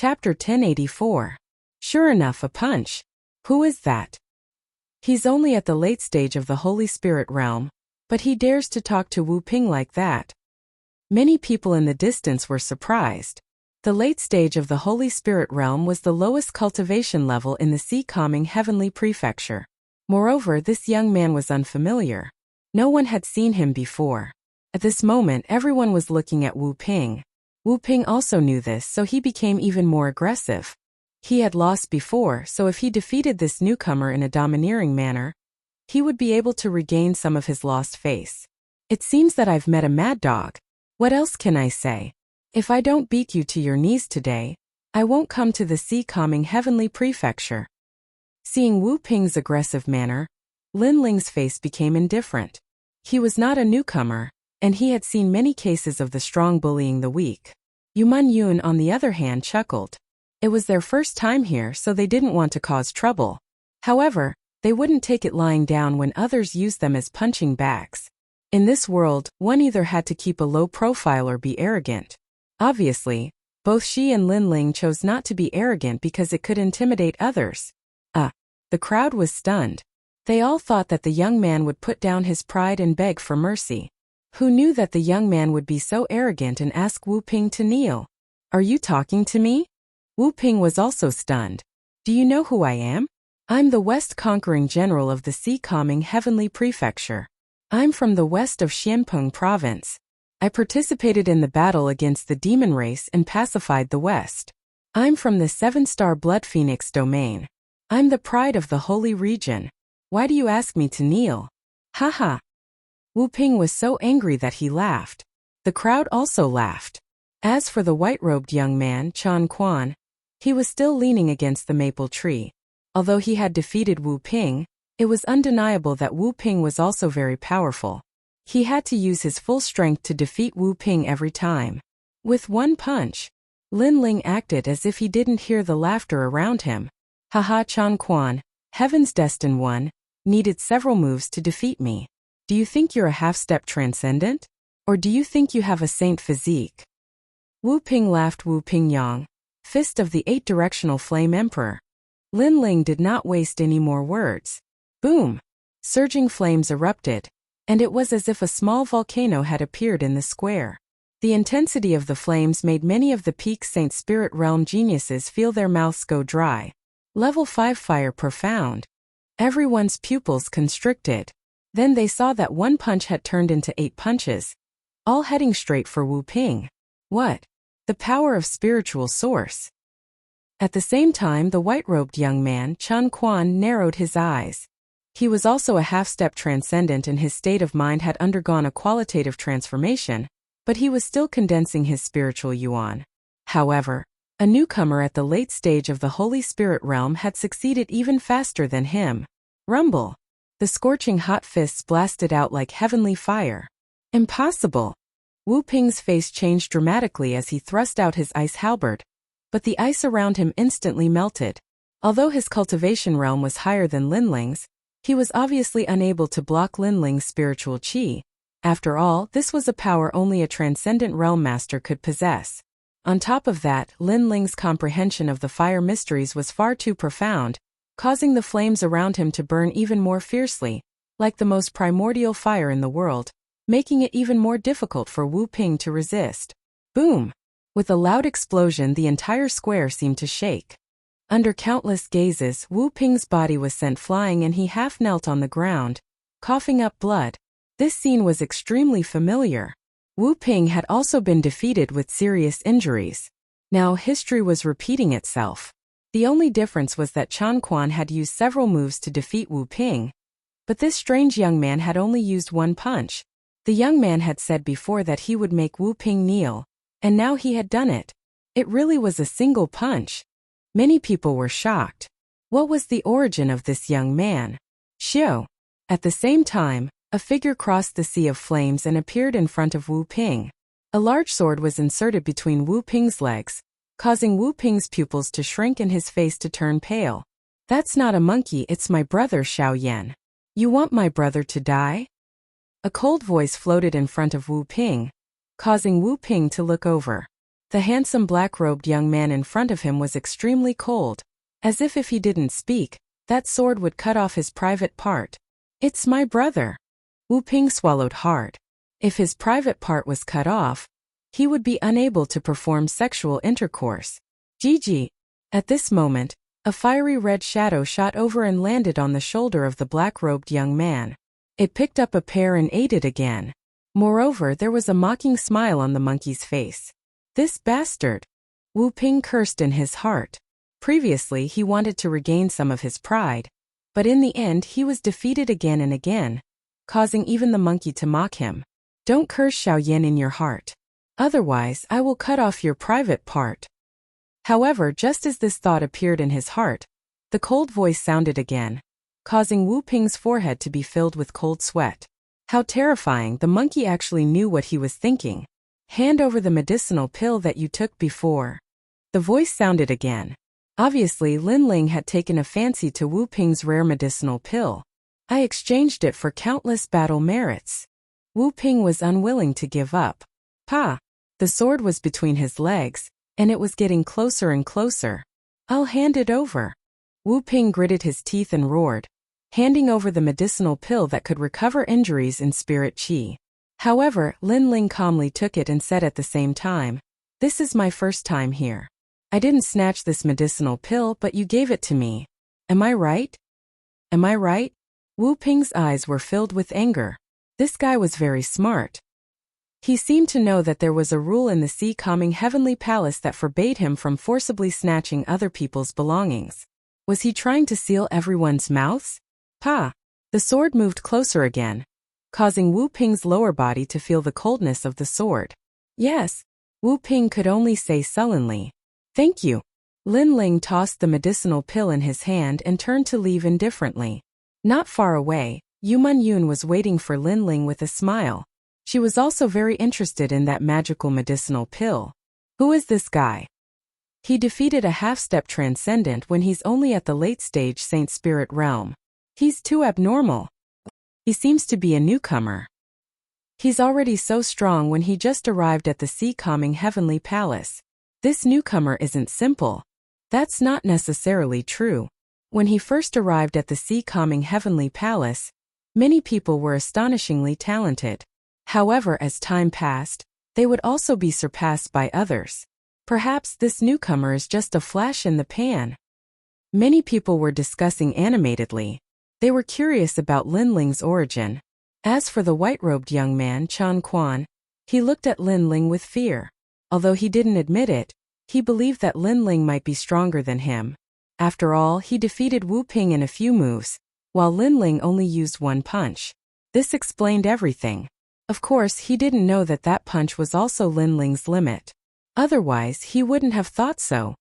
Chapter 1084. Sure enough, a punch. Who is that? He's only at the late stage of the Holy Spirit realm, but he dares to talk to Wu Ping like that. Many people in the distance were surprised. The late stage of the Holy Spirit realm was the lowest cultivation level in the sea-calming heavenly prefecture. Moreover, this young man was unfamiliar. No one had seen him before. At this moment, everyone was looking at Wu Ping. Wu Ping also knew this, so he became even more aggressive. He had lost before, so if he defeated this newcomer in a domineering manner, he would be able to regain some of his lost face. It seems that I've met a mad dog. What else can I say? If I don't beat you to your knees today, I won't come to the sea-calming heavenly prefecture. Seeing Wu Ping's aggressive manner, Lin Ling's face became indifferent. He was not a newcomer, and he had seen many cases of the strong bullying the weak. Yuman Yun, on the other hand, chuckled. It was their first time here, so they didn't want to cause trouble. However, they wouldn't take it lying down when others used them as punching bags. In this world, one either had to keep a low profile or be arrogant. Obviously, both she and Lin Ling chose not to be arrogant because it could intimidate others. The crowd was stunned. They all thought that the young man would put down his pride and beg for mercy. Who knew that the young man would be so arrogant and ask Wu Ping to kneel? Are you talking to me? Wu Ping was also stunned. Do you know who I am? I'm the West Conquering General of the Sea-Calming Heavenly Prefecture. I'm from the west of Xianpeng Province. I participated in the battle against the demon race and pacified the West. I'm from the 7-star Blood Phoenix domain. I'm the pride of the holy region. Why do you ask me to kneel? Haha. Wu Ping was so angry that he laughed. The crowd also laughed. As for the white-robed young man, Chan Quan, he was still leaning against the maple tree. Although he had defeated Wu Ping, it was undeniable that Wu Ping was also very powerful. He had to use his full strength to defeat Wu Ping every time. With one punch, Lin Ling acted as if he didn't hear the laughter around him. Haha, Chan Quan, Heaven's Destined One, needed several moves to defeat me. Do you think you're a half-step transcendent? Or do you think you have a saint physique? Wu Ping laughed. Wu Ping Yang, fist of the 8-directional flame emperor. Lin Ling did not waste any more words. Boom! Surging flames erupted, and it was as if a small volcano had appeared in the square. The intensity of the flames made many of the peak Saint Spirit Realm geniuses feel their mouths go dry. Level 5 fire profound. Everyone's pupils constricted. Then they saw that one punch had turned into 8 punches, all heading straight for Wu Ping. What? The power of spiritual source. At the same time, the white-robed young man, Chan Quan, narrowed his eyes. He was also a half-step transcendent and his state of mind had undergone a qualitative transformation, but he was still condensing his spiritual yuan. However, a newcomer at the late stage of the Holy Spirit realm had succeeded even faster than him. Rumble. The scorching hot fists blasted out like heavenly fire. Impossible. Wu Ping's face changed dramatically as he thrust out his ice halberd, but the ice around him instantly melted. Although his cultivation realm was higher than Lin Ling's, he was obviously unable to block Lin Ling's spiritual qi. After all, this was a power only a transcendent realm master could possess. On top of that, Lin Ling's comprehension of the fire mysteries was far too profound, causing the flames around him to burn even more fiercely, like the most primordial fire in the world, making it even more difficult for Wu Ping to resist. Boom! With a loud explosion, the entire square seemed to shake. Under countless gazes, Wu Ping's body was sent flying and he half knelt on the ground, coughing up blood. This scene was extremely familiar. Wu Ping had also been defeated with serious injuries. Now history was repeating itself. The only difference was that Chan Quan had used several moves to defeat Wu Ping, but this strange young man had only used one punch. The young man had said before that he would make Wu Ping kneel, and now he had done it. It really was a single punch. Many people were shocked. What was the origin of this young man? Xiu. At the same time, a figure crossed the sea of flames and appeared in front of Wu Ping. A large sword was inserted between Wu Ping's legs, causing Wu Ping's pupils to shrink and his face to turn pale. That's not a monkey, it's my brother Xiao Yan. You want my brother to die? A cold voice floated in front of Wu Ping, causing Wu Ping to look over. The handsome black-robed young man in front of him was extremely cold, as if he didn't speak, that sword would cut off his private part. It's my brother. Wu Ping swallowed hard. If his private part was cut off, he would be unable to perform sexual intercourse. Gigi. At this moment, a fiery red shadow shot over and landed on the shoulder of the black-robed young man. It picked up a pear and ate it again. Moreover, there was a mocking smile on the monkey's face. This bastard! Wu Ping cursed in his heart. Previously, he wanted to regain some of his pride, but in the end he was defeated again and again, causing even the monkey to mock him. Don't curse Xiaoyan in your heart. Otherwise, I will cut off your private part. However, just as this thought appeared in his heart, the cold voice sounded again, causing Wu Ping's forehead to be filled with cold sweat. How terrifying! The monkey actually knew what he was thinking. Hand over the medicinal pill that you took before. The voice sounded again. Obviously, Lin Ling had taken a fancy to Wu Ping's rare medicinal pill. I exchanged it for countless battle merits. Wu Ping was unwilling to give up. Pa! The sword was between his legs, and it was getting closer and closer. I'll hand it over. Wu Ping gritted his teeth and roared, handing over the medicinal pill that could recover injuries in spirit qi. However, Lin Ling calmly took it and said at the same time, this is my first time here. I didn't snatch this medicinal pill, but you gave it to me. Am I right? Am I right? Wu Ping's eyes were filled with anger. This guy was very smart. He seemed to know that there was a rule in the sea-calming heavenly palace that forbade him from forcibly snatching other people's belongings. Was he trying to seal everyone's mouths? Pa! The sword moved closer again, causing Wu Ping's lower body to feel the coldness of the sword. Yes, Wu Ping could only say sullenly. Thank you. Lin Ling tossed the medicinal pill in his hand and turned to leave indifferently. Not far away, Yuman Yun was waiting for Lin Ling with a smile. She was also very interested in that magical medicinal pill. Who is this guy? He defeated a half-step transcendent when he's only at the late-stage Saint Spirit realm. He's too abnormal. He seems to be a newcomer. He's already so strong when he just arrived at the sea-calming heavenly palace. This newcomer isn't simple. That's not necessarily true. When he first arrived at the sea-calming heavenly palace, many people were astonishingly talented. However, as time passed, they would also be surpassed by others. Perhaps this newcomer is just a flash in the pan. Many people were discussing animatedly. They were curious about Lin Ling's origin. As for the white-robed young man Chan Quan, he looked at Lin Ling with fear. Although he didn't admit it, he believed that Lin Ling might be stronger than him. After all, he defeated Wu Ping in a few moves, while Lin Ling only used one punch. This explained everything. Of course, he didn't know that that punch was also Lin Ling's limit. Otherwise, he wouldn't have thought so.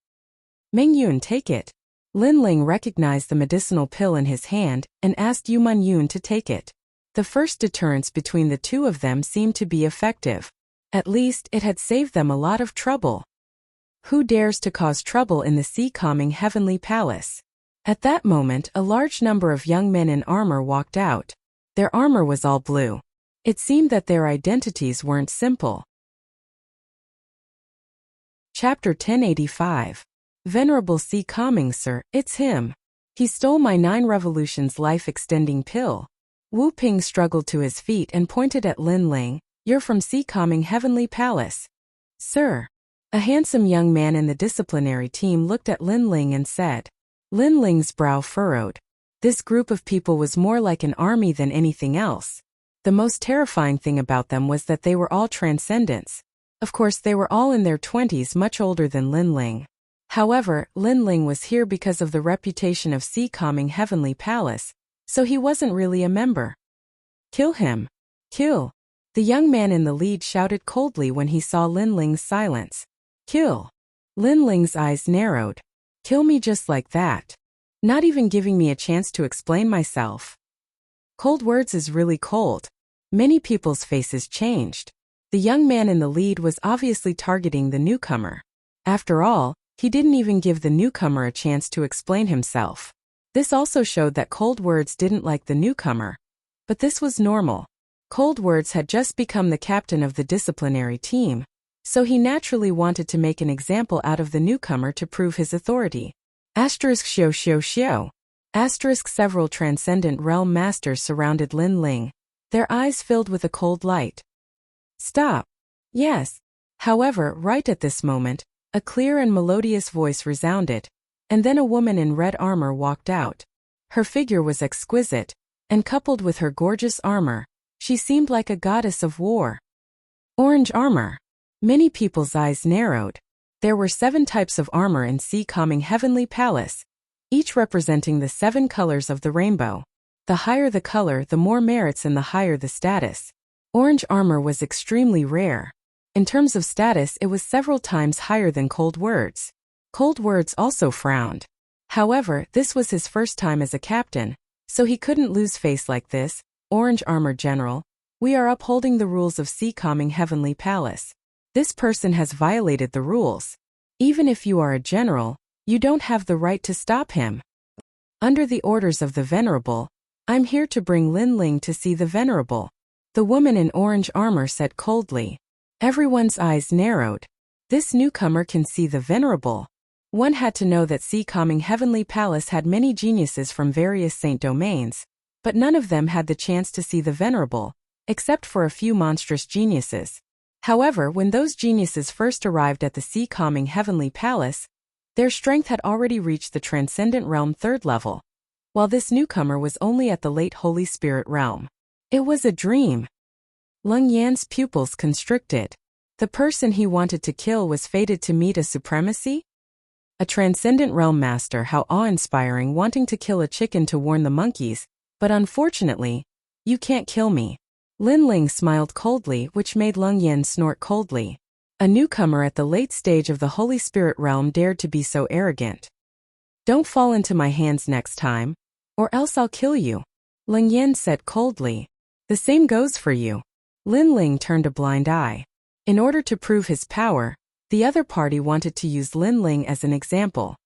Meng Yun, take it. Lin Ling recognized the medicinal pill in his hand and asked Yuman Yun to take it. The first deterrence between the two of them seemed to be effective. At least, it had saved them a lot of trouble. Who dares to cause trouble in the sea-calming heavenly palace? At that moment, a large number of young men in armor walked out. Their armor was all blue. It seemed that their identities weren't simple. Chapter 1085. Venerable Sea-calming Sir, it's him. He stole my 9 revolutions life-extending pill. Wu Ping struggled to his feet and pointed at Lin Ling. You're from Sea-calming heavenly palace. Sir. A handsome young man in the disciplinary team looked at Lin Ling and said. Lin Ling's brow furrowed. This group of people was more like an army than anything else. The most terrifying thing about them was that they were all transcendents. Of course, they were all in their 20s, much older than Lin Ling. However, Lin Ling was here because of the reputation of sea-calming heavenly palace, so he wasn't really a member. Kill him. Kill. The young man in the lead shouted coldly when he saw Lin Ling's silence. Kill. Lin Ling's eyes narrowed. Kill me just like that. Not even giving me a chance to explain myself. Cold words is really cold. Many people's faces changed. The young man in the lead was obviously targeting the newcomer. After all, he didn't even give the newcomer a chance to explain himself. This also showed that cold words didn't like the newcomer. But this was normal. Cold words had just become the captain of the disciplinary team. so he naturally wanted to make an example out of the newcomer to prove his authority. ****. Several transcendent realm masters surrounded Lin Ling, their eyes filled with a cold light. Stop. Yes. However, right at this moment, a clear and melodious voice resounded, and then a woman in red armor walked out. Her figure was exquisite, and coupled with her gorgeous armor, she seemed like a goddess of war. Orange armor. Many people's eyes narrowed. There were 7 types of armor in Sea-Calming Heavenly Palace, each representing the 7 colors of the rainbow. The higher the color, the more merits and the higher the status. Orange armor was extremely rare. In terms of status, it was several times higher than Cold Words. Cold Words also frowned. However, this was his first time as a captain, so he couldn't lose face like this. Orange armor general, we are upholding the rules of Sea-Calming Heavenly Palace. This person has violated the rules. Even if you are a general, you don't have the right to stop him. Under the orders of the Venerable, I'm here to bring Lin Ling to see the Venerable. The woman in orange armor said coldly. Everyone's eyes narrowed. This newcomer can see the Venerable. One had to know that Sea-Calming Heavenly Palace had many geniuses from various saint domains, but none of them had the chance to see the Venerable, except for a few monstrous geniuses. However, when those geniuses first arrived at the Sea-Calming Heavenly Palace, their strength had already reached the Transcendent Realm 3rd level, while this newcomer was only at the late Holy Spirit Realm. It was a dream. Lung Yan's pupils constricted. The person he wanted to kill was fated to meet a supremacy? A Transcendent Realm Master, how awe-inspiring, wanting to kill a chicken to warn the monkeys, but unfortunately, you can't kill me. Lin Ling smiled coldly, which made Lung Yan snort coldly. A newcomer at the late stage of the Holy Spirit Realm dared to be so arrogant. Don't fall into my hands next time, or else I'll kill you. Lung Yan said coldly. The same goes for you. Lin Ling turned a blind eye. In order to prove his power, the other party wanted to use Lin Ling as an example.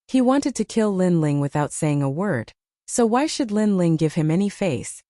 He wanted to kill Lin Ling without saying a word, so why should Lin Ling give him any face?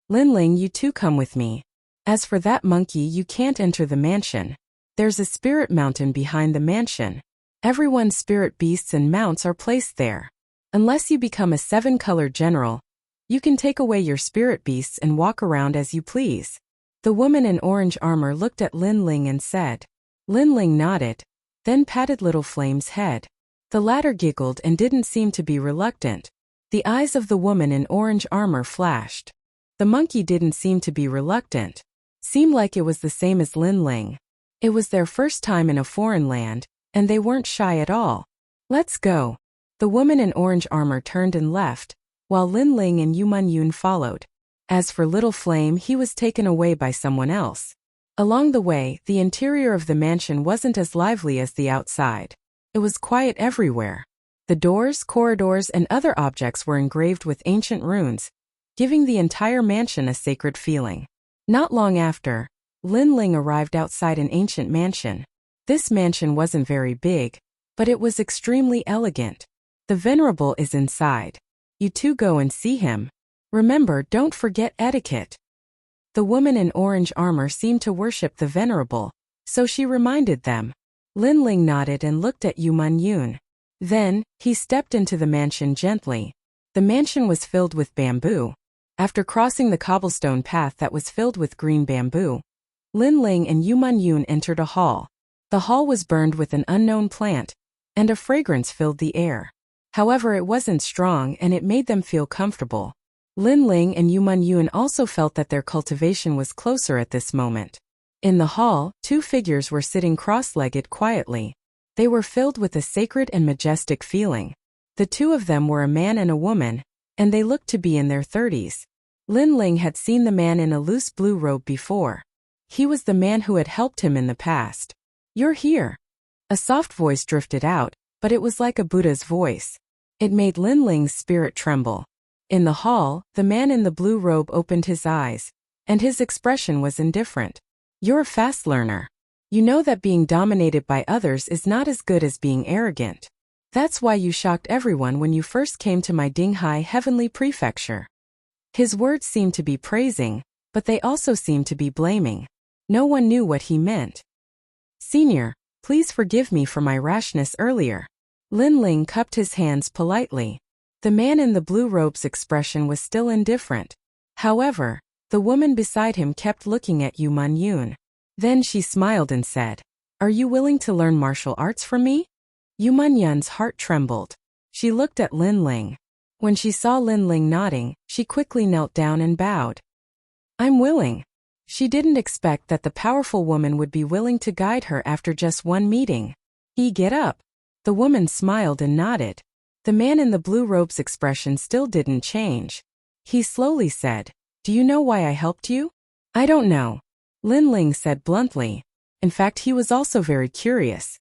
Lin Ling, you too come with me. As for that monkey, you can't enter the mansion. There's a spirit mountain behind the mansion. Everyone's spirit beasts and mounts are placed there. Unless you become a 7-color general, you can take away your spirit beasts and walk around as you please. The woman in orange armor looked at Lin Ling and said. Lin Ling nodded, then patted Little Flame's head. The latter giggled and didn't seem to be reluctant. The eyes of the woman in orange armor flashed. The monkey didn't seem to be reluctant. Seemed like it was the same as Lin Ling. It was their first time in a foreign land, and they weren't shy at all. Let's go. The woman in orange armor turned and left, while Lin Ling and Yuman Yun followed. As for Little Flame, he was taken away by someone else. Along the way, the interior of the mansion wasn't as lively as the outside. It was quiet everywhere. The doors, corridors, and other objects were engraved with ancient runes, giving the entire mansion a sacred feeling. Not long after, Lin Ling arrived outside an ancient mansion. This mansion wasn't very big, but it was extremely elegant. The Venerable is inside. You two go and see him. Remember, don't forget etiquette. The woman in orange armor seemed to worship the Venerable, so she reminded them. Lin Ling nodded and looked at Yuman Yun. Then, he stepped into the mansion gently. The mansion was filled with bamboo. After crossing the cobblestone path that was filled with green bamboo, Lin Ling and Yuman Yun entered a hall. The hall was burned with an unknown plant, and a fragrance filled the air. However, it wasn't strong and it made them feel comfortable. Lin Ling and Yuman Yun also felt that their cultivation was closer at this moment. In the hall, 2 figures were sitting cross-legged quietly. They were filled with a sacred and majestic feeling. The 2 of them were a man and a woman, and they looked to be in their 30s. Lin Ling had seen the man in a loose blue robe before. He was the man who had helped him in the past. You're here. A soft voice drifted out, but it was like a Buddha's voice. It made Lin Ling's spirit tremble. In the hall, the man in the blue robe opened his eyes, and his expression was indifferent. You're a fast learner. You know that being dominated by others is not as good as being arrogant. That's why you shocked everyone when you first came to my Dinghai Heavenly Prefecture. His words seemed to be praising, but they also seemed to be blaming. No one knew what he meant. Senior, please forgive me for my rashness earlier. Lin Ling cupped his hands politely. The man in the blue robe's expression was still indifferent. However, the woman beside him kept looking at Yu Man Yun. Then she smiled and said, "Are you willing to learn martial arts from me?" Yu Man Yun's heart trembled. She looked at Lin Ling. When she saw Lin Ling nodding, she quickly knelt down and bowed. "I'm willing." She didn't expect that the powerful woman would be willing to guide her after just one meeting. Get up." The woman smiled and nodded. The man in the blue robe's expression still didn't change. He slowly said, "Do you know why I helped you?" "I don't know," Lin Ling said bluntly. In fact, he was also very curious.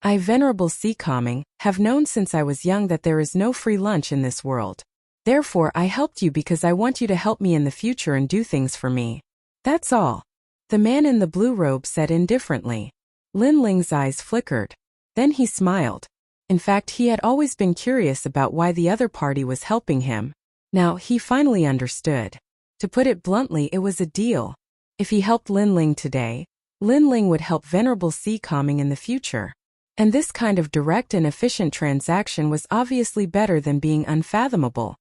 "I, Venerable Sea Calming, have known since I was young that there is no free lunch in this world. Therefore, I helped you because I want you to help me in the future and do things for me. That's all," the man in the blue robe said indifferently. Lin Ling's eyes flickered. Then he smiled. In fact, he had always been curious about why the other party was helping him. Now, he finally understood. To put it bluntly, it was a deal. If he helped Lin Ling today, Lin Ling would help Venerable Sea Calming in the future. And this kind of direct and efficient transaction was obviously better than being unfathomable.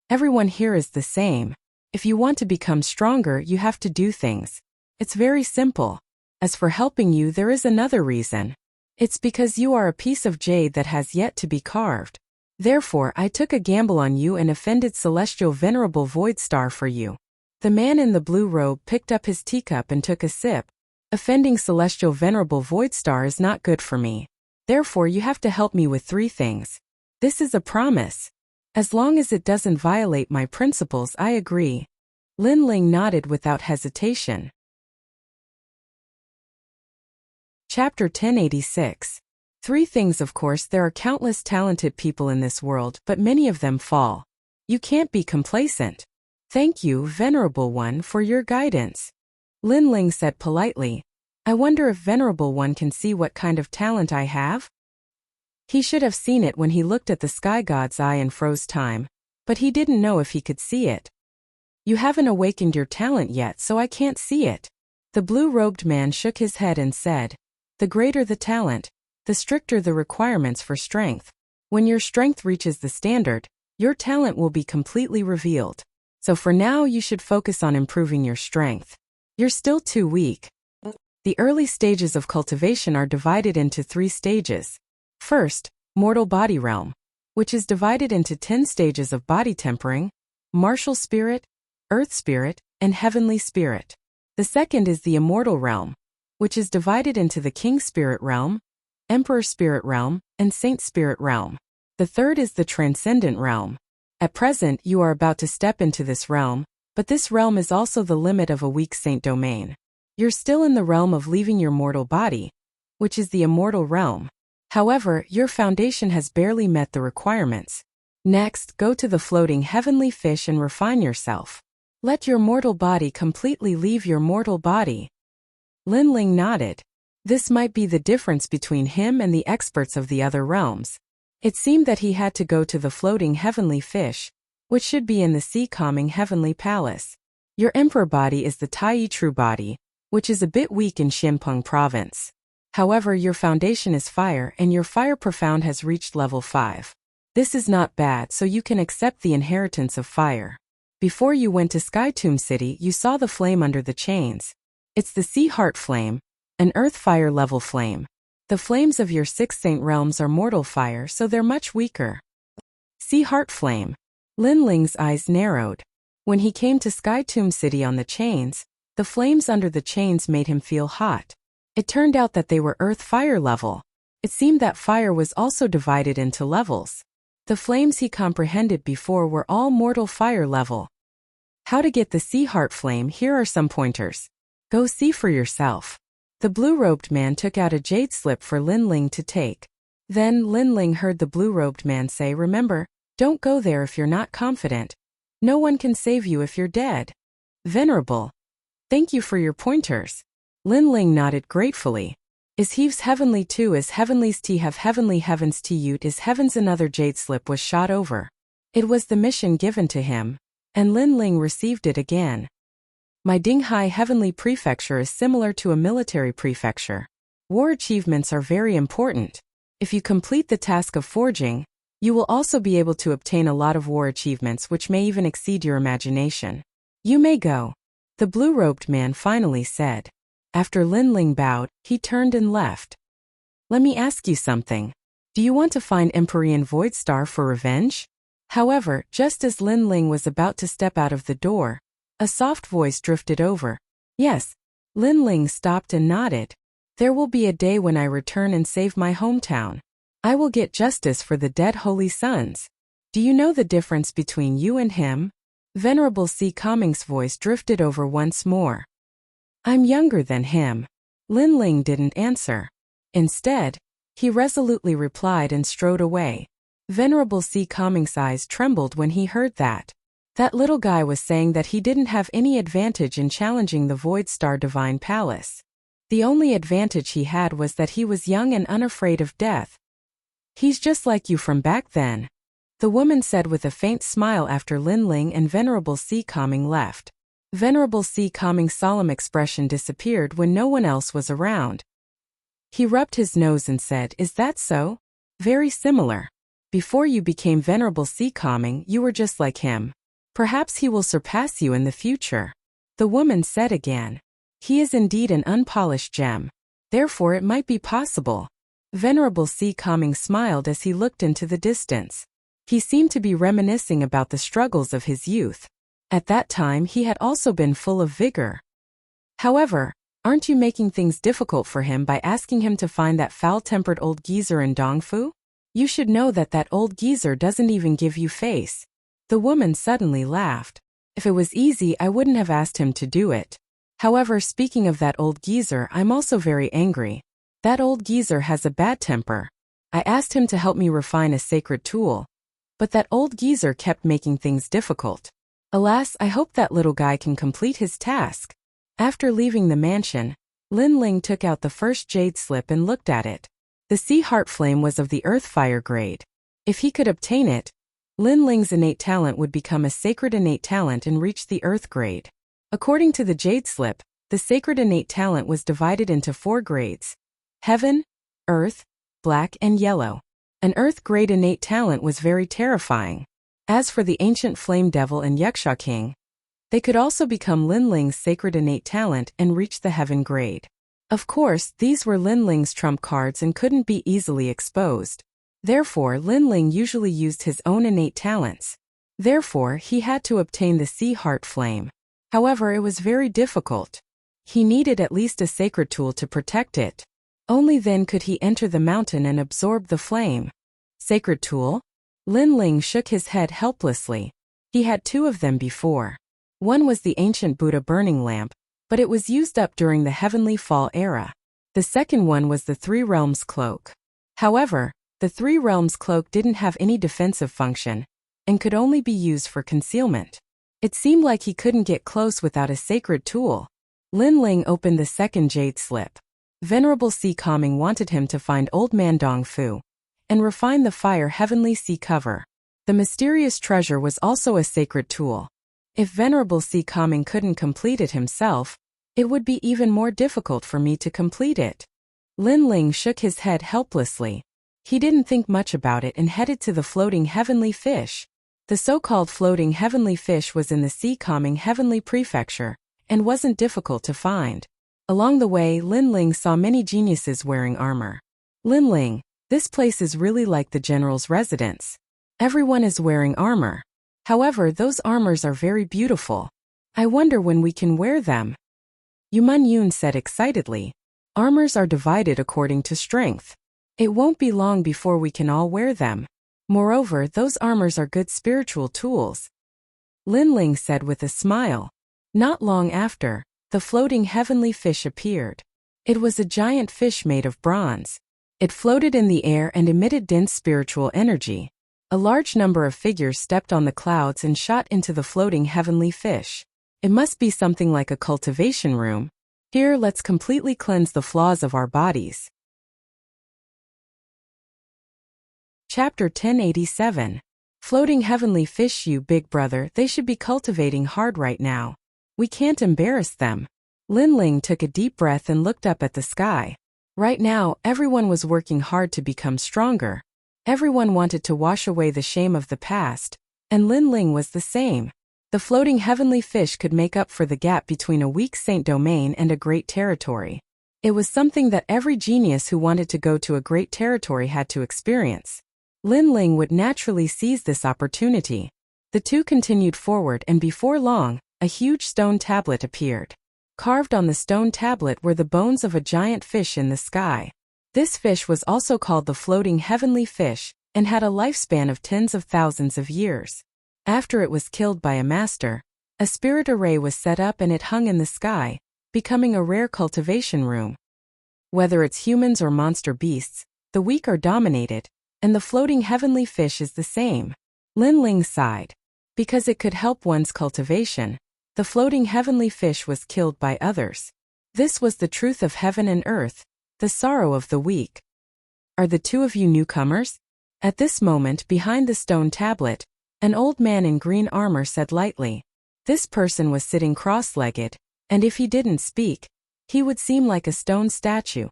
Everyone here is the same. If you want to become stronger, you have to do things. It's very simple. As for helping you, there is another reason. It's because you are a piece of jade that has yet to be carved. Therefore, I took a gamble on you and offended Celestial Venerable Void Star for you. The man in the blue robe picked up his teacup and took a sip. Offending Celestial Venerable Void Star is not good for me. Therefore, you have to help me with 3 things. This is a promise. As long as it doesn't violate my principles, I agree. Lin Ling nodded without hesitation. Chapter 1086. 3 things. Of course, there are countless talented people in this world, but many of them fall. You can't be complacent. Thank you, Venerable One, for your guidance. Lin Ling said politely. I wonder if Venerable One can see what kind of talent I have? He should have seen it when he looked at the sky god's eye and froze time, but he didn't know if he could see it. You haven't awakened your talent yet, so I can't see it. The blue-robed man shook his head and said, the greater the talent, the stricter the requirements for strength. When your strength reaches the standard, your talent will be completely revealed. So for now, you should focus on improving your strength. You're still too weak. The early stages of cultivation are divided into 3 stages. First, mortal body realm, which is divided into 10 stages of body tempering, martial spirit, earth spirit, and heavenly spirit. The second is the immortal realm, which is divided into the king spirit realm, emperor spirit realm, and saint spirit realm. The third is the transcendent realm. At present, you are about to step into this realm, but this realm is also the limit of a weak saint domain. You're still in the realm of leaving your mortal body, which is the immortal realm. However, your foundation has barely met the requirements. Next, go to the floating heavenly fish and refine yourself. Let your mortal body completely leave your mortal body. Lin Ling nodded. This might be the difference between him and the experts of the other realms. It seemed that he had to go to the floating heavenly fish, which should be in the sea-calming heavenly palace. Your emperor body is the Tai True body, which is a bit weak in Xinpeng province. However, your foundation is fire and your fire profound has reached level 5. This is not bad, so you can accept the inheritance of fire. Before you went to Sky Tomb City, you saw the flame under the chains. It's the Sea Heart Flame, an earth fire level flame. The flames of your 6 saint realms are mortal fire, so they're much weaker. Sea Heart Flame. Lin Ling's eyes narrowed. When he came to Sky Tomb City on the chains, the flames under the chains made him feel hot. It turned out that they were earth fire level. It seemed that fire was also divided into levels. The flames he comprehended before were all mortal fire level. How to get the Sea Heart Flame? Here are some pointers. Go see for yourself. The blue-robed man took out a jade slip for Lin Ling to take. Then Lin Ling heard the blue-robed man say, remember, don't go there if you're not confident. No one can save you if you're dead. Venerable. Thank you for your pointers. Lin Ling nodded gratefully. Is Heaves heavenly too? Is heavenly's tea have heavenly heavens to ute? Is heavens? Another jade slip was shot over. It was the mission given to him, and Lin Ling received it again. My Dinghai Heavenly Prefecture is similar to a military prefecture. War achievements are very important. If you complete the task of forging, you will also be able to obtain a lot of war achievements which may even exceed your imagination. You may go, the blue-robed man finally said. After Lin Ling bowed, he turned and left. Let me ask you something. Do you want to find Empyrean Void Star for revenge? However, just as Lin Ling was about to step out of the door, a soft voice drifted over. Yes. Lin Ling stopped and nodded. There will be a day when I return and save my hometown. I will get justice for the dead holy sons. Do you know the difference between you and him? Venerable C. Coming's voice drifted over once more. I'm younger than him. Lin Ling didn't answer. Instead, he resolutely replied and strode away. Venerable C. Coming's eyes trembled when he heard that. That little guy was saying that he didn't have any advantage in challenging the Void Star Divine Palace. The only advantage he had was that he was young and unafraid of death. He's just like you from back then, the woman said with a faint smile after Lin Ling and Venerable C. Coming left. Venerable C. Coming's solemn expression disappeared when no one else was around. He rubbed his nose and said, Is that so? Very similar. Before you became Venerable C. Coming, you were just like him. Perhaps he will surpass you in the future. The woman said again. He is indeed an unpolished gem. Therefore it might be possible. Venerable C. Coming smiled as he looked into the distance. He seemed to be reminiscing about the struggles of his youth. At that time he had also been full of vigor. However, aren't you making things difficult for him by asking him to find that foul-tempered old geezer in Dongfu? You should know that that old geezer doesn't even give you face. The woman suddenly laughed. If it was easy, I wouldn't have asked him to do it. However, speaking of that old geezer, I'm also very angry. That old geezer has a bad temper. I asked him to help me refine a sacred tool, but that old geezer kept making things difficult. Alas, I hope that little guy can complete his task. After leaving the mansion, Lin Ling took out the first jade slip and looked at it. The sea heart flame was of the earth fire grade. If he could obtain it, Lin Ling's innate talent would become a sacred innate talent and reach the earth grade. According to the jade slip, the sacred innate talent was divided into 4 grades: heaven, earth, black, and yellow. An earth grade innate talent was very terrifying. As for the ancient flame devil and Yaksha king, they could also become Lin Ling's sacred innate talent and reach the heaven grade. Of course, these were Lin Ling's trump cards and couldn't be easily exposed. Therefore, Lin Ling usually used his own innate talents. Therefore, he had to obtain the sea heart flame. However, it was very difficult. He needed at least a sacred tool to protect it. Only then could he enter the mountain and absorb the flame. Sacred tool? Lin Ling shook his head helplessly. He had 2 of them before. One was the ancient Buddha burning lamp, but it was used up during the Heavenly Fall era. The second one was the 3 Realms cloak. However, the 3 Realms cloak didn't have any defensive function, and could only be used for concealment. It seemed like he couldn't get close without a sacred tool. Lin Ling opened the second jade slip. Venerable C. Coming wanted him to find Old Man Dongfu and refine the fire heavenly sea cover. The mysterious treasure was also a sacred tool. If Venerable C. Coming couldn't complete it himself, it would be even more difficult for me to complete it. Lin Ling shook his head helplessly. He didn't think much about it and headed to the floating heavenly fish. The so-called floating heavenly fish was in the C. Coming heavenly prefecture, and wasn't difficult to find. Along the way, Lin Ling saw many geniuses wearing armor. Lin Ling, this place is really like the general's residence. Everyone is wearing armor. However, those armors are very beautiful. I wonder when we can wear them. Yuman Yun said excitedly. Armors are divided according to strength. It won't be long before we can all wear them. Moreover, those armors are good spiritual tools. Lin Ling said with a smile. Not long after, the floating heavenly fish appeared. It was a giant fish made of bronze. It floated in the air and emitted dense spiritual energy. A large number of figures stepped on the clouds and shot into the floating heavenly fish. It must be something like a cultivation room. Here, let's completely cleanse the flaws of our bodies. Chapter 1087. Floating heavenly fish, you big brother, they should be cultivating hard right now. We can't embarrass them. Lin Ling took a deep breath and looked up at the sky. Right now, everyone was working hard to become stronger. Everyone wanted to wash away the shame of the past, and Lin Ling was the same. The floating heavenly fish could make up for the gap between a weak saint domain and a great territory. It was something that every genius who wanted to go to a great territory had to experience. Lin Ling would naturally seize this opportunity. The two continued forward, and before long, a huge stone tablet appeared. Carved on the stone tablet were the bones of a giant fish in the sky. This fish was also called the floating heavenly fish, and had a lifespan of tens of thousands of years. After it was killed by a master, a spirit array was set up and it hung in the sky, becoming a rare cultivation room. Whether it's humans or monster beasts, the weak are dominated, and the floating heavenly fish is the same. Lin Ling sighed. Because it could help one's cultivation, the floating heavenly fish was killed by others. This was the truth of heaven and earth, the sorrow of the weak. Are the two of you newcomers? At this moment, behind the stone tablet, an old man in green armor said lightly. This person was sitting cross-legged, and if he didn't speak, he would seem like a stone statue.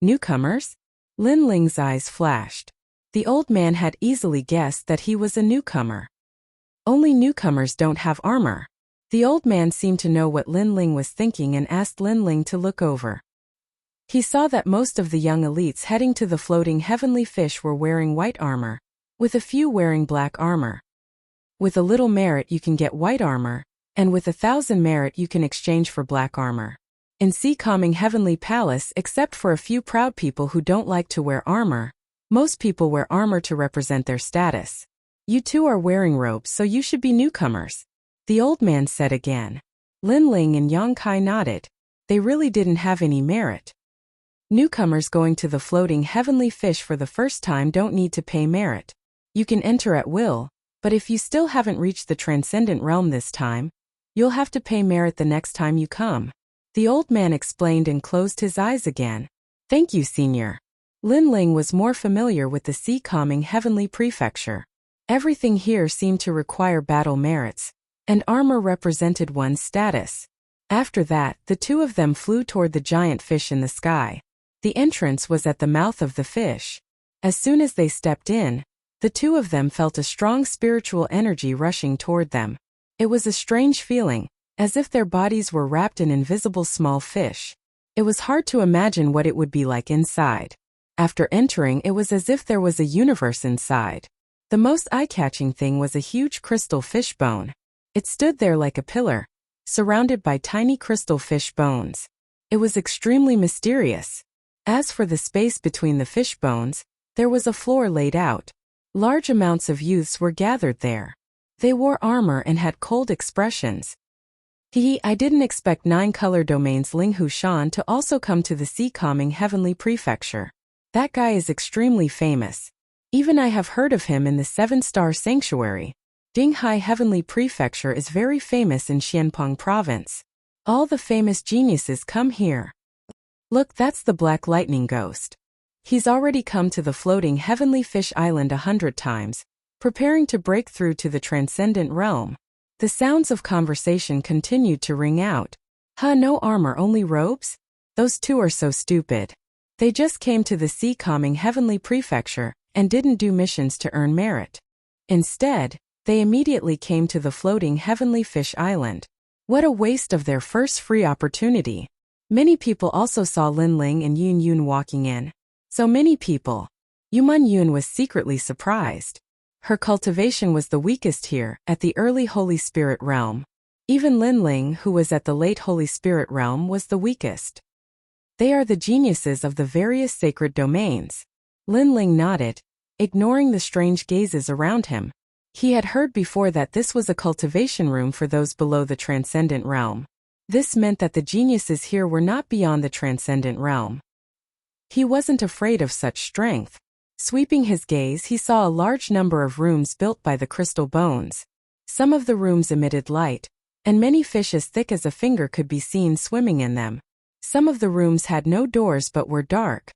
Newcomers? Lin Ling's eyes flashed. The old man had easily guessed that he was a newcomer. Only newcomers don't have armor. The old man seemed to know what Lin Ling was thinking and asked Lin Ling to look over. He saw that most of the young elites heading to the floating heavenly fish were wearing white armor, with a few wearing black armor. With a little merit you can get white armor, and with 1,000 merit you can exchange for black armor. In Sea Calming Heavenly Palace, except for a few proud people who don't like to wear armor, most people wear armor to represent their status. You two are wearing robes, so you should be newcomers, the old man said again. Lin Ling and Yang Kai nodded. They really didn't have any merit. Newcomers going to the floating heavenly fish for the first time don't need to pay merit. You can enter at will, but if you still haven't reached the transcendent realm this time, you'll have to pay merit the next time you come. The old man explained and closed his eyes again. Thank you, senior. Lin Ling was more familiar with the Sea Calming Heavenly Prefecture. Everything here seemed to require battle merits, and armor represented one's status. After that, the two of them flew toward the giant fish in the sky. The entrance was at the mouth of the fish. As soon as they stepped in, the two of them felt a strong spiritual energy rushing toward them. It was a strange feeling, as if their bodies were wrapped in invisible small fish. It was hard to imagine what it would be like inside. After entering, it was as if there was a universe inside. The most eye-catching thing was a huge crystal fish bone. It stood there like a pillar, surrounded by tiny crystal fish bones. It was extremely mysterious. As for the space between the fish bones, there was a floor laid out. Large amounts of youths were gathered there. They wore armor and had cold expressions. I didn't expect 9 color domains Ling Hu Shan to also come to the Sea Calming Heavenly Prefecture. That guy is extremely famous. Even I have heard of him in the 7-star sanctuary. Dinghai Heavenly Prefecture is very famous in Xianpeng Province. All the famous geniuses come here. Look, that's the Black Lightning Ghost. He's already come to the floating Heavenly Fish Island 100 times, preparing to break through to the transcendent realm. The sounds of conversation continued to ring out. No armor, only robes? Those two are so stupid. They just came to the Sea Calming Heavenly Prefecture, and didn't do missions to earn merit. Instead, they immediately came to the floating Heavenly Fish Island. What a waste of their first free opportunity. Many people also saw Lin Ling and Yun Yun walking in. So many people. Yuman Yun was secretly surprised. Her cultivation was the weakest here, at the early Holy Spirit realm. Even Lin Ling, who was at the late Holy Spirit realm, was the weakest. They are the geniuses of the various sacred domains. Lin Ling nodded, ignoring the strange gazes around him. He had heard before that this was a cultivation room for those below the transcendent realm. This meant that the geniuses here were not beyond the transcendent realm. He wasn't afraid of such strength. Sweeping his gaze, he saw a large number of rooms built by the crystal bones. Some of the rooms emitted light, and many fish as thick as a finger could be seen swimming in them. Some of the rooms had no doors but were dark.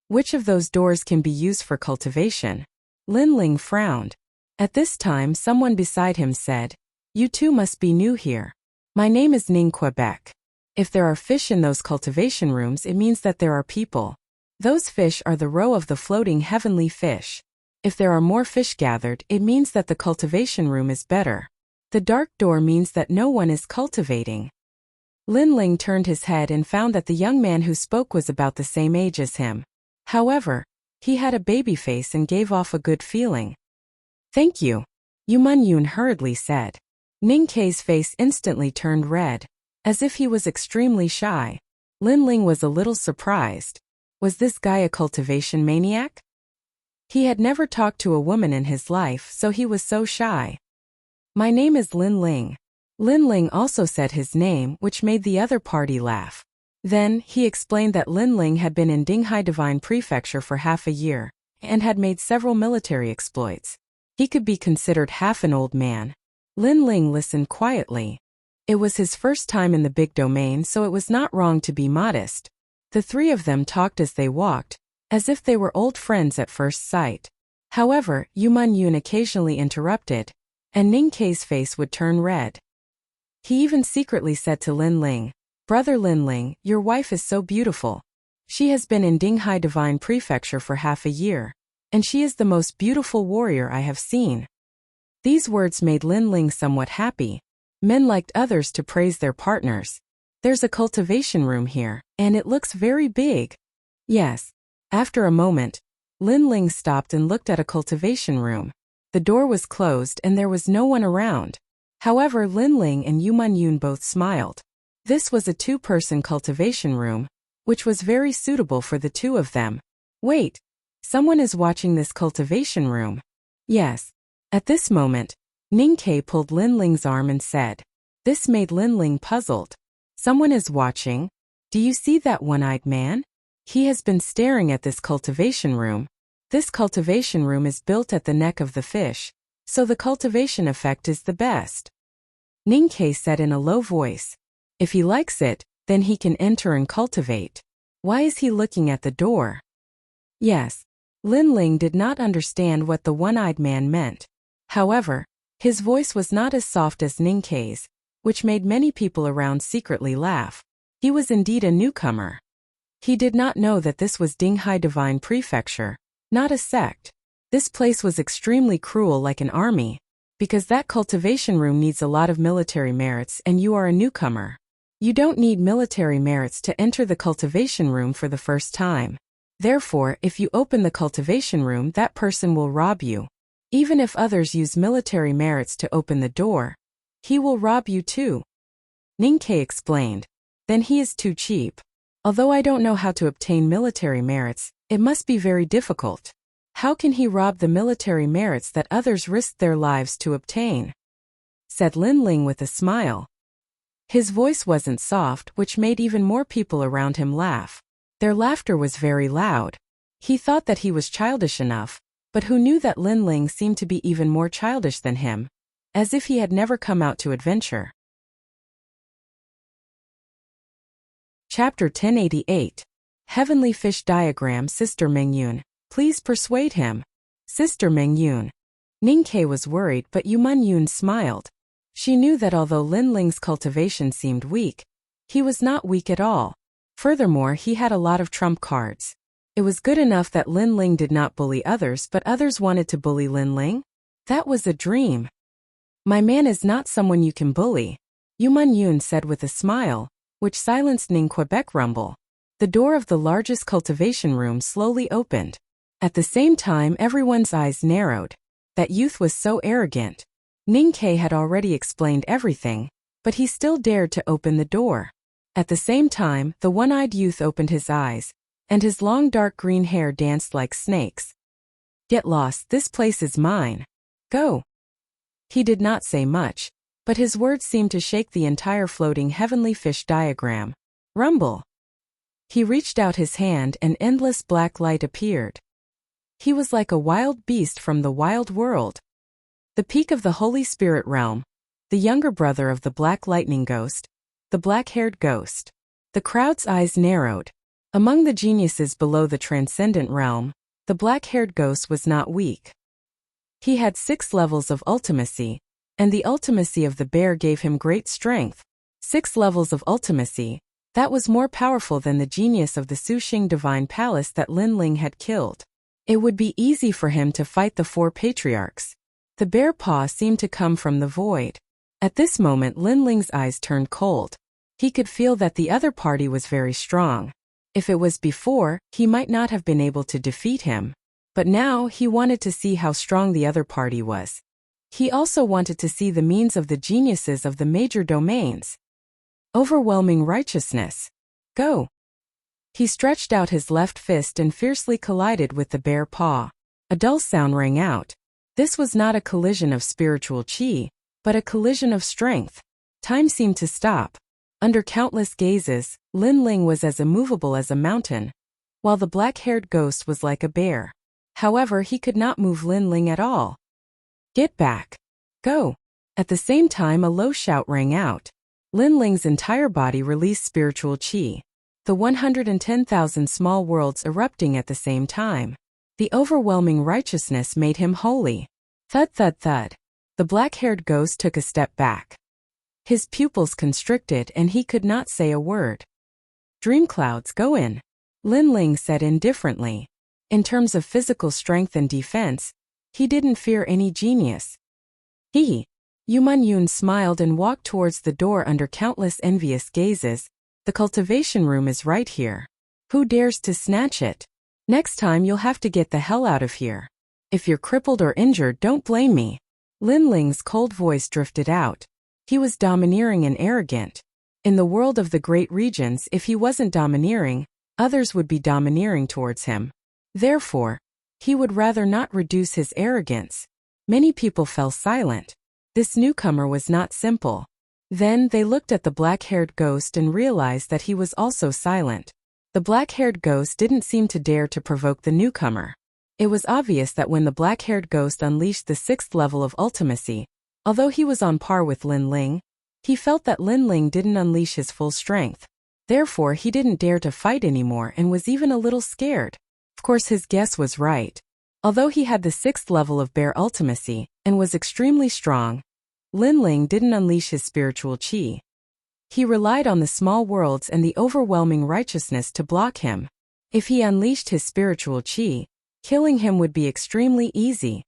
Which of those doors can be used for cultivation? Lin Ling frowned. At this time, someone beside him said, "You two must be new here. My name is Ning Quebec. If there are fish in those cultivation rooms, it means that there are people. Those fish are the row of the floating heavenly fish. If there are more fish gathered, it means that the cultivation room is better. The dark door means that no one is cultivating. Lin Ling turned his head and found that the young man who spoke was about the same age as him. However, he had a baby face and gave off a good feeling. "Thank you," Yu Mun-yoon hurriedly said. Ning Kei's face instantly turned red, as if he was extremely shy. Lin Ling was a little surprised. Was this guy a cultivation maniac? He had never talked to a woman in his life, so he was so shy. "My name is Lin Ling." Lin Ling also said his name, which made the other party laugh. Then, he explained that Lin Ling had been in Dinghai Divine Prefecture for half a year, and had made several military exploits. He could be considered half an old man. Lin Ling listened quietly. It was his first time in the big domain, so it was not wrong to be modest. The three of them talked as they walked, as if they were old friends at first sight. However, Yu Mun-yoon occasionally interrupted, and Ning Kei's face would turn red. He even secretly said to Lin Ling, "Brother Lin Ling, your wife is so beautiful. She has been in Dinghai Divine Prefecture for half a year, and she is the most beautiful warrior I have seen." These words made Lin Ling somewhat happy. Men liked others to praise their partners. "There's a cultivation room here, and it looks very big." "Yes." After a moment, Lin Ling stopped and looked at a cultivation room. The door was closed and there was no one around. However, Lin Ling and Yu Mun-yoon both smiled. This was a two-person cultivation room, which was very suitable for the two of them. "Wait, someone is watching this cultivation room." "Yes." At this moment, Ning Kei pulled Lin Ling's arm and said. This made Lin Ling puzzled. "Someone is watching? Do you see that one-eyed man? He has been staring at this cultivation room. This cultivation room is built at the neck of the fish, so the cultivation effect is the best." Ning Kei said in a low voice. "If he likes it, then he can enter and cultivate. Why is he looking at the door?" Yes. Lin Ling did not understand what the one-eyed man meant. However, his voice was not as soft as Ning Kei's, which made many people around secretly laugh. He was indeed a newcomer. He did not know that this was Dinghai Divine Prefecture, not a sect. This place was extremely cruel, like an army, because that cultivation room needs a lot of military merits and you are a newcomer. You don't need military merits to enter the cultivation room for the first time. Therefore, if you open the cultivation room, that person will rob you. Even if others use military merits to open the door, he will rob you too. Ning Kei explained. Then he is too cheap. Although I don't know how to obtain military merits, it must be very difficult. How can he rob the military merits that others risked their lives to obtain? Said Lin Ling with a smile. His voice wasn't soft, which made even more people around him laugh. Their laughter was very loud. He thought that he was childish enough, but who knew that Lin Ling seemed to be even more childish than him, as if he had never come out to adventure. Chapter 1088. Heavenly Fish Diagram. Sister Mengyun, please persuade him. Sister Mengyun. Ning Kei was worried, but Yu Mun-yoon smiled. She knew that although Lin Ling's cultivation seemed weak, he was not weak at all. Furthermore, he had a lot of trump cards. It was good enough that Lin Ling did not bully others, but others wanted to bully Lin Ling? That was a dream. My man is not someone you can bully, Yu Mun-yoon said with a smile, which silenced Ning Quebec rumble. The door of the largest cultivation room slowly opened. At the same time, everyone's eyes narrowed. That youth was so arrogant. Ning Kei had already explained everything, but he still dared to open the door. At the same time, the one-eyed youth opened his eyes, and his long dark green hair danced like snakes. Get lost, this place is mine. Go. He did not say much, but his words seemed to shake the entire floating heavenly fish diagram. Rumble. He reached out his hand and endless black light appeared. He was like a wild beast from the wild world. The peak of the Holy Spirit realm, the younger brother of the Black Lightning Ghost, the black-haired ghost. The crowd's eyes narrowed. Among the geniuses below the transcendent realm, the black-haired ghost was not weak. He had 6 levels of ultimacy, and the ultimacy of the bear gave him great strength. 6 levels of ultimacy. That was more powerful than the genius of the Suxing Divine Palace that Lin Ling had killed. It would be easy for him to fight the 4 patriarchs. The bear paw seemed to come from the void. At this moment Lin Ling's eyes turned cold. He could feel that the other party was very strong. If it was before, he might not have been able to defeat him. But now he wanted to see how strong the other party was. He also wanted to see the means of the geniuses of the major domains. Overwhelming righteousness. Go! He stretched out his left fist and fiercely collided with the bear paw. A dull sound rang out. This was not a collision of spiritual chi, but a collision of strength. Time seemed to stop. Under countless gazes, Lin Ling was as immovable as a mountain, while the black-haired ghost was like a bear. However, he could not move Lin Ling at all. Get back! Go! At the same time a low shout rang out. Lin Ling's entire body released spiritual chi. The 110,000 small worlds erupting at the same time. The overwhelming righteousness made him holy. Thud thud thud. The black-haired ghost took a step back. His pupils constricted and he could not say a word. Dream clouds, go in. Lin Ling said indifferently. In terms of physical strength and defense, he didn't fear any genius. Yu Man-yun smiled and walked towards the door under countless envious gazes. The cultivation room is right here. Who dares to snatch it? Next time you'll have to get the hell out of here. If you're crippled or injured, don't blame me. Lin Ling's cold voice drifted out. He was domineering and arrogant. In the world of the great regions, if he wasn't domineering, others would be domineering towards him. Therefore, he would rather not reduce his arrogance. Many people fell silent. This newcomer was not simple. Then they looked at the black-haired ghost and realized that he was also silent. The black-haired ghost didn't seem to dare to provoke the newcomer. It was obvious that when the black-haired ghost unleashed the 6th level of ultimacy, although he was on par with Lin Ling, he felt that Lin Ling didn't unleash his full strength. Therefore, he didn't dare to fight anymore and was even a little scared. Of course, his guess was right. Although he had the 6th level of bear ultimacy and was extremely strong, Lin Ling didn't unleash his spiritual chi. He relied on the small worlds and the overwhelming righteousness to block him. If he unleashed his spiritual chi, killing him would be extremely easy.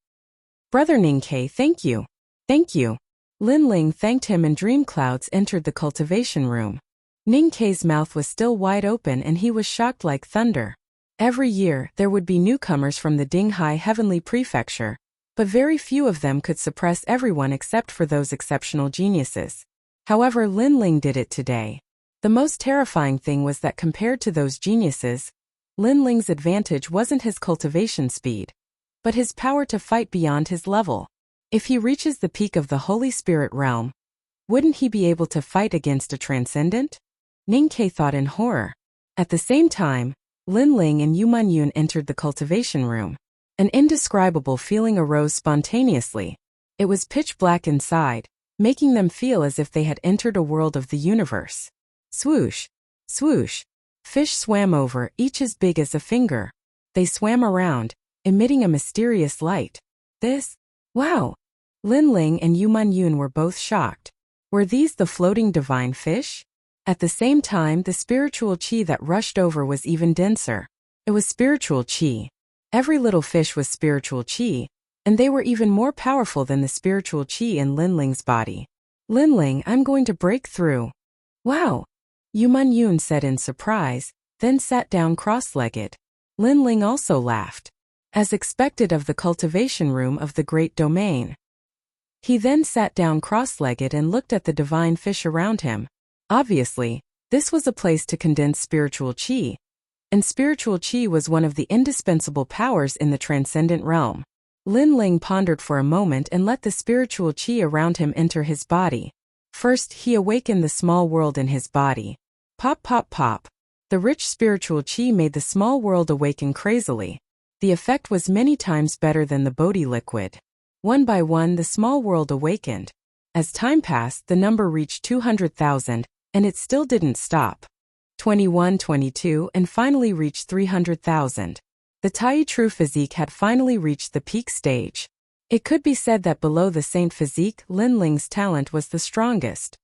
Brother Ningke, thank you. Thank you. Lin Ling thanked him and dream clouds entered the cultivation room. Ningke's mouth was still wide open and he was shocked like thunder. Every year, there would be newcomers from the Dinghai Heavenly Prefecture, but very few of them could suppress everyone except for those exceptional geniuses. However, Lin Ling did it today. The most terrifying thing was that compared to those geniuses, Lin Ling's advantage wasn't his cultivation speed, but his power to fight beyond his level. If he reaches the peak of the Holy Spirit realm, wouldn't he be able to fight against a transcendent? Ningke thought in horror. At the same time, Lin Ling and Yu Man-yun entered the cultivation room. An indescribable feeling arose spontaneously. It was pitch black inside, making them feel as if they had entered a world of the universe. Swoosh! Swoosh! Fish swam over, each as big as a finger. They swam around, emitting a mysterious light. Wow! Lin Ling and Yu Man-yun were both shocked. Were these the floating divine fish? At the same time, the spiritual chi that rushed over was even denser. It was spiritual chi. Every little fish was spiritual chi, and they were even more powerful than the spiritual chi in Lin Ling's body. Lin Ling, I'm going to break through. Wow! Yu Man-yun said in surprise, then sat down cross-legged. Lin Ling also laughed, as expected of the cultivation room of the great domain. He then sat down cross-legged and looked at the divine fish around him. Obviously, this was a place to condense spiritual chi, and spiritual chi was one of the indispensable powers in the transcendent realm. Lin Ling pondered for a moment and let the spiritual chi around him enter his body. First, he awakened the small world in his body. Pop pop pop. The rich spiritual chi made the small world awaken crazily. The effect was many times better than the Bodhi liquid. One by one, the small world awakened. As time passed, the number reached 200,000, and it still didn't stop. 21, 22, and finally reached 300,000. The Tai True physique had finally reached the peak stage. It could be said that below the saint physique, Lin Ling's talent was the strongest.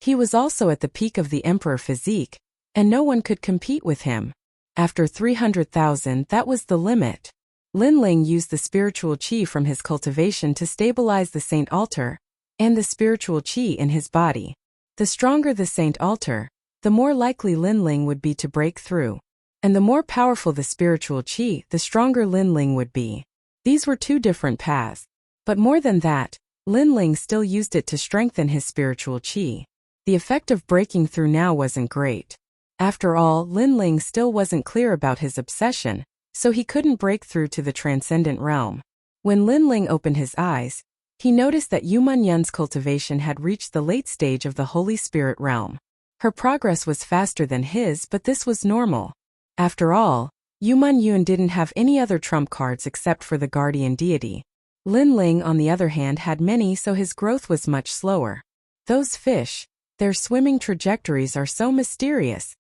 He was also at the peak of the emperor physique, and no one could compete with him. After 300,000, that was the limit. Linling used the spiritual qi from his cultivation to stabilize the saint altar and the spiritual qi in his body. The stronger the saint altar, the more likely Linling would be to break through. And the more powerful the spiritual qi, the stronger Linling would be. These were two different paths. But more than that, Linling still used it to strengthen his spiritual qi. The effect of breaking through now wasn't great. After all, Linling still wasn't clear about his obsession, so he couldn't break through to the transcendent realm. When Linling opened his eyes, he noticed that Yu Yun's cultivation had reached the late stage of the Holy Spirit realm. Her progress was faster than his, but this was normal. After all, Yu Yun didn't have any other trump cards except for the guardian deity. Linling, on the other hand, had many, so his growth was much slower. Those fish, their swimming trajectories are so mysterious.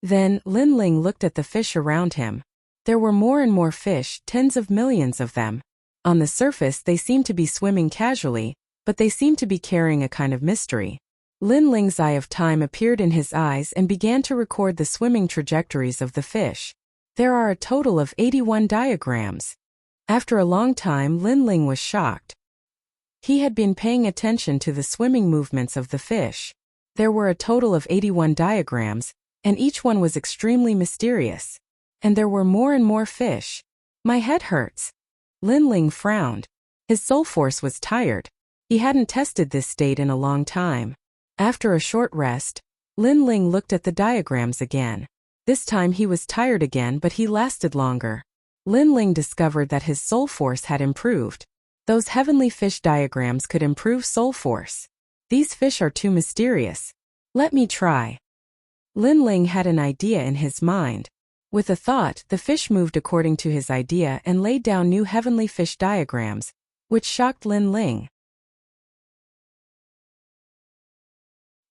Then, Linling looked at the fish around him. There were more and more fish, tens of millions of them. On the surface they seemed to be swimming casually, but they seemed to be carrying a kind of mystery. Linling's eye of time appeared in his eyes and began to record the swimming trajectories of the fish. There are a total of 81 diagrams. After a long time, Linling was shocked. He had been paying attention to the swimming movements of the fish. There were a total of 81 diagrams, and each one was extremely mysterious. And there were more and more fish. My head hurts. Linling frowned. His soul force was tired. He hadn't tested this state in a long time. After a short rest, Linling looked at the diagrams again. This time he was tired again, but he lasted longer. Linling discovered that his soul force had improved. Those heavenly fish diagrams could improve soul force. These fish are too mysterious. Let me try. Linling had an idea in his mind. With a thought, the fish moved according to his idea and laid down new heavenly fish diagrams, which shocked Linling.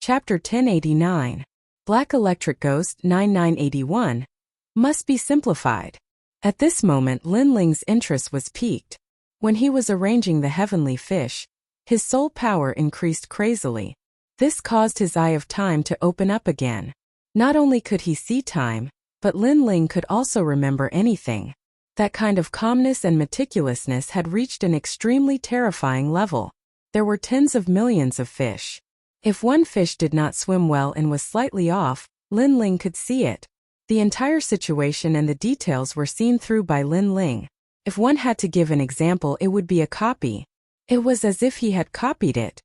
Chapter 1089. Black Electric Ghost 9981. Must be simplified. At this moment Linling's interest was piqued. When he was arranging the heavenly fish, his soul power increased crazily. This caused his eye of time to open up again. Not only could he see time, but Linling could also remember anything. That kind of calmness and meticulousness had reached an extremely terrifying level. There were tens of millions of fish. If one fish did not swim well and was slightly off, Linling could see it. The entire situation and the details were seen through by Linling. If one had to give an example, it would be a copy. It was as if he had copied it.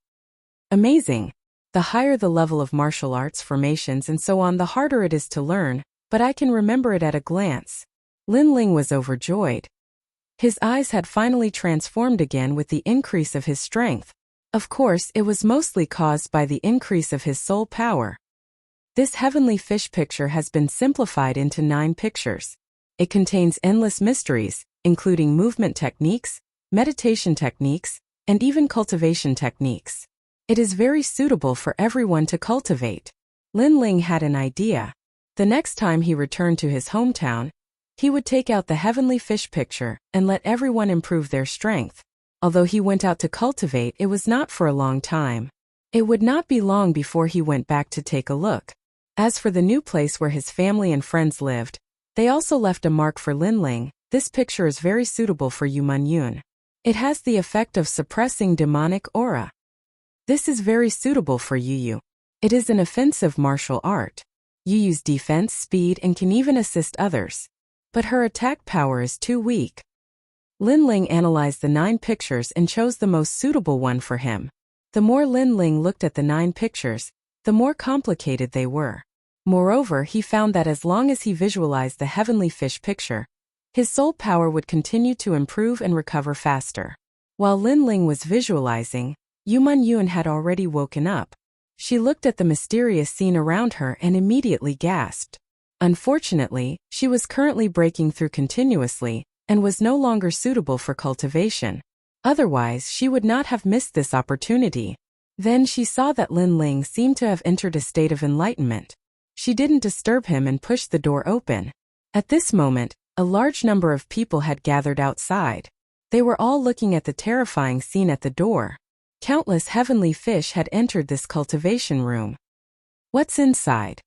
Amazing. The higher the level of martial arts, formations and so on, the harder it is to learn, but I can remember it at a glance. Linling was overjoyed. His eyes had finally transformed again with the increase of his strength. Of course, it was mostly caused by the increase of his soul power. This heavenly fish picture has been simplified into 9 pictures. It contains endless mysteries, including movement techniques, meditation techniques, and even cultivation techniques. It is very suitable for everyone to cultivate. Linling had an idea. The next time he returned to his hometown, he would take out the heavenly fish picture and let everyone improve their strength. Although he went out to cultivate, it was not for a long time. It would not be long before he went back to take a look. As for the new place where his family and friends lived, they also left a mark for Linling. This picture is very suitable for Yu Yun. It has the effect of suppressing demonic aura. This is very suitable for Yu. It is an offensive martial art. Yu's defense, speed, and can even assist others. But her attack power is too weak. Linling analyzed the 9 pictures and chose the most suitable one for him. The more Linling looked at the 9 pictures, the more complicated they were. Moreover, he found that as long as he visualized the heavenly fish picture, his soul power would continue to improve and recover faster. While Linling was visualizing, Yu Yun had already woken up. She looked at the mysterious scene around her and immediately gasped. Unfortunately, she was currently breaking through continuously, and was no longer suitable for cultivation. Otherwise, she would not have missed this opportunity. Then she saw that Linling seemed to have entered a state of enlightenment. She didn't disturb him and pushed the door open. At this moment, a large number of people had gathered outside. They were all looking at the terrifying scene at the door. Countless heavenly fish had entered this cultivation room. What's inside?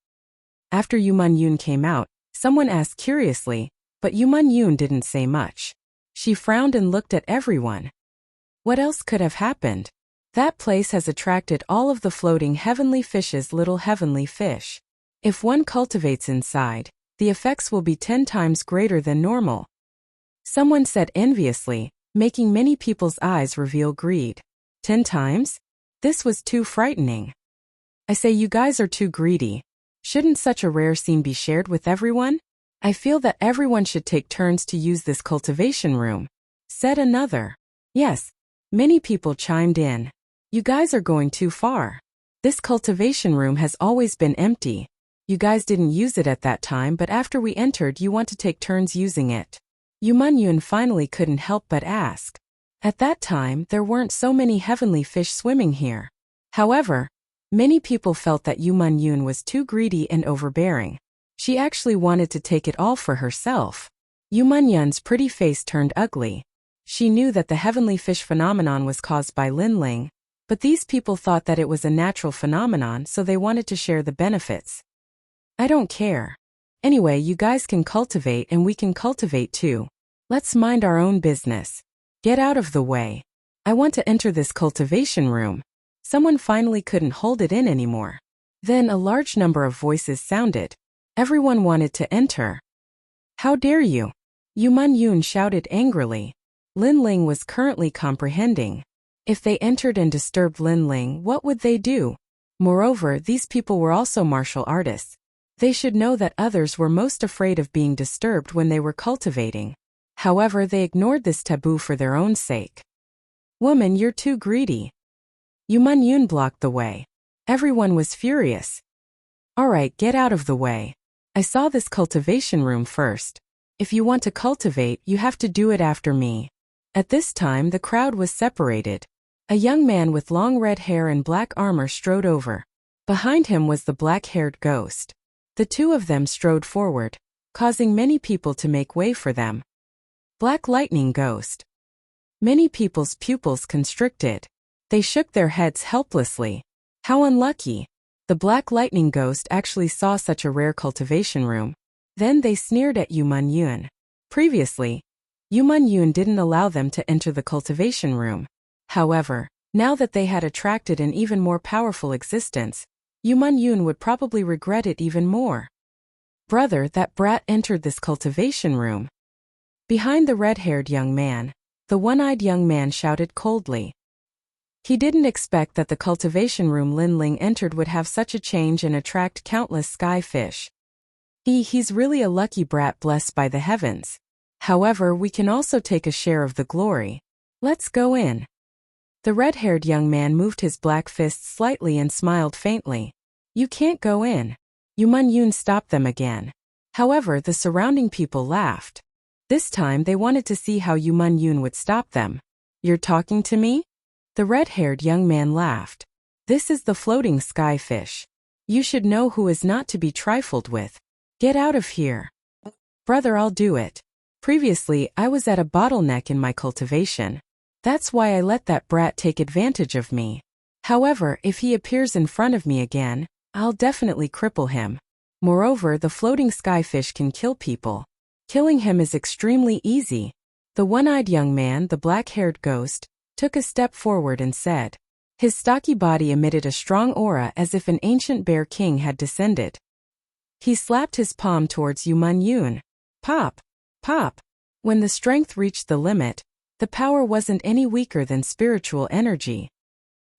After Yu Man-yoon came out, someone asked curiously, but Yu Man-yoon didn't say much. She frowned and looked at everyone. What else could have happened? That place has attracted all of the floating heavenly fishes, little heavenly fish. If one cultivates inside, the effects will be 10 times greater than normal. Someone said enviously, making many people's eyes reveal greed. 10 times? This was too frightening. I say you guys are too greedy. Shouldn't such a rare scene be shared with everyone? I feel that everyone should take turns to use this cultivation room, said another. Yes, many people chimed in. You guys are going too far. This cultivation room has always been empty. You guys didn't use it at that time, but after we entered you want to take turns using it. Yu Man-yoon finally couldn't help but ask. At that time there weren't so many heavenly fish swimming here. However, many people felt that Yu Man-yoon was too greedy and overbearing. She actually wanted to take it all for herself. Yu Man-yoon's pretty face turned ugly. She knew that the heavenly fish phenomenon was caused by Lin-ling, but these people thought that it was a natural phenomenon, so they wanted to share the benefits. I don't care. Anyway, you guys can cultivate and we can cultivate too. Let's mind our own business. Get out of the way. I want to enter this cultivation room. Someone finally couldn't hold it in anymore. Then a large number of voices sounded. Everyone wanted to enter. How dare you? Yu Man-yoon shouted angrily. Lin-ling was currently comprehending. If they entered and disturbed Lin-ling, what would they do? Moreover, these people were also martial artists. They should know that others were most afraid of being disturbed when they were cultivating. However, they ignored this taboo for their own sake. Woman, you're too greedy. Yu Man-yoon blocked the way. Everyone was furious. Alright, get out of the way. I saw this cultivation room first. If you want to cultivate, you have to do it after me. At this time the crowd was separated. A young man with long red hair and black armor strode over. Behind him was the black-haired ghost. The two of them strode forward, causing many people to make way for them. Black Lightning Ghost. Many people's pupils constricted. They shook their heads helplessly. How unlucky. The Black Lightning Ghost actually saw such a rare cultivation room. Then they sneered at Yu Man-yoon. Previously, Yu Man-yoon didn't allow them to enter the cultivation room. However, now that they had attracted an even more powerful existence, Yu Man-yoon would probably regret it even more. Brother, that brat entered this cultivation room. Behind the red-haired young man, the one-eyed young man shouted coldly. He didn't expect that the cultivation room Lin-ling entered would have such a change and attract countless sky fish. He's really a lucky brat blessed by the heavens. However, we can also take a share of the glory. Let's go in. The red-haired young man moved his black fist slightly and smiled faintly. You can't go in. Yu Man-yoon stopped them again. However, the surrounding people laughed. This time they wanted to see how Yu Man-yoon would stop them. You're talking to me? The red-haired young man laughed. This is the floating sky fish. You should know who is not to be trifled with. Get out of here. Brother, I'll do it. Previously, I was at a bottleneck in my cultivation. That's why I let that brat take advantage of me. However, if he appears in front of me again, I'll definitely cripple him. Moreover, the floating sky fish can kill people. Killing him is extremely easy. The one-eyed young man, the black-haired ghost, took a step forward and said. His stocky body emitted a strong aura as if an ancient bear king had descended. He slapped his palm towards Yu Man-yoon. Pop! Pop! When the strength reached the limit, the power wasn't any weaker than spiritual energy.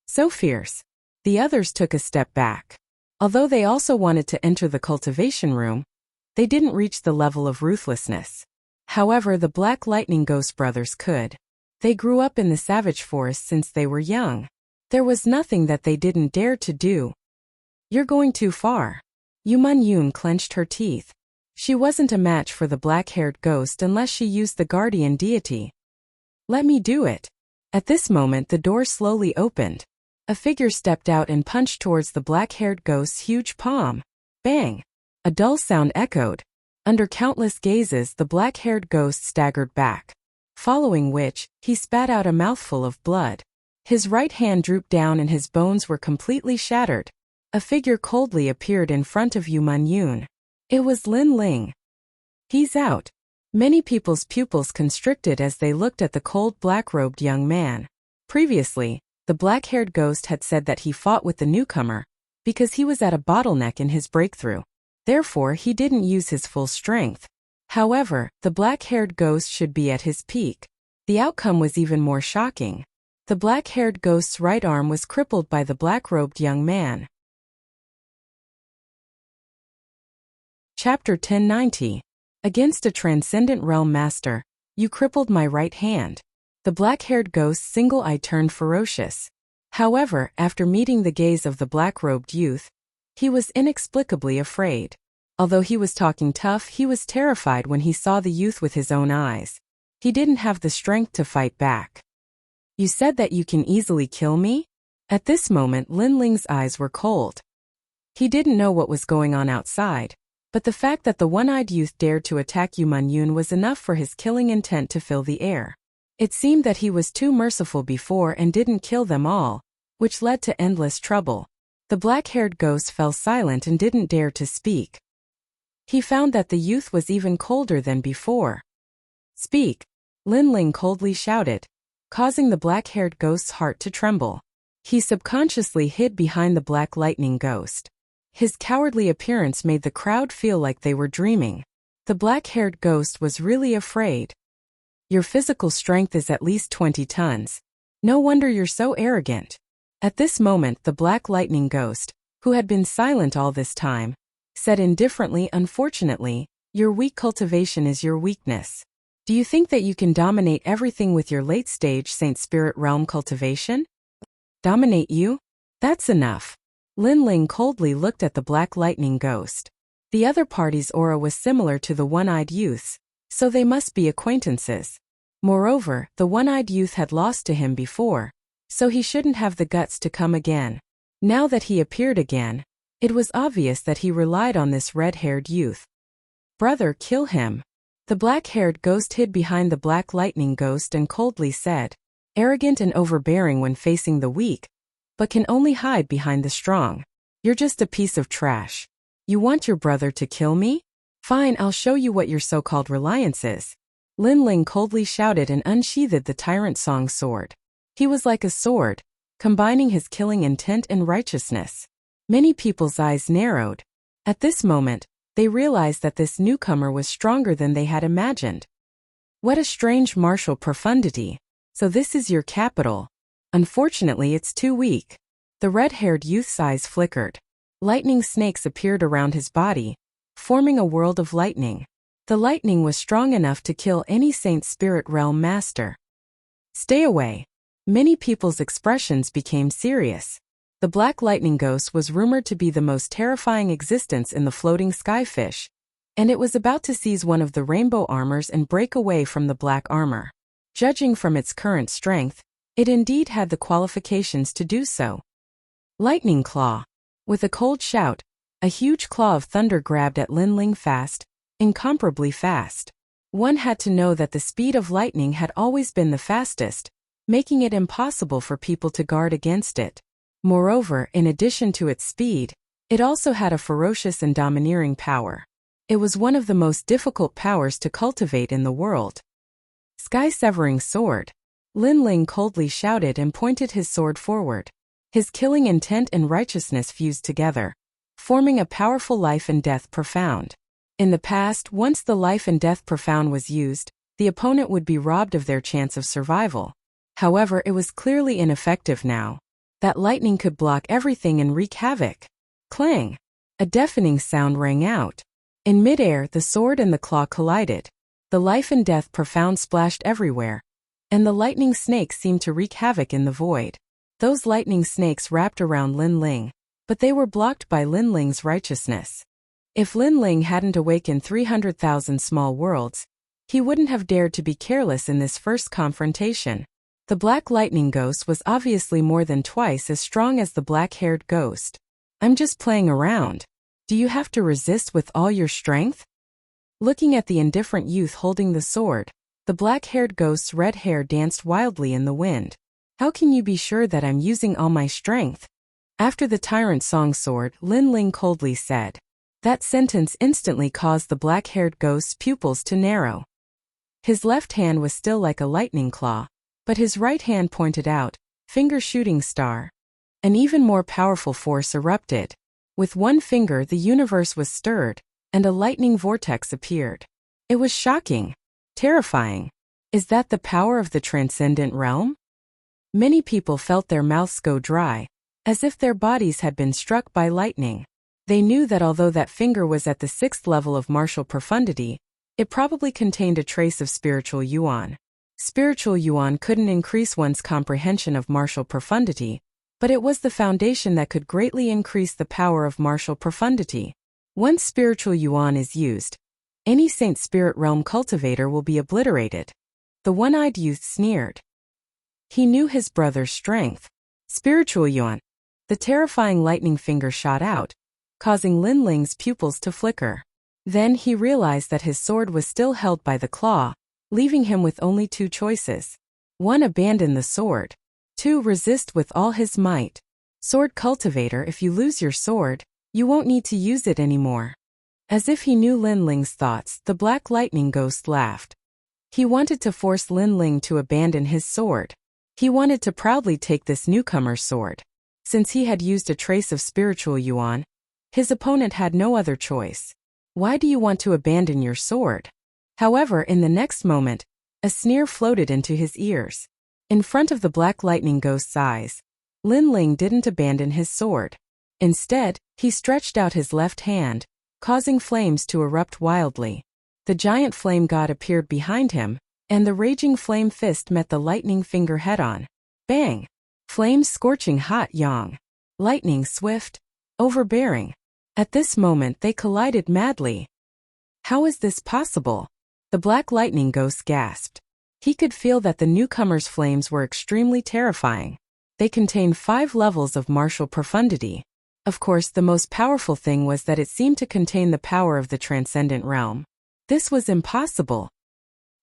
So fierce. The others took a step back. Although they also wanted to enter the cultivation room, they didn't reach the level of ruthlessness. However, the Black Lightning Ghost brothers could. They grew up in the savage forest since they were young. There was nothing that they didn't dare to do. You're going too far. Yu Man-yoon clenched her teeth. She wasn't a match for the black-haired ghost unless she used the guardian deity. Let me do it. At this moment the door slowly opened. A figure stepped out and punched towards the black-haired ghost's huge palm. Bang! A dull sound echoed. Under countless gazes the black-haired ghost staggered back. Following which, he spat out a mouthful of blood. His right hand drooped down and his bones were completely shattered. A figure coldly appeared in front of Yu Yun. It was Lin Ling. He's out. Many people's pupils constricted as they looked at the cold black-robed young man. Previously, the black-haired ghost had said that he fought with the newcomer because he was at a bottleneck in his breakthrough. Therefore, he didn't use his full strength. However, the black-haired ghost should be at his peak. The outcome was even more shocking. The black-haired ghost's right arm was crippled by the black-robed young man. Chapter 1090. Against a transcendent realm master, you crippled my right hand. The black-haired ghost's single eye turned ferocious. However, after meeting the gaze of the black-robed youth, he was inexplicably afraid. Although he was talking tough, he was terrified when he saw the youth with his own eyes. He didn't have the strength to fight back. You said that you can easily kill me? At this moment, Lin Ling's eyes were cold. He didn't know what was going on outside, but the fact that the one-eyed youth dared to attack Yu Yun was enough for his killing intent to fill the air. It seemed that he was too merciful before and didn't kill them all, which led to endless trouble. The black-haired ghost fell silent and didn't dare to speak. He found that the youth was even colder than before. Speak, Lin Ling coldly shouted, causing the black-haired ghost's heart to tremble. He subconsciously hid behind the black lightning ghost. His cowardly appearance made the crowd feel like they were dreaming. The black-haired ghost was really afraid. Your physical strength is at least 20 tons. No wonder you're so arrogant. At this moment, the black lightning ghost, who had been silent all this time, said indifferently, unfortunately, your weak cultivation is your weakness. Do you think that you can dominate everything with your late-stage Saint Spirit realm cultivation? Dominate you? That's enough. Lin Ling coldly looked at the black lightning ghost. The other party's aura was similar to the one-eyed youth's, so they must be acquaintances. Moreover, the one-eyed youth had lost to him before, so he shouldn't have the guts to come again. Now that he appeared again, it was obvious that he relied on this red-haired youth. Brother, kill him. The black-haired ghost hid behind the black lightning ghost and coldly said, arrogant and overbearing when facing the weak, but can only hide behind the strong. You're just a piece of trash. You want your brother to kill me? Fine, I'll show you what your so-called reliance is. Lin Ling coldly shouted and unsheathed the Tyrant Song sword. He was like a sword, combining his killing intent and righteousness. Many people's eyes narrowed. At this moment, they realized that this newcomer was stronger than they had imagined. What a strange martial profundity. So this is your capital. Unfortunately, it's too weak. The red-haired youth's eyes flickered. Lightning snakes appeared around his body, forming a world of lightning. The lightning was strong enough to kill any Saint Spirit realm master. Stay away. Many people's expressions became serious. The black lightning ghost was rumored to be the most terrifying existence in the floating skyfish, and it was about to seize one of the rainbow armors and break away from the black armor. Judging from its current strength, it indeed had the qualifications to do so. Lightning Claw. With a cold shout, a huge claw of thunder grabbed at Lin Ling fast, incomparably fast. One had to know that the speed of lightning had always been the fastest, making it impossible for people to guard against it. Moreover, in addition to its speed, it also had a ferocious and domineering power. It was one of the most difficult powers to cultivate in the world. Sky-severing sword. Lin Ling coldly shouted and pointed his sword forward. His killing intent and righteousness fused together, forming a powerful life and death profound. In the past, once the life and death profound was used, the opponent would be robbed of their chance of survival. However, it was clearly ineffective now. That lightning could block everything and wreak havoc. Clang! A deafening sound rang out. In midair, the sword and the claw collided. The life and death profound splashed everywhere, and the lightning snakes seemed to wreak havoc in the void. Those lightning snakes wrapped around Lin Ling, but they were blocked by Lin Ling's righteousness. If Lin Ling hadn't awakened 300,000 small worlds, he wouldn't have dared to be careless in this first confrontation. The black lightning ghost was obviously more than twice as strong as the black-haired ghost. I'm just playing around. Do you have to resist with all your strength? Looking at the indifferent youth holding the sword, the black-haired ghost's red hair danced wildly in the wind. How can you be sure that I'm using all my strength? After the tyrant song sword, Lin Ling coldly said. That sentence instantly caused the black-haired ghost's pupils to narrow. His left hand was still like a lightning claw, but his right hand pointed out, finger shooting star. An even more powerful force erupted. With one finger the universe was stirred, and a lightning vortex appeared. It was shocking, terrifying. Is that the power of the transcendent realm? Many people felt their mouths go dry, as if their bodies had been struck by lightning. They knew that although that finger was at the 6th level of martial profundity, it probably contained a trace of spiritual yuan. Spiritual yuan couldn't increase one's comprehension of martial profundity, but it was the foundation that could greatly increase the power of martial profundity. Once spiritual yuan is used, any Saint Spirit Realm cultivator will be obliterated. The one-eyed youth sneered. He knew his brother's strength. Spiritual yuan. The terrifying lightning finger shot out, causing Lin Ling's pupils to flicker. Then he realized that his sword was still held by the claw, leaving him with only 2 choices. 1. Abandon the sword. 2. Resist with all his might. Sword cultivator, if you lose your sword, you won't need to use it anymore. As if he knew Lin Ling's thoughts, the black lightning ghost laughed. He wanted to force Lin Ling to abandon his sword. He wanted to proudly take this newcomer's sword. Since he had used a trace of spiritual yuan, his opponent had no other choice. Why do you want to abandon your sword? However, in the next moment, a sneer floated into his ears. In front of the black lightning ghost's eyes, Lin Ling didn't abandon his sword. Instead, he stretched out his left hand, causing flames to erupt wildly. The giant flame god appeared behind him, and the raging flame fist met the lightning finger head-on. Bang! Flames scorching hot yang. Lightning swift, overbearing. At this moment they collided madly. How is this possible? The black lightning ghost gasped. He could feel that the newcomer's flames were extremely terrifying. They contained 5 levels of martial profundity. Of course, the most powerful thing was that it seemed to contain the power of the transcendent realm. This was impossible.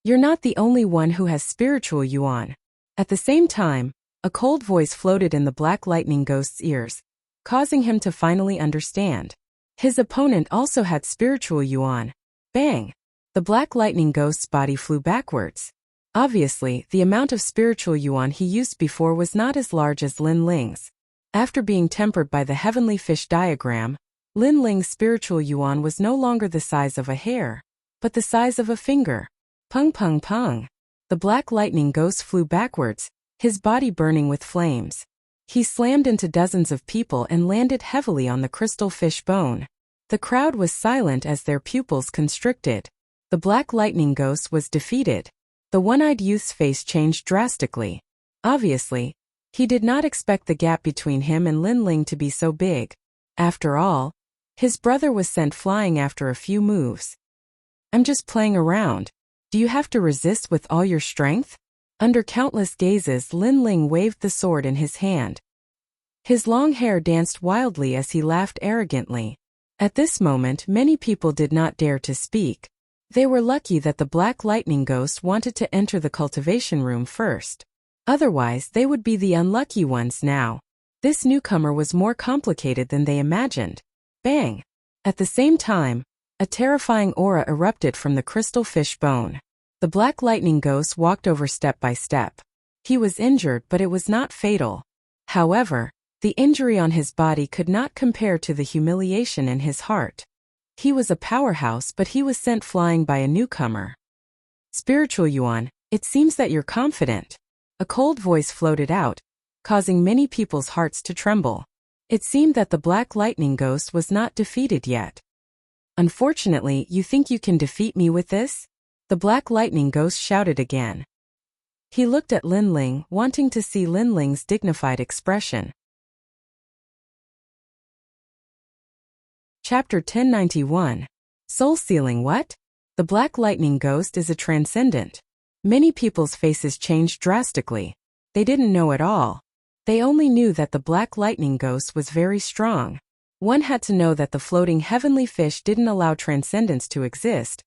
You're not the only one who has spiritual yuan. At the same time, a cold voice floated in the black lightning ghost's ears, causing him to finally understand. His opponent also had spiritual yuan. Bang! The black lightning ghost's body flew backwards. Obviously, the amount of spiritual yuan he used before was not as large as Lin Ling's. After being tempered by the heavenly fish diagram, Lin Ling's spiritual yuan was no longer the size of a hair, but the size of a finger. Pung pung pung. The black lightning ghost flew backwards, his body burning with flames. He slammed into dozens of people and landed heavily on the crystal fish bone. The crowd was silent as their pupils constricted. The black lightning ghost was defeated. The one-eyed youth's face changed drastically. Obviously, he did not expect the gap between him and Lin Ling to be so big. After all, his brother was sent flying after a few moves. I'm just playing around. Do you have to resist with all your strength? Under countless gazes, Lin Ling waved the sword in his hand. His long hair danced wildly as he laughed arrogantly. At this moment, many people did not dare to speak. They were lucky that the black lightning ghost wanted to enter the cultivation room first. Otherwise, they would be the unlucky ones now. This newcomer was more complicated than they imagined. Bang! At the same time, a terrifying aura erupted from the crystal fish bone. The black lightning ghost walked over step by step. He was injured, but it was not fatal. However, the injury on his body could not compare to the humiliation in his heart. He was a powerhouse, but he was sent flying by a newcomer. Spiritual yuan, it seems that you're confident. A cold voice floated out, causing many people's hearts to tremble. It seemed that the black lightning ghost was not defeated yet. Unfortunately, you think you can defeat me with this? The black lightning ghost shouted again. He looked at Lin Ling, wanting to see Lin Ling's dignified expression. Chapter 1091. Soul Sealing. What? The black lightning ghost is a transcendent. Many people's faces changed drastically. They didn't know at all. They only knew that the black lightning ghost was very strong. One had to know that the floating heavenly fish didn't allow transcendence to exist,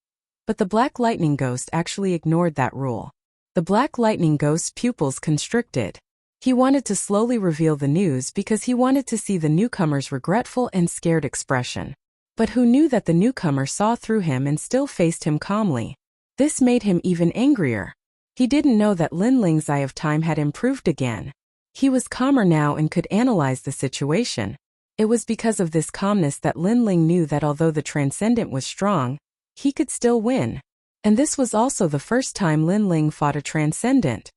but the black lightning ghost actually ignored that rule. The black lightning ghost's pupils constricted. He wanted to slowly reveal the news because he wanted to see the newcomer's regretful and scared expression. But who knew that the newcomer saw through him and still faced him calmly? This made him even angrier. He didn't know that Lin Ling's eye of time had improved again. He was calmer now and could analyze the situation. It was because of this calmness that Lin Ling knew that although the Transcendent was strong, he could still win. And this was also the first time Lin Ling fought a Transcendent.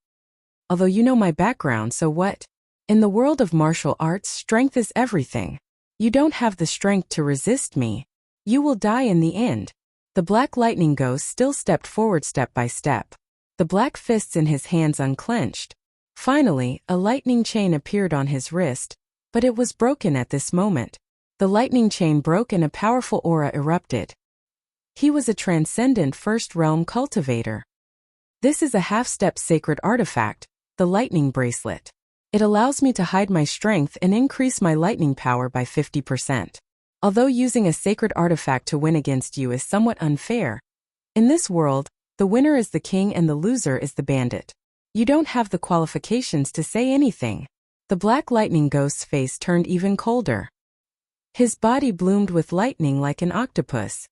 Although you know my background, so what? In the world of martial arts, strength is everything. You don't have the strength to resist me. You will die in the end. The Black Lightning Ghost still stepped forward step by step. The black fists in his hands unclenched. Finally, a lightning chain appeared on his wrist, but it was broken at this moment. The lightning chain broke and a powerful aura erupted. He was a transcendent first realm cultivator. This is a half-step sacred artifact, the lightning bracelet. It allows me to hide my strength and increase my lightning power by 50%. Although using a sacred artifact to win against you is somewhat unfair, in this world, the winner is the king and the loser is the bandit. You don't have the qualifications to say anything. The Black Lightning Ghost's face turned even colder. His body bloomed with lightning like an octopus.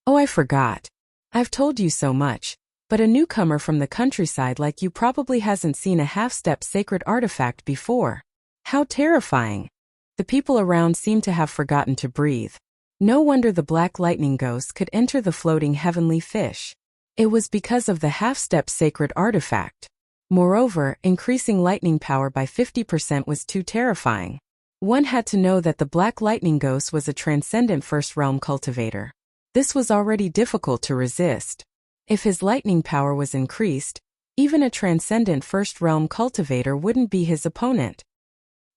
Oh, I forgot. I've told you so much, but a newcomer from the countryside like you probably hasn't seen a half-step sacred artifact before. How terrifying. The people around seemed to have forgotten to breathe. No wonder the Black Lightning Ghost could enter the floating heavenly fish. It was because of the half-step sacred artifact. Moreover, increasing lightning power by 50% was too terrifying. One had to know that the Black Lightning Ghost was a transcendent first realm cultivator. This was already difficult to resist. If his lightning power was increased, even a transcendent first realm cultivator wouldn't be his opponent.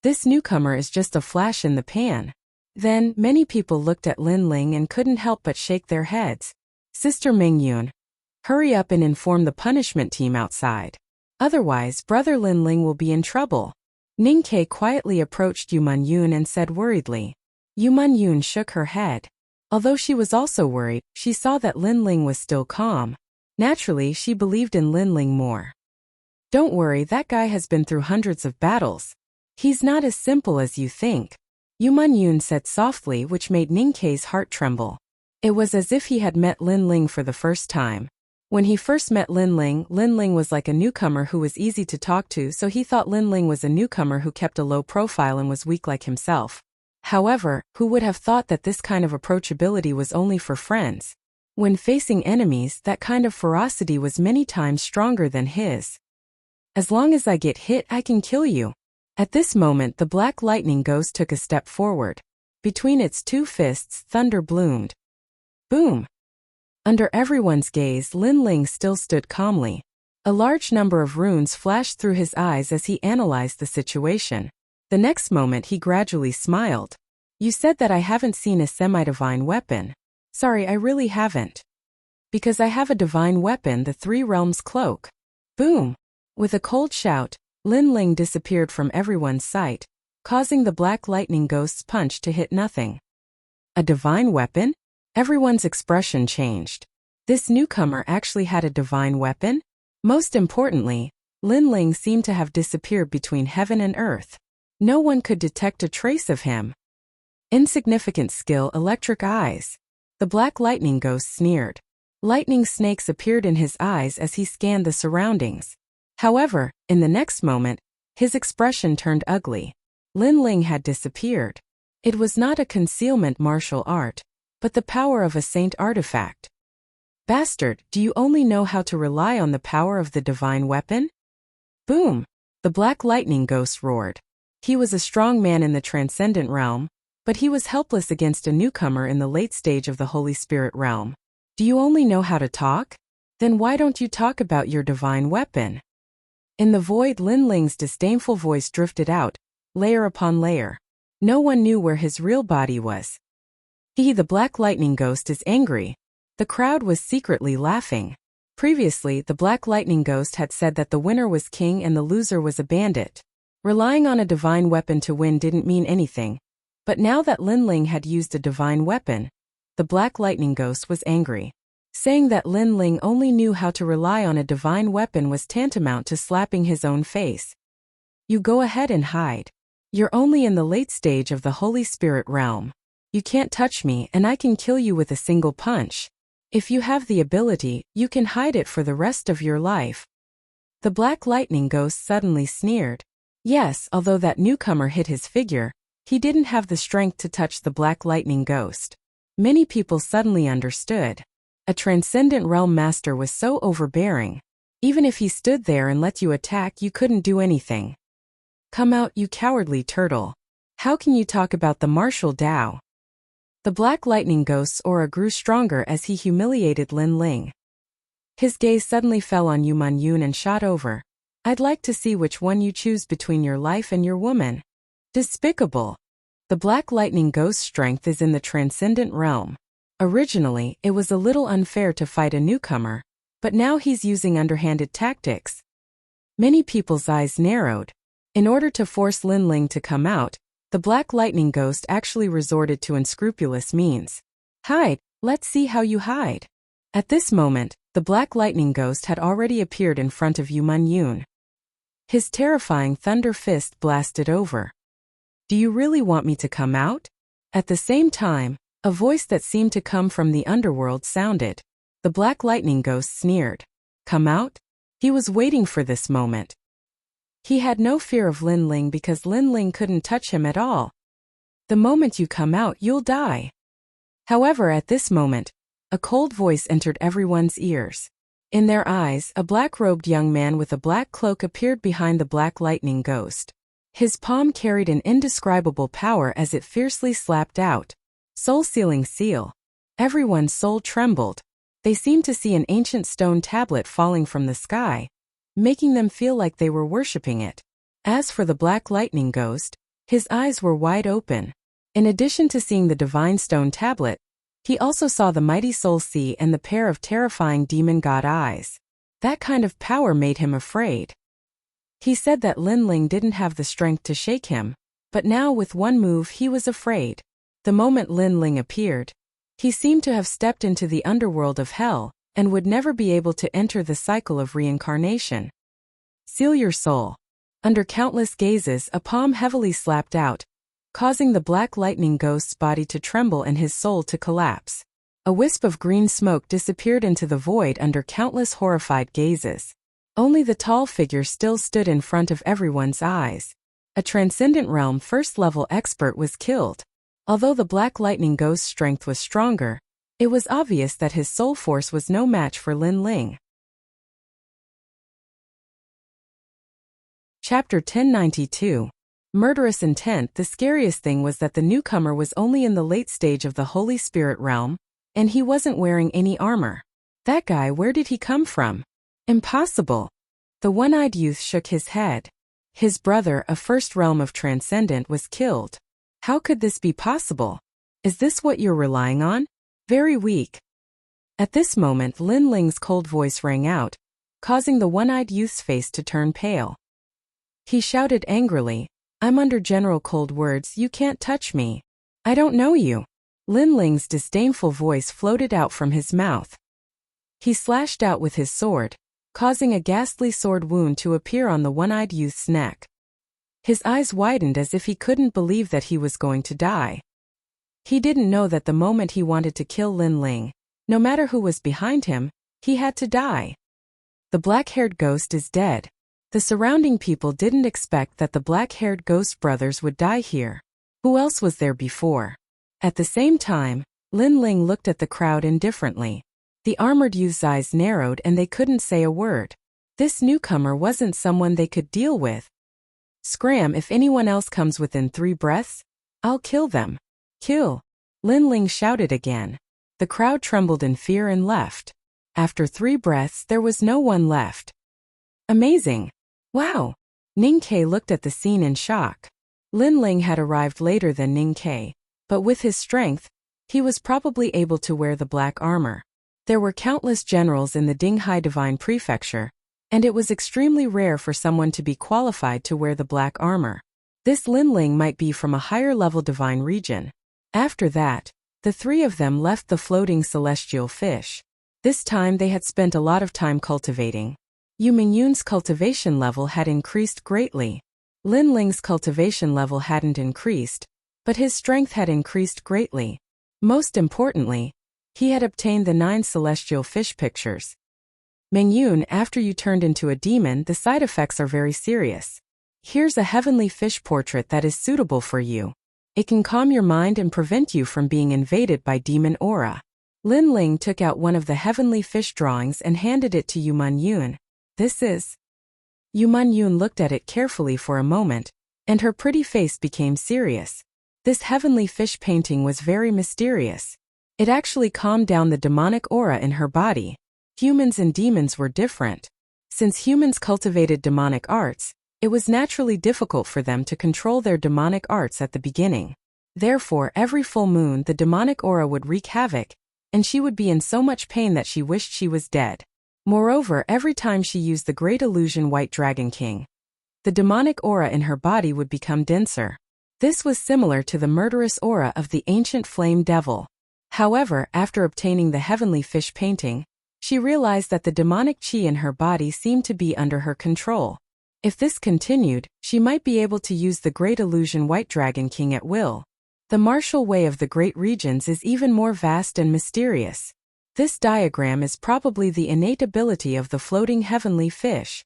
This newcomer is just a flash in the pan. Then, many people looked at Lin Ling and couldn't help but shake their heads. Sister Mingyun, hurry up and inform the punishment team outside. Otherwise, Brother Lin Ling will be in trouble. Ning Ke quietly approached Yu Man Yun and said worriedly. Yu Man Yun shook her head. Although she was also worried, she saw that Lin Ling was still calm. Naturally, she believed in Lin Ling more. Don't worry, that guy has been through hundreds of battles. He's not as simple as you think. Yu Man Yun said softly, which made Ning Ke's heart tremble. It was as if he had met Lin Ling for the first time. When he first met Lin Ling was like a newcomer who was easy to talk to, so he thought Lin Ling was a newcomer who kept a low profile and was weak like himself. However, who would have thought that this kind of approachability was only for friends? When facing enemies, that kind of ferocity was many times stronger than his. As long as I get hit, I can kill you. At this moment, the Black Lightning Ghost took a step forward. Between its two fists, thunder bloomed. Boom! Under everyone's gaze, Lin Ling still stood calmly. A large number of runes flashed through his eyes as he analyzed the situation. The next moment he gradually smiled. You said that I haven't seen a semi-divine weapon. Sorry, I really haven't. Because I have a divine weapon, the Three Realms Cloak. Boom! With a cold shout, Lin Ling disappeared from everyone's sight, causing the Black Lightning Ghost's punch to hit nothing. A divine weapon? Everyone's expression changed. This newcomer actually had a divine weapon? Most importantly, Lin Ling seemed to have disappeared between heaven and earth. No one could detect a trace of him. Insignificant skill, electric eyes. The Black Lightning Ghost sneered. Lightning snakes appeared in his eyes as he scanned the surroundings. However, in the next moment, his expression turned ugly. Lin Ling had disappeared. It was not a concealment martial art, but the power of a saint artifact. Bastard, do you only know how to rely on the power of the divine weapon? Boom! The Black Lightning Ghost roared. He was a strong man in the transcendent realm, but he was helpless against a newcomer in the late stage of the Holy Spirit realm. Do you only know how to talk? Then why don't you talk about your divine weapon? In the void, Lin Ling's disdainful voice drifted out, layer upon layer. No one knew where his real body was. The Black Lightning Ghost is angry. The crowd was secretly laughing. Previously, the Black Lightning Ghost had said that the winner was king and the loser was a bandit. Relying on a divine weapon to win didn't mean anything. But now that Lin Ling had used a divine weapon, the Black Lightning Ghost was angry. Saying that Lin Ling only knew how to rely on a divine weapon was tantamount to slapping his own face. You go ahead and hide. You're only in the late stage of the Holy Spirit realm. You can't touch me and I can kill you with a single punch. If you have the ability, you can hide it for the rest of your life. The Black Lightning Ghost suddenly sneered. Yes, although that newcomer hit his figure, he didn't have the strength to touch the Black Lightning Ghost. Many people suddenly understood. A transcendent realm master was so overbearing. Even if he stood there and let you attack, you couldn't do anything. Come out, you cowardly turtle. How can you talk about the martial Tao? The Black Lightning Ghost's aura grew stronger as he humiliated Lin Ling. His gaze suddenly fell on Yu Man-yun and shot over. I'd like to see which one you choose between your life and your woman. Despicable. The Black Lightning Ghost's strength is in the transcendent realm. Originally, it was a little unfair to fight a newcomer, but now he's using underhanded tactics. Many people's eyes narrowed. In order to force Lin Ling to come out, the Black Lightning Ghost actually resorted to unscrupulous means. Hide, let's see how you hide. At this moment, the Black Lightning Ghost had already appeared in front of Yu Man-yun. His terrifying thunder fist blasted over. Do you really want me to come out? At the same time, a voice that seemed to come from the underworld sounded. The Black Lightning Ghost sneered. Come out? He was waiting for this moment. He had no fear of Lin Ling because Lin Ling couldn't touch him at all. The moment you come out, you'll die. However, at this moment, a cold voice entered everyone's ears. In their eyes, a black-robed young man with a black cloak appeared behind the Black Lightning Ghost. His palm carried an indescribable power as it fiercely slapped out. Soul-sealing seal. Everyone's soul trembled. They seemed to see an ancient stone tablet falling from the sky, making them feel like they were worshipping it. As for the Black Lightning Ghost, his eyes were wide open. In addition to seeing the divine stone tablet, he also saw the mighty soul sea and the pair of terrifying demon god eyes. That kind of power made him afraid. He said that Lin Ling didn't have the strength to shake him, but now with one move he was afraid. The moment Lin Ling appeared, he seemed to have stepped into the underworld of hell, and would never be able to enter the cycle of reincarnation. Seal your soul. Under countless gazes, a palm heavily slapped out, causing the Black Lightning Ghost's body to tremble and his soul to collapse. A wisp of green smoke disappeared into the void under countless horrified gazes. Only the tall figure still stood in front of everyone's eyes. A Transcendent Realm first-level expert was killed. Although the Black Lightning Ghost's strength was stronger, it was obvious that his soul force was no match for Lin Ling. Chapter 1092. Murderous Intent. The scariest thing was that the newcomer was only in the late stage of the Holy Spirit realm, and he wasn't wearing any armor. That guy, where did he come from? Impossible. The one-eyed youth shook his head. His brother, a first realm of Transcendent, was killed. How could this be possible? Is this what you're relying on? Very weak. At this moment, Lin Ling's cold voice rang out, causing the one-eyed youth's face to turn pale. He shouted angrily, I'm under general cold words, you can't touch me. I don't know you. Lin Ling's disdainful voice floated out from his mouth. He slashed out with his sword, causing a ghastly sword wound to appear on the one-eyed youth's neck. His eyes widened as if he couldn't believe that he was going to die. He didn't know that the moment he wanted to kill Lin Ling, no matter who was behind him, he had to die. The black-haired ghost is dead. The surrounding people didn't expect that the black-haired ghost brothers would die here. Who else was there before? At the same time, Lin Ling looked at the crowd indifferently. The armored youth's eyes narrowed and they couldn't say a word. This newcomer wasn't someone they could deal with. Scram, if anyone else comes within 3 breaths, I'll kill them. Kill! Lin Ling shouted again. The crowd trembled in fear and left. After 3 breaths, there was no one left. Amazing! Wow! Ning Ke looked at the scene in shock. Lin Ling had arrived later than Ning Ke, but with his strength, he was probably able to wear the black armor. There were countless generals in the Dinghai Divine Prefecture, and it was extremely rare for someone to be qualified to wear the black armor. This Lin Ling might be from a higher-level divine region. After that, the 3 of them left the floating celestial fish. This time they had spent a lot of time cultivating. Yu Mingyun's cultivation level had increased greatly. Lin Ling's cultivation level hadn't increased, but his strength had increased greatly. Most importantly, he had obtained the 9 celestial fish pictures. Meng Yun, after you turned into a demon, the side effects are very serious. Here's a heavenly fish portrait that is suitable for you. It can calm your mind and prevent you from being invaded by demon aura. Lin Ling took out one of the heavenly fish drawings and handed it to Yu Man Yun. This is... Yu Man Yun looked at it carefully for a moment, and her pretty face became serious. This heavenly fish painting was very mysterious. It actually calmed down the demonic aura in her body. Humans and demons were different. Since humans cultivated demonic arts, it was naturally difficult for them to control their demonic arts at the beginning. Therefore, every full moon the demonic aura would wreak havoc, and she would be in so much pain that she wished she was dead. Moreover, every time she used the Great Illusion White Dragon King, the demonic aura in her body would become denser. This was similar to the murderous aura of the ancient flame devil. However, after obtaining the heavenly fish painting, she realized that the demonic chi in her body seemed to be under her control. If this continued, she might be able to use the Great Illusion White Dragon King at will. The martial way of the Great Regions is even more vast and mysterious. This diagram is probably the innate ability of the floating heavenly fish.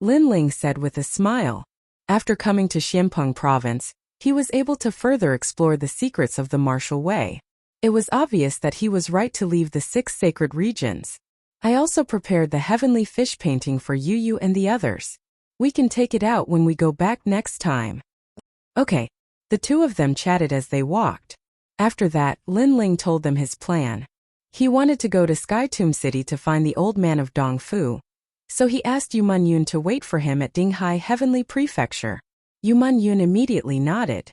Lin Ling said with a smile. After coming to Xianpeng province, he was able to further explore the secrets of the martial way. It was obvious that he was right to leave the 6 sacred regions. I also prepared the heavenly fish painting for Yu and the others. We can take it out when we go back next time. Okay. The two of them chatted as they walked. After that, Lin Ling told them his plan. He wanted to go to Sky Tomb City to find the old man of Dongfu. So he asked Yu Man Yun to wait for him at Dinghai Heavenly Prefecture. Yu Man Yun immediately nodded.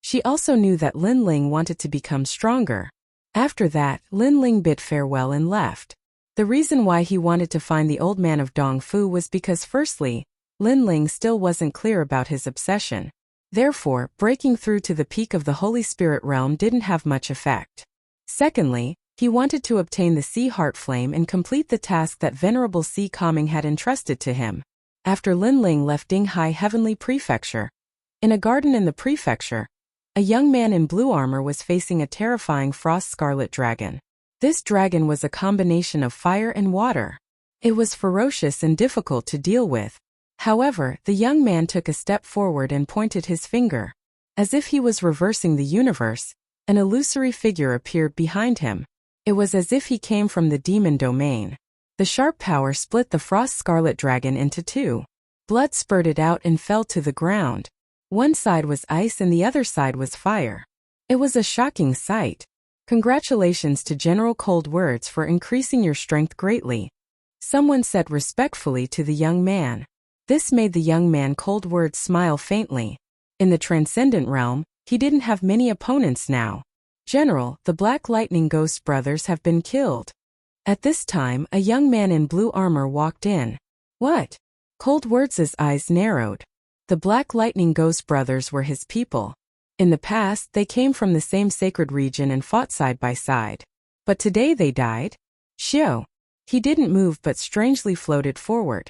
She also knew that Lin Ling wanted to become stronger. After that, Lin Ling bid farewell and left. The reason why he wanted to find the old man of Dongfu was because firstly, Lin Ling still wasn't clear about his obsession. Therefore, breaking through to the peak of the Holy Spirit realm didn't have much effect. Secondly, he wanted to obtain the Sea Heart Flame and complete the task that Venerable Sea Calming had entrusted to him. After Lin Ling left Dinghai Heavenly Prefecture, in a garden in the prefecture, a young man in blue armor was facing a terrifying frost scarlet dragon. This dragon was a combination of fire and water. It was ferocious and difficult to deal with. However, the young man took a step forward and pointed his finger. As if he was reversing the universe, an illusory figure appeared behind him. It was as if he came from the demon domain. The sharp power split the frost scarlet dragon into 2. Blood spurted out and fell to the ground. One side was ice and the other side was fire. It was a shocking sight. Congratulations to General Cold Words for increasing your strength greatly. Someone said respectfully to the young man. This made the young man Cold Words smile faintly. In the transcendent realm, he didn't have many opponents now. General, the Black Lightning Ghost brothers have been killed. At this time, a young man in blue armor walked in. What? Cold Words' eyes narrowed. The Black Lightning Ghost brothers were his people. In the past, they came from the same sacred region and fought side by side. But today they died? Xiao. He didn't move but strangely floated forward.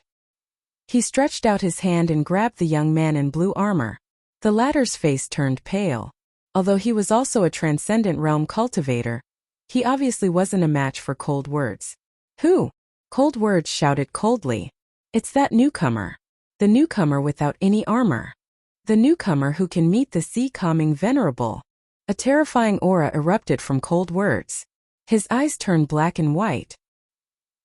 He stretched out his hand and grabbed the young man in blue armor. The latter's face turned pale. Although he was also a transcendent realm cultivator, he obviously wasn't a match for Cold Words. Who? Cold Words shouted coldly. It's that newcomer. The newcomer without any armor. The newcomer who can meet the sea-calming venerable. A terrifying aura erupted from Cold Words. His eyes turned black and white.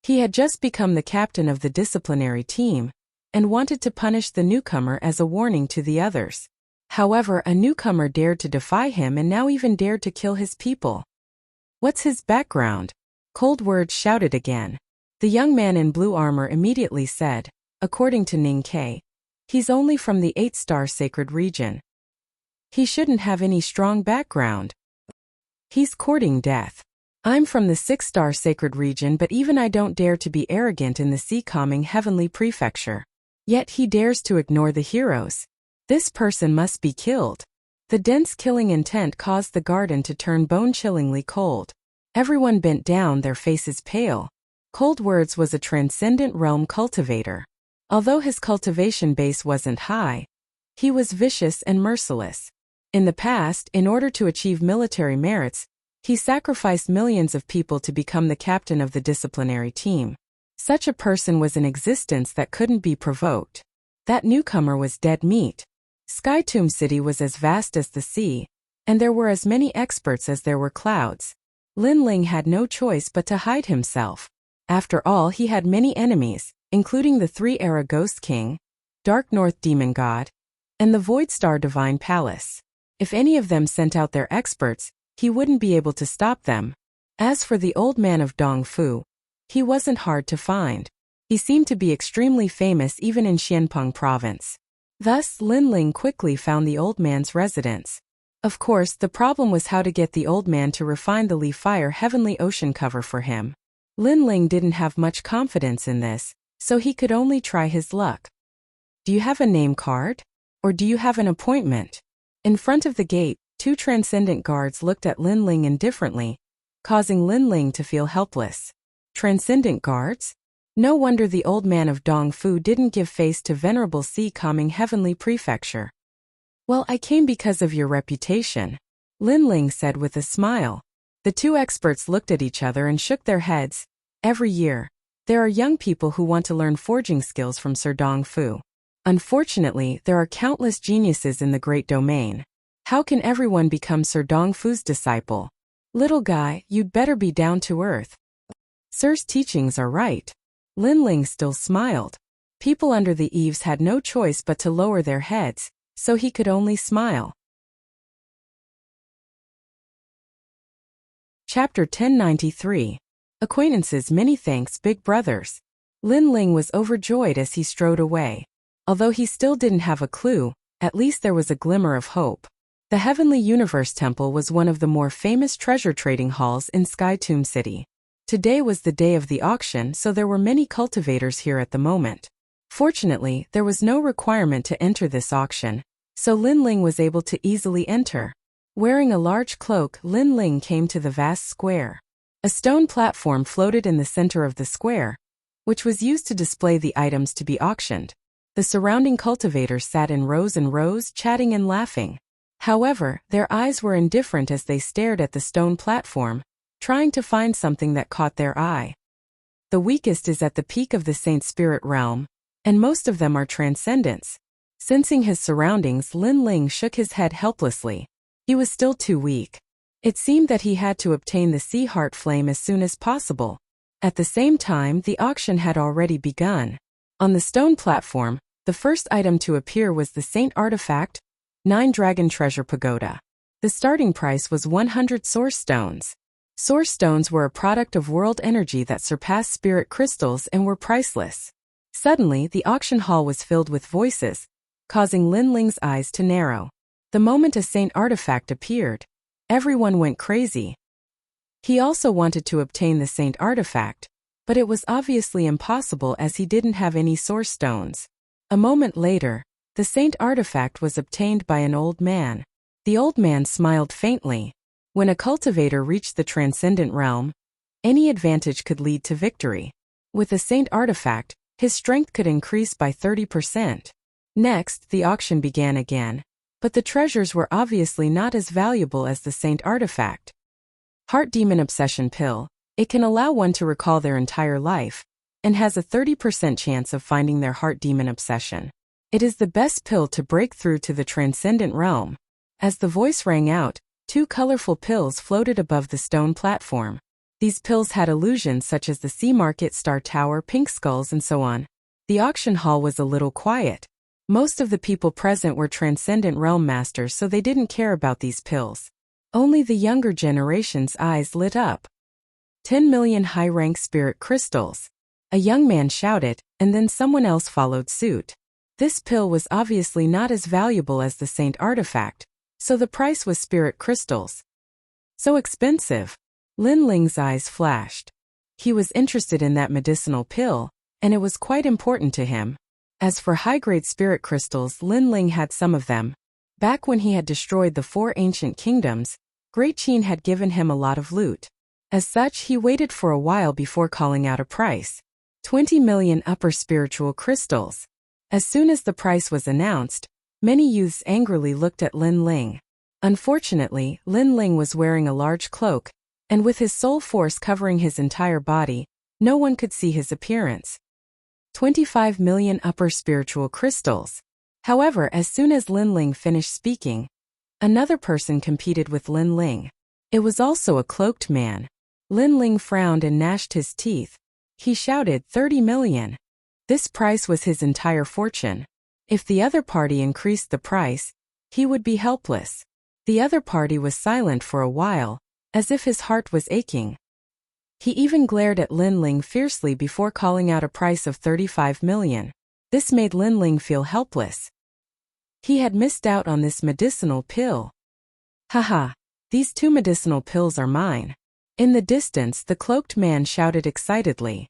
He had just become the captain of the disciplinary team, and wanted to punish the newcomer as a warning to the others. However, a newcomer dared to defy him and now even dared to kill his people. What's his background? Cold Words shouted again. The young man in blue armor immediately said, according to Ning Ke, he's only from the 8-star sacred region. He shouldn't have any strong background. He's courting death. I'm from the 6-star sacred region, but even I don't dare to be arrogant in the sea-calming heavenly prefecture. Yet he dares to ignore the heroes. This person must be killed. The dense killing intent caused the garden to turn bone-chillingly cold. Everyone bent down, their faces pale. Cold Words was a transcendent realm cultivator. Although his cultivation base wasn't high, He was vicious and merciless. In the past, in order to achieve military merits, he sacrificed millions of people to become the captain of the disciplinary team. Such a person was an existence that couldn't be provoked. That newcomer was dead meat. Skytomb City was as vast as the sea, and there were as many experts as there were clouds. Lin Ling had no choice but to hide himself. After all, he had many enemies, including the Three-Era Ghost King, Dark North Demon God, and the Void Star Divine Palace. If any of them sent out their experts, he wouldn't be able to stop them. As for the old man of Dongfu, he wasn't hard to find. He seemed to be extremely famous even in Xianpeng province. Thus, Lin Ling quickly found the old man's residence. Of course, the problem was how to get the old man to refine the Li Fire Heavenly Ocean cover for him. Lin Ling didn't have much confidence in this, so he could only try his luck. Do you have a name card? Or do you have an appointment? In front of the gate, two transcendent guards looked at Lin Ling indifferently, causing Lin Ling to feel helpless. Transcendent guards? No wonder the old man of Dongfu didn't give face to Venerable Sea Calming Heavenly Prefecture. Well, I came because of your reputation, Lin Ling said with a smile. The two experts looked at each other and shook their heads. Every year, there are young people who want to learn forging skills from Sir Dongfu. Unfortunately, there are countless geniuses in the great domain. How can everyone become Sir Dongfu's disciple? Little guy, you'd better be down to earth. Sir's teachings are right. Lin Ling still smiled. People under the eaves had no choice but to lower their heads, so he could only smile. Chapter 1093. Acquaintances. Many thanks, big brothers. Lin Ling was overjoyed as he strode away. Although he still didn't have a clue, at least there was a glimmer of hope. The Heavenly Universe Temple was one of the more famous treasure trading halls in Skytomb City. Today was the day of the auction, so there were many cultivators here at the moment. Fortunately, there was no requirement to enter this auction, so Lin Ling was able to easily enter. Wearing a large cloak, Lin Ling came to the vast square. A stone platform floated in the center of the square, which was used to display the items to be auctioned. The surrounding cultivators sat in rows and rows, chatting and laughing. However, their eyes were indifferent as they stared at the stone platform, trying to find something that caught their eye. The weakest is at the peak of the Saint Spirit realm, and most of them are transcendents. Sensing his surroundings, Lin Ling shook his head helplessly. He was still too weak. It seemed that he had to obtain the Sea Heart Flame as soon as possible. At the same time, the auction had already begun. On the stone platform, the first item to appear was the Saint Artifact, 9 Dragon Treasure Pagoda. The starting price was 100 Source Stones. Source Stones were a product of world energy that surpassed spirit crystals and were priceless. Suddenly, the auction hall was filled with voices, causing Lin Ling's eyes to narrow. The moment a Saint Artifact appeared, everyone went crazy. He also wanted to obtain the Saint Artifact, but it was obviously impossible as he didn't have any Source Stones. A moment later, the Saint Artifact was obtained by an old man. The old man smiled faintly. When a cultivator reached the Transcendent Realm, any advantage could lead to victory. With the Saint Artifact, his strength could increase by 30%. Next, the auction began again, but the treasures were obviously not as valuable as the Saint Artifact. Heart Demon Obsession Pill. It can allow one to recall their entire life, and has a 30% chance of finding their heart demon obsession. It is the best pill to break through to the Transcendent Realm. As the voice rang out, 2 colorful pills floated above the stone platform. These pills had illusions such as the Sea Market, Star Tower, Pink Skulls, and so on. The auction hall was a little quiet. Most of the people present were Transcendent Realm Masters, so they didn't care about these pills. Only the younger generation's eyes lit up. 10 million high-rank spirit crystals. A young man shouted, and then someone else followed suit. This pill was obviously not as valuable as the Saint Artifact, so the price was spirit crystals. So expensive. Lin Ling's eyes flashed. He was interested in that medicinal pill, and it was quite important to him. As for high-grade spirit crystals, Lin Ling had some of them. Back when he had destroyed the 4 ancient kingdoms, Great Qin had given him a lot of loot. As such, he waited for a while before calling out a price. 20 million upper spiritual crystals. As soon as the price was announced, Many youths angrily looked at Lin Ling. Unfortunately, Lin Ling was wearing a large cloak, and with his soul force covering his entire body, no one could see his appearance. 25 million upper spiritual crystals. However, as soon as Lin Ling finished speaking, another person competed with Lin Ling. It was also a cloaked man. Lin Ling frowned and gnashed his teeth. He shouted, 30 million. This price was his entire fortune. If the other party increased the price, he would be helpless. The other party was silent for a while, as if his heart was aching. He even glared at Lin Ling fiercely before calling out a price of 35 million. This made Lin Ling feel helpless. He had missed out on this medicinal pill. Haha, these 2 medicinal pills are mine. In the distance, the cloaked man shouted excitedly.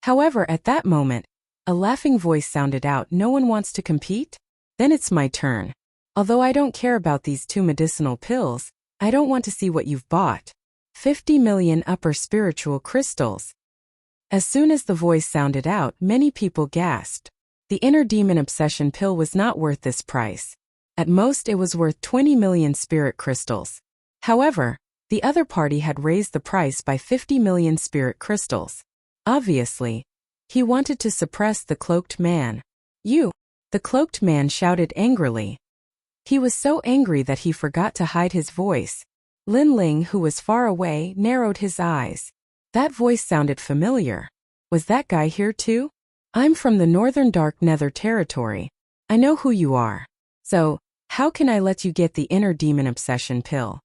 However, at that moment, a laughing voice sounded out, no one wants to compete? Then it's my turn. Although I don't care about these 2 medicinal pills, I don't want to see what you've bought. 50 million upper spiritual crystals. As soon as the voice sounded out, many people gasped. The inner demon obsession pill was not worth this price. At most, it was worth 20 million spirit crystals. However, the other party had raised the price by 50 million spirit crystals. Obviously, he wanted to suppress the cloaked man. You! The cloaked man shouted angrily. He was so angry that he forgot to hide his voice. Lin Ling, who was far away, narrowed his eyes. That voice sounded familiar. Was that guy here too? I'm from the Northern Dark Nether territory. I know who you are. So, how can I let you get the inner demon obsession pill?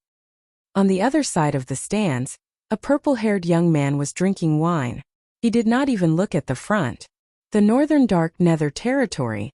On the other side of the stands, a purple-haired young man was drinking wine. He did not even look at the front. The Northern Dark Nether territory.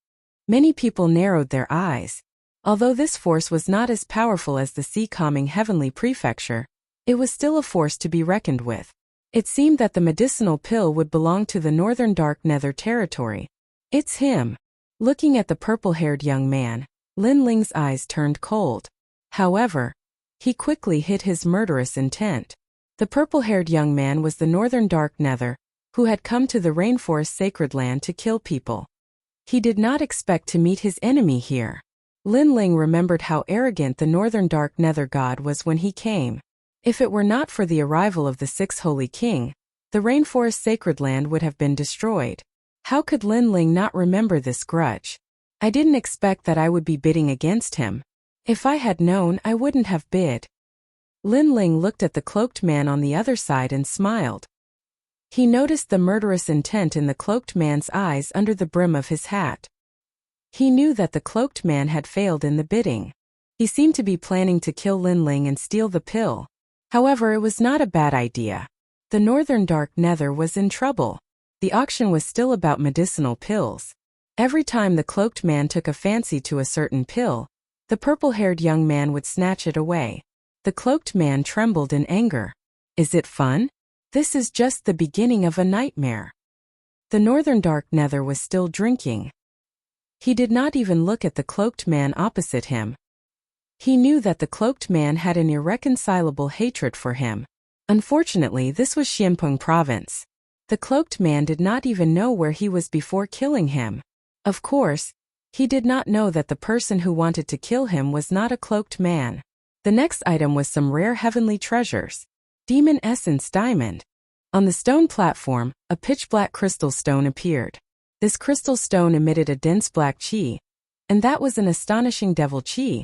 Many people narrowed their eyes. Although this force was not as powerful as the sea-calming heavenly prefecture, it was still a force to be reckoned with. It seemed that the medicinal pill would belong to the Northern Dark Nether territory. It's him. Looking at the purple-haired young man, Lin Ling's eyes turned cold. However, he quickly hid his murderous intent. The purple-haired young man was the Northern Dark Nether, who had come to the Rainforest Sacred Land to kill people. He did not expect to meet his enemy here. Lin Ling remembered how arrogant the Northern Dark Nether god was when he came. If it were not for the arrival of the 6th Holy King, the Rainforest Sacred Land would have been destroyed. How could Lin Ling not remember this grudge? I didn't expect that I would be bidding against him. If I had known, I wouldn't have bid. Lin Ling looked at the cloaked man on the other side and smiled. He noticed the murderous intent in the cloaked man's eyes under the brim of his hat. He knew that the cloaked man had failed in the bidding. He seemed to be planning to kill Lin Ling and steal the pill. However, it was not a bad idea. The Northern Dark Nether was in trouble. The auction was still about medicinal pills. Every time the cloaked man took a fancy to a certain pill, the purple-haired young man would snatch it away. The cloaked man trembled in anger. Is it fun? This is just the beginning of a nightmare. The Northern Dark Nether was still drinking. He did not even look at the cloaked man opposite him. He knew that the cloaked man had an irreconcilable hatred for him. Unfortunately, this was Xianpeng province. The cloaked man did not even know where he was before killing him. Of course, he did not know that the person who wanted to kill him was not a cloaked man. The next item was some rare heavenly treasures. Demon Essence Diamond. On the stone platform, a pitch-black crystal stone appeared. This crystal stone emitted a dense black qi, and that was an astonishing devil qi,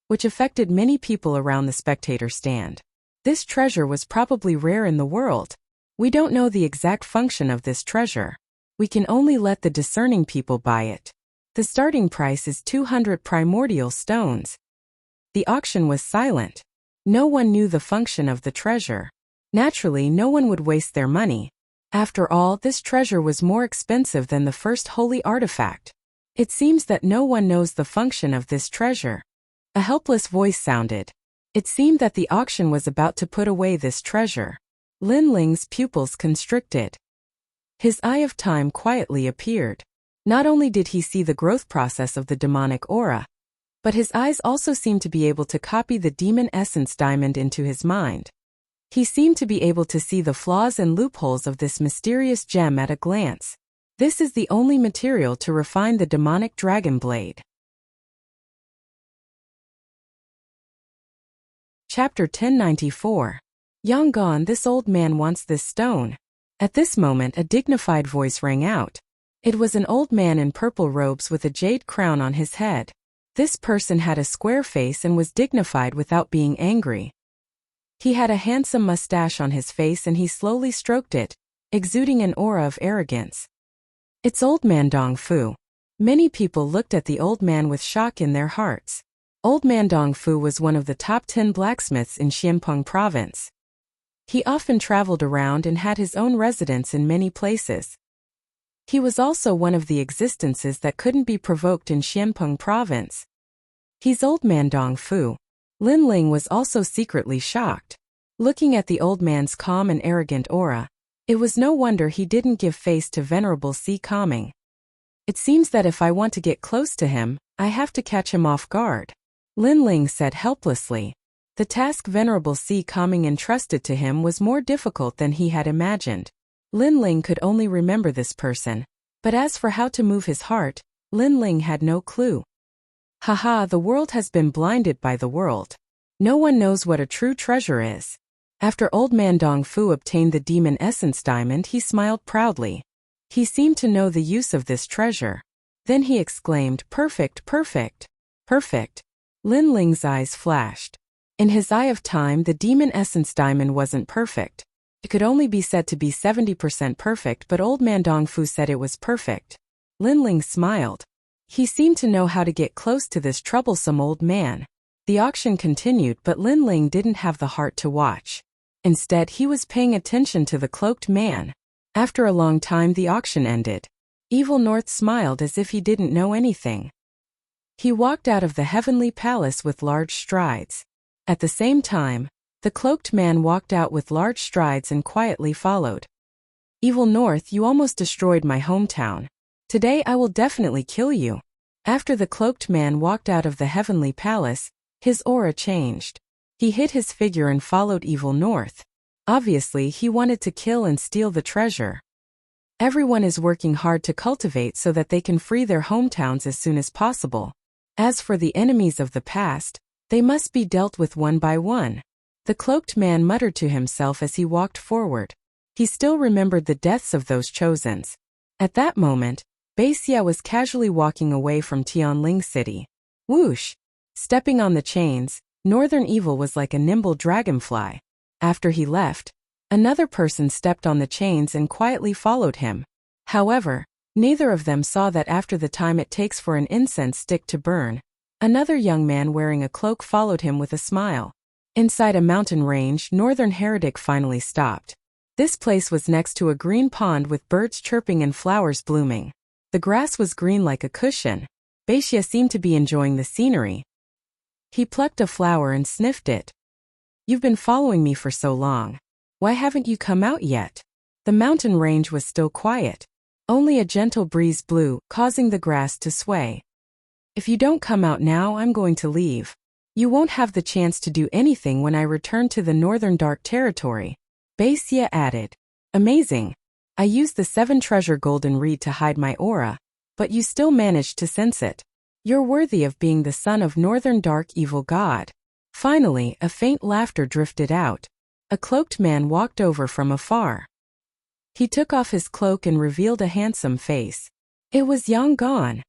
which affected many people around the spectator stand. This treasure was probably rare in the world. We don't know the exact function of this treasure. We can only let the discerning people buy it. The starting price is 200 primordial stones. The auction was silent. No one knew the function of the treasure. Naturally, no one would waste their money. After all, this treasure was more expensive than the first holy artifact. It seems that no one knows the function of this treasure. A helpless voice sounded. It seemed that the auction was about to put away this treasure. Lin Ling's pupils constricted. His eye of time quietly appeared. Not only did he see the growth process of the demonic aura, but his eyes also seemed to be able to copy the demon essence diamond into his mind. He seemed to be able to see the flaws and loopholes of this mysterious gem at a glance. This is the only material to refine the demonic dragon blade. Chapter 1094. Yangon, this old man wants this stone. At this moment a dignified voice rang out. It was an old man in purple robes with a jade crown on his head. This person had a square face and was dignified without being angry. He had a handsome mustache on his face and he slowly stroked it, exuding an aura of arrogance. It's old man Dong Fu. Many people looked at the old man with shock in their hearts. Old man Dong Fu was one of the top 10 blacksmiths in Xianpeng province. He often traveled around and had his own residence in many places. He was also one of the existences that couldn't be provoked in Xianpeng province. He's old man Dong Fu. Lin Ling was also secretly shocked. Looking at the old man's calm and arrogant aura, it was no wonder he didn't give face to Venerable Si Calming. It seems that if I want to get close to him, I have to catch him off guard. Lin Ling said helplessly. The task Venerable Si Calming entrusted to him was more difficult than he had imagined. Lin Ling could only remember this person, but as for how to move his heart, Lin Ling had no clue. Haha, the world has been blinded by the world. No one knows what a true treasure is. After old man Dong Fu obtained the demon essence diamond, he smiled proudly. He seemed to know the use of this treasure. Then he exclaimed, "Perfect, perfect, perfect." Lin Ling's eyes flashed. In his eye of time, the demon essence diamond wasn't perfect. It could only be said to be 70% perfect, but old man Dong Fu said it was perfect. Lin Ling smiled. He seemed to know how to get close to this troublesome old man. The auction continued, but Lin Ling didn't have the heart to watch. Instead, he was paying attention to the cloaked man. After a long time, the auction ended. Evil North smiled as if he didn't know anything. He walked out of the heavenly palace with large strides. At the same time, the cloaked man walked out with large strides and quietly followed. Evil North, you almost destroyed my hometown. Today I will definitely kill you. After the cloaked man walked out of the heavenly palace, his aura changed. He hid his figure and followed Evil North. Obviously, he wanted to kill and steal the treasure. Everyone is working hard to cultivate so that they can free their hometowns as soon as possible. As for the enemies of the past, they must be dealt with one by one. The cloaked man muttered to himself as he walked forward. He still remembered the deaths of those chosens. At that moment, Baixia was casually walking away from Tianling City. Whoosh! Stepping on the chains, Northern Evil was like a nimble dragonfly. After he left, another person stepped on the chains and quietly followed him. However, neither of them saw that after the time it takes for an incense stick to burn, another young man wearing a cloak followed him with a smile. Inside a mountain range, Northern Heretic finally stopped. This place was next to a green pond with birds chirping and flowers blooming. The grass was green like a cushion. Baixia seemed to be enjoying the scenery. He plucked a flower and sniffed it. You've been following me for so long. Why haven't you come out yet? The mountain range was still quiet. Only a gentle breeze blew, causing the grass to sway. If you don't come out now, I'm going to leave. You won't have the chance to do anything when I return to the northern dark territory. Baixia added. Amazing. I used the 7 treasure golden reed to hide my aura, but you still managed to sense it. You're worthy of being the son of northern dark evil god. Finally, a faint laughter drifted out. A cloaked man walked over from afar. He took off his cloak and revealed a handsome face. It was Yangon.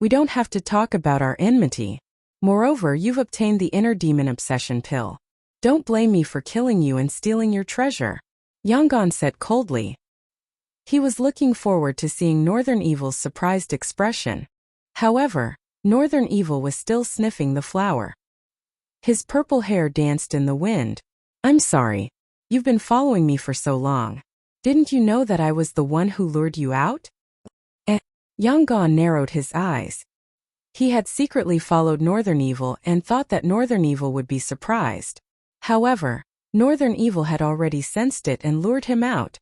We don't have to talk about our enmity. Moreover, you've obtained the inner demon obsession pill. Don't blame me for killing you and stealing your treasure, Yangon said coldly. He was looking forward to seeing Northern Evil's surprised expression. However, Northern Evil was still sniffing the flower. His purple hair danced in the wind. I'm sorry. You've been following me for so long. Didn't you know that I was the one who lured you out? Yangon narrowed his eyes. He had secretly followed Northern Evil and thought that Northern Evil would be surprised. However, Northern Evil had already sensed it and lured him out.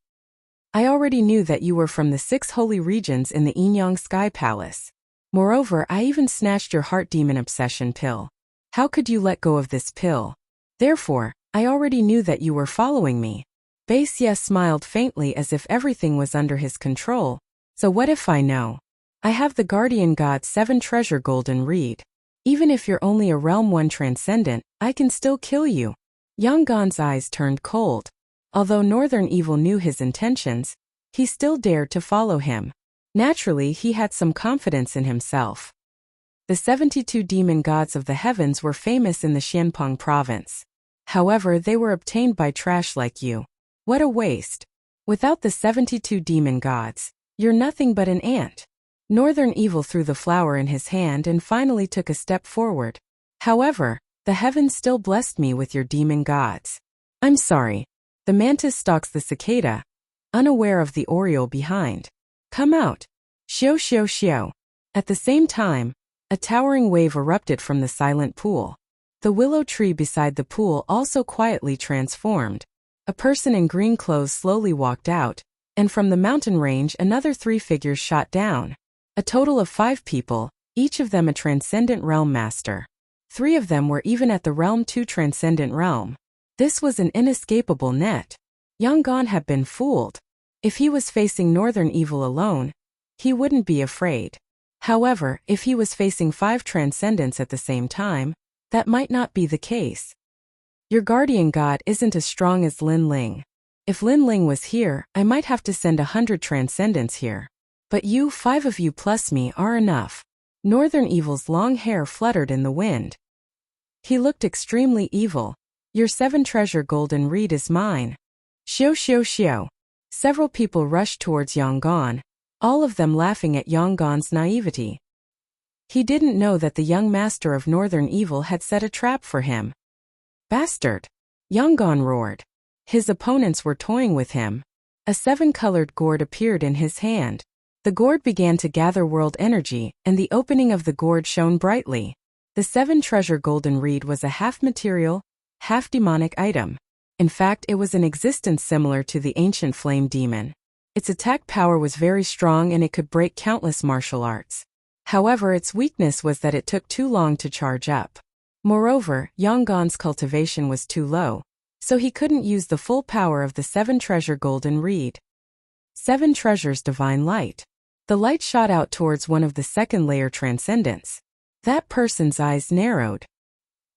I already knew that you were from the 6 holy regions in the Yinyang Sky Palace. Moreover, I even snatched your heart demon obsession pill. How could you let go of this pill? Therefore, I already knew that you were following me. Baixia smiled faintly as if everything was under his control. So what if I know? I have the guardian god's 7 treasure golden reed. Even if you're only a Realm 1 Transcendent, I can still kill you. Yangon's eyes turned cold. Although Northern Evil knew his intentions, he still dared to follow him. Naturally, he had some confidence in himself. The 72 demon gods of the heavens were famous in the Xianpeng province. However, they were obtained by trash like you. What a waste. Without the 72 demon gods, you're nothing but an ant. Northern Evil threw the flower in his hand and finally took a step forward. However, the heavens still blessed me with your demon gods. I'm sorry. The mantis stalks the cicada, unaware of the oriole behind. Come out. Xiao xiao xiao. At the same time, a towering wave erupted from the silent pool. The willow tree beside the pool also quietly transformed. A person in green clothes slowly walked out, and from the mountain range another 3 figures shot down. A total of 5 people, each of them a transcendent realm master. 3 of them were even at the Realm 2 transcendent realm. This was an inescapable net. Yangon had been fooled. If he was facing Northern Evil alone, he wouldn't be afraid. However, if he was facing 5 transcendents at the same time, that might not be the case. Your guardian god isn't as strong as Lin Ling. If Lin Ling was here, I might have to send 100 transcendents here. But you, 5 of you plus me, are enough. Northern Evil's long hair fluttered in the wind. He looked extremely evil. Your 7 treasure golden reed is mine. Xiao xiao xiao. Several people rushed towards Yangon, all of them laughing at Yangon's naivety. He didn't know that the young master of Northern Evil had set a trap for him. Bastard! Yangon roared. His opponents were toying with him. A 7-colored gourd appeared in his hand. The gourd began to gather world energy, and the opening of the gourd shone brightly. The 7 treasure golden reed was a half-material, half-demonic item. In fact, it was an existence similar to the ancient flame demon. Its attack power was very strong and it could break countless martial arts. However, its weakness was that it took too long to charge up. Moreover, Yangon's cultivation was too low, so he couldn't use the full power of the 7 treasure golden reed. 7 treasures divine light. The light shot out towards one of the second-layer transcendents. That person's eyes narrowed.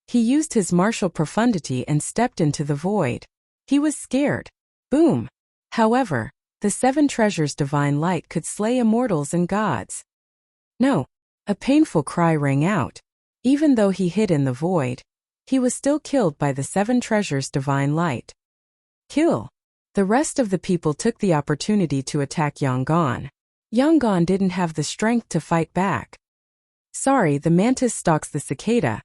He used his martial profundity and stepped into the void. He was scared. Boom! However, the 7 treasures divine light could slay immortals and gods. No! A painful cry rang out. Even though he hid in the void, he was still killed by the 7 treasures divine light. Kill! The rest of the people took the opportunity to attack Yangon. Yangon didn't have the strength to fight back. Sorry, the mantis stalks the cicada,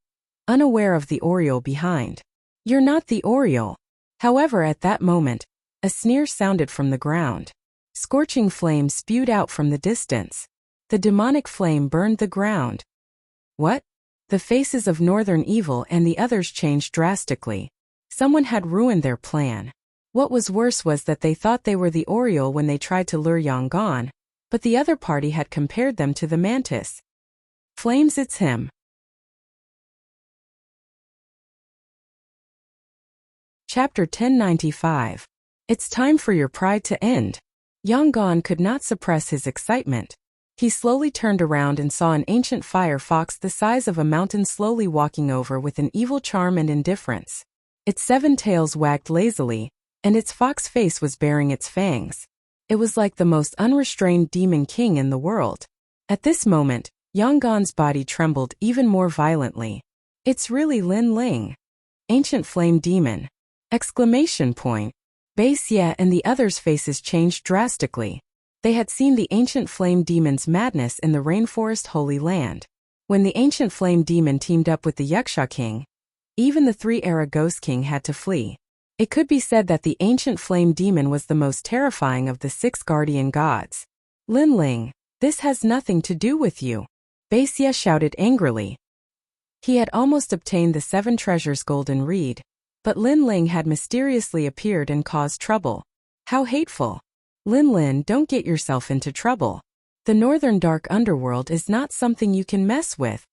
unaware of the oriole behind. You're not the oriole. However, at that moment, a sneer sounded from the ground. Scorching flames spewed out from the distance. The demonic flame burned the ground. What? The faces of Northern Evil and the others changed drastically. Someone had ruined their plan. What was worse was that they thought they were the oriole when they tried to lure Yangon, but the other party had compared them to the mantis. Flames, it's him. Chapter 1095. It's time for your pride to end. Yangon could not suppress his excitement. He slowly turned around and saw an ancient fire fox the size of a mountain slowly walking over with an evil charm and indifference. Its 7 tails wagged lazily, and its fox face was baring its fangs. It was like the most unrestrained demon king in the world. At this moment, Yangon's body trembled even more violently. It's really Lin Ling. Ancient flame demon! Exclamation point. Baixia and the others' faces changed drastically. They had seen the ancient flame demon's madness in the rainforest Holy Land. When the ancient flame demon teamed up with the Yuksha king, even the 3-era ghost king had to flee. It could be said that the ancient flame demon was the most terrifying of the 6 guardian gods. Lin Ling, this has nothing to do with you. Baixia shouted angrily. He had almost obtained the 7 treasures golden reed, but Lin Ling had mysteriously appeared and caused trouble. How hateful. Lin, don't get yourself into trouble. The northern dark underworld is not something you can mess with.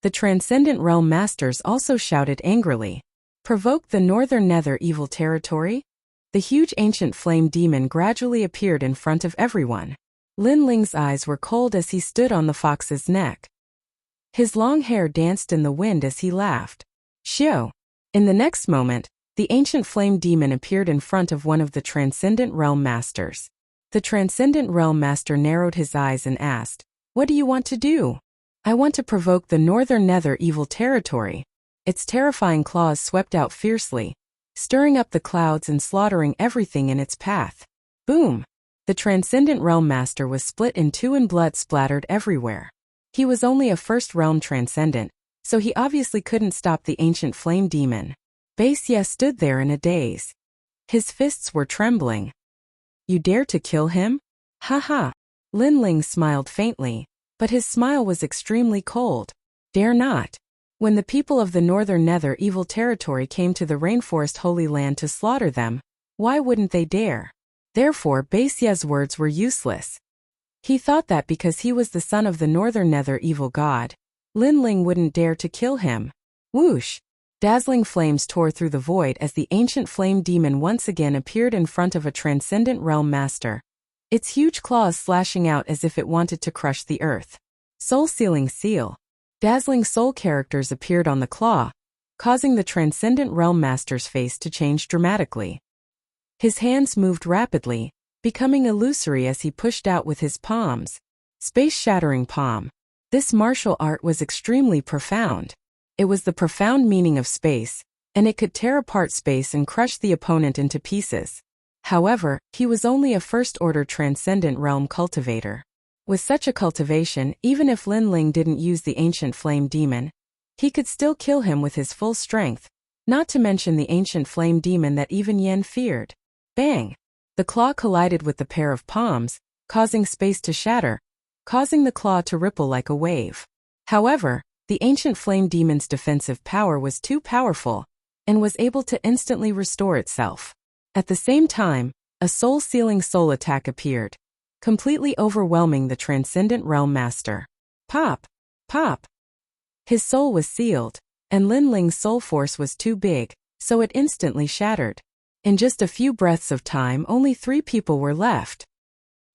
The transcendent realm masters also shouted angrily. Provoke the northern nether evil territory? The huge ancient flame demon gradually appeared in front of everyone. Lin Ling's eyes were cold as he stood on the fox's neck. His long hair danced in the wind as he laughed. Shio! In the next moment, the ancient flame demon appeared in front of one of the Transcendent Realm Masters. The Transcendent Realm Master narrowed his eyes and asked, "What do you want to do?" "I want to provoke the Northern Nether evil territory." Its terrifying claws swept out fiercely, stirring up the clouds and slaughtering everything in its path. Boom! The Transcendent Realm Master was split in two and blood splattered everywhere. He was only a first realm transcendent, so he obviously couldn't stop the ancient flame demon. Basia stood there in a daze. His fists were trembling. "You dare to kill him? Ha ha." Lin Ling smiled faintly, but his smile was extremely cold. "Dare not." When the people of the Northern Nether evil territory came to the Rainforest Holy Land to slaughter them, why wouldn't they dare? Therefore Basia's words were useless. He thought that because he was the son of the Northern Nether evil god, Lin Ling wouldn't dare to kill him. Whoosh! Dazzling flames tore through the void as the ancient flame demon once again appeared in front of a Transcendent Realm Master, its huge claws slashing out as if it wanted to crush the earth. Soul-sealing seal. Dazzling soul characters appeared on the claw, causing the Transcendent Realm Master's face to change dramatically. His hands moved rapidly, becoming illusory as he pushed out with his palms. Space-shattering palm. This martial art was extremely profound. It was the profound meaning of space, and it could tear apart space and crush the opponent into pieces. However, he was only a first-order Transcendent Realm cultivator. With such a cultivation, even if Lin Ling didn't use the ancient flame demon, he could still kill him with his full strength, not to mention the ancient flame demon that even Yen feared. Bang! The claw collided with the pair of palms, causing space to shatter, causing the claw to ripple like a wave. However, the ancient flame demon's defensive power was too powerful, and was able to instantly restore itself. At the same time, a soul-sealing soul attack appeared, completely overwhelming the Transcendent Realm Master. Pop! Pop! His soul was sealed, and Lin Ling's soul force was too big, so it instantly shattered. In just a few breaths of time, only 3 people were left.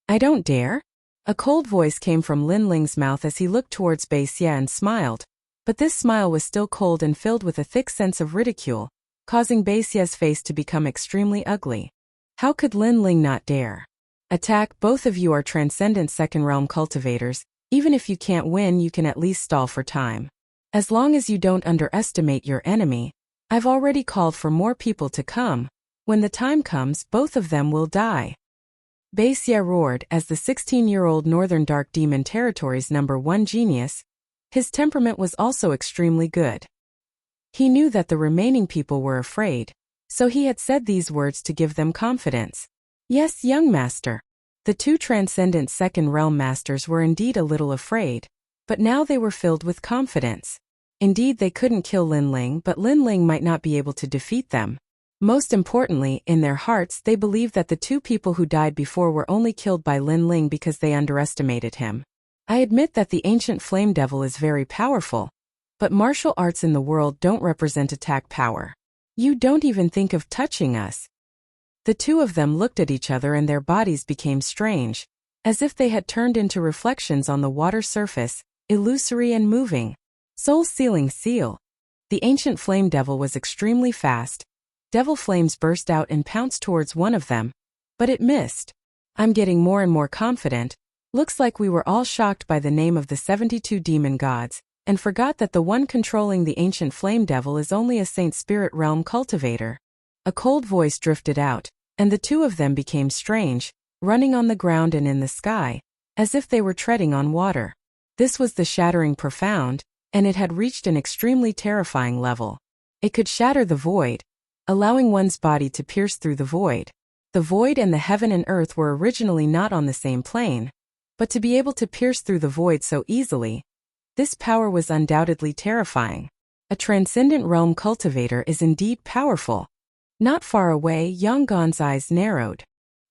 "I don't dare." A cold voice came from Lin Ling's mouth as he looked towards Basia and smiled, but this smile was still cold and filled with a thick sense of ridicule, causing Basia's face to become extremely ugly. How could Lin Ling not dare? "Attack, both of you are transcendent second realm cultivators. Even if you can't win, you can at least stall for time. As long as you don't underestimate your enemy, I've already called for more people to come. When the time comes, both of them will die." Basia roared as the 16-year-old Northern Dark Demon Territory's #1 genius. His temperament was also extremely good. He knew that the remaining people were afraid, so he had said these words to give them confidence. "Yes, young master." The 2 transcendent second realm masters were indeed a little afraid, but now they were filled with confidence. Indeed, they couldn't kill Lin Ling, but Lin Ling might not be able to defeat them. Most importantly, in their hearts they believed that the 2 people who died before were only killed by Lin Ling because they underestimated him. "I admit that the ancient flame devil is very powerful, but martial arts in the world don't represent attack power. You don't even think of touching us." The 2 of them looked at each other and their bodies became strange, as if they had turned into reflections on the water surface, illusory and moving. Soul-sealing seal. The ancient flame devil was extremely fast. Devil flames burst out and pounced towards one of them, but it missed. "I'm getting more and more confident. Looks like we were all shocked by the name of the 72 demon gods, and forgot that the one controlling the ancient flame devil is only a Saint Spirit realm cultivator." A cold voice drifted out, and the 2 of them became strange, running on the ground and in the sky, as if they were treading on water. This was the shattering profound, and it had reached an extremely terrifying level. It could shatter the void, allowing one's body to pierce through the void. The void and the heaven and earth were originally not on the same plane, but to be able to pierce through the void so easily, this power was undoubtedly terrifying. A transcendent realm cultivator is indeed powerful. Not far away, Yonggan's eyes narrowed.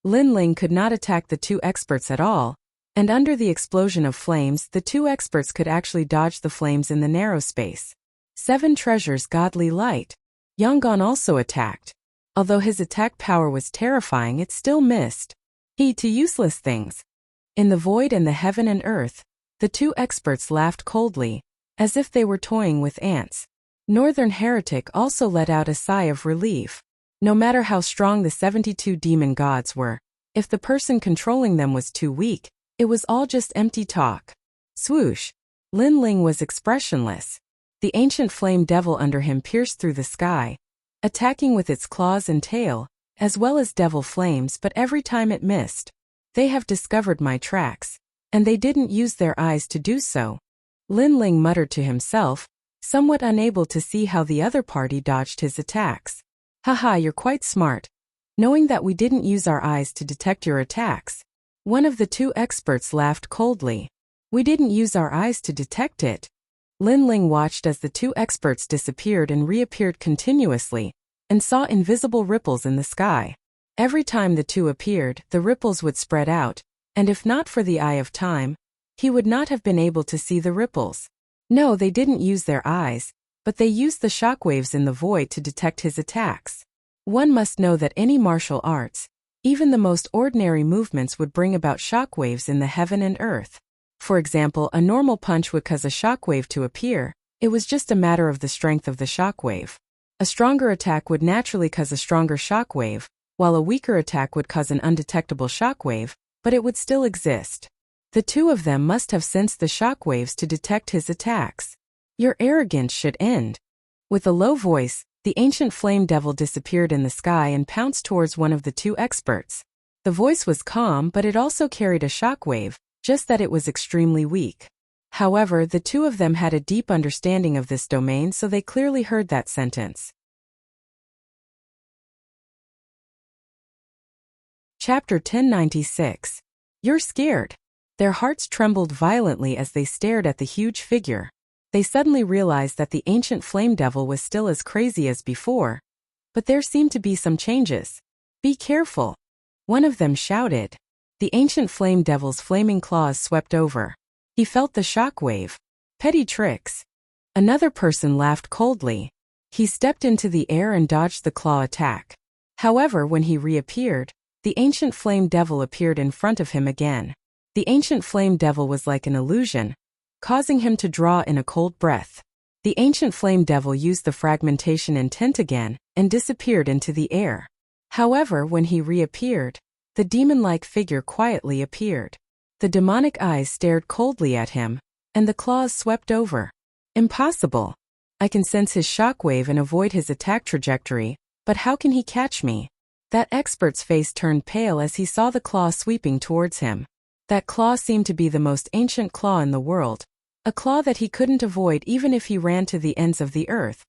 Lin Ling could not attack the 2 experts at all, and under the explosion of flames, the 2 experts could actually dodge the flames in the narrow space. 7 treasures godly light. Yonggan also attacked. Although his attack power was terrifying, it still missed. He to useless things. In the void and the heaven and earth, the 2 experts laughed coldly, as if they were toying with ants. Northern Heretic also let out a sigh of relief. No matter how strong the 72 demon gods were, if the person controlling them was too weak, it was all just empty talk. Swoosh! Lin Ling was expressionless. The ancient flame devil under him pierced through the sky, attacking with its claws and tail, as well as devil flames, but every time it missed. They have discovered my tracks, and they didn't use their eyes to do so. Lin Ling muttered to himself, somewhat unable to see how the other party dodged his attacks. Haha, you're quite smart. Knowing that we didn't use our eyes to detect your attacks. One of the two experts laughed coldly. We didn't use our eyes to detect it. Lin Ling watched as the two experts disappeared and reappeared continuously, and saw invisible ripples in the sky. Every time the two appeared, the ripples would spread out, and if not for the Eye of Time, he would not have been able to see the ripples. No, they didn't use their eyes, but they used the shockwaves in the void to detect his attacks. One must know that any martial arts, even the most ordinary movements, would bring about shockwaves in the heaven and earth. For example, a normal punch would cause a shockwave to appear. It was just a matter of the strength of the shockwave. A stronger attack would naturally cause a stronger shockwave, while a weaker attack would cause an undetectable shockwave, but it would still exist. The two of them must have sensed the shockwaves to detect his attacks. Your arrogance should end. With a low voice, the ancient flame devil disappeared in the sky and pounced towards one of the two experts. The voice was calm, but it also carried a shockwave, just that it was extremely weak. However, the two of them had a deep understanding of this domain, so they clearly heard that sentence. Chapter 1096. You're scared. Their hearts trembled violently as they stared at the huge figure. They suddenly realized that the ancient flame devil was still as crazy as before, but there seemed to be some changes. Be careful! One of them shouted. The ancient flame devil's flaming claws swept over. He felt the shockwave. Petty tricks. Another person laughed coldly. He stepped into the air and dodged the claw attack. However, when he reappeared, the ancient flame devil appeared in front of him again. The ancient flame devil was like an illusion, causing him to draw in a cold breath. The ancient flame devil used the fragmentation intent again and disappeared into the air. However, when he reappeared, the demon-like figure quietly appeared. The demonic eyes stared coldly at him, and the claws swept over. Impossible! I can sense his shockwave and avoid his attack trajectory, but how can he catch me? That expert's face turned pale as he saw the claw sweeping towards him. That claw seemed to be the most ancient claw in the world, a claw that he couldn't avoid even if he ran to the ends of the earth.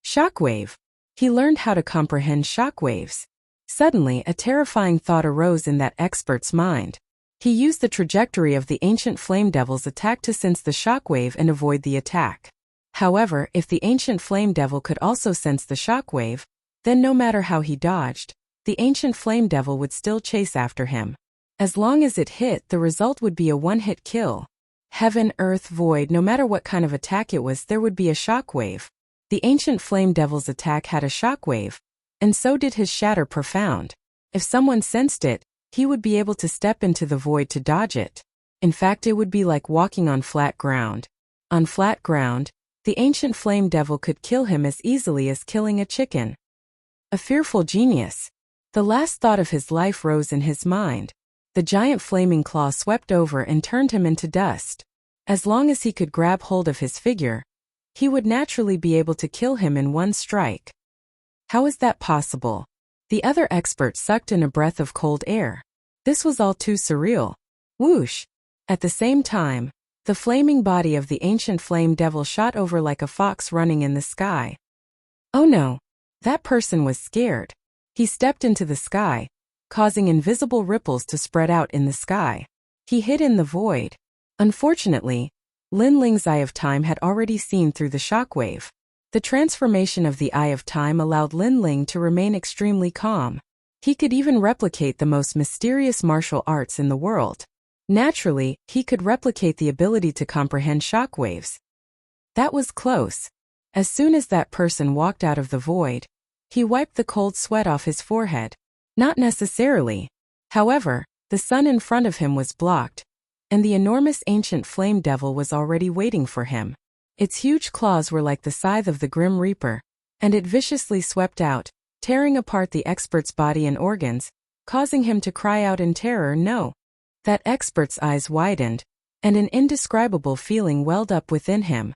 Shockwave! He learned how to comprehend shockwaves. Suddenly, a terrifying thought arose in that expert's mind. He used the trajectory of the ancient flame devil's attack to sense the shockwave and avoid the attack. However, if the ancient flame devil could also sense the shockwave, then no matter how he dodged, the ancient flame devil would still chase after him. As long as it hit, the result would be a one-hit kill. Heaven, earth, void, no matter what kind of attack it was, there would be a shockwave. The ancient flame devil's attack had a shockwave, and so did his shatter profound. If someone sensed it, he would be able to step into the void to dodge it. In fact, it would be like walking on flat ground. On flat ground, the ancient flame devil could kill him as easily as killing a chicken. A fearful genius. The last thought of his life rose in his mind. The giant flaming claw swept over and turned him into dust. As long as he could grab hold of his figure, he would naturally be able to kill him in one strike. How is that possible? The other expert sucked in a breath of cold air. This was all too surreal. Whoosh! At the same time, the flaming body of the ancient flame devil shot over like a fox running in the sky. Oh no! That person was scared. He stepped into the sky, causing invisible ripples to spread out in the sky. He hid in the void. Unfortunately, Lin Ling's Eye of Time had already seen through the shockwave. The transformation of the Eye of Time allowed Lin Ling to remain extremely calm. He could even replicate the most mysterious martial arts in the world. Naturally, he could replicate the ability to comprehend shockwaves. That was close. As soon as that person walked out of the void, he wiped the cold sweat off his forehead. Not necessarily. However, the sun in front of him was blocked, and the enormous ancient flame devil was already waiting for him. Its huge claws were like the scythe of the Grim Reaper, and it viciously swept out, tearing apart the expert's body and organs, causing him to cry out in terror, "No!" That expert's eyes widened, and an indescribable feeling welled up within him.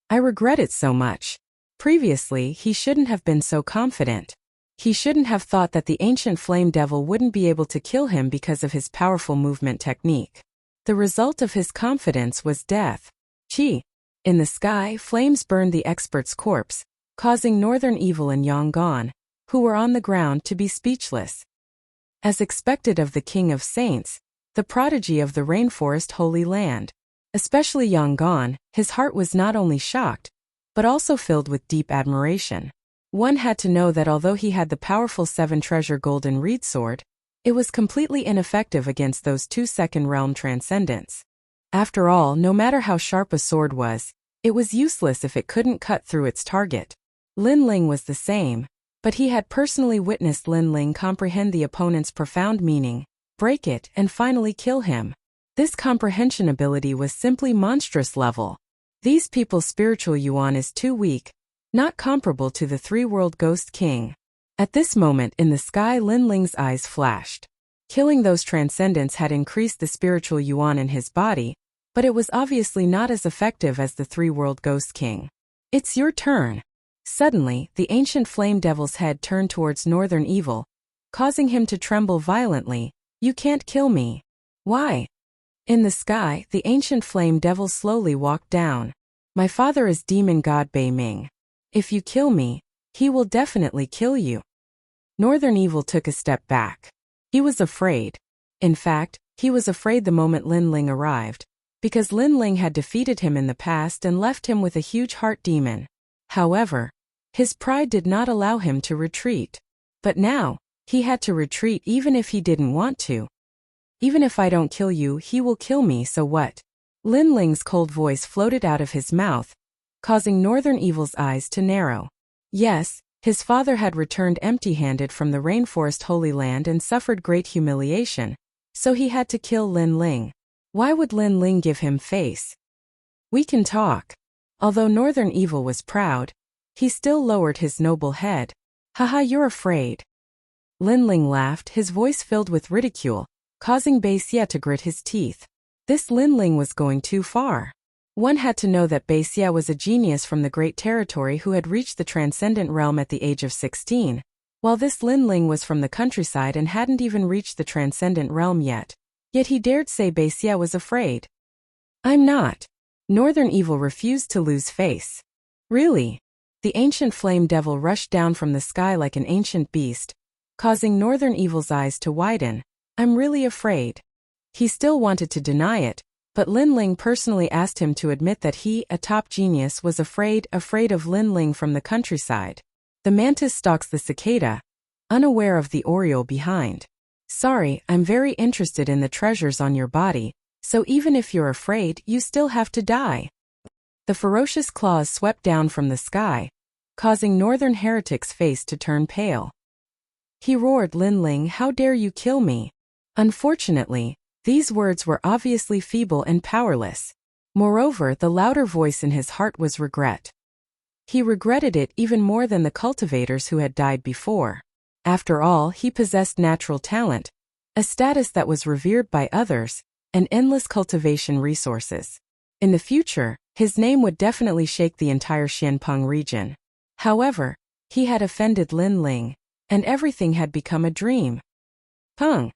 I regret it so much. Previously, he shouldn't have been so confident. He shouldn't have thought that the ancient flame devil wouldn't be able to kill him because of his powerful movement technique. The result of his confidence was death. Chi. In the sky, flames burned the expert's corpse, causing Northern Evil and Yong'an, who were on the ground, to be speechless. As expected of the King of Saints, the prodigy of the Rainforest Holy Land, especially Yong'an, his heart was not only shocked, but also filled with deep admiration. One had to know that although he had the powerful 7-treasure golden reed sword, it was completely ineffective against those 2 second realm transcendents. After all, no matter how sharp a sword was, it was useless if it couldn't cut through its target. Lin Ling was the same, but he had personally witnessed Lin Ling comprehend the opponent's profound meaning, break it, and finally kill him. This comprehension ability was simply monstrous level. These people's spiritual yuan is too weak, not comparable to the 3-world Ghost King. At this moment in the sky, Lin Ling's eyes flashed. Killing those transcendents had increased the spiritual yuan in his body, but it was obviously not as effective as the 3-world Ghost King. "It's your turn." Suddenly, the ancient flame devil's head turned towards Northern Evil, causing him to tremble violently. "You can't kill me." "Why?" In the sky, the ancient flame devil slowly walked down. "My father is demon god Bei Ming. If you kill me, he will definitely kill you." Northern Evil took a step back. He was afraid. In fact, he was afraid the moment Lin Ling arrived, because Lin Ling had defeated him in the past and left him with a huge heart demon. However, his pride did not allow him to retreat. But now, he had to retreat even if he didn't want to. "Even if I don't kill you, he will kill me, so what?" Lin Ling's cold voice floated out of his mouth, causing Northern Evil's eyes to narrow. Yes, his father had returned empty-handed from the Rainforest Holy Land and suffered great humiliation, so he had to kill Lin Ling. Why would Lin Ling give him face? "We can talk." Although Northern Evil was proud, he still lowered his noble head. "Haha, you're afraid." Lin Ling laughed, his voice filled with ridicule, causing Bei Xie to grit his teeth. This Lin Ling was going too far. One had to know that Bei Xie was a genius from the Great Territory who had reached the Transcendent Realm at the age of 16, while this Lin Ling was from the countryside and hadn't even reached the Transcendent Realm yet. Yet he dared say Bei Xie was afraid. "I'm not." Northern Evil refused to lose face. "Really?" The ancient flame devil rushed down from the sky like an ancient beast, causing Northern Evil's eyes to widen. "I'm really afraid." He still wanted to deny it, but Lin Ling personally asked him to admit that he, a top genius, was afraid of Lin Ling from the countryside. The mantis stalks the cicada, unaware of the oriole behind. "Sorry, I'm very interested in the treasures on your body, so even if you're afraid, you still have to die." The ferocious claws swept down from the sky, causing Northern Heretic's face to turn pale. He roared, "Lin Ling, how dare you kill me?" Unfortunately, these words were obviously feeble and powerless. Moreover, the louder voice in his heart was regret. He regretted it even more than the cultivators who had died before. After all, he possessed natural talent, a status that was revered by others, and endless cultivation resources. In the future, his name would definitely shake the entire Xianpeng region. However, he had offended Lin Ling, and everything had become a dream. Peng.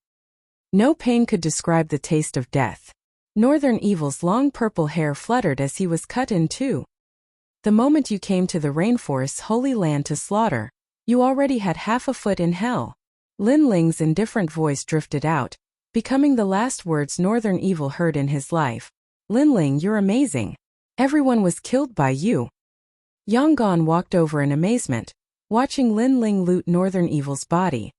No pain could describe the taste of death. Northern Evil's long purple hair fluttered as he was cut in two. The moment you came to the Rainforest's Holy Land to slaughter, you already had half a foot in hell. Lin Ling's indifferent voice drifted out, becoming the last words Northern Evil heard in his life. "Lin Ling, you're amazing. Everyone was killed by you." Yong'an walked over in amazement, watching Lin Ling loot Northern Evil's body.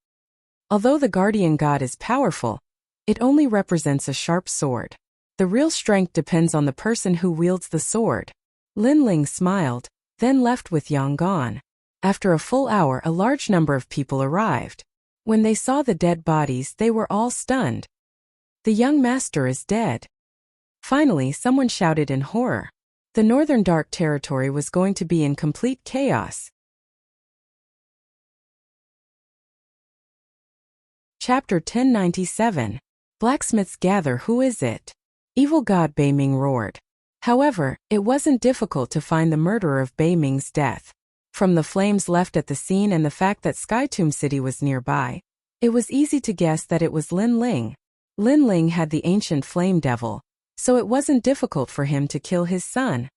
Although the guardian god is powerful, it only represents a sharp sword. The real strength depends on the person who wields the sword. Lin Ling smiled, then left with Yong'an. After a full hour, a large number of people arrived. When they saw the dead bodies, they were all stunned. "The young master is dead." Finally, someone shouted in horror. The northern dark territory was going to be in complete chaos. Chapter 1097. Blacksmiths gather. Who is it? Evil god Bei Ming roared. However, it wasn't difficult to find the murderer of Bei Ming's death. From the flames left at the scene and the fact that Skytomb City was nearby, it was easy to guess that it was Lin Ling. Lin Ling had the ancient flame devil, so it wasn't difficult for him to kill his son.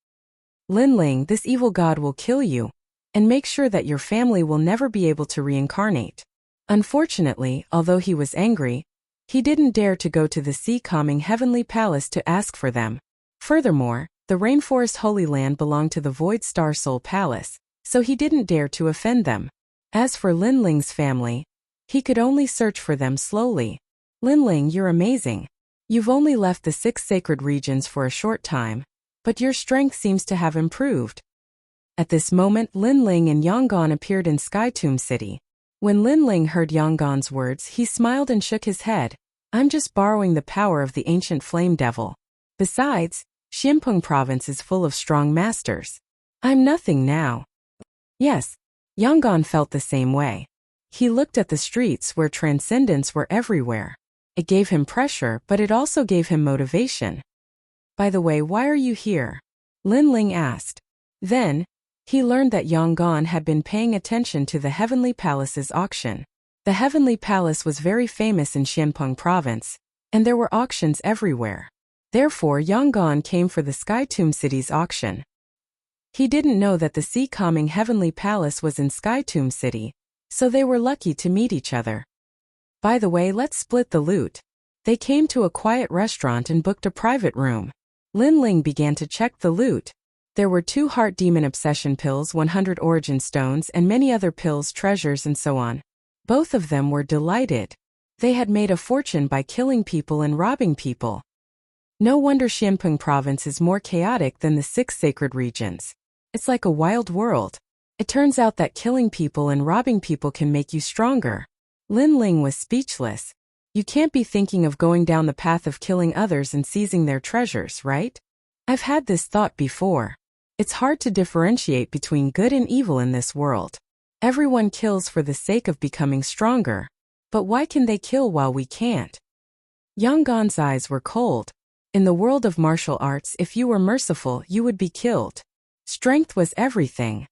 Lin Ling, this evil god will kill you, and make sure that your family will never be able to reincarnate. Unfortunately, although he was angry, he didn't dare to go to the sea-calming heavenly palace to ask for them. Furthermore, the Rainforest Holy Land belonged to the Void Star Soul Palace, so he didn't dare to offend them. As for Lin Ling's family, he could only search for them slowly. Lin Ling, you're amazing. You've only left the 6 sacred regions for a short time, but your strength seems to have improved. At this moment, Lin Ling and Yonggan appeared in Skytomb City. When Lin Ling heard Yonggan's words, he smiled and shook his head. I'm just borrowing the power of the ancient flame devil. Besides, Xianpeng province is full of strong masters. I'm nothing now. Yes, Yonggan felt the same way. He looked at the streets where transcendents were everywhere. It gave him pressure, but it also gave him motivation. By the way, why are you here? Lin Ling asked. Then, he learned that Yonggan had been paying attention to the Heavenly Palace's auction. The Heavenly Palace was very famous in Xianpeng province, and there were auctions everywhere. Therefore, Yonggan came for the Skytomb City's auction. He didn't know that the sea-calming Heavenly Palace was in Skytomb City, so they were lucky to meet each other. By the way, let's split the loot. They came to a quiet restaurant and booked a private room. Lin Ling began to check the loot. There were 2 heart demon obsession pills, 100 origin stones, and many other pills, treasures, and so on. Both of them were delighted. They had made a fortune by killing people and robbing people. No wonder Xianpeng province is more chaotic than the 6 sacred regions. It's like a wild world. It turns out that killing people and robbing people can make you stronger. Lin Ling was speechless. You can't be thinking of going down the path of killing others and seizing their treasures, right? I've had this thought before. It's hard to differentiate between good and evil in this world. Everyone kills for the sake of becoming stronger. But why can they kill while we can't? Yonggan's eyes were cold. In the world of martial arts, if you were merciful, you would be killed. Strength was everything.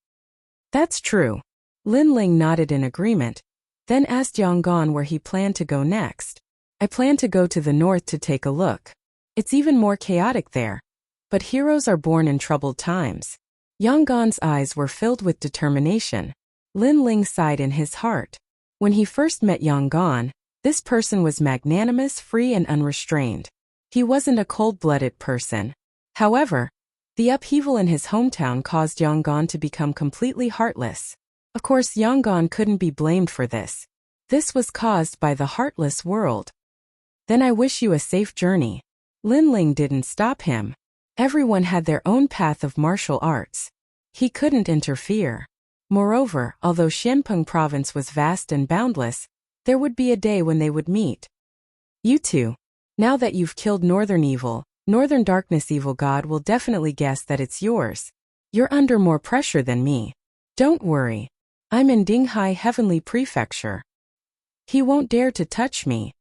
That's true. Lin Ling nodded in agreement, then asked Yonggan where he planned to go next. I plan to go to the north to take a look. It's even more chaotic there. But heroes are born in troubled times. Yonggan's eyes were filled with determination. Lin Ling sighed in his heart. When he first met Yonggan, this person was magnanimous, free, and unrestrained. He wasn't a cold-blooded person. However, the upheaval in his hometown caused Yonggan to become completely heartless. Of course, Yonggan couldn't be blamed for this. This was caused by the heartless world. Then I wish you a safe journey. Lin Ling didn't stop him. Everyone had their own path of martial arts. He couldn't interfere. Moreover, although Xianpeng province was vast and boundless, there would be a day when they would meet. You two. Now that you've killed Northern Evil, Northern Darkness Evil God will definitely guess that it's yours. You're under more pressure than me. Don't worry. I'm in Dinghai Heavenly Prefecture. He won't dare to touch me.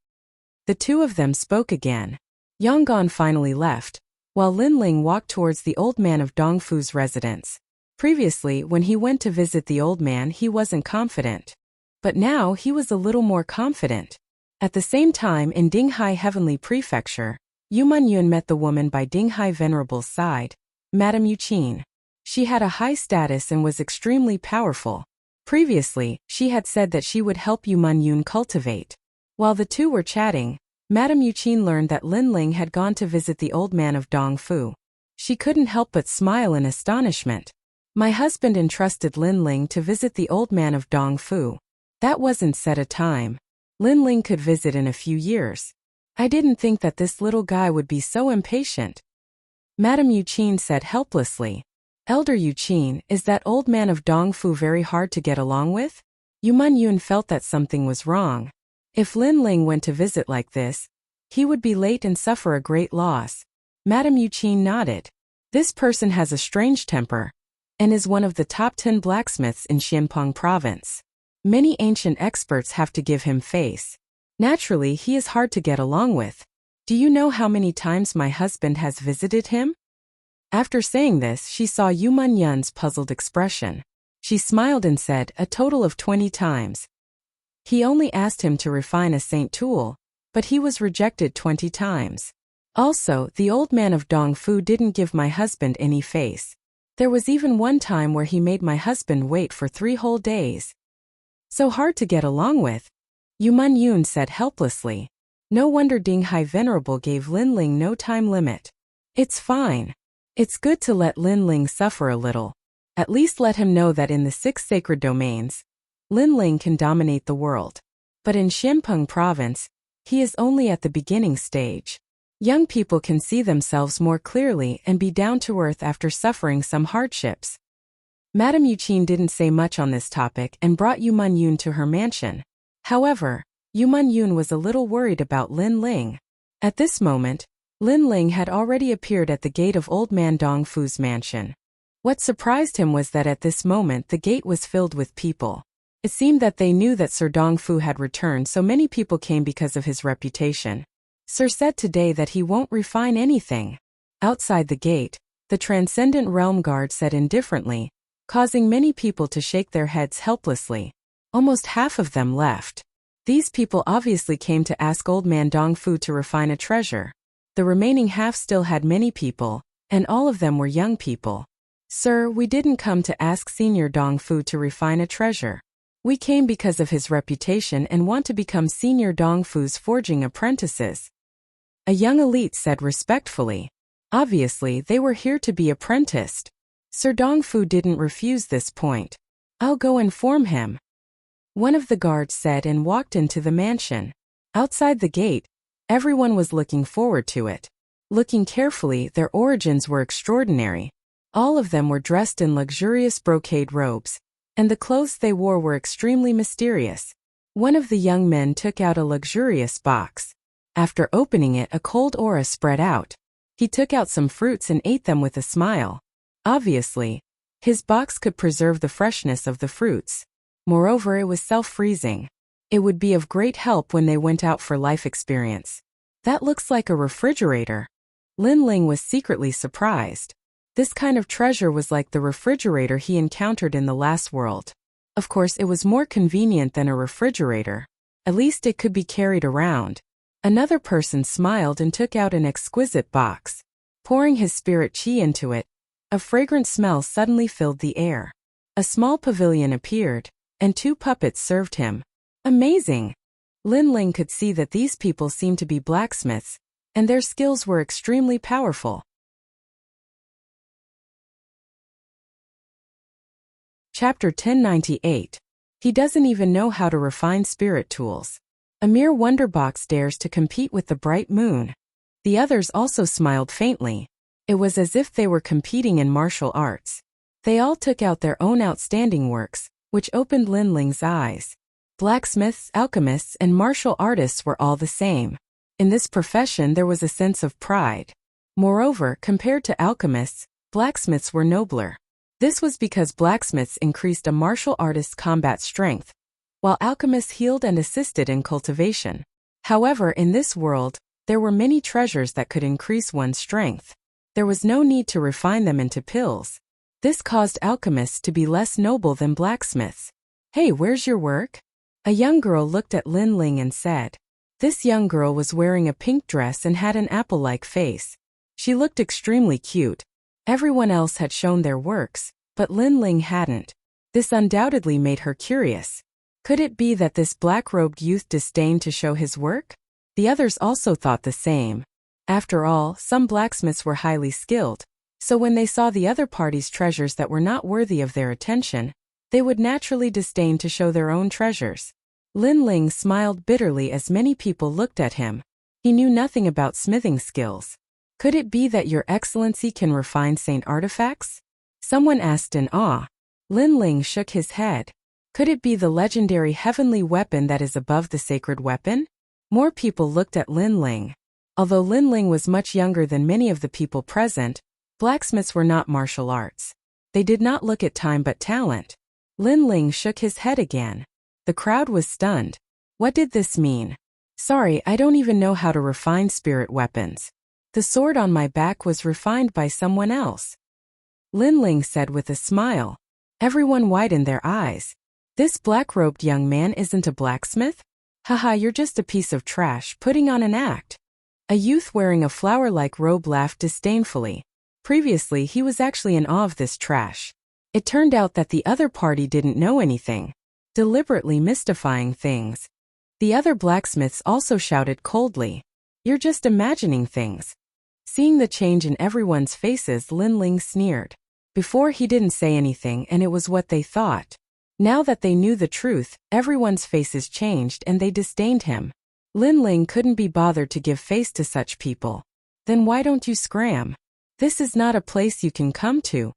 The 2 of them spoke again. Yonggan finally left, while Lin Ling walked towards the old man of Dongfu's residence. Previously, when he went to visit the old man, he wasn't confident. But now he was a little more confident. At the same time, in Dinghai Heavenly Prefecture, Yu Yun met the woman by Dinghai Venerable's side, Madame Yuqin. She had a high status and was extremely powerful. Previously, she had said that she would help Yu Yun cultivate. While the 2 were chatting, Madame Yuqin learned that Lin Ling had gone to visit the old man of Dongfu. She couldn't help but smile in astonishment. My husband entrusted Lin Ling to visit the old man of Dongfu. That wasn't set a time. Lin Ling could visit in a few years. I didn't think that this little guy would be so impatient. Madame Yuqin said helplessly. Elder Yuqin, is that old man of Dongfu very hard to get along with? Yu Yun felt that something was wrong. If Lin Ling went to visit like this, he would be late and suffer a great loss. Madame Yuqin nodded. This person has a strange temper and is one of the top 10 blacksmiths in Xianpeng province. Many ancient experts have to give him face. Naturally, he is hard to get along with. Do you know how many times my husband has visited him? After saying this, she saw Yu Yun's puzzled expression. She smiled and said, a total of 20 times. He only asked him to refine a saint tool, but he was rejected 20 times. Also, the old man of Dongfu didn't give my husband any face. There was even one time where he made my husband wait for 3 whole days. So hard to get along with, Yu Yun said helplessly. No wonder Ding Hai Venerable gave Lin Ling no time limit. It's fine. It's good to let Lin Ling suffer a little. At least let him know that in the 6 sacred domains, Lin Ling can dominate the world. But in Xianpeng province, he is only at the beginning stage. Young people can see themselves more clearly and be down to earth after suffering some hardships. Madame Yuqin didn't say much on this topic and brought Yu Yun to her mansion. However, Yu Yun was a little worried about Lin Ling. At this moment, Lin Ling had already appeared at the gate of old man Dongfu's mansion. What surprised him was that at this moment the gate was filled with people. It seemed that they knew that Sir Dongfu had returned, so many people came because of his reputation. Sir said today that he won't refine anything. Outside the gate, the Transcendent Realm Guard said indifferently, causing many people to shake their heads helplessly. Almost half of them left. These people obviously came to ask old man Dongfu to refine a treasure. The remaining half still had many people, and all of them were young people. Sir, we didn't come to ask Senior Dongfu to refine a treasure. We came because of his reputation and want to become Senior Dongfu's forging apprentices. A young elite said respectfully. Obviously, they were here to be apprenticed. Sir Dongfu didn't refuse this point. I'll go inform him. One of the guards said and walked into the mansion. Outside the gate, everyone was looking forward to it. Looking carefully, their origins were extraordinary. All of them were dressed in luxurious brocade robes, and the clothes they wore were extremely mysterious. One of the young men took out a luxurious box. After opening it, a cold aura spread out. He took out some fruits and ate them with a smile. Obviously, his box could preserve the freshness of the fruits. Moreover, it was self-freezing. It would be of great help when they went out for life experience. That looks like a refrigerator. Lin Ling was secretly surprised. This kind of treasure was like the refrigerator he encountered in the last world. Of course, it was more convenient than a refrigerator. At least it could be carried around. Another person smiled and took out an exquisite box. Pouring his spirit chi into it, a fragrant smell suddenly filled the air. A small pavilion appeared, and 2 puppets served him. Amazing! Lin Ling could see that these people seemed to be blacksmiths, and their skills were extremely powerful. Chapter 1098. He doesn't even know how to refine spirit tools. A mere wonderbox dares to compete with the bright moon. The others also smiled faintly. It was as if they were competing in martial arts. They all took out their own outstanding works, which opened Lin Ling's eyes. Blacksmiths, alchemists, and martial artists were all the same. In this profession there was a sense of pride. Moreover, compared to alchemists, blacksmiths were nobler. This was because blacksmiths increased a martial artist's combat strength, while alchemists healed and assisted in cultivation. However, in this world, there were many treasures that could increase one's strength. There was no need to refine them into pills. This caused alchemists to be less noble than blacksmiths. Hey, where's your work? A young girl looked at Lin Ling and said. This young girl was wearing a pink dress and had an apple-like face. She looked extremely cute. Everyone else had shown their works, but Lin Ling hadn't. This undoubtedly made her curious. Could it be that this black-robed youth disdained to show his work? The others also thought the same. After all, some blacksmiths were highly skilled, so when they saw the other party's treasures that were not worthy of their attention, they would naturally disdain to show their own treasures. Lin Ling smiled bitterly as many people looked at him. He knew nothing about smithing skills. Could it be that your excellency can refine saint artifacts? Someone asked in awe. Lin Ling shook his head. Could it be the legendary heavenly weapon that is above the sacred weapon? More people looked at Lin Ling. Although Lin Ling was much younger than many of the people present, Blacksmiths were not martial arts. They did not look at time but talent. Lin Ling shook his head again. The crowd was stunned. What did this mean? Sorry, I don't even know how to refine spirit weapons. The sword on my back was refined by someone else. Lin Ling said with a smile. Everyone widened their eyes. This black-robed young man isn't a blacksmith? Haha, you're just a piece of trash putting on an act. A youth wearing a flower-like robe laughed disdainfully. Previously, he was actually in awe of this trash. It turned out that the other party didn't know anything, deliberately mystifying things. The other blacksmiths also shouted coldly, "You're just imagining things." Seeing the change in everyone's faces, Lin Ling sneered. Before, he didn't say anything, and it was what they thought. Now that they knew the truth, everyone's faces changed and they disdained him. Lin Ling couldn't be bothered to give face to such people. Then why don't you scram? This is not a place you can come to.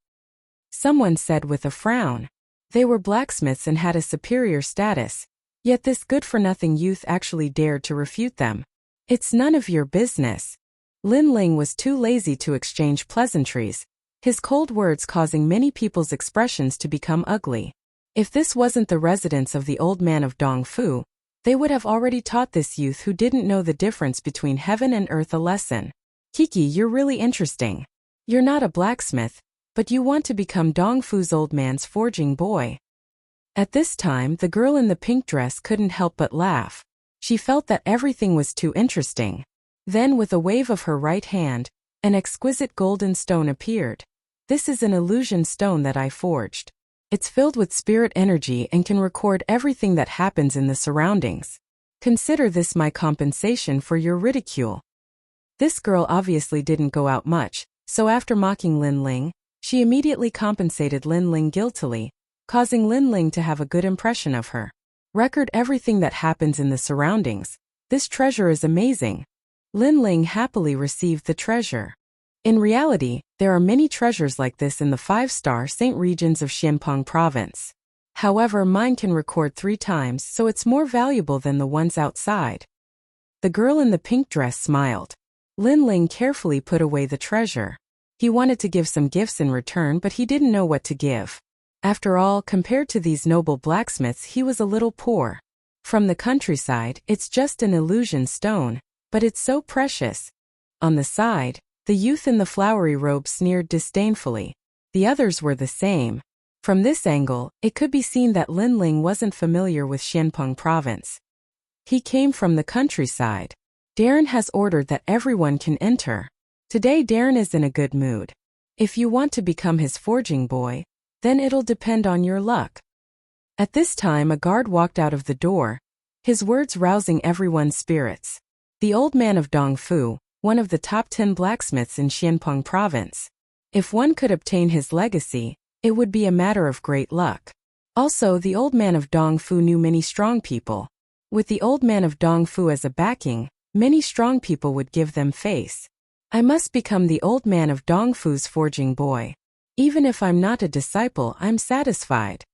Someone said with a frown. They were blacksmiths and had a superior status. Yet this good-for-nothing youth actually dared to refute them. It's none of your business. Lin Ling was too lazy to exchange pleasantries, his cold words causing many people's expressions to become ugly. If this wasn't the residence of the old man of Dongfu, they would have already taught this youth who didn't know the difference between heaven and earth a lesson. Kiki, you're really interesting. You're not a blacksmith, but you want to become Dongfu's old man's forging boy. At this time, the girl in the pink dress couldn't help but laugh. She felt that everything was too interesting. Then, with a wave of her right hand, an exquisite golden stone appeared. This is an illusion stone that I forged. It's filled with spirit energy and can record everything that happens in the surroundings. Consider this my compensation for your ridicule. This girl obviously didn't go out much, so after mocking Lin Ling, she immediately compensated Lin Ling guiltily, causing Lin Ling to have a good impression of her. Record everything that happens in the surroundings. This treasure is amazing. Lin Ling happily received the treasure. In reality, there are many treasures like this in the 5-star Saint regions of Xianpeng province. However, mine can record 3 times, so it's more valuable than the ones outside. The girl in the pink dress smiled. Lin Ling carefully put away the treasure. He wanted to give some gifts in return, but he didn't know what to give. After all, compared to these noble blacksmiths, he was a little poor. From the countryside, it's just an illusion stone, but it's so precious. On the side, the youth in the flowery robe sneered disdainfully. The others were the same. From this angle, it could be seen that Lin Ling wasn't familiar with Xianpeng province. He came from the countryside. Darren has ordered that everyone can enter. Today Darren is in a good mood. If you want to become his forging boy, then it'll depend on your luck. At this time a guard walked out of the door, his words rousing everyone's spirits. The old man of Dongfu, one of the top 10 blacksmiths in Xianpeng province. If one could obtain his legacy, it would be a matter of great luck. Also, the old man of Dongfu knew many strong people. With the old man of Dongfu as a backing, many strong people would give them face. I must become the old man of Dongfu's forging boy. Even if I'm not a disciple, I'm satisfied.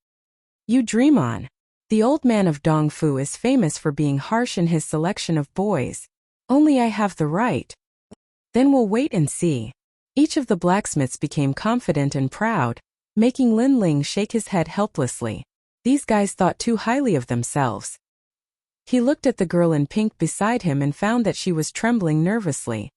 You dream on. The old man of Dongfu is famous for being harsh in his selection of boys. Only I have the right. Then we'll wait and see. Each of the blacksmiths became confident and proud, making Lin Ling shake his head helplessly. These guys thought too highly of themselves. He looked at the girl in pink beside him and found that she was trembling nervously.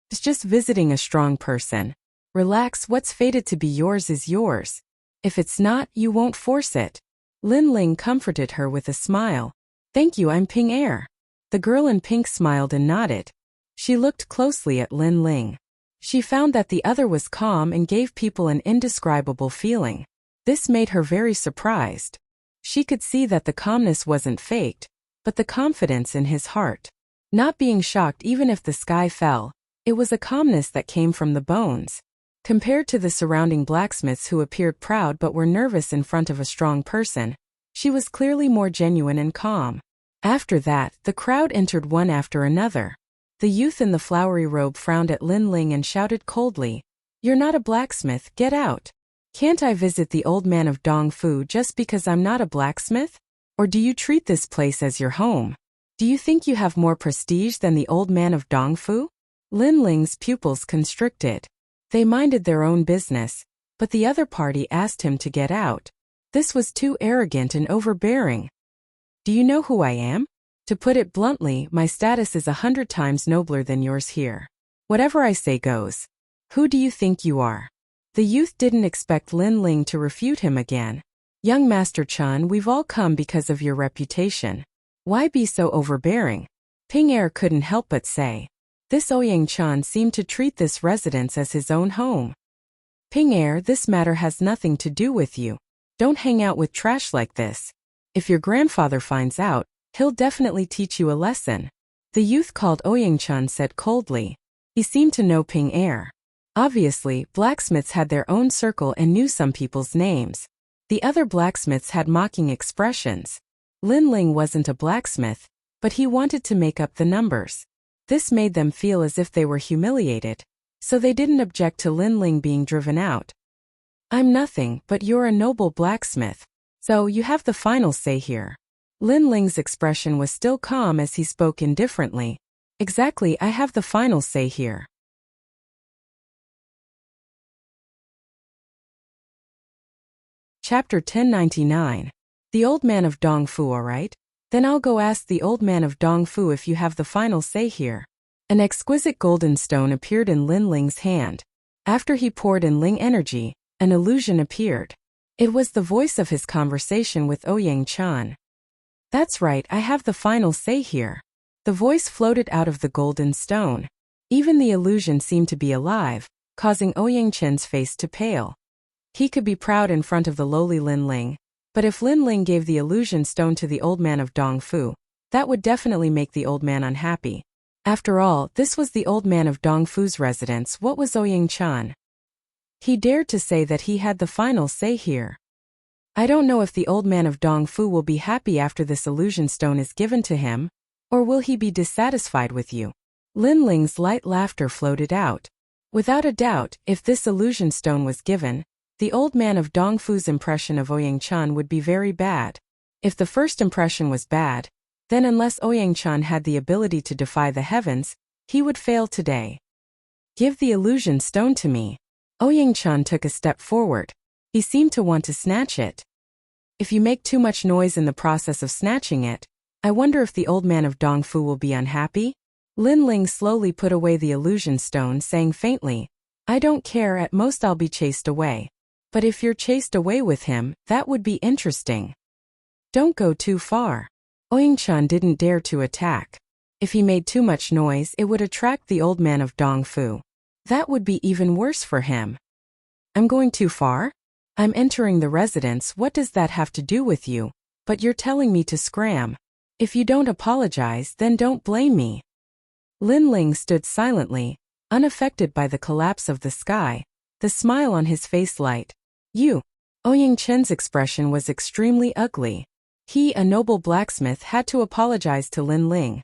It's just visiting a strong person. Relax, what's fated to be yours is yours. If it's not, you won't force it. Lin Ling comforted her with a smile. Thank you, I'm Ping Air. The girl in pink smiled and nodded. She looked closely at Lin Ling. She found that the other was calm and gave people an indescribable feeling. This made her very surprised. She could see that the calmness wasn't faked, but the confidence in his heart. Not being shocked even if the sky fell, it was a calmness that came from the bones. Compared to the surrounding blacksmiths who appeared proud but were nervous in front of a strong person, she was clearly more genuine and calm. After that, the crowd entered one after another. The youth in the flowery robe frowned at Lin Ling and shouted coldly, "You're not a blacksmith, get out. Can't I visit the old man of Dongfu just because I'm not a blacksmith? Or do you treat this place as your home? Do you think you have more prestige than the old man of Dongfu?" Lin Ling's pupils constricted. They minded their own business, but the other party asked him to get out. This was too arrogant and overbearing. Do you know who I am? To put it bluntly, my status is 100 times nobler than yours here. Whatever I say goes. Who do you think you are? The youth didn't expect Lin Ling to refute him again. Young Master Chun, we've all come because of your reputation. Why be so overbearing? Ping Er couldn't help but say. This Ouyang Chan seemed to treat this residence as his own home. Ping Er, this matter has nothing to do with you. Don't hang out with trash like this. If your grandfather finds out, he'll definitely teach you a lesson. The youth called Ouyang Chan said coldly. He seemed to know Ping Er. Obviously, blacksmiths had their own circle and knew some people's names. The other blacksmiths had mocking expressions. Lin Ling wasn't a blacksmith, but he wanted to make up the numbers. This made them feel as if they were humiliated, so they didn't object to Lin Ling being driven out. I'm nothing, but you're a noble blacksmith, so you have the final say here. Lin Ling's expression was still calm as he spoke indifferently. Exactly, I have the final say here. Chapter 1099. The old man of Dongfu, alright? Then I'll go ask the old man of Dongfu if you have the final say here. An exquisite golden stone appeared in Lin Ling's hand. After he poured in Ling energy, an illusion appeared. It was the voice of his conversation with Ouyang Chan. That's right, I have the final say here. The voice floated out of the golden stone. Even the illusion seemed to be alive, causing Ouyang Chan's face to pale. He could be proud in front of the lowly Lin Ling, but if Lin Ling gave the illusion stone to the old man of Dongfu, that would definitely make the old man unhappy. After all, this was the old man of Dongfu's residence. What was Ouyang Chan? He dared to say that he had the final say here. I don't know if the old man of Dongfu will be happy after this illusion stone is given to him, or will he be dissatisfied with you? Lin Ling's light laughter floated out. Without a doubt, if this illusion stone was given, the old man of Dongfu's impression of Ouyang Chan would be very bad. If the first impression was bad, then unless Ouyang Chan had the ability to defy the heavens, he would fail today. Give the illusion stone to me. Ouyang Chan took a step forward. He seemed to want to snatch it. If you make too much noise in the process of snatching it, I wonder if the old man of Dongfu will be unhappy? Lin Ling slowly put away the illusion stone, saying faintly, I don't care, at most I'll be chased away. But if you're chased away with him, that would be interesting. Don't go too far. Ouyang Chan didn't dare to attack. If he made too much noise, it would attract the old man of Dongfu. That would be even worse for him. I'm going too far? I'm entering the residence, what does that have to do with you? But you're telling me to scram. If you don't apologize, then don't blame me. Lin Ling stood silently, unaffected by the collapse of the sky, the smile on his face light. You. Ouyang Chen's expression was extremely ugly. He, a noble blacksmith, had to apologize to Lin Ling,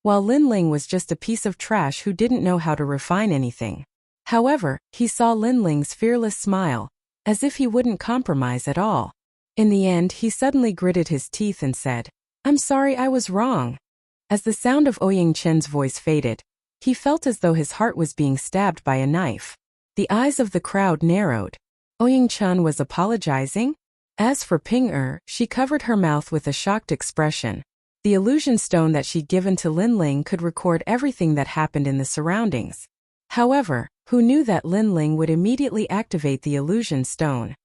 while Lin Ling was just a piece of trash who didn't know how to refine anything. However, he saw Lin Ling's fearless smile, as if he wouldn't compromise at all. In the end, he suddenly gritted his teeth and said, I'm sorry, I was wrong. As the sound of Ouyang Chen's voice faded, he felt as though his heart was being stabbed by a knife. The eyes of the crowd narrowed. Ouyang Chan was apologizing? As for Ping Er, she covered her mouth with a shocked expression. The illusion stone that she'd given to Lin Ling could record everything that happened in the surroundings. However, who knew that Lin Ling would immediately activate the illusion stone?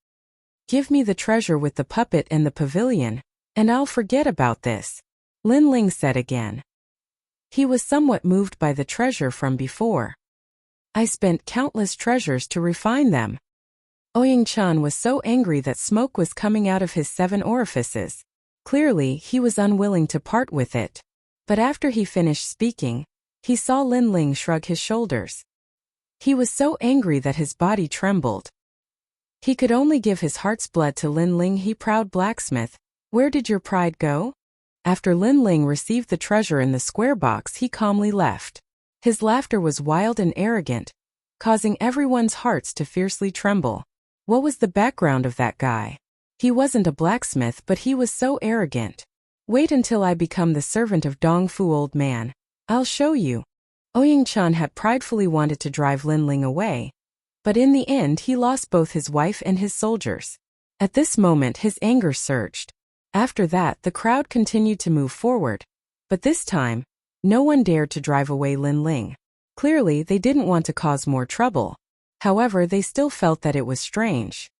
Give me the treasure with the puppet and the pavilion, and I'll forget about this, Lin Ling said again. He was somewhat moved by the treasure from before. I spent countless treasures to refine them. Ouyang Chan was so angry that smoke was coming out of his 7 orifices. Clearly, he was unwilling to part with it. But after he finished speaking, he saw Lin Ling shrug his shoulders. He was so angry that his body trembled. He could only give his heart's blood to Lin Ling. He, proud blacksmith, where did your pride go? After Lin Ling received the treasure in the square box, he calmly left. His laughter was wild and arrogant, causing everyone's hearts to fiercely tremble. What was the background of that guy? He wasn't a blacksmith, but he was so arrogant. Wait until I become the servant of Dongfu, old man. I'll show you. Ouyang Chan had pridefully wanted to drive Lin Ling away, But in the end he lost both his wife and his soldiers. At this moment his anger surged. After that the crowd continued to move forward. But this time, no one dared to drive away Lin Ling. Clearly they didn't want to cause more trouble. However, they still felt that it was strange.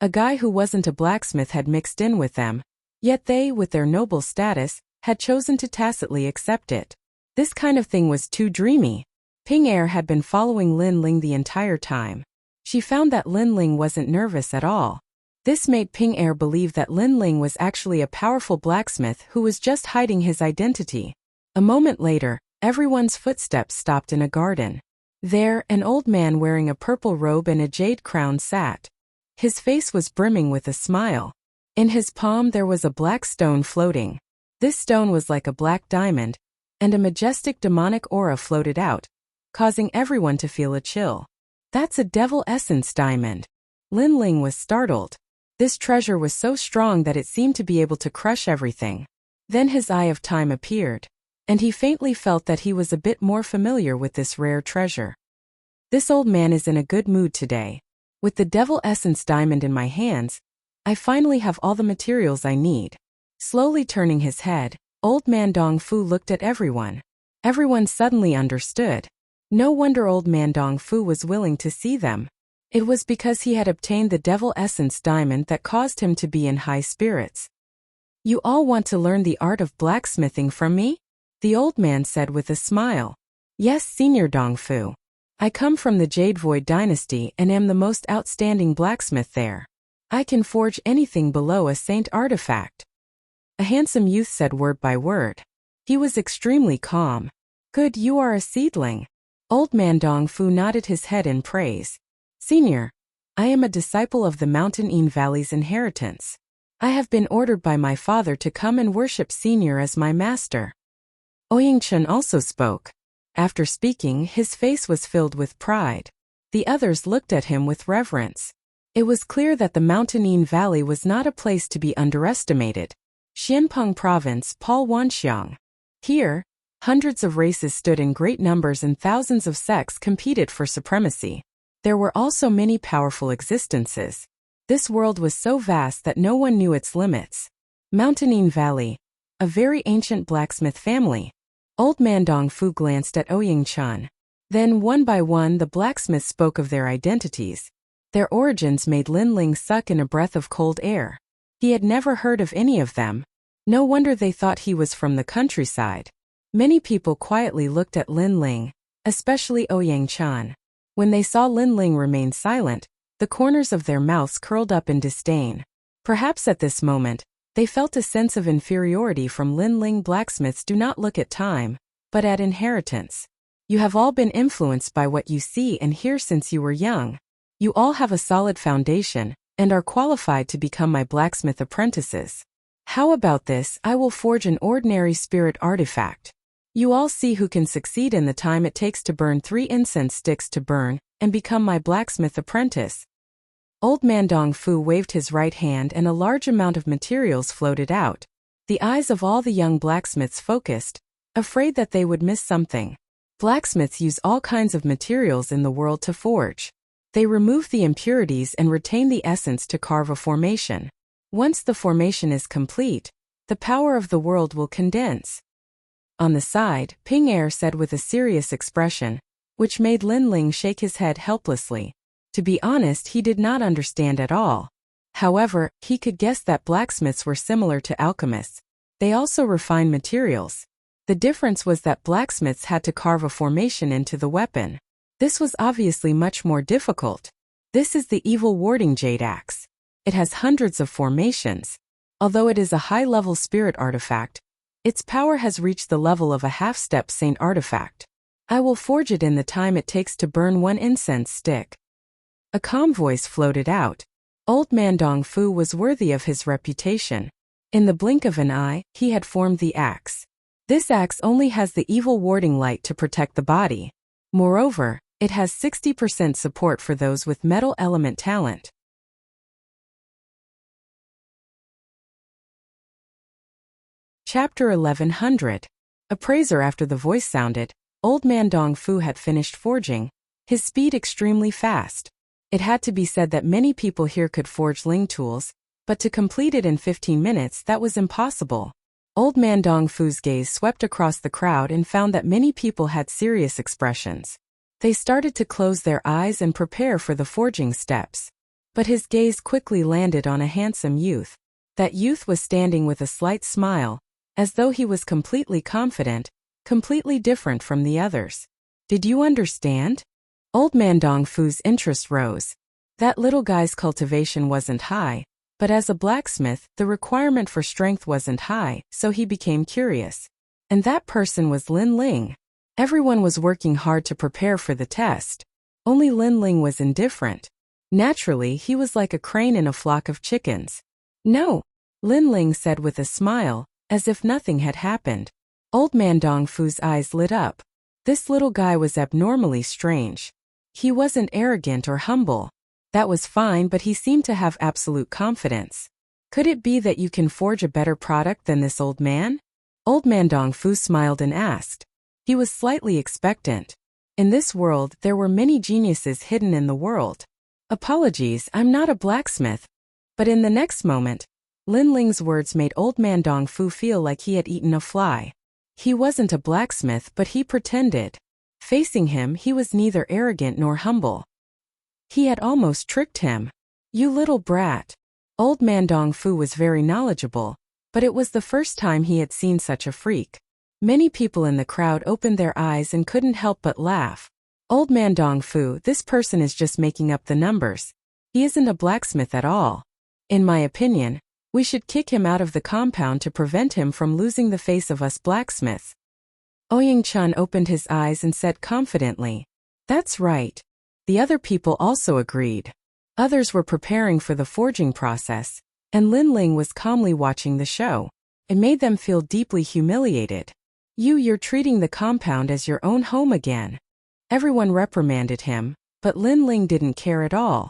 A guy who wasn't a blacksmith had mixed in with them, yet they, with their noble status, had chosen to tacitly accept it. This kind of thing was too dreamy. Ping Er had been following Lin Ling the entire time. She found that Lin Ling wasn't nervous at all. This made Ping Er believe that Lin Ling was actually a powerful blacksmith who was just hiding his identity. A moment later, everyone's footsteps stopped in a garden. There, an old man wearing a purple robe and a jade crown sat. His face was brimming with a smile. In his palm there was a black stone floating. This stone was like a black diamond, and a majestic demonic aura floated out, causing everyone to feel a chill. That's a devil essence diamond. Lin Ling was startled. This treasure was so strong that it seemed to be able to crush everything. Then his eye of time appeared, and he faintly felt that he was a bit more familiar with this rare treasure. This old man is in a good mood today. With the devil essence diamond in my hands, I finally have all the materials I need. Slowly turning his head, old man Dong Fu looked at everyone. Everyone suddenly understood. No wonder old man Dong Fu was willing to see them. It was because he had obtained the devil essence diamond that caused him to be in high spirits. You all want to learn the art of blacksmithing from me? The old man said with a smile. Yes, Senior Dong Fu. I come from the Jade Void dynasty and am the most outstanding blacksmith there. I can forge anything below a saint artifact. A handsome youth said word by word. He was extremely calm. Good, you are a seedling. Old man Dong Fu nodded his head in praise. Senior, I am a disciple of the Mountain Yin Valley's inheritance. I have been ordered by my father to come and worship Senior as my master. Ouying Chun also spoke. After speaking, his face was filled with pride. The others looked at him with reverence. It was clear that the Mountain Yin Valley was not a place to be underestimated. Xianpeng Province, Paul Wanxiang. Here, hundreds of races stood in great numbers and thousands of sects competed for supremacy. There were also many powerful existences. This world was so vast that no one knew its limits. Mountain Yin Valley, a very ancient blacksmith family. Old man Dong Fu glanced at Ouying Chun. Then one by one the blacksmiths spoke of their identities. Their origins made Lin Ling suck in a breath of cold air. He had never heard of any of them. No wonder they thought he was from the countryside. Many people quietly looked at Lin Ling, especially Ouyang Chun. When they saw Lin Ling remain silent, the corners of their mouths curled up in disdain. Perhaps at this moment, they felt a sense of inferiority from Lin Ling. Blacksmiths do not look at time, but at inheritance. You have all been influenced by what you see and hear since you were young. You all have a solid foundation, and are qualified to become my blacksmith apprentices. How about this? I will forge an ordinary spirit artifact. You all see who can succeed in the time it takes to burn 3 incense sticks to burn, and become my blacksmith apprentice. Old man Dong Fu waved his right hand and a large amount of materials floated out. The eyes of all the young blacksmiths focused, afraid that they would miss something. Blacksmiths use all kinds of materials in the world to forge. They remove the impurities and retain the essence to carve a formation. Once the formation is complete, the power of the world will condense. On the side, Ping Er said with a serious expression, which made Lin Ling shake his head helplessly. To be honest, he did not understand at all. However, he could guess that blacksmiths were similar to alchemists. They also refined materials. The difference was that blacksmiths had to carve a formation into the weapon. This was obviously much more difficult. This is the evil warding jade axe. It has hundreds of formations. Although it is a high-level spirit artifact, its power has reached the level of a half-step saint artifact. I will forge it in the time it takes to burn 1 incense stick. A calm voice floated out. Old man Dong Fu was worthy of his reputation. In the blink of an eye, he had formed the axe. This axe only has the evil warding light to protect the body. Moreover, it has 60% support for those with metal element talent. Chapter 1100. Appraiser. After the voice sounded, old man Dong Fu had finished forging, his speed extremely fast. It had to be said that many people here could forge Ling tools, but to complete it in 15 minutes that was impossible. Old Man Dong Fu's gaze swept across the crowd and found that many people had serious expressions. They started to close their eyes and prepare for the forging steps. But his gaze quickly landed on a handsome youth. That youth was standing with a slight smile, as though he was completely confident, completely different from the others. Did you understand? Old Man Dong Fu's interest rose. That little guy's cultivation wasn't high, but as a blacksmith, the requirement for strength wasn't high, so he became curious. And that person was Lin Ling. Everyone was working hard to prepare for the test. Only Lin Ling was indifferent. Naturally, he was like a crane in a flock of chickens. No, Lin Ling said with a smile, as if nothing had happened. Old Man Dong Fu's eyes lit up. This little guy was abnormally strange. He wasn't arrogant or humble. That was fine, but he seemed to have absolute confidence. Could it be that you can forge a better product than this old man? Old Man Dong Fu smiled and asked. He was slightly expectant. In this world, there were many geniuses hidden in the world. Apologies, I'm not a blacksmith. But in the next moment, Lin Ling's words made Old Man Dong Fu feel like he had eaten a fly. He wasn't a blacksmith, but he pretended. Facing him, he was neither arrogant nor humble. He had almost tricked him. You little brat. Old Man Dong Fu was very knowledgeable, but it was the first time he had seen such a freak. Many people in the crowd opened their eyes and couldn't help but laugh. Old Man Dong Fu, this person is just making up the numbers. He isn't a blacksmith at all. In my opinion, we should kick him out of the compound to prevent him from losing the face of us blacksmiths. Ouyang Chun opened his eyes and said confidently, That's right. The other people also agreed. Others were preparing for the forging process, and Lin Ling was calmly watching the show. It made them feel deeply humiliated. You're treating the compound as your own home again. Everyone reprimanded him, but Lin Ling didn't care at all.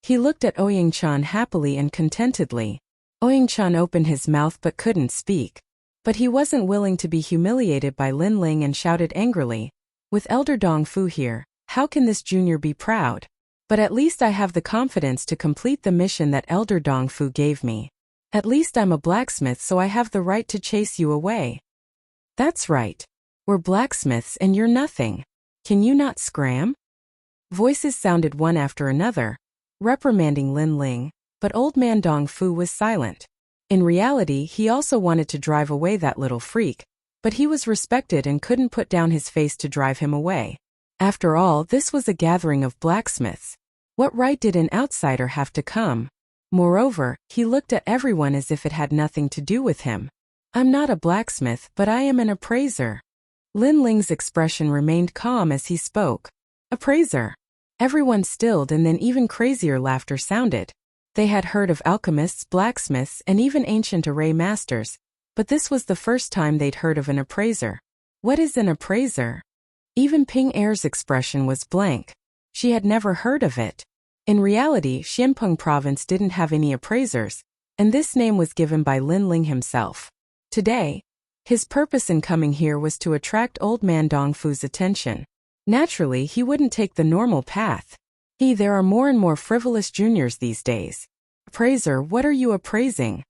He looked at Ouyang Chun happily and contentedly. Ouyang Chun opened his mouth but couldn't speak. But he wasn't willing to be humiliated by Lin Ling and shouted angrily, With Elder Dong Fu here, how can this junior be proud? But at least I have the confidence to complete the mission that Elder Dong Fu gave me. At least I'm a blacksmith, so I have the right to chase you away. That's right. We're blacksmiths and you're nothing. Can you not scram? Voices sounded one after another, reprimanding Lin Ling, but Old Man Dong Fu was silent. In reality, he also wanted to drive away that little freak, but he was respected and couldn't put down his face to drive him away. After all, this was a gathering of blacksmiths. What right did an outsider have to come? Moreover, he looked at everyone as if it had nothing to do with him. I'm not a blacksmith, but I am an appraiser. Lin Ling's expression remained calm as he spoke. Appraiser. Everyone stilled, and then even crazier laughter sounded. They had heard of alchemists, blacksmiths, and even ancient array masters, but this was the first time they'd heard of an appraiser. What is an appraiser? Even Ping Er's expression was blank. She had never heard of it. In reality, Xianpeng province didn't have any appraisers, and this name was given by Lin Ling himself. Today, his purpose in coming here was to attract Old Man Dong Fu's attention. Naturally, he wouldn't take the normal path. There are more and more frivolous juniors these days. Appraiser, what are you appraising?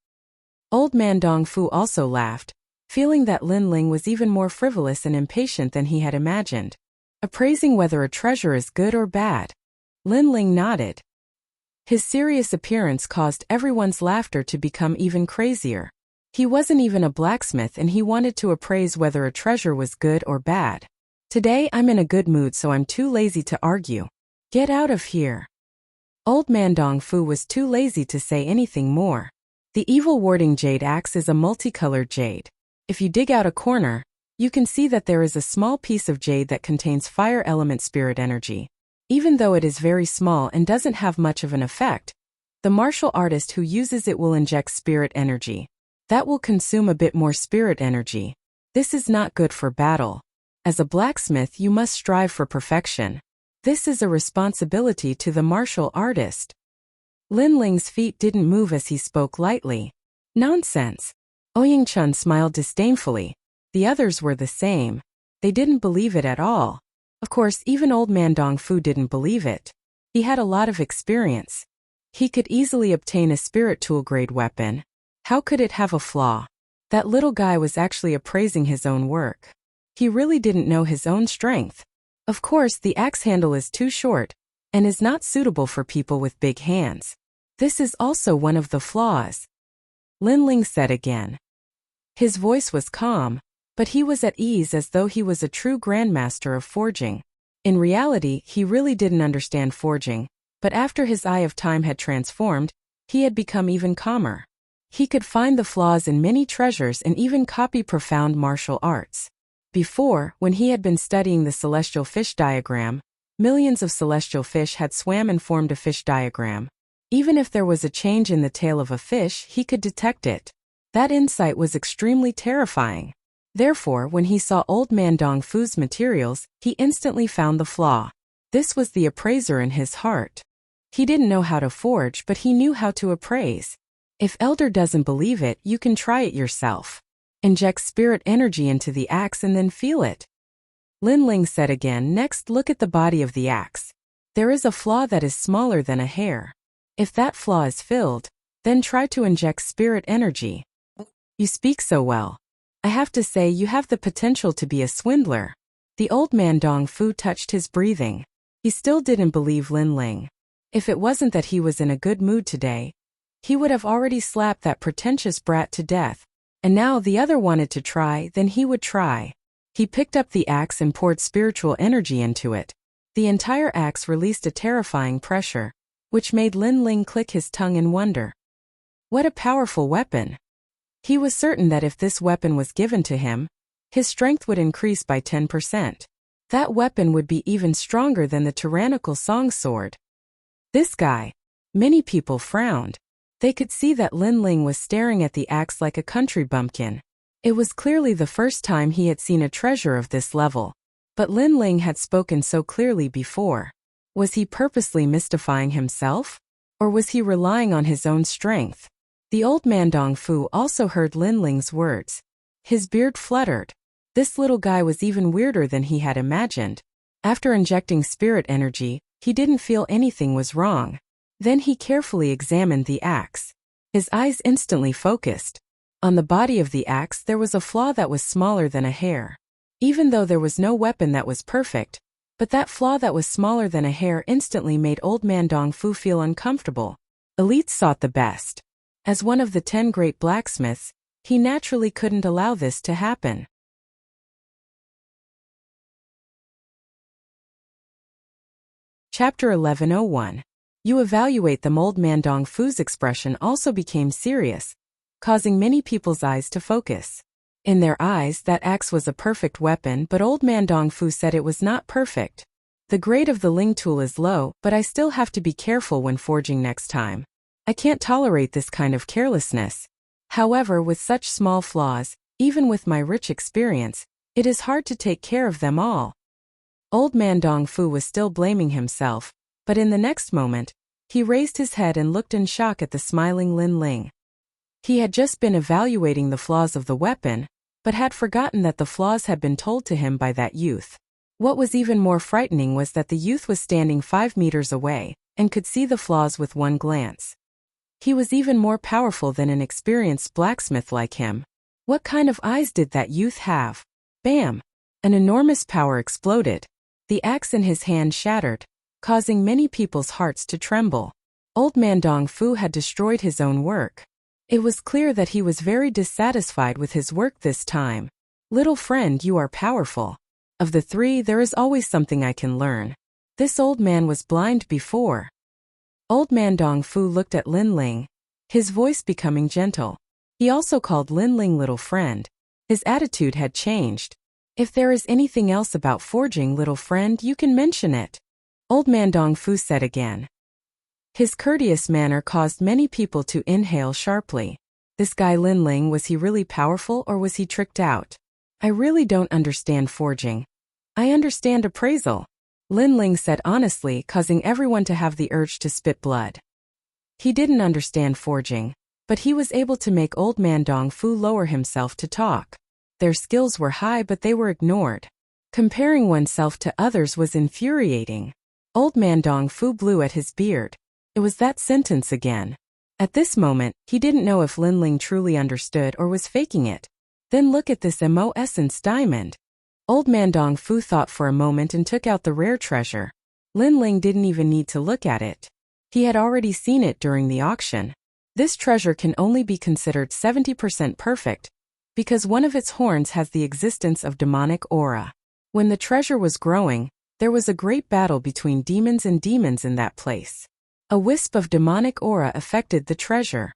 Old Man Dong Fu also laughed, feeling that Lin Ling was even more frivolous and impatient than he had imagined. Appraising whether a treasure is good or bad. Lin Ling nodded. His serious appearance caused everyone's laughter to become even crazier. He wasn't even a blacksmith and he wanted to appraise whether a treasure was good or bad. Today I'm in a good mood, so I'm too lazy to argue. Get out of here. Old Man Dong Fu was too lazy to say anything more. The evil warding jade axe is a multicolored jade. If you dig out a corner, you can see that there is a small piece of jade that contains fire element spirit energy. Even though it is very small and doesn't have much of an effect, the martial artist who uses it will inject spirit energy. That will consume a bit more spirit energy. This is not good for battle. As a blacksmith, you must strive for perfection. This is a responsibility to the martial artist. Lin Ling's feet didn't move as he spoke lightly. Nonsense. Ouyang Chun smiled disdainfully. The others were the same. They didn't believe it at all. Of course, even Old Man Dong Fu didn't believe it. He had a lot of experience. He could easily obtain a spirit tool-grade weapon. How could it have a flaw? That little guy was actually appraising his own work. He really didn't know his own strength. Of course, the axe handle is too short and is not suitable for people with big hands. This is also one of the flaws, Lin Ling said again. His voice was calm, but he was at ease as though he was a true grandmaster of forging. In reality, he really didn't understand forging, but after his Eye of Time had transformed, he had become even calmer. He could find the flaws in many treasures and even copy profound martial arts. Before, when he had been studying the celestial fish diagram, millions of celestial fish had swam and formed a fish diagram. Even if there was a change in the tail of a fish, he could detect it. That insight was extremely terrifying. Therefore, when he saw Old Man Dong Fu's materials, he instantly found the flaw. This was the appraiser in his heart. He didn't know how to forge, but he knew how to appraise. If Elder doesn't believe it, you can try it yourself. Inject spirit energy into the axe and then feel it. Lin Ling said again. Next, look at the body of the axe. There is a flaw that is smaller than a hair. If that flaw is filled, then try to inject spirit energy. You speak so well. I have to say you have the potential to be a swindler. The Old Man Dong Fu touched his breathing. He still didn't believe Lin Ling. If it wasn't that he was in a good mood today, he would have already slapped that pretentious brat to death. And now the other wanted to try, then he would try. He picked up the axe and poured spiritual energy into it. The entire axe released a terrifying pressure, which made Lin Ling click his tongue in wonder. What a powerful weapon! He was certain that if this weapon was given to him, his strength would increase by 10%. That weapon would be even stronger than the tyrannical song sword. This guy. Many people frowned. They could see that Lin Ling was staring at the axe like a country bumpkin. It was clearly the first time he had seen a treasure of this level. But Lin Ling had spoken so clearly before. Was he purposely mystifying himself? Or was he relying on his own strength? The Old Man Dong Fu also heard Lin Ling's words. His beard fluttered. This little guy was even weirder than he had imagined. After injecting spirit energy, he didn't feel anything was wrong. Then he carefully examined the axe. His eyes instantly focused. On the body of the axe there was a flaw that was smaller than a hair. Even though there was no weapon that was perfect, but that flaw that was smaller than a hair instantly made Old Man Dong Fu feel uncomfortable. Elites sought the best. As one of the 10 great blacksmiths, he naturally couldn't allow this to happen. Chapter 11:01. You evaluate them. Old Man Dong Fu's expression also became serious, causing many people's eyes to focus. In their eyes, that axe was a perfect weapon, but Old Man Dong Fu said it was not perfect. The grade of the Ling tool is low, but I still have to be careful when forging next time. I can't tolerate this kind of carelessness. However, with such small flaws, even with my rich experience, it is hard to take care of them all. Old Man Dong Fu was still blaming himself, but in the next moment, he raised his head and looked in shock at the smiling Lin Ling. He had just been evaluating the flaws of the weapon, but had forgotten that the flaws had been told to him by that youth. What was even more frightening was that the youth was standing 5 meters away, and could see the flaws with one glance. He was even more powerful than an experienced blacksmith like him. What kind of eyes did that youth have? Bam! An enormous power exploded. The axe in his hand shattered, causing many people's hearts to tremble. Old Man Dong Fu had destroyed his own work. It was clear that he was very dissatisfied with his work this time. Little friend, you are powerful. Of the 3, there is always something I can learn. This old man was blind before. Old Man Dong Fu looked at Lin Ling, his voice becoming gentle. He also called Lin Ling little friend. His attitude had changed. If there is anything else about forging, little friend, you can mention it. Old Man Dong Fu said again. His courteous manner caused many people to inhale sharply. This guy Lin Ling, was he really powerful or was he tricked out? I really don't understand forging. I understand appraisal, Lin Ling said honestly, causing everyone to have the urge to spit blood. He didn't understand forging, but he was able to make Old Man Dong Fu lower himself to talk. Their skills were high, but they were ignored. Comparing oneself to others was infuriating. Old man Dong Fu blew at his beard. It was that sentence again. At this moment, he didn't know if Lin Ling truly understood or was faking it. Then look at this Mo Essence diamond. Old man Dong Fu thought for a moment and took out the rare treasure. Lin Ling didn't even need to look at it. He had already seen it during the auction. This treasure can only be considered 70% perfect, because one of its horns has the existence of demonic aura. When the treasure was growing, there was a great battle between demons and demons in that place. A wisp of demonic aura affected the treasure.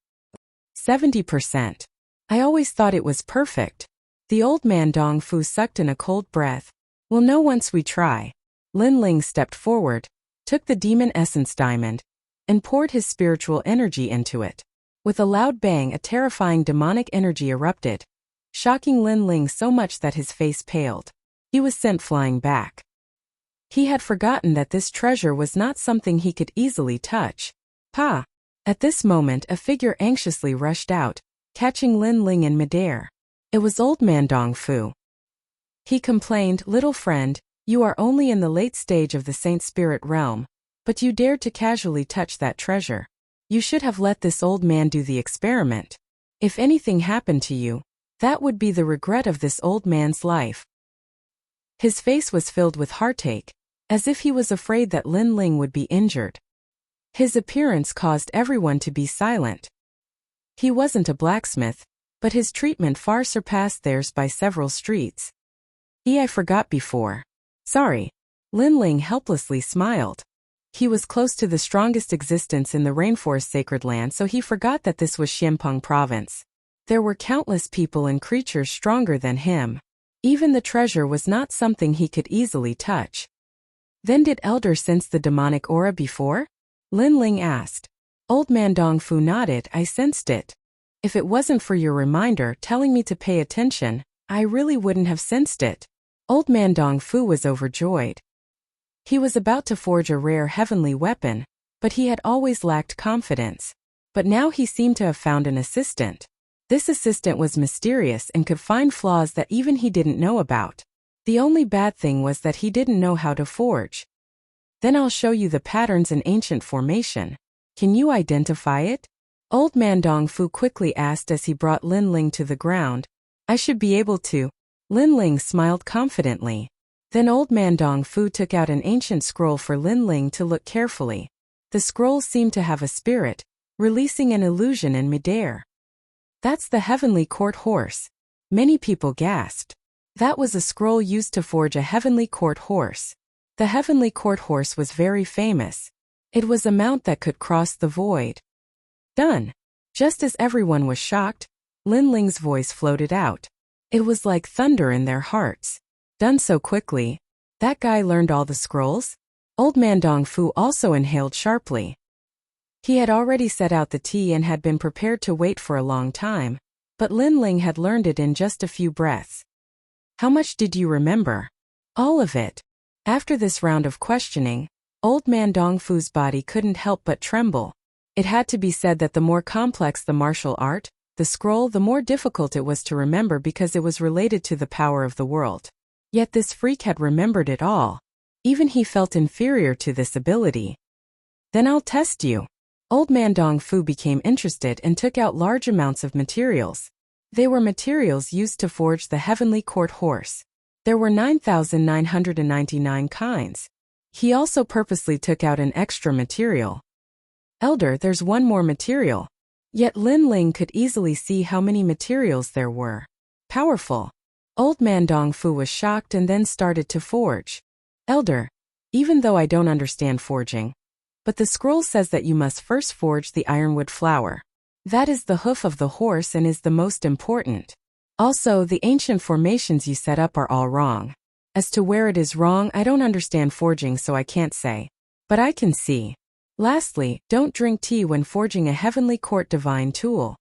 70%. I always thought it was perfect. The old man Dong Fu sucked in a cold breath. We'll know once we try. Lin Ling stepped forward, took the demon essence diamond, and poured his spiritual energy into it. With a loud bang, a terrifying demonic energy erupted, shocking Lin Ling so much that his face paled. He was sent flying back. He had forgotten that this treasure was not something he could easily touch. Pa! At this moment, a figure anxiously rushed out, catching Lin Ling in midair. It was old man Dong Fu. He complained, "Little friend, you are only in the late stage of the Saint Spirit realm, but you dared to casually touch that treasure. You should have let this old man do the experiment. If anything happened to you, that would be the regret of this old man's life." His face was filled with heartache, as if he was afraid that Lin Ling would be injured. His appearance caused everyone to be silent. He wasn't a blacksmith, but his treatment far surpassed theirs by several streets. I forgot before. Sorry. Lin Ling helplessly smiled. He was close to the strongest existence in the rainforest sacred land, so he forgot that this was Xianpeng province. There were countless people and creatures stronger than him. Even the treasure was not something he could easily touch. Then did Elder sense the demonic aura before? Lin Ling asked. Old man Dong Fu nodded. I sensed it. If it wasn't for your reminder telling me to pay attention, I really wouldn't have sensed it. Old man Dong Fu was overjoyed. He was about to forge a rare heavenly weapon, but he had always lacked confidence. But now he seemed to have found an assistant. This assistant was mysterious and could find flaws that even he didn't know about. The only bad thing was that he didn't know how to forge. Then I'll show you the patterns in ancient formation. Can you identify it? Old man Dong Fu quickly asked as he brought Lin Ling to the ground. I should be able to. Lin Ling smiled confidently. Then old man Dong Fu took out an ancient scroll for Lin Ling to look carefully. The scroll seemed to have a spirit, releasing an illusion in midair. That's the heavenly court horse. Many people gasped. That was a scroll used to forge a heavenly court horse. The heavenly court horse was very famous. It was a mount that could cross the void. Done. Just as everyone was shocked, Lin Ling's voice floated out. It was like thunder in their hearts. Done so quickly. That guy learned all the scrolls? Old man Dong Fu also inhaled sharply. He had already set out the tea and had been prepared to wait for a long time, but Lin Ling had learned it in just a few breaths. How much did you remember? All of it. After this round of questioning, old man Dong Fu's body couldn't help but tremble. It had to be said that the more complex the martial art, the scroll, the more difficult it was to remember because it was related to the power of the world. Yet this freak had remembered it all. Even he felt inferior to this ability. Then I'll test you. Old man Dong Fu became interested and took out large amounts of materials. They were materials used to forge the heavenly court horse. There were 9,999 kinds. He also purposely took out an extra material. Elder, there's one more material. Yet Lin Ling could easily see how many materials there were. Powerful. Old man Dong Fu was shocked and then started to forge. Elder, even though I don't understand forging, but the scroll says that you must first forge the ironwood flower. That is the hoof of the horse and is the most important. Also, the ancient formations you set up are all wrong. As to where it is wrong, I don't understand forging, so I can't say. But I can see. Lastly, don't drink tea when forging a heavenly court divine tool.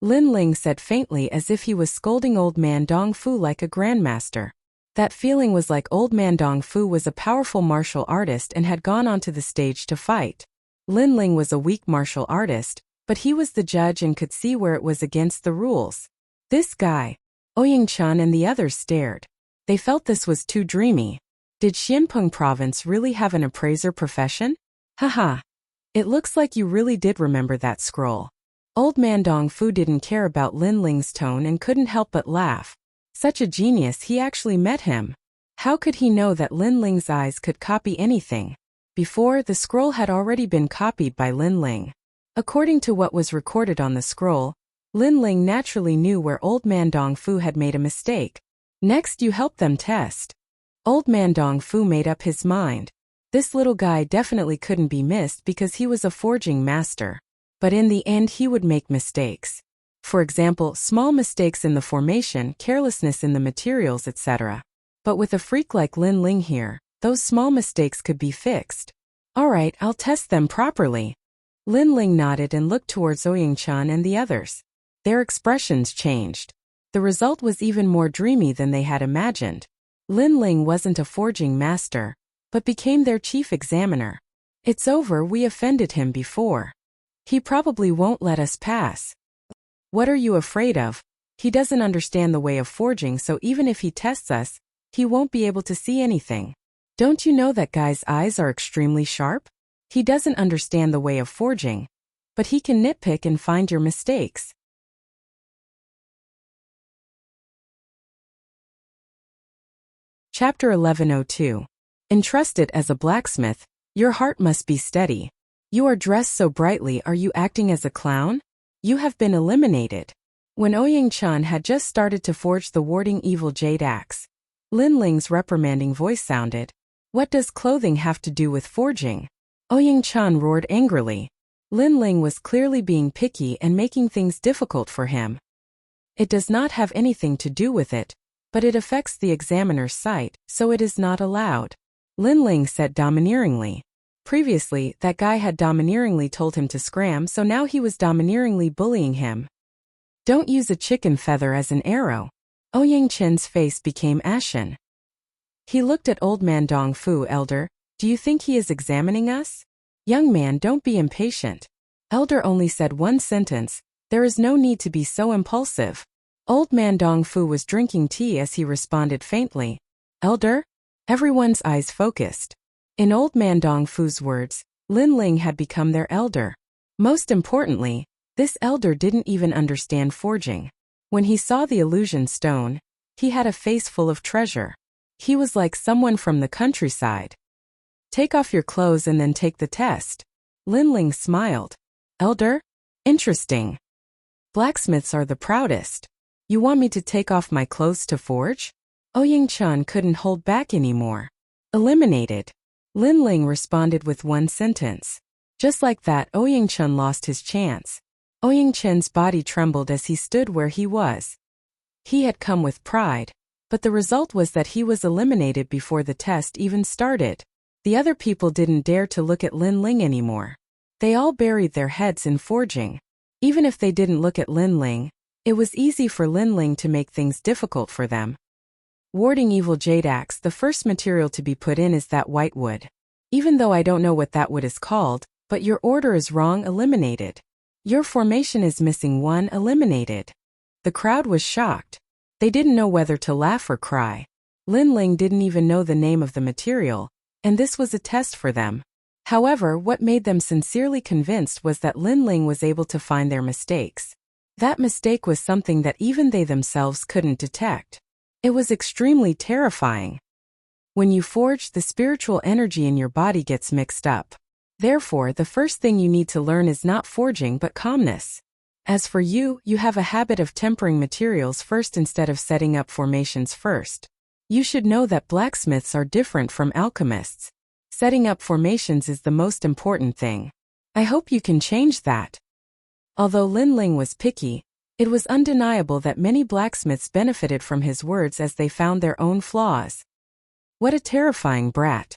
Lin Ling said faintly as if he was scolding old man Dong Fu like a grandmaster. That feeling was like old man Dong Fu was a powerful martial artist and had gone onto the stage to fight. Lin Ling was a weak martial artist, but he was the judge and could see where it was against the rules. This guy, Ouyang Chun and the others stared. They felt this was too dreamy. Did Xianpeng Province really have an appraiser profession? Haha. It looks like you really did remember that scroll. Old man Dong Fu didn't care about Lin Ling's tone and couldn't help but laugh. Such a genius, he actually met him. How could he know that Lin Ling's eyes could copy anything? Before, the scroll had already been copied by Lin Ling. According to what was recorded on the scroll, Lin Ling naturally knew where Old man Dong Fu had made a mistake. Next, you help them test. Old man Dong Fu made up his mind. This little guy definitely couldn't be missed because he was a forging master. But in the end he would make mistakes. For example, small mistakes in the formation, carelessness in the materials, etc. But with a freak like Lin Ling here, those small mistakes could be fixed. Alright, I'll test them properly. Lin Ling nodded and looked towards Ouyang-chan and the others. Their expressions changed. The result was even more dreamy than they had imagined. Lin Ling wasn't a forging master, but became their chief examiner. It's over, we offended him before. He probably won't let us pass. What are you afraid of? He doesn't understand the way of forging, so even if he tests us, he won't be able to see anything. Don't you know that guy's eyes are extremely sharp? He doesn't understand the way of forging, but he can nitpick and find your mistakes. Chapter 1102. Entrusted as a blacksmith, your heart must be steady. You are dressed so brightly, are you acting as a clown? You have been eliminated. When Ouyang-chan had just started to forge the warding evil jade axe, Lin Ling's reprimanding voice sounded. What does clothing have to do with forging? Ouyang-chan roared angrily. Lin Ling was clearly being picky and making things difficult for him. It does not have anything to do with it, but it affects the examiner's sight, so it is not allowed. Lin Ling said domineeringly. Previously, that guy had domineeringly told him to scram, so now he was domineeringly bullying him. Don't use a chicken feather as an arrow. Ouyang-chen's face became ashen. He looked at old man Dong Fu. Elder, do you think he is examining us? Young man, don't be impatient. Elder only said one sentence. There is no need to be so impulsive. Old man Dong Fu was drinking tea as he responded faintly. Elder? Everyone's eyes focused. In old man Dong Fu's words, Lin Ling had become their elder. Most importantly, this elder didn't even understand forging. When he saw the illusion stone, he had a face full of treasure. He was like someone from the countryside. Take off your clothes and then take the test. Lin Ling smiled. Elder? Interesting. Blacksmiths are the proudest. You want me to take off my clothes to forge? Ouyang-chan couldn't hold back anymore. Eliminated. Lin Ling responded with one sentence. Just like that, Ouyang-chan lost his chance. Ouyang-chen's body trembled as he stood where he was. He had come with pride, but the result was that he was eliminated before the test even started. The other people didn't dare to look at Lin Ling anymore. They all buried their heads in forging. Even if they didn't look at Lin Ling, it was easy for Lin Ling to make things difficult for them. Warding evil jade axe, the first material to be put in is that white wood. Even though I don't know what that wood is called, but your order is wrong, eliminated. Your formation is missing one, eliminated. The crowd was shocked. They didn't know whether to laugh or cry. Lin Ling didn't even know the name of the material, and this was a test for them. However, what made them sincerely convinced was that Lin Ling was able to find their mistakes. That mistake was something that even they themselves couldn't detect. It was extremely terrifying. When you forge, the spiritual energy in your body gets mixed up. Therefore, the first thing you need to learn is not forging but calmness. As for you, you have a habit of tempering materials first instead of setting up formations first. You should know that blacksmiths are different from alchemists. Setting up formations is the most important thing. I hope you can change that. Although Lin Ling was picky, it was undeniable that many blacksmiths benefited from his words as they found their own flaws. What a terrifying brat.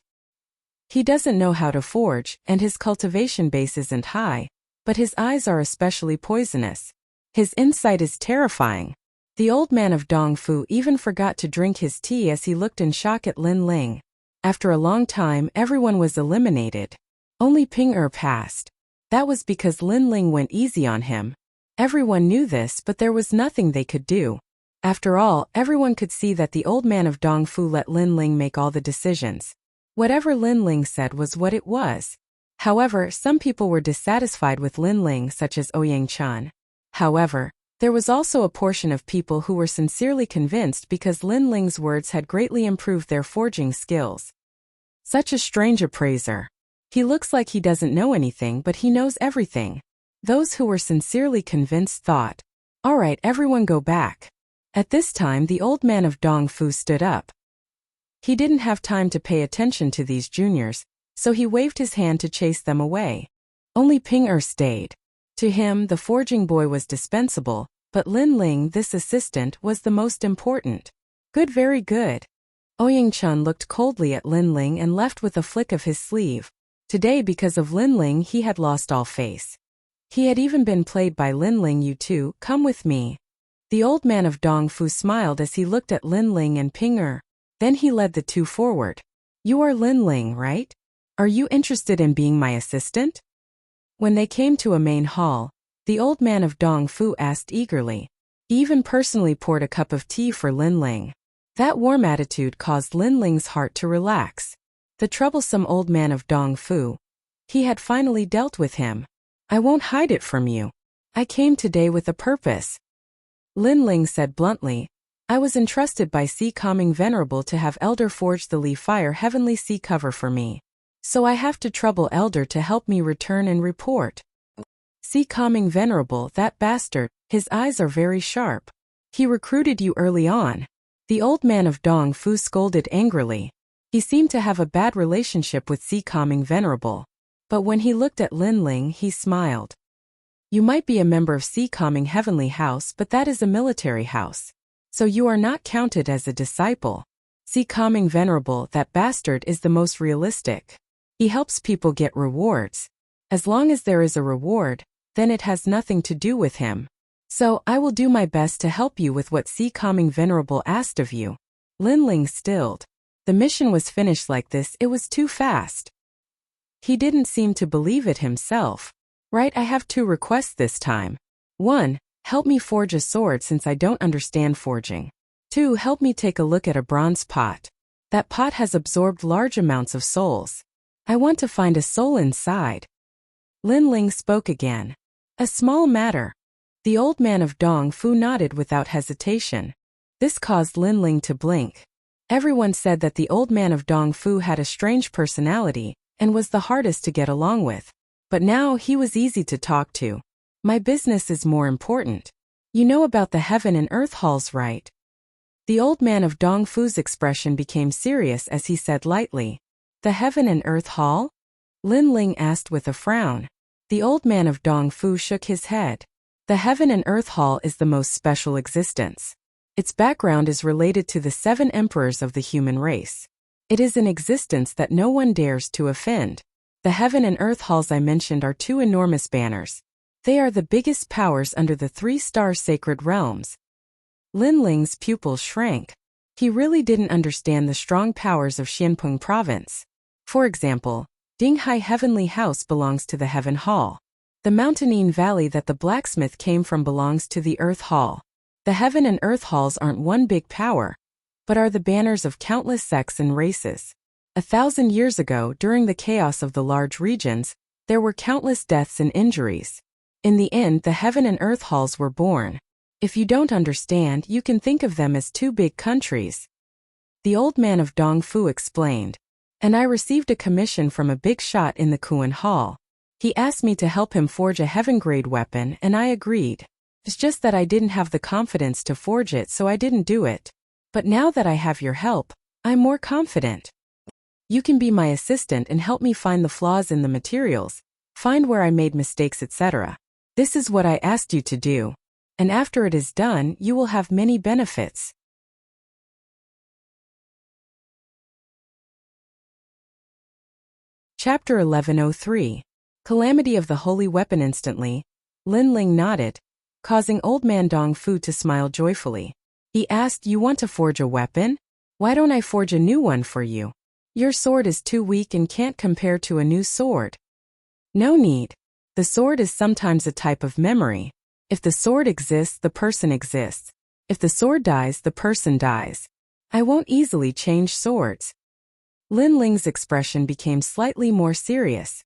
He doesn't know how to forge, and his cultivation base isn't high, but his eyes are especially poisonous. His insight is terrifying. The old man of Dong Fu even forgot to drink his tea as he looked in shock at Lin Ling. After a long time, everyone was eliminated. Only Ping Er passed. That was because Lin Ling went easy on him. Everyone knew this, but there was nothing they could do. After all, everyone could see that the old man of Dongfu let Lin Ling make all the decisions. Whatever Lin Ling said was what it was. However, some people were dissatisfied with Lin Ling, such as Ouyang Chan. However, there was also a portion of people who were sincerely convinced because Lin Ling's words had greatly improved their forging skills. Such a strange appraiser. He looks like he doesn't know anything, but he knows everything. Those who were sincerely convinced thought, "All right, everyone go back." At this time, the old man of Dongfu stood up. He didn't have time to pay attention to these juniors, so he waved his hand to chase them away. Only Ping stayed. To him, the forging boy was dispensable, but Lin Ling, this assistant, was the most important. Good, very good. Ouyang Chun looked coldly at Lin Ling and left with a flick of his sleeve. Today, because of Lin Ling, he had lost all face. He had even been played by Lin Ling. "You two, come with me." The old man of Dongfu smiled as he looked at Lin Ling and Ping. Then he led the two forward. "You are Lin Ling, right? Are you interested in being my assistant?" When they came to a main hall, the old man of Dongfu asked eagerly. He even personally poured a cup of tea for Lin Ling. That warm attitude caused Lin Ling's heart to relax. The troublesome old man of Dongfu. He had finally dealt with him. "I won't hide it from you. I came today with a purpose." Lin Ling said bluntly, "I was entrusted by Sea Calming Venerable to have Elder forge the Lee Fire Heavenly Sea cover for me. So I have to trouble Elder to help me return and report." Sea Calming Venerable, that bastard, his eyes are very sharp. He recruited you early on. The old man of Dongfu scolded angrily. He seemed to have a bad relationship with Sea Calming Venerable. But when he looked at Lin Ling, he smiled. "You might be a member of Sea Calming Heavenly House, but that is a military house. So you are not counted as a disciple. Sea Calming Venerable, that bastard, is the most realistic. He helps people get rewards. As long as there is a reward, then it has nothing to do with him. So I will do my best to help you with what Sea Calming Venerable asked of you." Lin Ling stilled. The mission was finished like this, it was too fast. He didn't seem to believe it himself. "Right, I have 2 requests this time. 1, help me forge a sword since I don't understand forging. 2, help me take a look at a bronze pot. That pot has absorbed large amounts of souls. I want to find a soul inside." Lin Ling spoke again. "A small matter." The old man of Dongfu nodded without hesitation. This caused Lin Ling to blink. Everyone said that the old man of Dongfu had a strange personality and was the hardest to get along with. But now he was easy to talk to. "My business is more important. You know about the heaven and earth halls, right?" The old man of Dongfu's expression became serious as he said lightly, "The heaven and earth hall?" Lin Ling asked with a frown. The old man of Dongfu shook his head. "The heaven and earth hall is the most special existence. Its background is related to the 7 emperors of the human race. It is an existence that no one dares to offend. The heaven and earth halls I mentioned are 2 enormous banners. They are the biggest powers under the 3-star sacred realms." Lin Ling's pupils shrank. He really didn't understand the strong powers of Xianpeng province. For example, Dinghai Heavenly House belongs to the Heaven Hall. The mountainine valley that the blacksmith came from belongs to the Earth Hall. The Heaven and Earth Halls aren't one big power, but are the banners of countless sects and races. 1,000 years ago, during the chaos of the large regions, there were countless deaths and injuries. In the end, the Heaven and Earth Halls were born. If you don't understand, you can think of them as 2 big countries. The old man of Dongfu explained. "And I received a commission from a big shot in the Kuan Hall. He asked me to help him forge a heaven-grade weapon, and I agreed. It's just that I didn't have the confidence to forge it, so I didn't do it. But now that I have your help, I'm more confident. You can be my assistant and help me find the flaws in the materials, find where I made mistakes, etc. This is what I asked you to do. And after it is done, you will have many benefits." Chapter 1103. Calamity of the Holy Weapon. Instantly, Lin Ling nodded, causing old man Dongfu to smile joyfully. He asked, "You want to forge a weapon? Why don't I forge a new one for you? Your sword is too weak and can't compare to a new sword." "No need. The sword is sometimes a type of memory. If the sword exists, the person exists. If the sword dies, the person dies. I won't easily change swords. Lin Ling's expression became slightly more serious.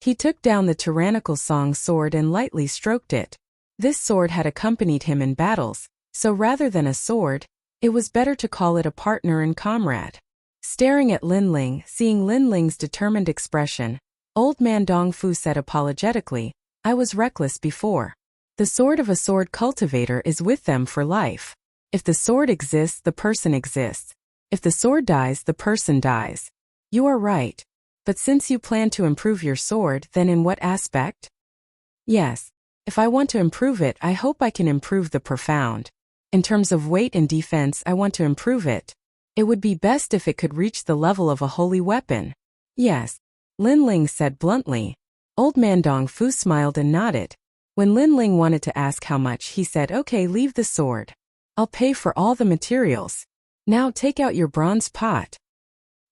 He took down the tyrannical Song sword and lightly stroked it. This sword had accompanied him in battles, so rather than a sword, it was better to call it a partner and comrade. Staring at Lin Ling, seeing Lin Ling's determined expression, Old Man Dong Fu said apologetically, I was reckless before. The sword of a sword cultivator is with them for life. If the sword exists, the person exists. If the sword dies, the person dies. You are right. But since you plan to improve your sword, then in what aspect? Yes. If I want to improve it, I hope I can improve the profound. In terms of weight and defense, I want to improve it. It would be best if it could reach the level of a holy weapon. Yes. Lin Ling said bluntly. Old Man Dong Fu smiled and nodded. When Lin Ling wanted to ask how much, he said, okay, leave the sword. I'll pay for all the materials. Now take out your bronze pot.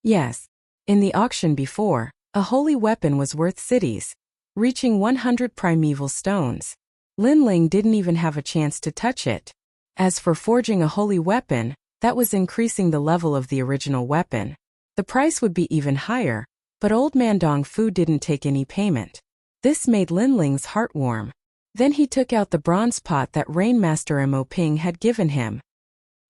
Yes. In the auction before, a holy weapon was worth cities, reaching 100 primeval stones. Lin Ling didn't even have a chance to touch it. As for forging a holy weapon, that was increasing the level of the original weapon. The price would be even higher, but Old Man Dong Fu didn't take any payment. This made Lin Ling's heart warm. Then he took out the bronze pot that Rainmaster Mo Ping had given him.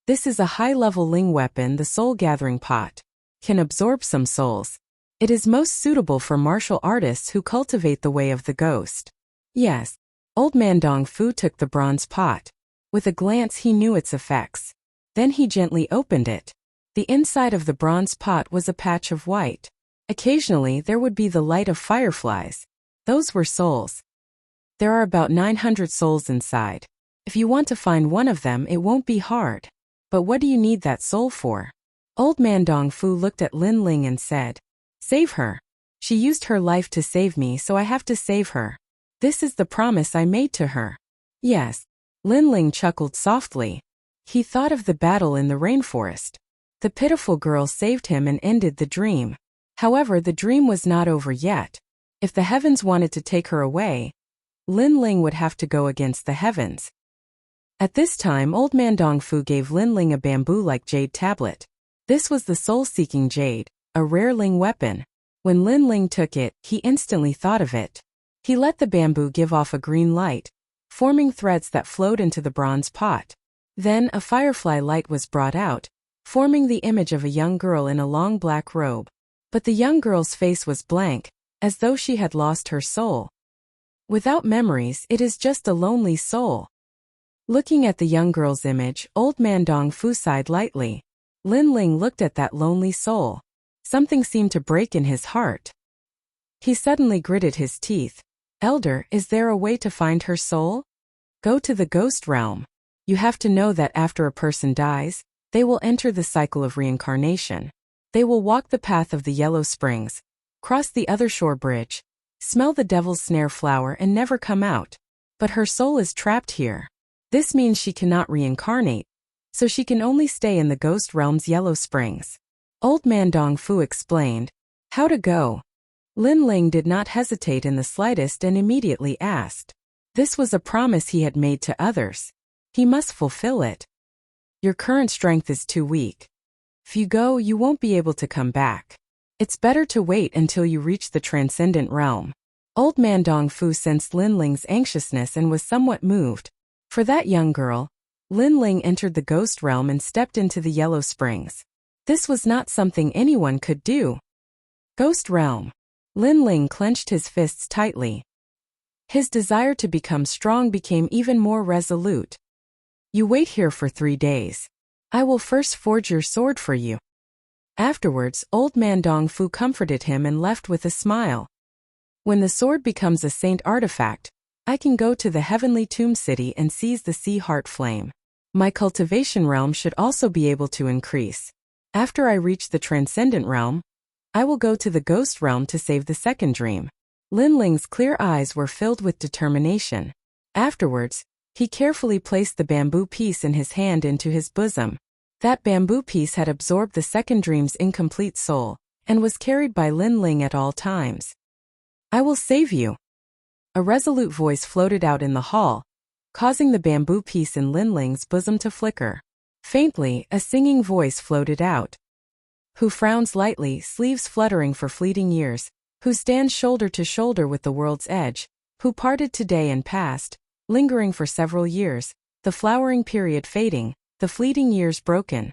This is a high-level Ling weapon, the soul-gathering pot. Can absorb some souls. It is most suitable for martial artists who cultivate the way of the ghost. Yes. Old Man Dong Fu took the bronze pot. With a glance he knew its effects. Then he gently opened it. The inside of the bronze pot was a patch of white. Occasionally there would be the light of fireflies. Those were souls. There are about 900 souls inside. If you want to find one of them, it won't be hard. But what do you need that soul for? Old Man Dong Fu looked at Lin Ling and said, save her. She used her life to save me, so I have to save her. This is the promise I made to her. Yes. Lin Ling chuckled softly. He thought of the battle in the rainforest. The pitiful girl saved him and ended the dream. However, the dream was not over yet. If the heavens wanted to take her away, Lin Ling would have to go against the heavens. At this time, Old Man Dong Fu gave Lin Ling a bamboo-like jade tablet. This was the soul-seeking jade, a rare Ling weapon. When Lin Ling took it, he instantly thought of it. He let the bamboo give off a green light, forming threads that flowed into the bronze pot. Then a firefly light was brought out, forming the image of a young girl in a long black robe. But the young girl's face was blank, as though she had lost her soul. Without memories, it is just a lonely soul. Looking at the young girl's image, Old Man Dong Fu sighed lightly. Lin Ling looked at that lonely soul. Something seemed to break in his heart. He suddenly gritted his teeth. Elder, is there a way to find her soul? Go to the ghost realm. You have to know that after a person dies, they will enter the cycle of reincarnation. They will walk the path of the Yellow Springs, cross the other shore bridge, smell the devil's snare flower and never come out. But her soul is trapped here. This means she cannot reincarnate, so she can only stay in the ghost realm's Yellow Springs. Old Man Dong Fu explained. How to go? Lin Ling did not hesitate in the slightest and immediately asked. This was a promise he had made to others. He must fulfill it. Your current strength is too weak. If you go, you won't be able to come back. It's better to wait until you reach the transcendent realm. Old Man Dong Fu sensed Lin Ling's anxiousness and was somewhat moved. For that young girl, Lin Ling entered the ghost realm and stepped into the Yellow Springs. This was not something anyone could do. Ghost realm. Lin Ling clenched his fists tightly. His desire to become strong became even more resolute. You wait here for 3 days. I will first forge your sword for you. Afterwards, Old Man Dong Fu comforted him and left with a smile. When the sword becomes a saint artifact, I can go to the heavenly tomb city and seize the sea heart flame. My cultivation realm should also be able to increase. After I reach the transcendent realm, I will go to the ghost realm to save the second dream. Lin Ling's clear eyes were filled with determination. Afterwards, he carefully placed the bamboo piece in his hand into his bosom. That bamboo piece had absorbed the second dream's incomplete soul, and was carried by Lin Ling at all times. I will save you. A resolute voice floated out in the hall, causing the bamboo piece in Lin Ling's bosom to flicker. Faintly, a singing voice floated out. Who frowns lightly, sleeves fluttering for fleeting years, who stands shoulder to shoulder with the world's edge, who parted today and past, lingering for several years, the flowering period fading, the fleeting years broken.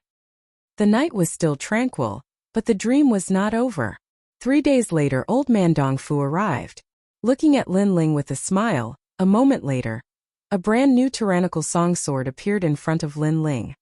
The night was still tranquil, but the dream was not over. 3 days later, old man Dongfu arrived. Looking at Lin Ling with a smile, a moment later, a brand new tyrannical song sword appeared in front of Lin Ling.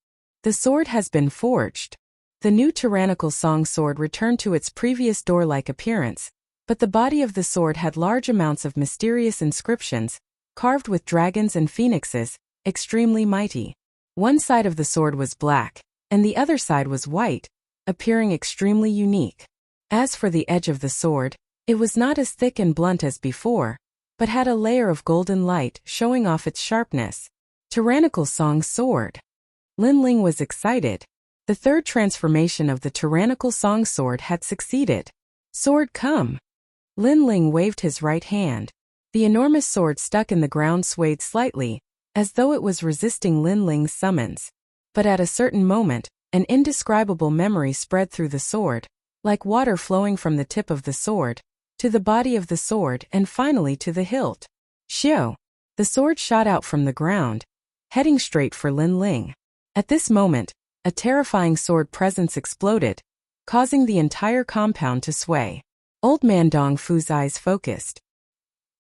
The sword has been forged. The new tyrannical song sword returned to its previous door-like appearance, but the body of the sword had large amounts of mysterious inscriptions, carved with dragons and phoenixes, extremely mighty. One side of the sword was black, and the other side was white, appearing extremely unique. As for the edge of the sword, it was not as thick and blunt as before, but had a layer of golden light showing off its sharpness. Tyrannical song sword. Lin Ling was excited. The third transformation of the tyrannical song sword had succeeded. Sword come. Lin Ling waved his right hand. The enormous sword stuck in the ground swayed slightly, as though it was resisting Lin Ling's summons. But at a certain moment, an indescribable memory spread through the sword, like water flowing from the tip of the sword, to the body of the sword and finally to the hilt. Xiao! The sword shot out from the ground, heading straight for Lin Ling. At this moment, a terrifying sword presence exploded, causing the entire compound to sway. Old man Dongfu's eyes focused.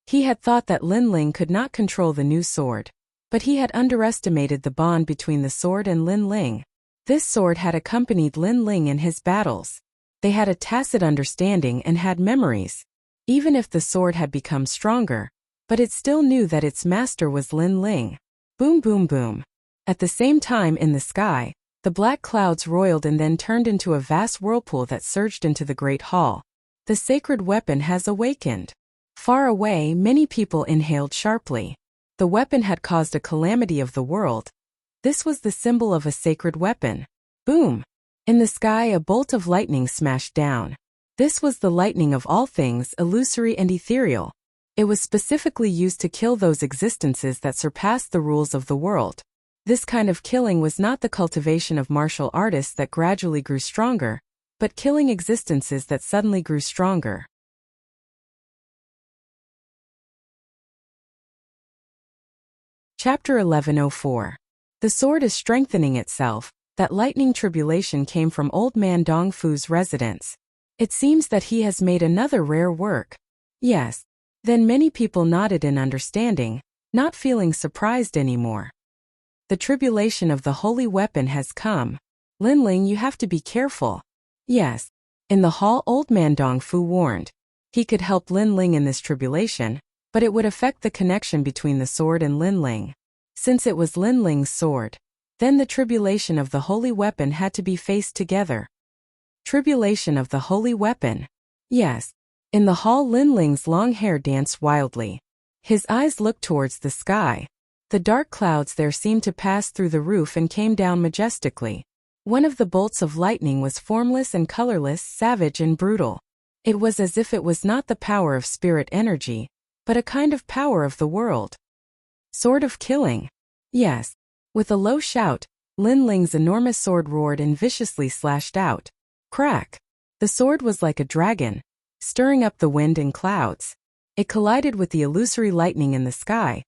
He had thought that Lin Ling could not control the new sword, but he had underestimated the bond between the sword and Lin Ling. This sword had accompanied Lin Ling in his battles. They had a tacit understanding and had memories. Even if the sword had become stronger, but it still knew that its master was Lin Ling. Boom boom boom. At the same time in the sky, the black clouds roiled and then turned into a vast whirlpool that surged into the great hall. The sacred weapon has awakened. Far away, many people inhaled sharply. The weapon had caused a calamity of the world. This was the symbol of a sacred weapon. Boom! In the sky, a bolt of lightning smashed down. This was the lightning of all things illusory and ethereal. It was specifically used to kill those existences that surpassed the rules of the world. This kind of killing was not the cultivation of martial artists that gradually grew stronger, but killing existences that suddenly grew stronger. Chapter 1104. The sword is strengthening itself. That lightning tribulation came from old man Dongfu's residence. It seems that he has made another rare work. Yes. Then many people nodded in understanding, not feeling surprised anymore. The tribulation of the holy weapon has come. Lin Ling, you have to be careful. Yes. In the hall, old man Dongfu warned. He could help Lin Ling in this tribulation, but it would affect the connection between the sword and Lin Ling. Since it was Lin Ling's sword, then the tribulation of the holy weapon had to be faced together. Tribulation of the holy weapon. Yes. In the hall, Lin Ling's long hair danced wildly. His eyes looked towards the sky. The dark clouds there seemed to pass through the roof and came down majestically. One of the bolts of lightning was formless and colorless, savage and brutal. It was as if it was not the power of spirit energy, but a kind of power of the world. Sword of killing. Yes. With a low shout, Lin Ling's enormous sword roared and viciously slashed out. Crack! The sword was like a dragon, stirring up the wind and clouds. It collided with the illusory lightning in the sky,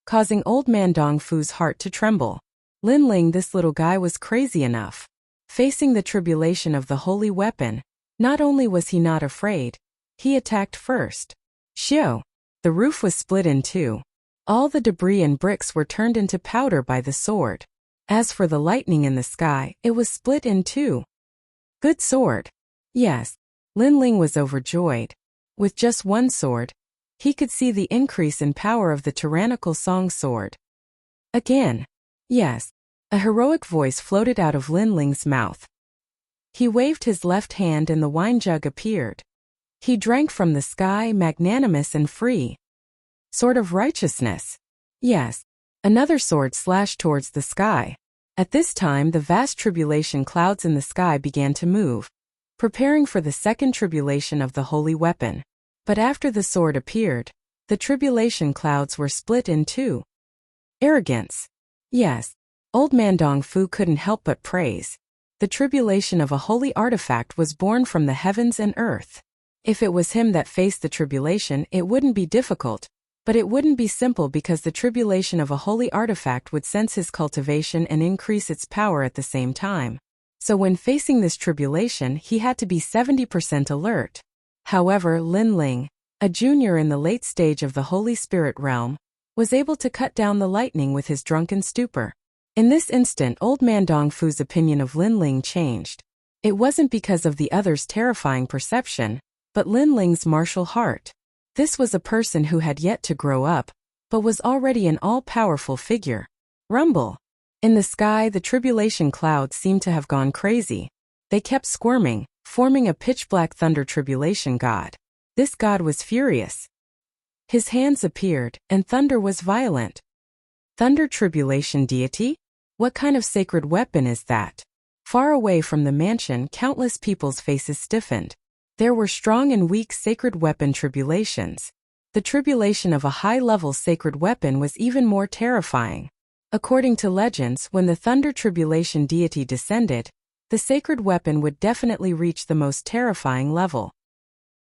causing old man Dongfu's heart to tremble. Lin Ling, this little guy was crazy enough. Facing the tribulation of the holy weapon, not only was he not afraid, he attacked first. Xiao! The roof was split in two. All the debris and bricks were turned into powder by the sword. As for the lightning in the sky, it was split in two. Good sword. Yes. Lin Ling was overjoyed. With just one sword, he could see the increase in power of the tyrannical song sword. Again. Yes. A heroic voice floated out of Lin Ling's mouth. He waved his left hand and the wine jug appeared. He drank from the sky, magnanimous and free. Sword of righteousness. Yes. Another sword slashed towards the sky. At this time, the vast tribulation clouds in the sky began to move, preparing for the second tribulation of the holy weapon. But after the sword appeared, the tribulation clouds were split in two. Arrogance. Yes. Old man Dong Fu couldn't help but praise. The tribulation of a holy artifact was born from the heavens and earth. If it was him that faced the tribulation, it wouldn't be difficult, but it wouldn't be simple because the tribulation of a holy artifact would sense his cultivation and increase its power at the same time. So when facing this tribulation, he had to be 70% alert. However, Lin Ling, a junior in the late stage of the Holy Spirit realm, was able to cut down the lightning with his drunken stupor. In this instant, old man Dong Fu's opinion of Lin Ling changed. It wasn't because of the other's terrifying perception, but Lin Ling's martial heart. This was a person who had yet to grow up, but was already an all-powerful figure. Rumble. In the sky, the tribulation clouds seemed to have gone crazy. They kept squirming, forming a pitch-black thunder tribulation god. This god was furious. His hands appeared, and thunder was violent. Thunder tribulation deity? What kind of sacred weapon is that? Far away from the mansion, countless people's faces stiffened. There were strong and weak sacred weapon tribulations. The tribulation of a high-level sacred weapon was even more terrifying. According to legends, when the thunder tribulation deity descended, the sacred weapon would definitely reach the most terrifying level.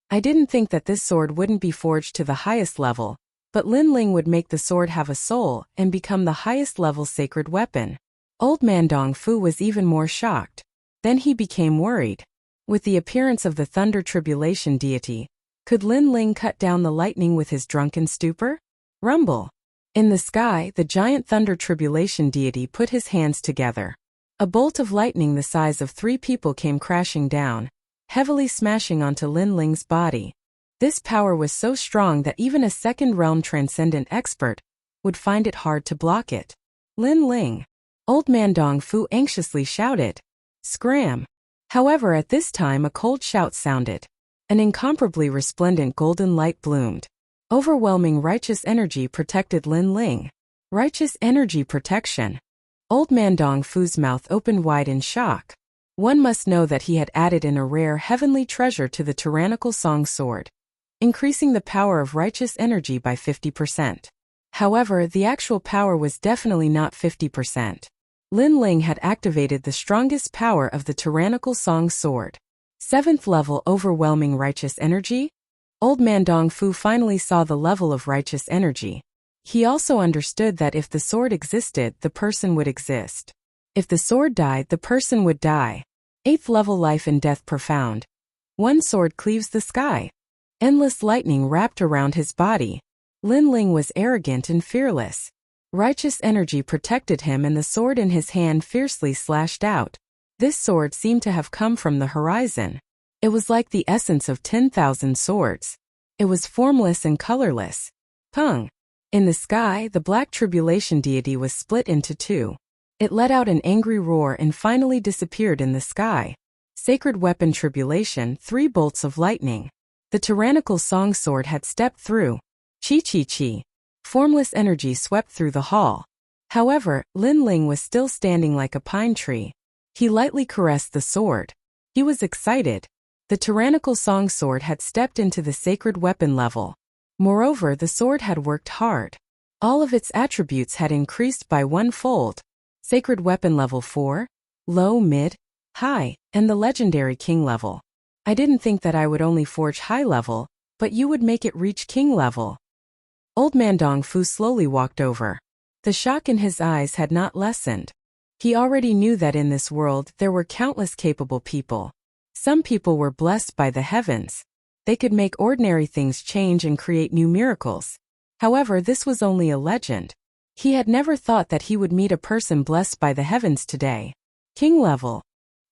I didn't think that this sword wouldn't be forged to the highest level, but Lin Ling would make the sword have a soul and become the highest level sacred weapon. Old man Dong Fu was even more shocked. Then he became worried. With the appearance of the thunder tribulation deity, could Lin Ling cut down the lightning with his drunken stupor? Rumble. In the sky, the giant thunder tribulation deity put his hands together. A bolt of lightning the size of 3 people came crashing down, heavily smashing onto Lin Ling's body. This power was so strong that even a second-realm transcendent expert would find it hard to block it. Lin Ling. Old man Dong Fu anxiously shouted. Scram! However, at this time a cold shout sounded. An incomparably resplendent golden light bloomed. Overwhelming righteous energy protected Lin Ling. Righteous energy protection. Old man Dong Fu's mouth opened wide in shock. One must know that he had added in a rare heavenly treasure to the tyrannical song sword, increasing the power of righteous energy by 50%. However, the actual power was definitely not 50%. Lin Ling had activated the strongest power of the tyrannical song sword. 7th level overwhelming righteous energy? Old man Dong Fu finally saw the level of righteous energy. He also understood that if the sword existed, the person would exist. If the sword died, the person would die. 8th level life and death profound. One sword cleaves the sky. Endless lightning wrapped around his body. Lin Ling was arrogant and fearless. Righteous energy protected him and the sword in his hand fiercely slashed out. This sword seemed to have come from the horizon. It was like the essence of 10,000 swords. It was formless and colorless. Pung! In the sky, the black tribulation deity was split into 2. It let out an angry roar and finally disappeared in the sky. Sacred weapon tribulation, 3 bolts of lightning. The tyrannical song sword had stepped through. Chi. Formless energy swept through the hall. However, Lin Ling was still standing like a pine tree. He lightly caressed the sword. He was excited. The tyrannical song sword had stepped into the sacred weapon level. Moreover, the sword had worked hard. All of its attributes had increased by 1-fold. Sacred weapon level 4, low, mid, high, and the legendary king level. I didn't think that I would only forge high level, but you would make it reach king level. Old man Dong Fu slowly walked over. The shock in his eyes had not lessened. He already knew that in this world there were countless capable people. Some people were blessed by the heavens. They could make ordinary things change and create new miracles. However, this was only a legend. He had never thought that he would meet a person blessed by the heavens today. King level.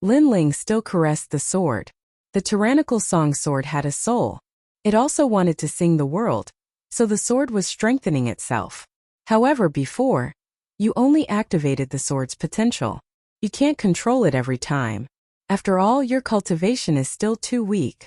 Lin Ling still caressed the sword. The tyrannical song sword had a soul. It also wanted to sing the world, so the sword was strengthening itself. However, before, you only activated the sword's potential. You can't control it every time. After all, your cultivation is still too weak.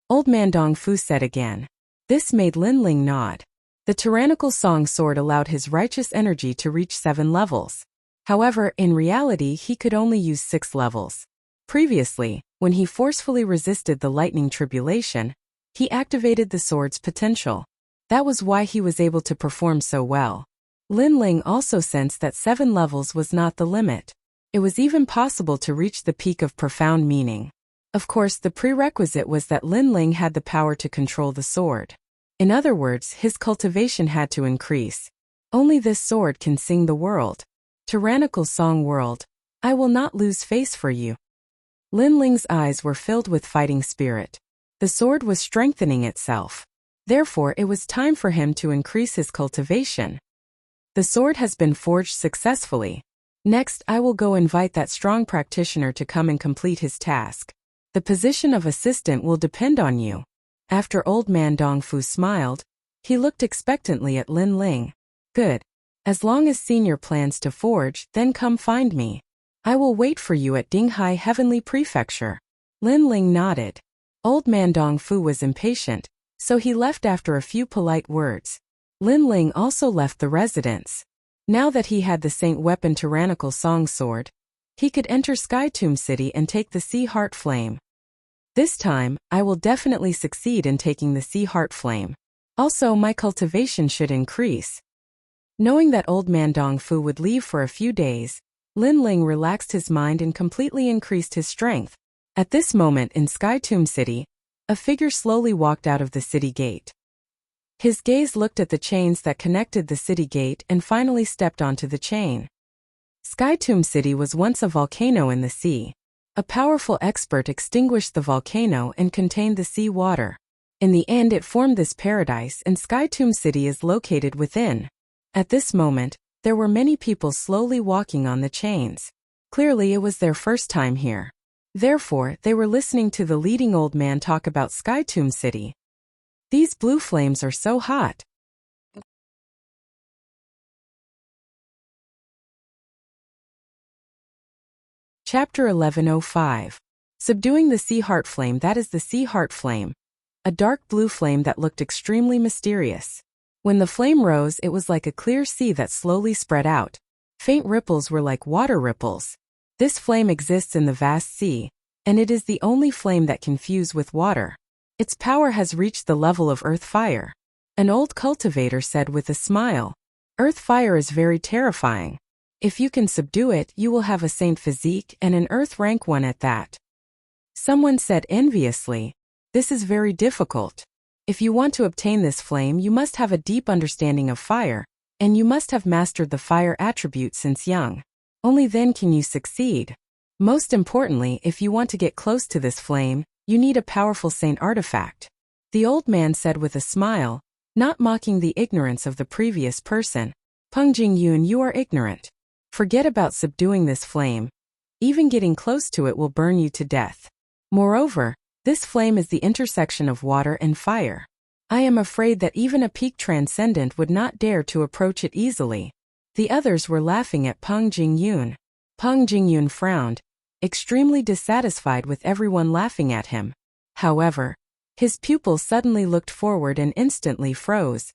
Old man Dong Fu said again. This made Lin Ling nod. The tyrannical song sword allowed his righteous energy to reach 7 levels. However, in reality, he could only use 6 levels. Previously, when he forcefully resisted the lightning tribulation, he activated the sword's potential. That was why he was able to perform so well. Lin Ling also sensed that 7 levels was not the limit. It was even possible to reach the peak of profound meaning. Of course, the prerequisite was that Lin Ling had the power to control the sword. In other words, his cultivation had to increase. Only this sword can sing the world. Tyrannical song world. I will not lose face for you. Lin Ling's eyes were filled with fighting spirit. The sword was strengthening itself. Therefore, it was time for him to increase his cultivation. The sword has been forged successfully. Next, I will go invite that strong practitioner to come and complete his task. The position of assistant will depend on you. After old man Dongfu smiled, he looked expectantly at Lin Ling. Good. As long as senior plans to forge, then come find me. I will wait for you at Dinghai Heavenly Prefecture. Lin Ling nodded. Old man Dongfu was impatient, so he left after a few polite words. Lin Ling also left the residence. Now that he had the Saint Weapon Tyrannical Song Sword, he could enter Sky Tomb City and take the Sea Heart Flame. This time, I will definitely succeed in taking the Sea Heart Flame. Also, my cultivation should increase. Knowing that old man Dongfu would leave for a few days, Lin Ling relaxed his mind and completely increased his strength. At this moment in Sky Tomb City, a figure slowly walked out of the city gate. His gaze looked at the chains that connected the city gate and finally stepped onto the chain. Sky Tomb City was once a volcano in the sea. A powerful expert extinguished the volcano and contained the sea water. In the end, it formed this paradise, and Sky Tomb City is located within. At this moment, there were many people slowly walking on the chains. Clearly, it was their first time here. Therefore, they were listening to the leading old man talk about Sky Tomb City. These blue flames are so hot. Chapter 1105. Subduing the Sea Heart Flame. That is the Sea Heart Flame. A dark blue flame that looked extremely mysterious. When the flame rose, it was like a clear sea that slowly spread out. Faint ripples were like water ripples. This flame exists in the vast sea, and it is the only flame that can fuse with water. Its power has reached the level of earth fire. An old cultivator said with a smile. Earth fire is very terrifying. If you can subdue it, you will have a saint physique and an earth rank 1 at that. Someone said enviously, this is very difficult. If you want to obtain this flame, you must have a deep understanding of fire, and you must have mastered the fire attribute since young. Only then can you succeed. Most importantly, if you want to get close to this flame, you need a powerful saint artifact. The old man said with a smile, not mocking the ignorance of the previous person. Peng Jingyun, you are ignorant. Forget about subduing this flame. Even getting close to it will burn you to death. Moreover, this flame is the intersection of water and fire. I am afraid that even a peak transcendent would not dare to approach it easily. The others were laughing at Peng Jingyun. Peng Jingyun frowned, extremely dissatisfied with everyone laughing at him. However, his pupils suddenly looked forward and instantly froze.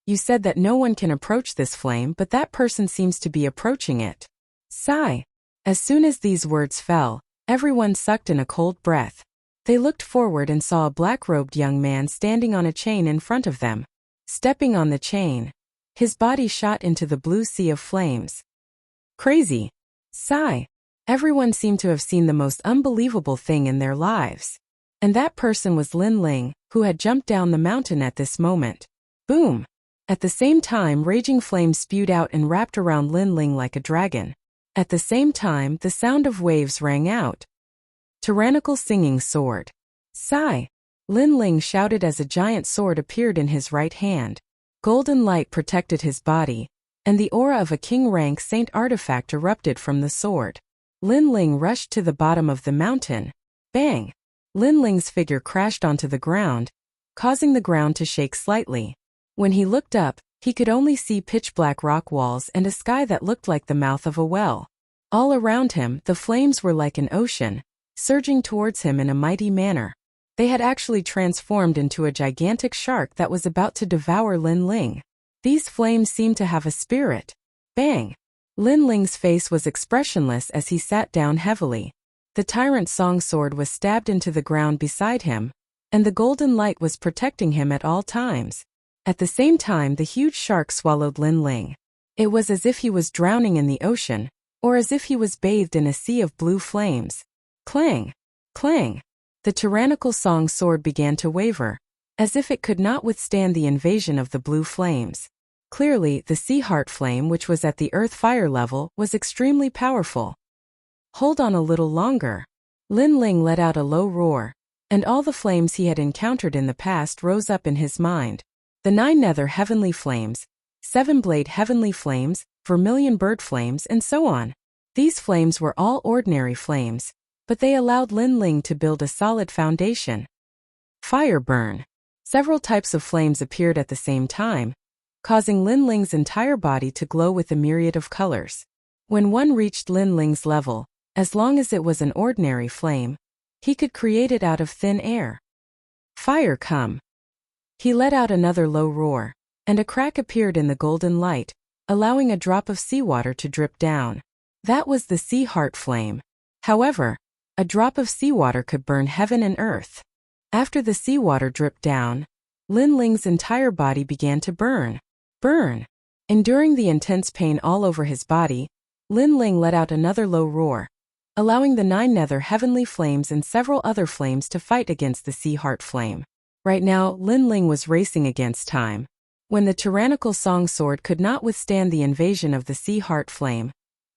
You said that no one can approach this flame, but that person seems to be approaching it. Sigh. As soon as these words fell, everyone sucked in a cold breath. They looked forward and saw a black-robed young man standing on a chain in front of them. Stepping on the chain, his body shot into the blue sea of flames. Crazy. Sigh. Everyone seemed to have seen the most unbelievable thing in their lives. And that person was Lin Ling, who had jumped down the mountain at this moment. Boom. At the same time, raging flames spewed out and wrapped around Lin Ling like a dragon. At the same time, the sound of waves rang out. Tyrannical singing sword. Sigh. Lin Ling shouted as a giant sword appeared in his right hand. Golden light protected his body, and the aura of a king-rank saint artifact erupted from the sword. Lin Ling rushed to the bottom of the mountain. Bang! Lin Ling's figure crashed onto the ground, causing the ground to shake slightly. When he looked up, he could only see pitch-black rock walls and a sky that looked like the mouth of a well. All around him, the flames were like an ocean, surging towards him in a mighty manner. They had actually transformed into a gigantic shark that was about to devour Lin Ling. These flames seemed to have a spirit. Bang! Lin Ling's face was expressionless as he sat down heavily. The tyrant song sword was stabbed into the ground beside him, and the golden light was protecting him at all times. At the same time, the huge shark swallowed Lin Ling. It was as if he was drowning in the ocean, or as if he was bathed in a sea of blue flames. Clang! Clang! The tyrannical song sword began to waver, as if it could not withstand the invasion of the blue flames. Clearly, the sea heart flame, which was at the earth fire level, was extremely powerful. Hold on a little longer. Lin Ling let out a low roar, and all the flames he had encountered in the past rose up in his mind. The 9 nether heavenly flames, 7 blade heavenly flames, vermilion bird flames, and so on. These flames were all ordinary flames, but they allowed Lin Ling to build a solid foundation. Fire burn. Several types of flames appeared at the same time, causing Lin Ling's entire body to glow with a myriad of colors. When one reached Lin Ling's level, as long as it was an ordinary flame, he could create it out of thin air. Fire come. He let out another low roar, and a crack appeared in the golden light, allowing a drop of seawater to drip down. That was the sea heart flame. However, a drop of seawater could burn heaven and earth. After the seawater dripped down, Lin Ling's entire body began to burn. Burn! Enduring the intense pain all over his body, Lin Ling let out another low roar, allowing the 9 nether heavenly flames and several other flames to fight against the sea heart flame. Right now, Lin Ling was racing against time. When the tyrannical song sword could not withstand the invasion of the sea heart flame,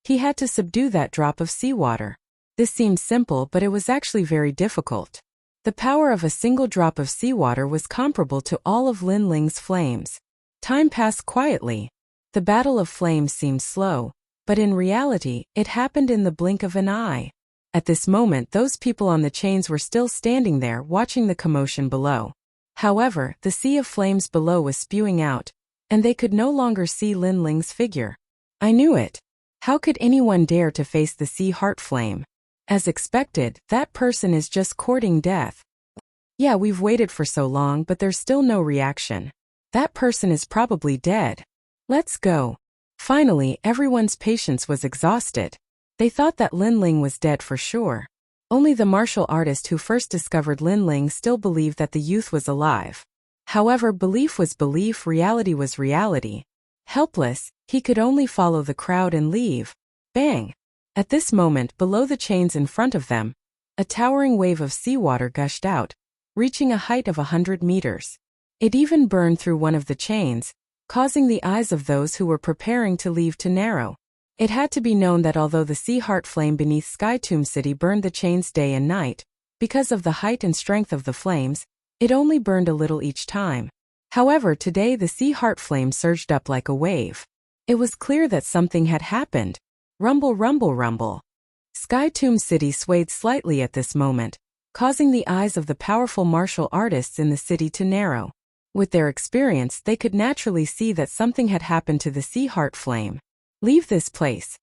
he had to subdue that drop of seawater. This seemed simple, but it was actually very difficult. The power of a single drop of seawater was comparable to all of Lin Ling's flames. Time passed quietly. The battle of flames seemed slow, but in reality, it happened in the blink of an eye. At this moment, those people on the chains were still standing there watching the commotion below. However, the sea of flames below was spewing out, and they could no longer see Lin Ling's figure. I knew it. How could anyone dare to face the sea heart flame? As expected, that person is just courting death. Yeah, we've waited for so long, but there's still no reaction. That person is probably dead. Let's go. Finally, everyone's patience was exhausted. They thought that Lin Ling was dead for sure. Only the martial artist who first discovered Lin Ling still believed that the youth was alive. However, belief was belief, reality was reality. Helpless, he could only follow the crowd and leave. Bang! At this moment, below the chains in front of them, a towering wave of seawater gushed out, reaching a height of 100 meters. It even burned through one of the chains, causing the eyes of those who were preparing to leave to narrow. It had to be known that although the sea heart flame beneath Sky Tomb City burned the chains day and night, because of the height and strength of the flames, it only burned a little each time. However, today the sea heart flame surged up like a wave. It was clear that something had happened. Rumble, rumble, rumble. Sky Tomb City swayed slightly at this moment, causing the eyes of the powerful martial artists in the city to narrow. With their experience, they could naturally see that something had happened to the sea heart flame. Leave this place.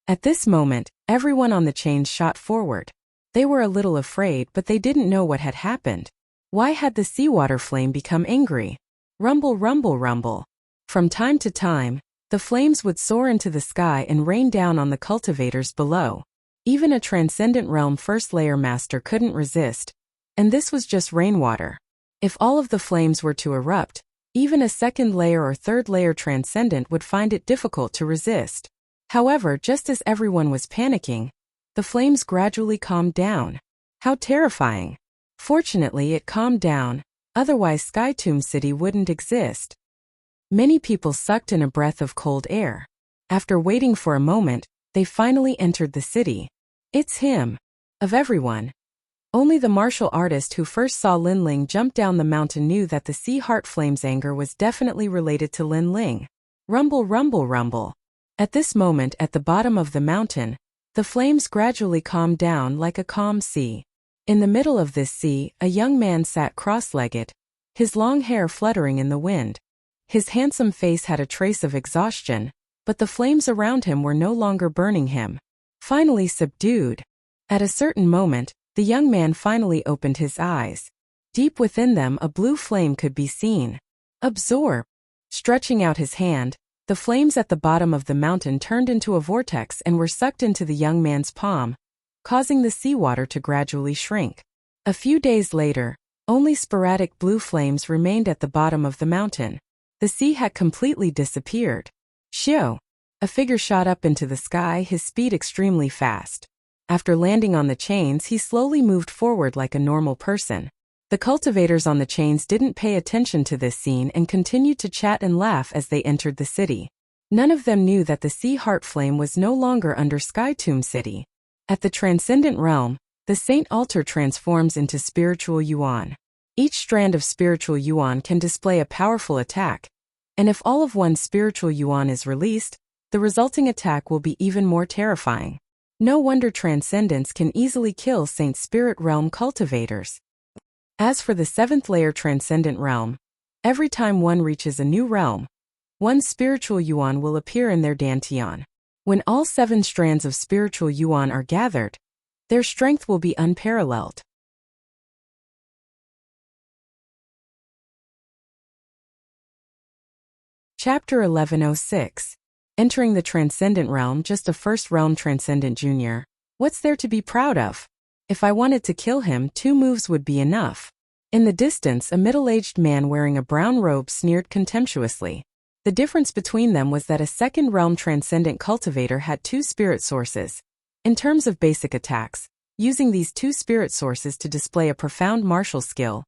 At this moment, everyone on the chains shot forward. They were a little afraid, but they didn't know what had happened. Why had the seawater flame become angry? Rumble, rumble, rumble. From time to time, the flames would soar into the sky and rain down on the cultivators below. Even a transcendent realm first layer master couldn't resist, and this was just rainwater. If all of the flames were to erupt, even a second layer or third layer transcendent would find it difficult to resist. However, just as everyone was panicking, the flames gradually calmed down. How terrifying! Fortunately, it calmed down, otherwise Sky Tomb City wouldn't exist. Many people sucked in a breath of cold air. After waiting for a moment, they finally entered the city. It's him. Of everyone, only the martial artist who first saw Lin Ling jump down the mountain knew that the sea heart flame's anger was definitely related to Lin Ling. Rumble, rumble, rumble. At this moment at the bottom of the mountain, the flames gradually calmed down like a calm sea. In the middle of this sea, a young man sat cross-legged, his long hair fluttering in the wind. His handsome face had a trace of exhaustion, but the flames around him were no longer burning him. Finally subdued. At a certain moment, the young man finally opened his eyes. Deep within them, a blue flame could be seen. Absorb. Stretching out his hand, the flames at the bottom of the mountain turned into a vortex and were sucked into the young man's palm, causing the seawater to gradually shrink. A few days later, only sporadic blue flames remained at the bottom of the mountain. The sea had completely disappeared. Shio. A figure shot up into the sky, his speed extremely fast. After landing on the chains, he slowly moved forward like a normal person. The cultivators on the chains didn't pay attention to this scene and continued to chat and laugh as they entered the city. None of them knew that the Sea Heart Flame was no longer under Sky Tomb City. At the Transcendent Realm, the Saint Altar transforms into spiritual yuan. Each strand of spiritual yuan can display a powerful attack, and if all of one's spiritual yuan is released, the resulting attack will be even more terrifying. No wonder Transcendence can easily kill Saint Spirit Realm cultivators. As for the 7th layer Transcendent Realm, every time one reaches a new realm, one spiritual yuan will appear in their dantian. When all 7 strands of spiritual yuan are gathered, their strength will be unparalleled. Chapter 1106. Entering the Transcendent Realm, just a first realm Transcendent Junior. What's there to be proud of? If I wanted to kill him, 2 moves would be enough. In the distance, a middle-aged man wearing a brown robe sneered contemptuously. The difference between them was that a second realm Transcendent cultivator had 2 spirit sources. In terms of basic attacks, using these 2 spirit sources to display a profound martial skill,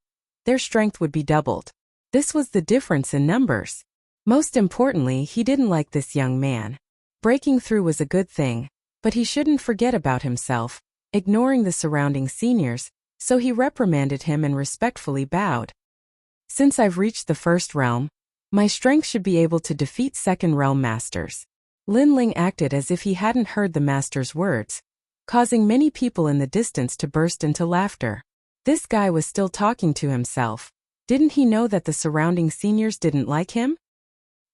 their strength would be doubled. This was the difference in numbers. Most importantly, he didn't like this young man. Breaking through was a good thing, but he shouldn't forget about himself, ignoring the surrounding seniors, so he reprimanded him and respectfully bowed. Since I've reached the first realm, my strength should be able to defeat second realm masters. Lin Ling acted as if he hadn't heard the master's words, causing many people in the distance to burst into laughter. This guy was still talking to himself. Didn't he know that the surrounding seniors didn't like him?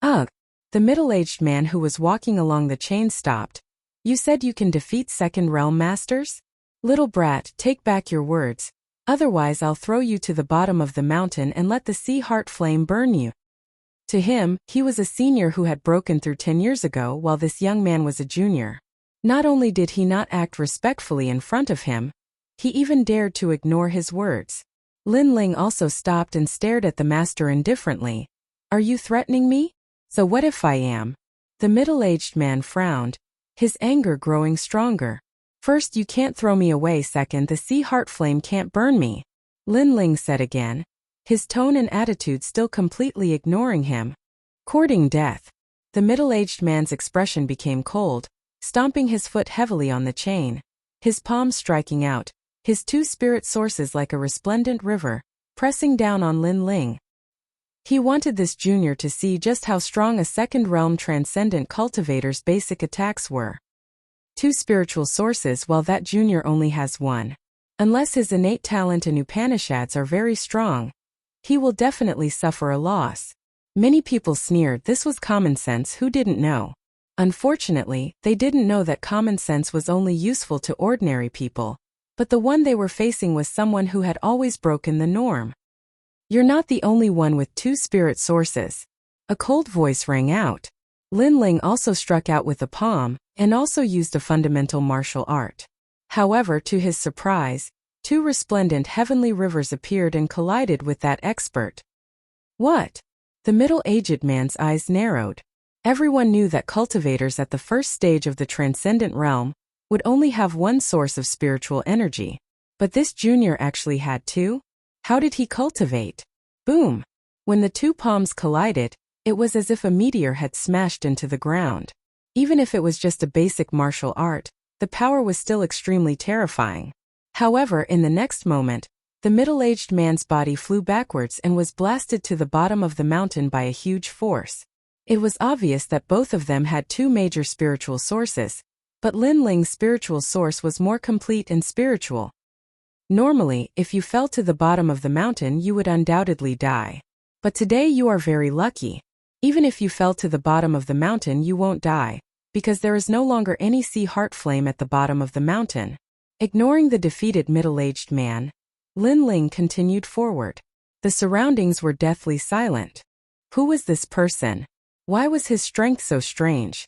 Ugh! The middle-aged man who was walking along the chain stopped. You said you can defeat second realm masters? Little brat, take back your words. Otherwise I'll throw you to the bottom of the mountain and let the Sea Heart Flame burn you. To him, he was a senior who had broken through 10 years ago while this young man was a junior. Not only did he not act respectfully in front of him, he even dared to ignore his words. Lin Ling also stopped and stared at the master indifferently. Are you threatening me? So what if I am? The middle-aged man frowned, his anger growing stronger. First, you can't throw me away. Second, the Sea Heart Flame can't burn me. Lin Ling said again, his tone and attitude still completely ignoring him. Courting death. The middle-aged man's expression became cold, stomping his foot heavily on the chain, his palms striking out, his 2 spirit sources like a resplendent river, pressing down on Lin Ling. He wanted this junior to see just how strong a second realm Transcendent cultivator's basic attacks were. 2 spiritual sources while that junior only has 1. Unless his innate talent and Upanishads are very strong, he will definitely suffer a loss. Many people sneered this was common sense. Who didn't know? Unfortunately, they didn't know that common sense was only useful to ordinary people, but the one they were facing was someone who had always broken the norm. You're not the only one with 2 spirit sources. A cold voice rang out. Lin Ling also struck out with a palm, and also used a fundamental martial art. However, to his surprise, 2 resplendent heavenly rivers appeared and collided with that expert. What? The middle-aged man's eyes narrowed. Everyone knew that cultivators at the first stage of the Transcendent Realm would only have 1 source of spiritual energy. But this junior actually had 2? How did he cultivate? Boom! When the 2 palms collided, it was as if a meteor had smashed into the ground. Even if it was just a basic martial art, the power was still extremely terrifying. However, in the next moment, the middle-aged man's body flew backwards and was blasted to the bottom of the mountain by a huge force. It was obvious that both of them had 2 major spiritual sources, but Lin Ling's spiritual source was more complete and spiritual. Normally, if you fell to the bottom of the mountain, you would undoubtedly die. But today you are very lucky. Even if you fell to the bottom of the mountain, you won't die, because there is no longer any Sea Heart Flame at the bottom of the mountain. Ignoring the defeated middle-aged man, Lin Ling continued forward. The surroundings were deathly silent. Who was this person? Why was his strength so strange?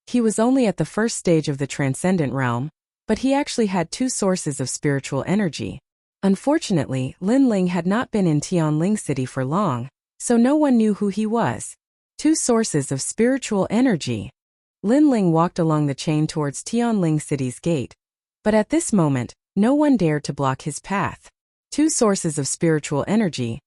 He was only at the first stage of the Transcendent Realm, but he actually had 2 sources of spiritual energy. Unfortunately, Lin Ling had not been in Tianling City for long, so no one knew who he was. 2 sources of spiritual energy. Lin Ling walked along the chain towards Tianling City's gate, but at this moment, no one dared to block his path. Two sources of spiritual energy.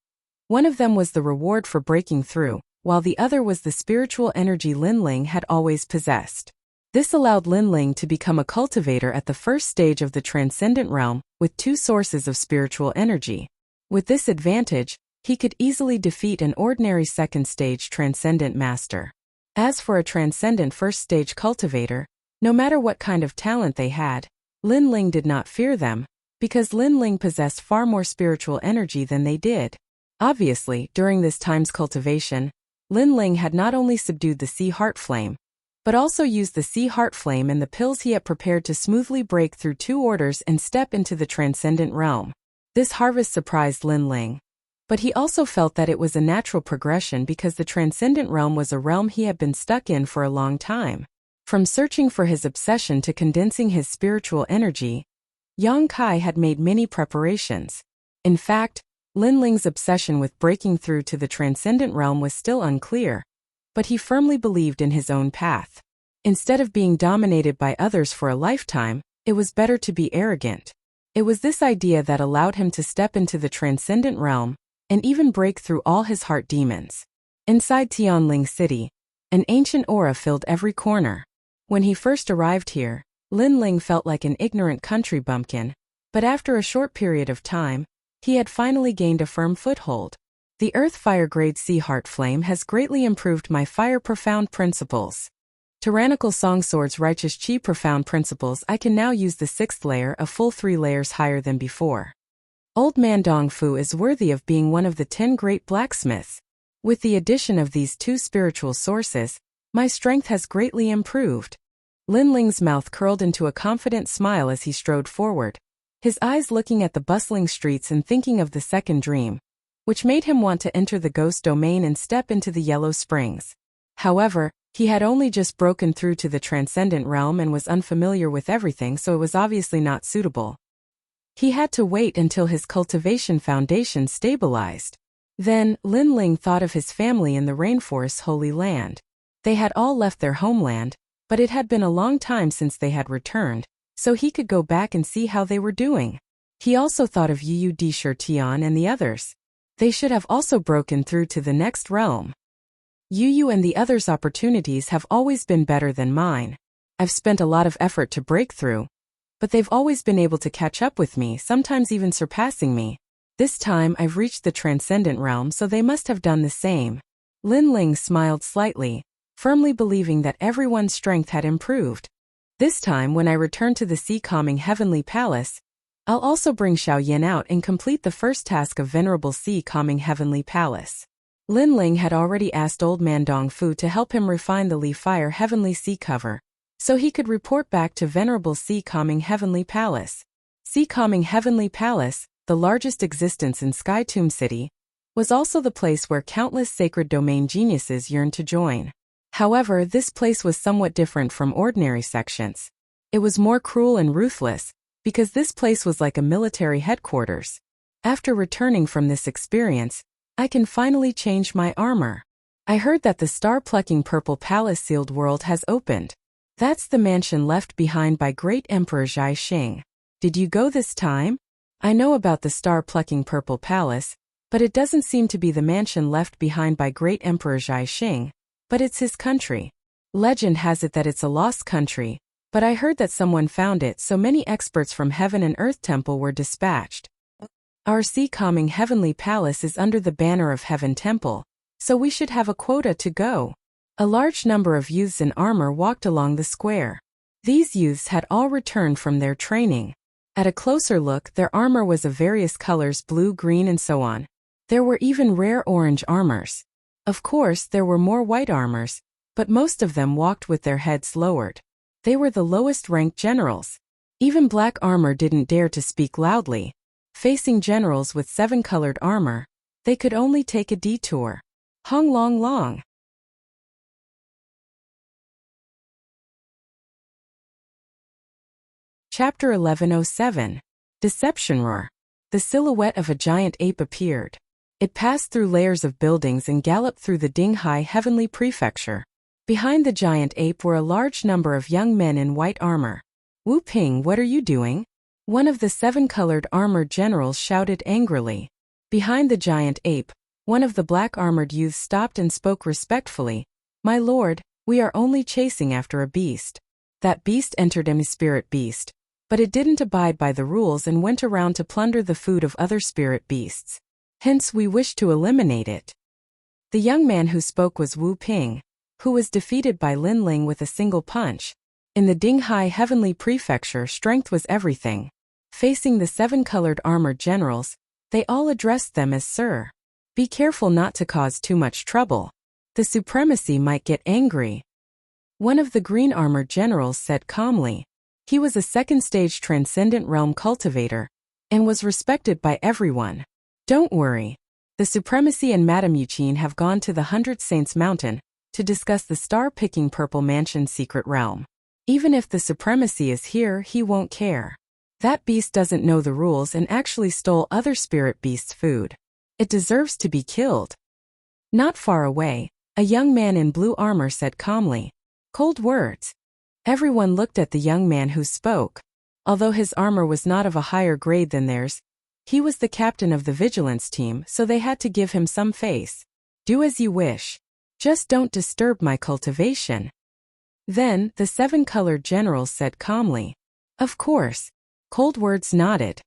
One of them was the reward for breaking through, while the other was the spiritual energy Lin Ling had always possessed. This allowed Lin Ling to become a cultivator at the first stage of the transcendent realm, with two sources of spiritual energy. With this advantage, he could easily defeat an ordinary second-stage transcendent master. As for a transcendent first-stage cultivator, no matter what kind of talent they had, Lin Ling did not fear them, because Lin Ling possessed far more spiritual energy than they did. Obviously, during this time's cultivation, Lin Ling had not only subdued the sea heart flame, but also used the sea heart flame and the pills he had prepared to smoothly break through two orders and step into the transcendent realm. This harvest surprised Lin Ling, but he also felt that it was a natural progression because the transcendent realm was a realm he had been stuck in for a long time. From searching for his obsession to condensing his spiritual energy, Yang Kai had made many preparations. In fact, Lin Ling's obsession with breaking through to the transcendent realm was still unclear, but he firmly believed in his own path. Instead of being dominated by others for a lifetime, it was better to be arrogant. It was this idea that allowed him to step into the transcendent realm and even break through all his heart demons. Inside Tianling City, an ancient aura filled every corner. When he first arrived here, Lin Ling felt like an ignorant country bumpkin, but after a short period of time, he had finally gained a firm foothold. The Earth Fire Grade Sea Heart Flame has greatly improved my Fire Profound Principles. Tyrannical Songsword's Righteous Chi Profound Principles. I can now use the 6th layer, a full 3 layers higher than before. Old Man Dong Fu is worthy of being one of the 10 great blacksmiths. With the addition of these two spiritual sources, my strength has greatly improved. Lin Ling's mouth curled into a confident smile as he strode forward, his eyes looking at the bustling streets and thinking of the second dream, which made him want to enter the ghost domain and step into the Yellow Springs. However, he had only just broken through to the transcendent realm and was unfamiliar with everything, so it was obviously not suitable. He had to wait until his cultivation foundation stabilized. Then, Lin Ling thought of his family in the rainforest's holy land. They had all left their homeland, but it had been a long time since they had returned, so he could go back and see how they were doing. He also thought of Yu Di Tian and the others. They should have also broken through to the next realm. Yu and the others' opportunities have always been better than mine. I've spent a lot of effort to break through, but they've always been able to catch up with me, sometimes even surpassing me. This time I've reached the transcendent realm, so they must have done the same. Lin Ling smiled slightly, firmly believing that everyone's strength had improved. This time when I return to the sea-calming heavenly palace, I'll also bring Xiao Yin out and complete the first task of Venerable Sea-calming heavenly palace. Lin Ling had already asked Old Man Dong Fu to help him refine the Li Fire heavenly sea cover, so he could report back to Venerable Sea-calming heavenly palace. Sea-calming heavenly palace, the largest existence in Sky Tomb City, was also the place where countless sacred domain geniuses yearned to join. However, this place was somewhat different from ordinary sections. It was more cruel and ruthless, because this place was like a military headquarters. After returning from this experience, I can finally change my armor. I heard that the star-plucking purple palace sealed world has opened. That's the mansion left behind by great Emperor Zhai Xing. Did you go this time? I know about the star-plucking purple palace, but it doesn't seem to be the mansion left behind by great Emperor Zhai Xing, but it's his country. Legend has it that it's a lost country, but I heard that someone found it, so many experts from Heaven and Earth Temple were dispatched. Our sea-calming heavenly palace is under the banner of Heaven Temple, so we should have a quota to go. A large number of youths in armor walked along the square. These youths had all returned from their training. At a closer look, their armor was of various colors: blue, green, and so on. There were even rare orange armors. Of course, there were more white armors, but most of them walked with their heads lowered. They were the lowest-ranked generals. Even black armor didn't dare to speak loudly. Facing generals with 7-colored armor, they could only take a detour. Hung long long. Chapter 1107. Deception Roar. The silhouette of a giant ape appeared. It passed through layers of buildings and galloped through the Dinghai Heavenly Prefecture. Behind the giant ape were a large number of young men in white armor. Wu Ping, what are you doing? One of the 7 colored armored generals shouted angrily. Behind the giant ape, one of the black-armored youths stopped and spoke respectfully. My lord, we are only chasing after a beast. That beast entered a spirit beast, but it didn't abide by the rules and went around to plunder the food of other spirit beasts. Hence we wish to eliminate it. The young man who spoke was Wu Ping, who was defeated by Lin Ling with a single punch. In the Dinghai Heavenly Prefecture, strength was everything. Facing the 7 colored armored generals, they all addressed them as Sir. Be careful not to cause too much trouble. The supremacy might get angry. One of the green armored generals said calmly. He was a second-stage transcendent realm cultivator, and was respected by everyone. Don't worry. The supremacy and Madame Yuqin have gone to the 100 Saints Mountain to discuss the star-picking Purple Mansion's secret realm. Even if the supremacy is here, he won't care. That beast doesn't know the rules and actually stole other spirit beasts' food. It deserves to be killed. Not far away, a young man in blue armor said calmly. Cold words. Everyone looked at the young man who spoke. Although his armor was not of a higher grade than theirs, he was the captain of the vigilance team, so they had to give him some face. Do as you wish. Just don't disturb my cultivation. Then, the 7 colored generals said calmly. Of course. Cold words nodded.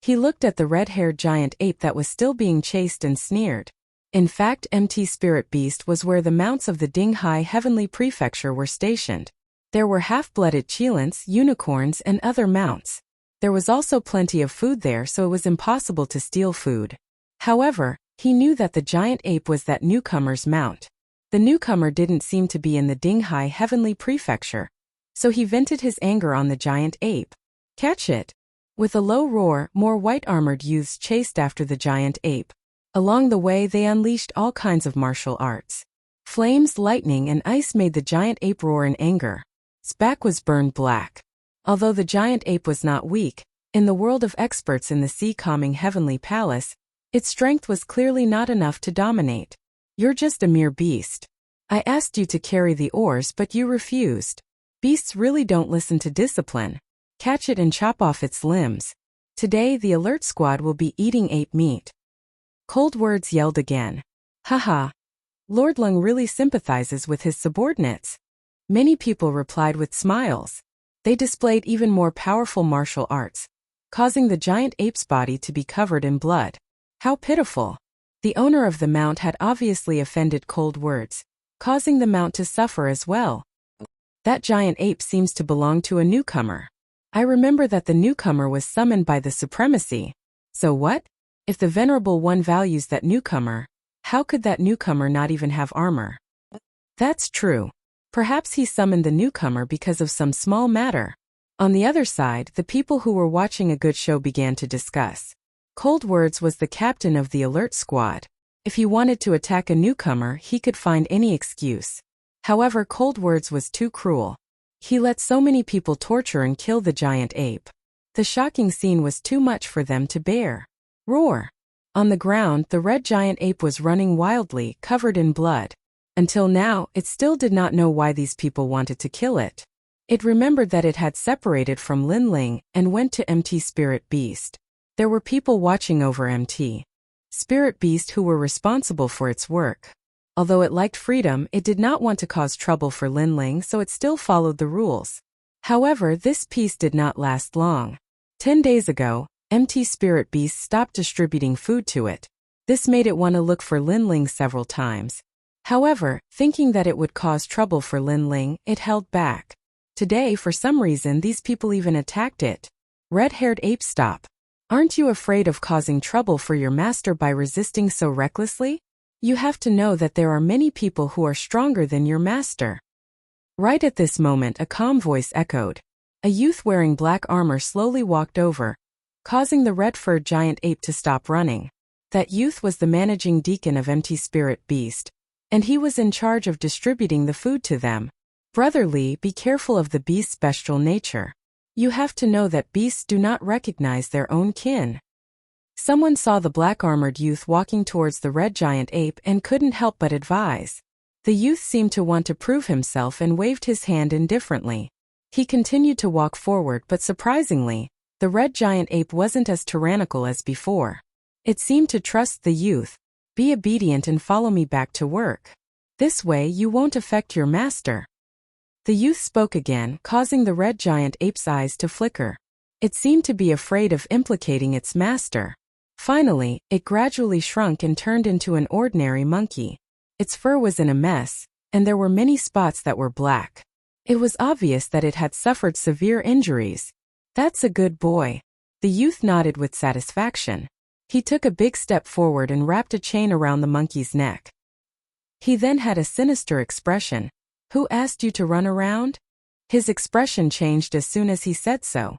He looked at the red-haired giant ape that was still being chased and sneered. In fact, MT Spirit Beast was where the mounts of the Dinghai Heavenly Prefecture were stationed. There were half-blooded Qilins, unicorns, and other mounts. There was also plenty of food there, so it was impossible to steal food. However, he knew that the giant ape was that newcomer's mount. The newcomer didn't seem to be in the Dinghai Heavenly Prefecture, so he vented his anger on the giant ape. Catch it! With a low roar, more white-armored youths chased after the giant ape. Along the way they unleashed all kinds of martial arts. Flames, lightning, and ice made the giant ape roar in anger. Its back was burned black. Although the giant ape was not weak, in the world of experts in the sea-calming heavenly palace, its strength was clearly not enough to dominate. You're just a mere beast. I asked you to carry the oars but you refused. Beasts really don't listen to discipline. Catch it and chop off its limbs. Today the alert squad will be eating ape meat. Cold words yelled again. Haha. Lord Lung really sympathizes with his subordinates. Many people replied with smiles. They displayed even more powerful martial arts, causing the giant ape's body to be covered in blood. How pitiful. The owner of the mount had obviously offended cold words, causing the mount to suffer as well. That giant ape seems to belong to a newcomer. I remember that the newcomer was summoned by the supremacy. So what? If the Venerable One values that newcomer, how could that newcomer not even have armor? That's true. Perhaps he summoned the newcomer because of some small matter. On the other side, the people who were watching a good show began to discuss. Cold Words was the captain of the alert squad. If he wanted to attack a newcomer, he could find any excuse. However, Cold Words was too cruel. He let so many people torture and kill the giant ape. The shocking scene was too much for them to bear. Roar! On the ground, the red giant ape was running wildly, covered in blood. Until now, it still did not know why these people wanted to kill it. It remembered that it had separated from Lin Ling and went to MT Spirit Beast. There were people watching over MT Spirit Beast who were responsible for its work. Although it liked freedom, it did not want to cause trouble for Lin Ling, so it still followed the rules. However, this peace did not last long. 10 days ago, MT Spirit Beast stopped distributing food to it. This made it want to look for Lin Ling several times. However, thinking that it would cause trouble for Lin Ling, it held back. Today, for some reason, these people even attacked it. Red-haired ape, stop. Aren't you afraid of causing trouble for your master by resisting so recklessly? You have to know that there are many people who are stronger than your master. Right at this moment, a calm voice echoed. A youth wearing black armor slowly walked over, causing the red-furred giant ape to stop running. That youth was the managing deacon of MT Spirit Beast, and he was in charge of distributing the food to them. Brother Lee, be careful of the beast's bestial nature. You have to know that beasts do not recognize their own kin. Someone saw the black-armored youth walking towards the red giant ape and couldn't help but advise. The youth seemed to want to prove himself and waved his hand indifferently. He continued to walk forward, but surprisingly, the red giant ape wasn't as tyrannical as before. It seemed to trust the youth. Be obedient and follow me back to work. This way you won't affect your master. The youth spoke again, causing the red giant ape's eyes to flicker. It seemed to be afraid of implicating its master. Finally, it gradually shrunk and turned into an ordinary monkey. Its fur was in a mess, and there were many spots that were black. It was obvious that it had suffered severe injuries. That's a good boy. The youth nodded with satisfaction. He took a big step forward and wrapped a chain around the monkey's neck. He then had a sinister expression. Who asked you to run around? His expression changed as soon as he said so.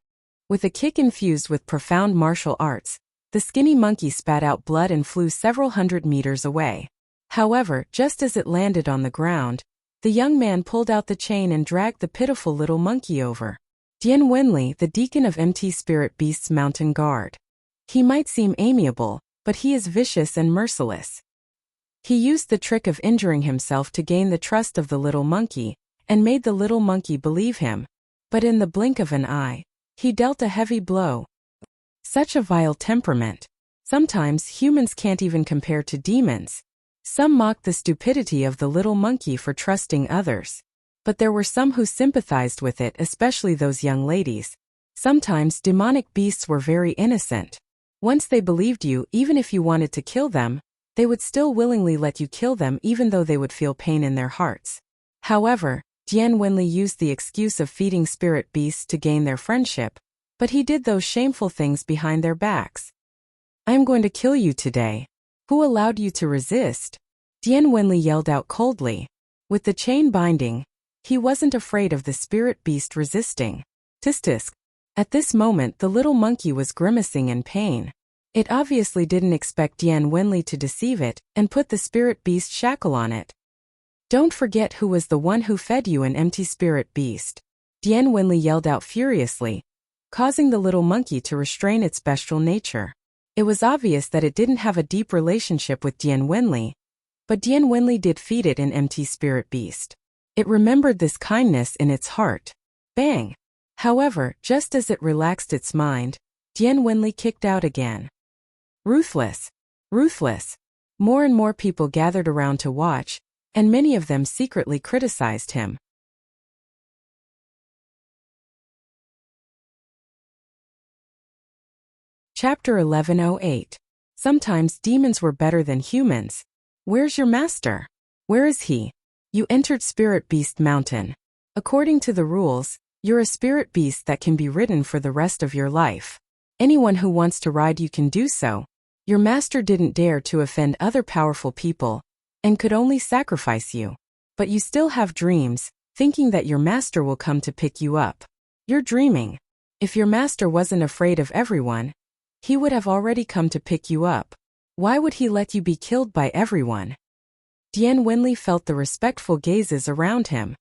With a kick infused with profound martial arts, the skinny monkey spat out blood and flew several hundred meters away. However, just as it landed on the ground, the young man pulled out the chain and dragged the pitiful little monkey over. Dian Wenli, the deacon of MT Spirit Beast's mountain guard. He might seem amiable, but he is vicious and merciless. He used the trick of injuring himself to gain the trust of the little monkey, and made the little monkey believe him. But in the blink of an eye, he dealt a heavy blow. Such a vile temperament. Sometimes humans can't even compare to demons. Some mocked the stupidity of the little monkey for trusting others. But there were some who sympathized with it, especially those young ladies. Sometimes demonic beasts were very innocent. Once they believed you, even if you wanted to kill them, they would still willingly let you kill them even though they would feel pain in their hearts. However, Dian Wenli used the excuse of feeding spirit beasts to gain their friendship, but he did those shameful things behind their backs. I am going to kill you today. Who allowed you to resist? Dian Wenli yelled out coldly. With the chain binding, he wasn't afraid of the spirit beast resisting. Tisk. At this moment the little monkey was grimacing in pain. It obviously didn't expect Dian Wenli to deceive it and put the spirit beast shackle on it. Don't forget who was the one who fed you an empty spirit beast. Dian Wenli yelled out furiously, causing the little monkey to restrain its bestial nature. It was obvious that it didn't have a deep relationship with Dian Wenli, but Dian Wenli did feed it an empty spirit beast. It remembered this kindness in its heart. Bang! However, just as it relaxed its mind, Dian Wenli kicked out again. Ruthless! Ruthless! More and more people gathered around to watch, and many of them secretly criticized him. Chapter 1108. Sometimes demons were better than humans. Where's your master? Where is he? You entered Spirit Beast Mountain. According to the rules, you're a spirit beast that can be ridden for the rest of your life. Anyone who wants to ride you can do so. Your master didn't dare to offend other powerful people, and could only sacrifice you. But you still have dreams, thinking that your master will come to pick you up. You're dreaming. If your master wasn't afraid of everyone, he would have already come to pick you up. Why would he let you be killed by everyone? Dian Wenli felt the respectful gazes around him.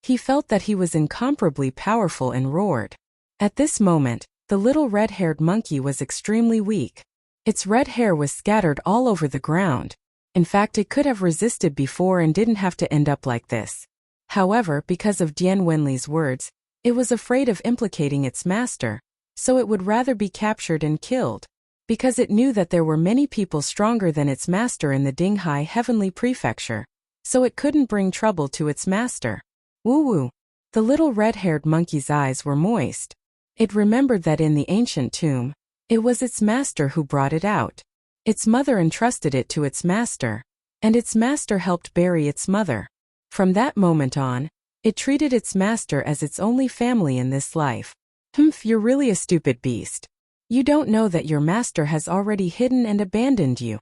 He felt that he was incomparably powerful and roared. At this moment, the little red-haired monkey was extremely weak. Its red hair was scattered all over the ground. In fact, it could have resisted before and didn't have to end up like this. However, because of Dian Wenli's words, it was afraid of implicating its master, so it would rather be captured and killed. Because it knew that there were many people stronger than its master in the Dinghai Heavenly Prefecture, so it couldn't bring trouble to its master. Woo-woo. The little red-haired monkey's eyes were moist. It remembered that in the ancient tomb, it was its master who brought it out. Its mother entrusted it to its master, and its master helped bury its mother. From that moment on, it treated its master as its only family in this life. You're really a stupid beast. You don't know that your master has already hidden and abandoned you.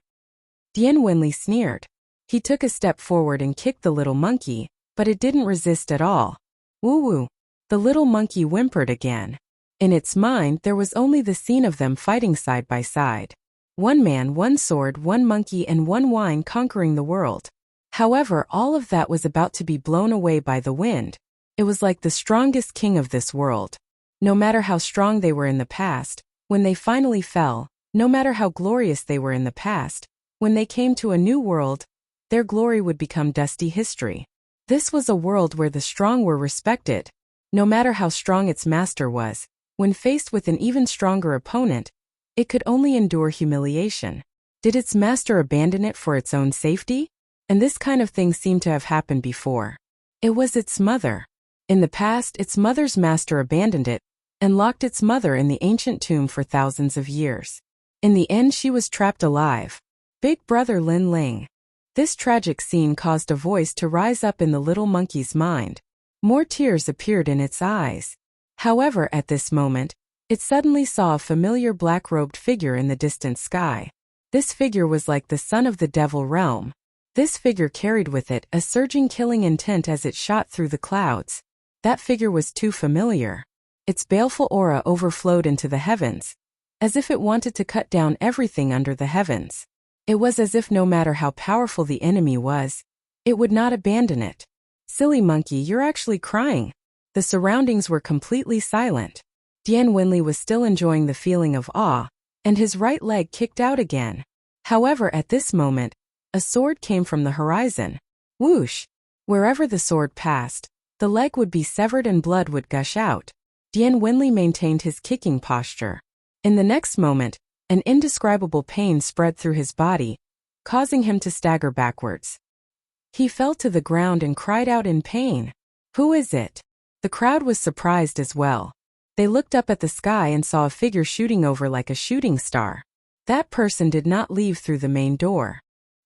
Dian Wenli sneered. He took a step forward and kicked the little monkey, but it didn't resist at all. Woo-woo. The little monkey whimpered again. In its mind there was only the scene of them fighting side by side. One man, one sword, one monkey and one wine conquering the world. However, all of that was about to be blown away by the wind. It was like the strongest king of this world. No matter how strong they were in the past, when they finally fell, no matter how glorious they were in the past, when they came to a new world, their glory would become dusty history. This was a world where the strong were respected. No matter how strong its master was, when faced with an even stronger opponent, it could only endure humiliation. Did its master abandon it for its own safety? And this kind of thing seemed to have happened before. It was its mother. In the past, its mother's master abandoned it and locked its mother in the ancient tomb for thousands of years. In the end, she was trapped alive. Big brother Lin Ling. This tragic scene caused a voice to rise up in the little monkey's mind. More tears appeared in its eyes. However, at this moment, it suddenly saw a familiar black-robed figure in the distant sky. This figure was like the son of the devil realm. This figure carried with it a surging killing intent as it shot through the clouds. That figure was too familiar. Its baleful aura overflowed into the heavens, as if it wanted to cut down everything under the heavens. It was as if no matter how powerful the enemy was, it would not abandon it. Silly monkey, you're actually crying. The surroundings were completely silent. Dian Wenli was still enjoying the feeling of awe, and his right leg kicked out again. However, at this moment, a sword came from the horizon. Whoosh! Wherever the sword passed, the leg would be severed and blood would gush out. Dian Wenli maintained his kicking posture. In the next moment, an indescribable pain spread through his body, causing him to stagger backwards. He fell to the ground and cried out in pain. Who is it? The crowd was surprised as well. They looked up at the sky and saw a figure shooting over like a shooting star. That person did not leave through the main door.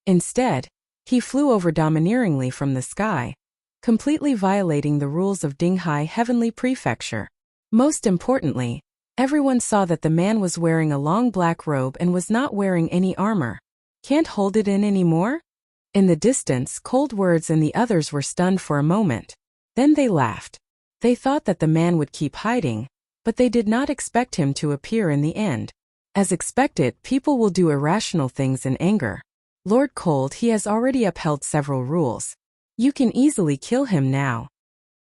Instead, he flew over domineeringly from the sky, completely violating the rules of Dinghai Heavenly Prefecture. Most importantly, everyone saw that the man was wearing a long black robe and was not wearing any armor. Can't hold it in anymore? In the distance, Cold Words and the others were stunned for a moment. Then they laughed. They thought that the man would keep hiding, but they did not expect him to appear in the end. As expected, people will do irrational things in anger. Lord Cold, he has already upheld several rules. You can easily kill him now.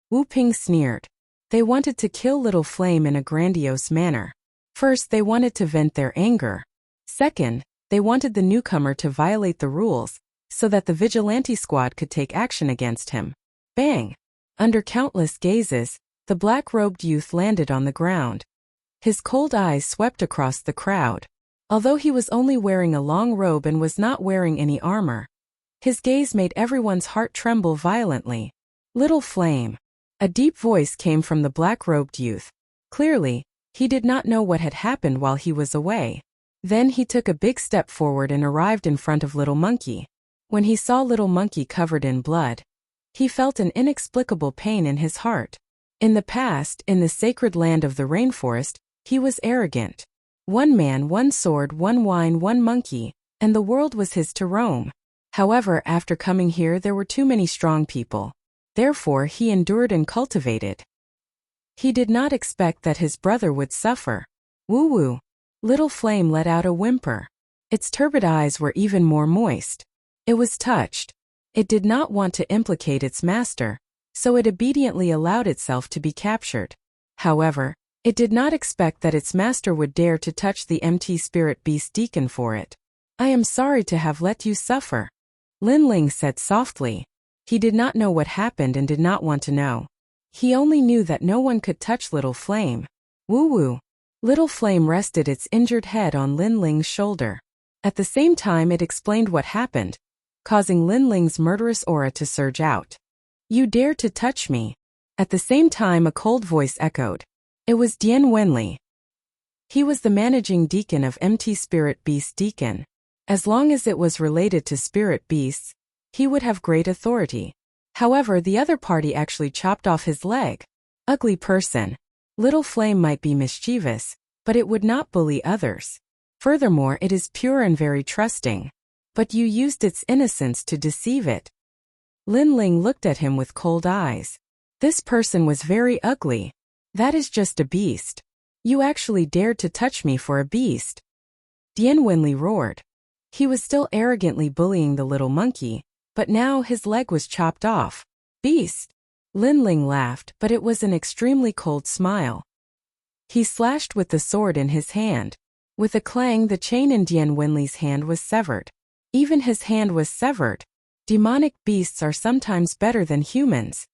Wu Ping sneered. They wanted to kill Little Flame in a grandiose manner. First, they wanted to vent their anger. Second, they wanted the newcomer to violate the rules, so that the vigilante squad could take action against him. Bang! Under countless gazes, the black-robed youth landed on the ground. His cold eyes swept across the crowd. Although he was only wearing a long robe and was not wearing any armor, his gaze made everyone's heart tremble violently. Little Flame. A deep voice came from the black-robed youth. Clearly, he did not know what had happened while he was away. Then he took a big step forward and arrived in front of Little Monkey. When he saw Little Monkey covered in blood, he felt an inexplicable pain in his heart. In the past, in the sacred land of the rainforest, he was arrogant. One man, one sword, one wine, one monkey, and the world was his to roam. However, after coming here there were too many strong people. Therefore he endured and cultivated. He did not expect that his brother would suffer. Woo-woo. Little Flame let out a whimper. Its turbid eyes were even more moist. It was touched. It did not want to implicate its master, so it obediently allowed itself to be captured. However, it did not expect that its master would dare to touch the empty spirit beast deacon for it. I am sorry to have let you suffer, Lin Ling said softly. He did not know what happened and did not want to know. He only knew that no one could touch Little Flame. Woo-woo. Little Flame rested its injured head on Lin Ling's shoulder. At the same time it explained what happened, causing Lin Ling's murderous aura to surge out. You dare to touch me. At the same time a cold voice echoed. It was Dian Wenli. He was the managing deacon of MT Spirit Beast Deacon. As long as it was related to spirit beasts, he would have great authority. However, the other party actually chopped off his leg. Ugly person. Little Flame might be mischievous, but it would not bully others. Furthermore, it is pure and very trusting. But you used its innocence to deceive it. Lin Ling looked at him with cold eyes. This person was very ugly. That is just a beast. You actually dared to touch me for a beast. Dian Wenli roared. He was still arrogantly bullying the little monkey, but now his leg was chopped off. Beast! Lin Ling laughed, but it was an extremely cold smile. He slashed with the sword in his hand. With a clang, the chain in Dian Wenli's hand was severed. Even his hand was severed. Demonic beasts are sometimes better than humans.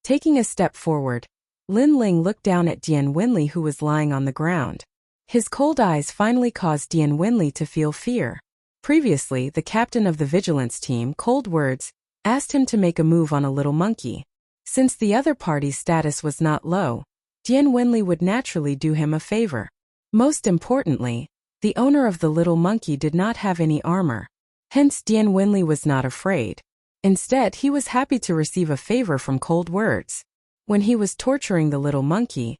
Taking a step forward, Lin Ling looked down at Dian Wenli, who was lying on the ground. His cold eyes finally caused Dian Wenli to feel fear. Previously, the captain of the vigilance team, Cold Words, asked him to make a move on a little monkey. Since the other party's status was not low, Dian Wenli would naturally do him a favor. Most importantly, the owner of the little monkey did not have any armor. Hence, Dian Wenli was not afraid. Instead, he was happy to receive a favor from Cold Words. When he was torturing the little monkey,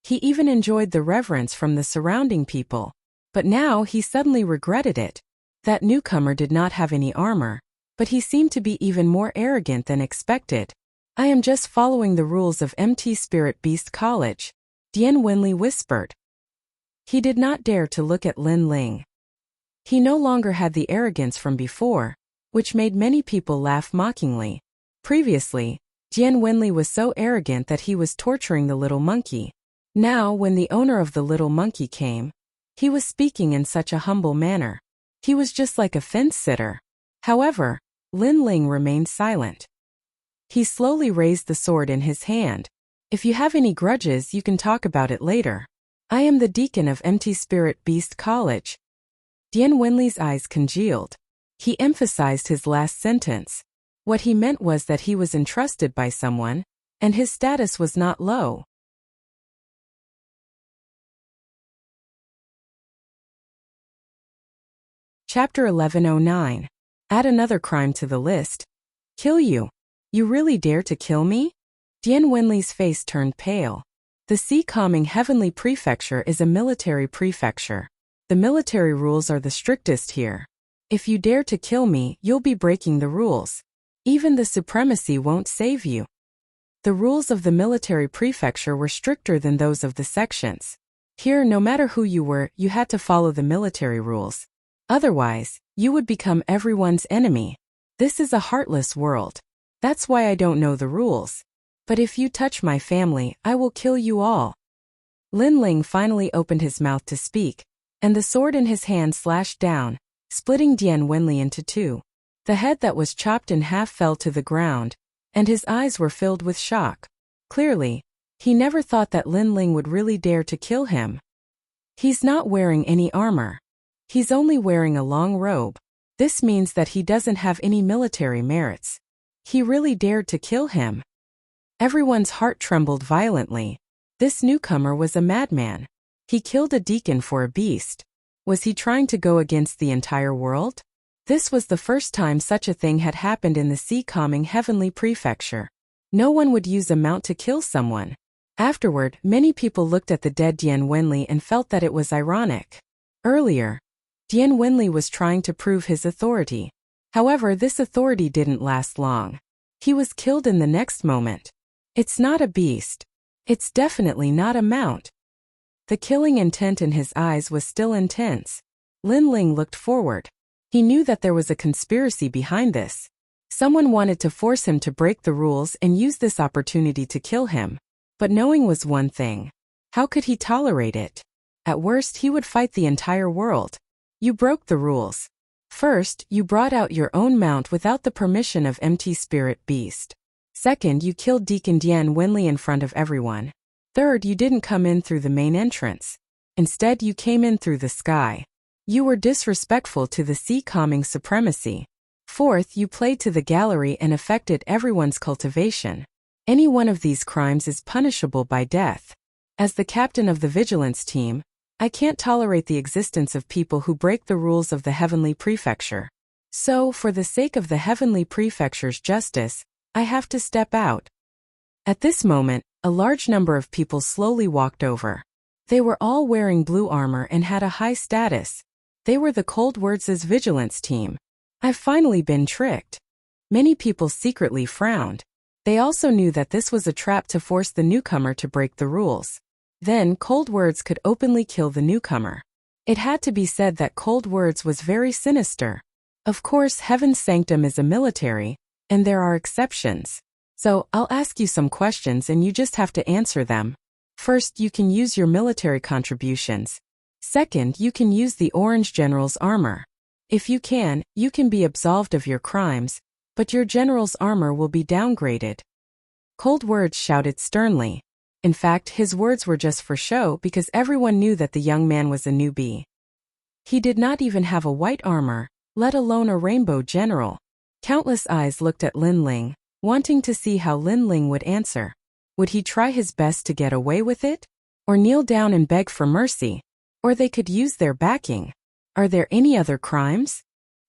he even enjoyed the reverence from the surrounding people. But now he suddenly regretted it. That newcomer did not have any armor, but he seemed to be even more arrogant than expected. I am just following the rules of MT Spirit Beast College, Dian Wenli whispered. He did not dare to look at Lin Ling. He no longer had the arrogance from before, which made many people laugh mockingly. Previously, Dian Wenli was so arrogant that he was torturing the little monkey. Now, when the owner of the little monkey came, he was speaking in such a humble manner. He was just like a fence-sitter. However, Lin Ling remained silent. He slowly raised the sword in his hand. If you have any grudges, you can talk about it later. I am the deacon of MT Spirit Beast College. Dian Wenli's eyes congealed. He emphasized his last sentence. What he meant was that he was entrusted by someone, and his status was not low. Chapter 1109. Add another crime to the list. Kill you. You really dare to kill me? Dian Wenli's face turned pale. The Sea Calming Heavenly Prefecture is a military prefecture. The military rules are the strictest here. If you dare to kill me, you'll be breaking the rules. Even the supremacy won't save you. The rules of the military prefecture were stricter than those of the sections. Here, no matter who you were, you had to follow the military rules. Otherwise, you would become everyone's enemy. This is a heartless world. That's why I don't know the rules. But if you touch my family, I will kill you all. Lin Ling finally opened his mouth to speak, and the sword in his hand slashed down, splitting Dian Wenli into two. The head that was chopped in half fell to the ground, and his eyes were filled with shock. Clearly, he never thought that Lin Ling would really dare to kill him. He's not wearing any armor. He's only wearing a long robe. This means that he doesn't have any military merits. He really dared to kill him. Everyone's heart trembled violently. This newcomer was a madman. He killed a deacon for a beast. Was he trying to go against the entire world? This was the first time such a thing had happened in the Sea Calming Heavenly Prefecture. No one would use a mount to kill someone. Afterward, many people looked at the dead Dian Wenli and felt that it was ironic. Earlier, Dian Wenli was trying to prove his authority. However, this authority didn't last long. He was killed in the next moment. It's not a beast. It's definitely not a mount. The killing intent in his eyes was still intense. Lin Ling looked forward. He knew that there was a conspiracy behind this. Someone wanted to force him to break the rules and use this opportunity to kill him. But knowing was one thing. How could he tolerate it? At worst, he would fight the entire world. You broke the rules. First, you brought out your own mount without the permission of MT Spirit Beast. Second, you killed Deacon Dian Wenli in front of everyone. Third, you didn't come in through the main entrance. Instead, you came in through the sky. You were disrespectful to the Sea Calming supremacy. Fourth, you played to the gallery and affected everyone's cultivation. Any one of these crimes is punishable by death. As the captain of the vigilance team, I can't tolerate the existence of people who break the rules of the Heavenly Prefecture. So, for the sake of the Heavenly Prefecture's justice, I have to step out. At this moment, a large number of people slowly walked over. They were all wearing blue armor and had a high status. They were the Cold Words' vigilance team. I've finally been tricked. Many people secretly frowned. They also knew that this was a trap to force the newcomer to break the rules. Then Cold Words could openly kill the newcomer. It had to be said that Cold Words was very sinister. Of course, Heaven's Sanctum is a military, and there are exceptions. So, I'll ask you some questions and you just have to answer them. First, you can use your military contributions. Second, you can use the Orange General's armor. If you can be absolved of your crimes, but your general's armor will be downgraded. Cold Words shouted sternly. In fact, his words were just for show because everyone knew that the young man was a newbie. He did not even have a white armor, let alone a rainbow general. Countless eyes looked at Lin Ling, wanting to see how Lin Ling would answer. Would he try his best to get away with it? Or kneel down and beg for mercy? Or they could use their backing. Are there any other crimes?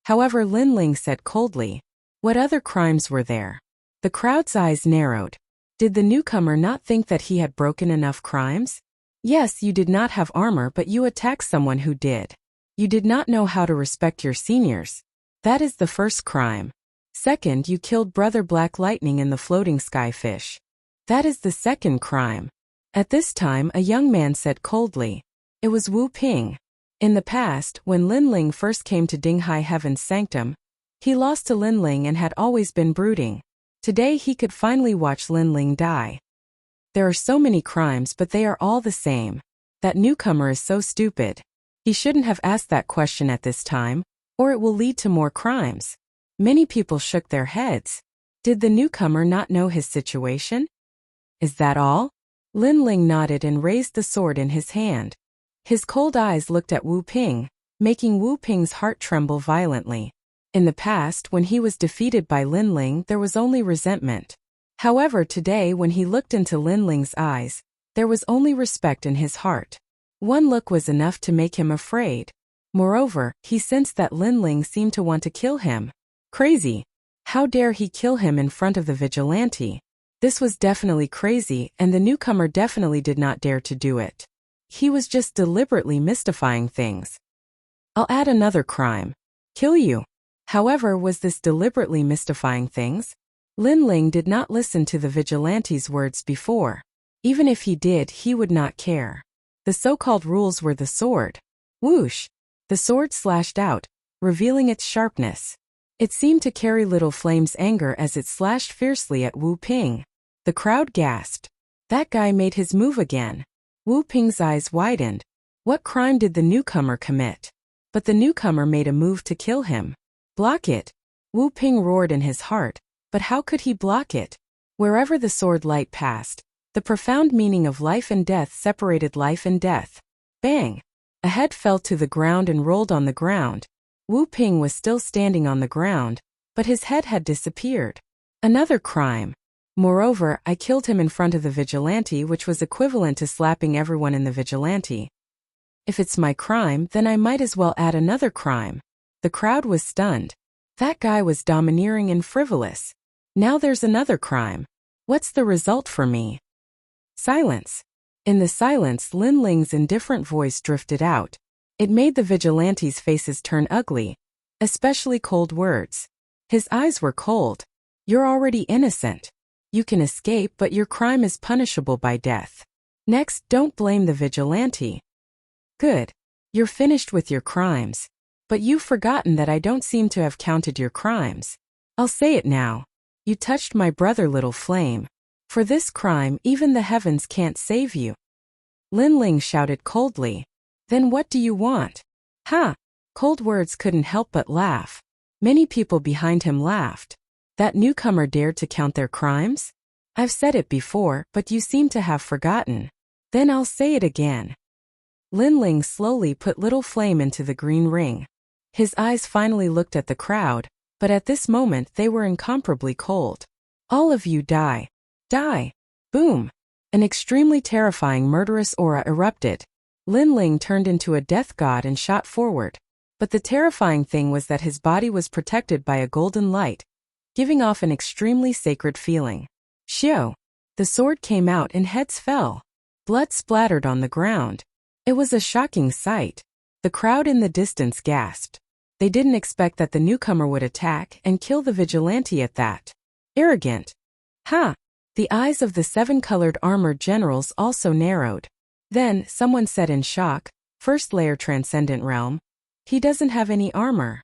However, Lin Ling said coldly, what other crimes were there? The crowd's eyes narrowed. Did the newcomer not think that he had broken enough crimes? Yes, you did not have armor, but you attacked someone who did. You did not know how to respect your seniors. That is the first crime. Second, you killed Brother Black Lightning in the floating skyfish. That is the second crime. At this time, a young man said coldly, it was Wu Ping. In the past, when Lin Ling first came to Dinghai Heaven's sanctum, he lost to Lin Ling and had always been brooding. Today he could finally watch Lin Ling die. There are so many crimes, but they are all the same. That newcomer is so stupid. He shouldn't have asked that question at this time, or it will lead to more crimes. Many people shook their heads. Did the newcomer not know his situation? Is that all? Lin Ling nodded and raised the sword in his hand. His cold eyes looked at Wu Ping, making Wu Ping's heart tremble violently. In the past, when he was defeated by Lin Ling, there was only resentment. However, today when he looked into Lin Ling's eyes, there was only respect in his heart. One look was enough to make him afraid. Moreover, he sensed that Lin Ling seemed to want to kill him. Crazy. How dare he kill him in front of the vigilante? This was definitely crazy, and the newcomer definitely did not dare to do it. He was just deliberately mystifying things. I'll add another crime. Kill you. However, was this deliberately mystifying things? Lin Ling did not listen to the vigilante's words before. Even if he did, he would not care. The so-called rules were the sword. Whoosh! The sword slashed out, revealing its sharpness. It seemed to carry Little Flame's anger as it slashed fiercely at Wu Ping. The crowd gasped. That guy made his move again. Wu Ping's eyes widened. What crime did the newcomer commit? But the newcomer made a move to kill him. Block it! Wu Ping roared in his heart, but how could he block it? Wherever the sword light passed, the profound meaning of life and death separated life and death. Bang! A head fell to the ground and rolled on the ground. Wu Ping was still standing on the ground, but his head had disappeared. Another crime. Moreover, I killed him in front of the vigilante, which was equivalent to slapping everyone in the vigilante. If it's my crime, then I might as well add another crime. The crowd was stunned. That guy was domineering and frivolous. Now there's another crime. What's the result for me? Silence. In the silence, Lin Ling's indifferent voice drifted out. It made the vigilantes' faces turn ugly, especially Cold Words. His eyes were cold. You're already innocent. You can escape, but your crime is punishable by death. Next, don't blame the vigilante. Good. You're finished with your crimes. But you've forgotten that I don't seem to have counted your crimes. I'll say it now. You touched my brother Little Flame. For this crime, even the heavens can't save you. Lin Ling shouted coldly. Then what do you want? Ha! Cold Words couldn't help but laugh. Many people behind him laughed. That newcomer dared to count their crimes? I've said it before, but you seem to have forgotten. Then I'll say it again. Lin Ling slowly put Little Flame into the green ring. His eyes finally looked at the crowd, but at this moment they were incomparably cold. All of you die. Die. Boom. An extremely terrifying murderous aura erupted. Lin Ling turned into a death god and shot forward. But the terrifying thing was that his body was protected by a golden light, giving off an extremely sacred feeling. Shio! The sword came out and heads fell. Blood splattered on the ground. It was a shocking sight. The crowd in the distance gasped. They didn't expect that the newcomer would attack and kill the vigilante at that. Arrogant. Ha! The eyes of the 7-colored armored generals also narrowed. Then, someone said in shock, First Layer Transcendent Realm. He doesn't have any armor.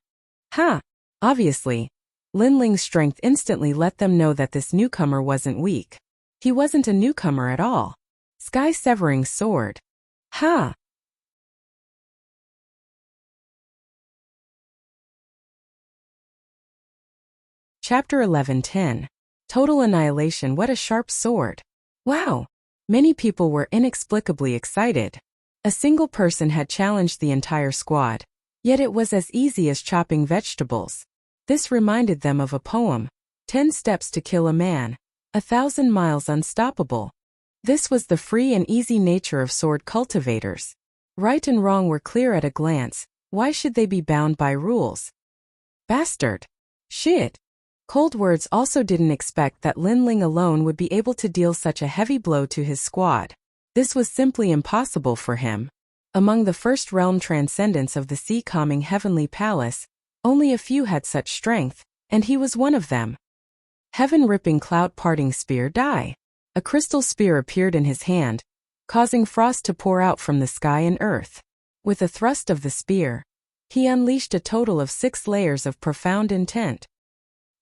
Ha! Obviously. Lin Ling's strength instantly let them know that this newcomer wasn't weak. He wasn't a newcomer at all. Sky-severing sword. Ha! Chapter 11:10. Total Annihilation. What a sharp sword. Wow! Many people were inexplicably excited. A single person had challenged the entire squad. Yet it was as easy as chopping vegetables. This reminded them of a poem. 10 steps to kill a man. 1,000 miles unstoppable. This was the free and easy nature of sword cultivators. Right and wrong were clear at a glance. Why should they be bound by rules? Bastard. Shit. Cold Words also didn't expect that Lin Ling alone would be able to deal such a heavy blow to his squad. This was simply impossible for him. Among the first realm transcendents of the sea-calming heavenly palace, only a few had such strength, and he was one of them. Heaven-ripping cloud-parting spear die. A crystal spear appeared in his hand, causing frost to pour out from the sky and earth. With a thrust of the spear, he unleashed a total of 6 layers of profound intent.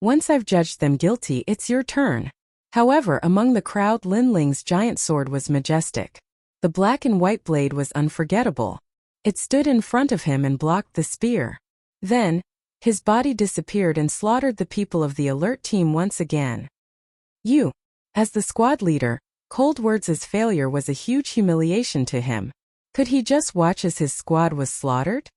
Once I've judged them guilty, it's your turn. However, among the crowd, Lin Ling's giant sword was majestic. The black and white blade was unforgettable. It stood in front of him and blocked the spear. Then, his body disappeared and slaughtered the people of the alert team once again. As the squad leader, Cold Words' failure was a huge humiliation to him. Could he just watch as his squad was slaughtered?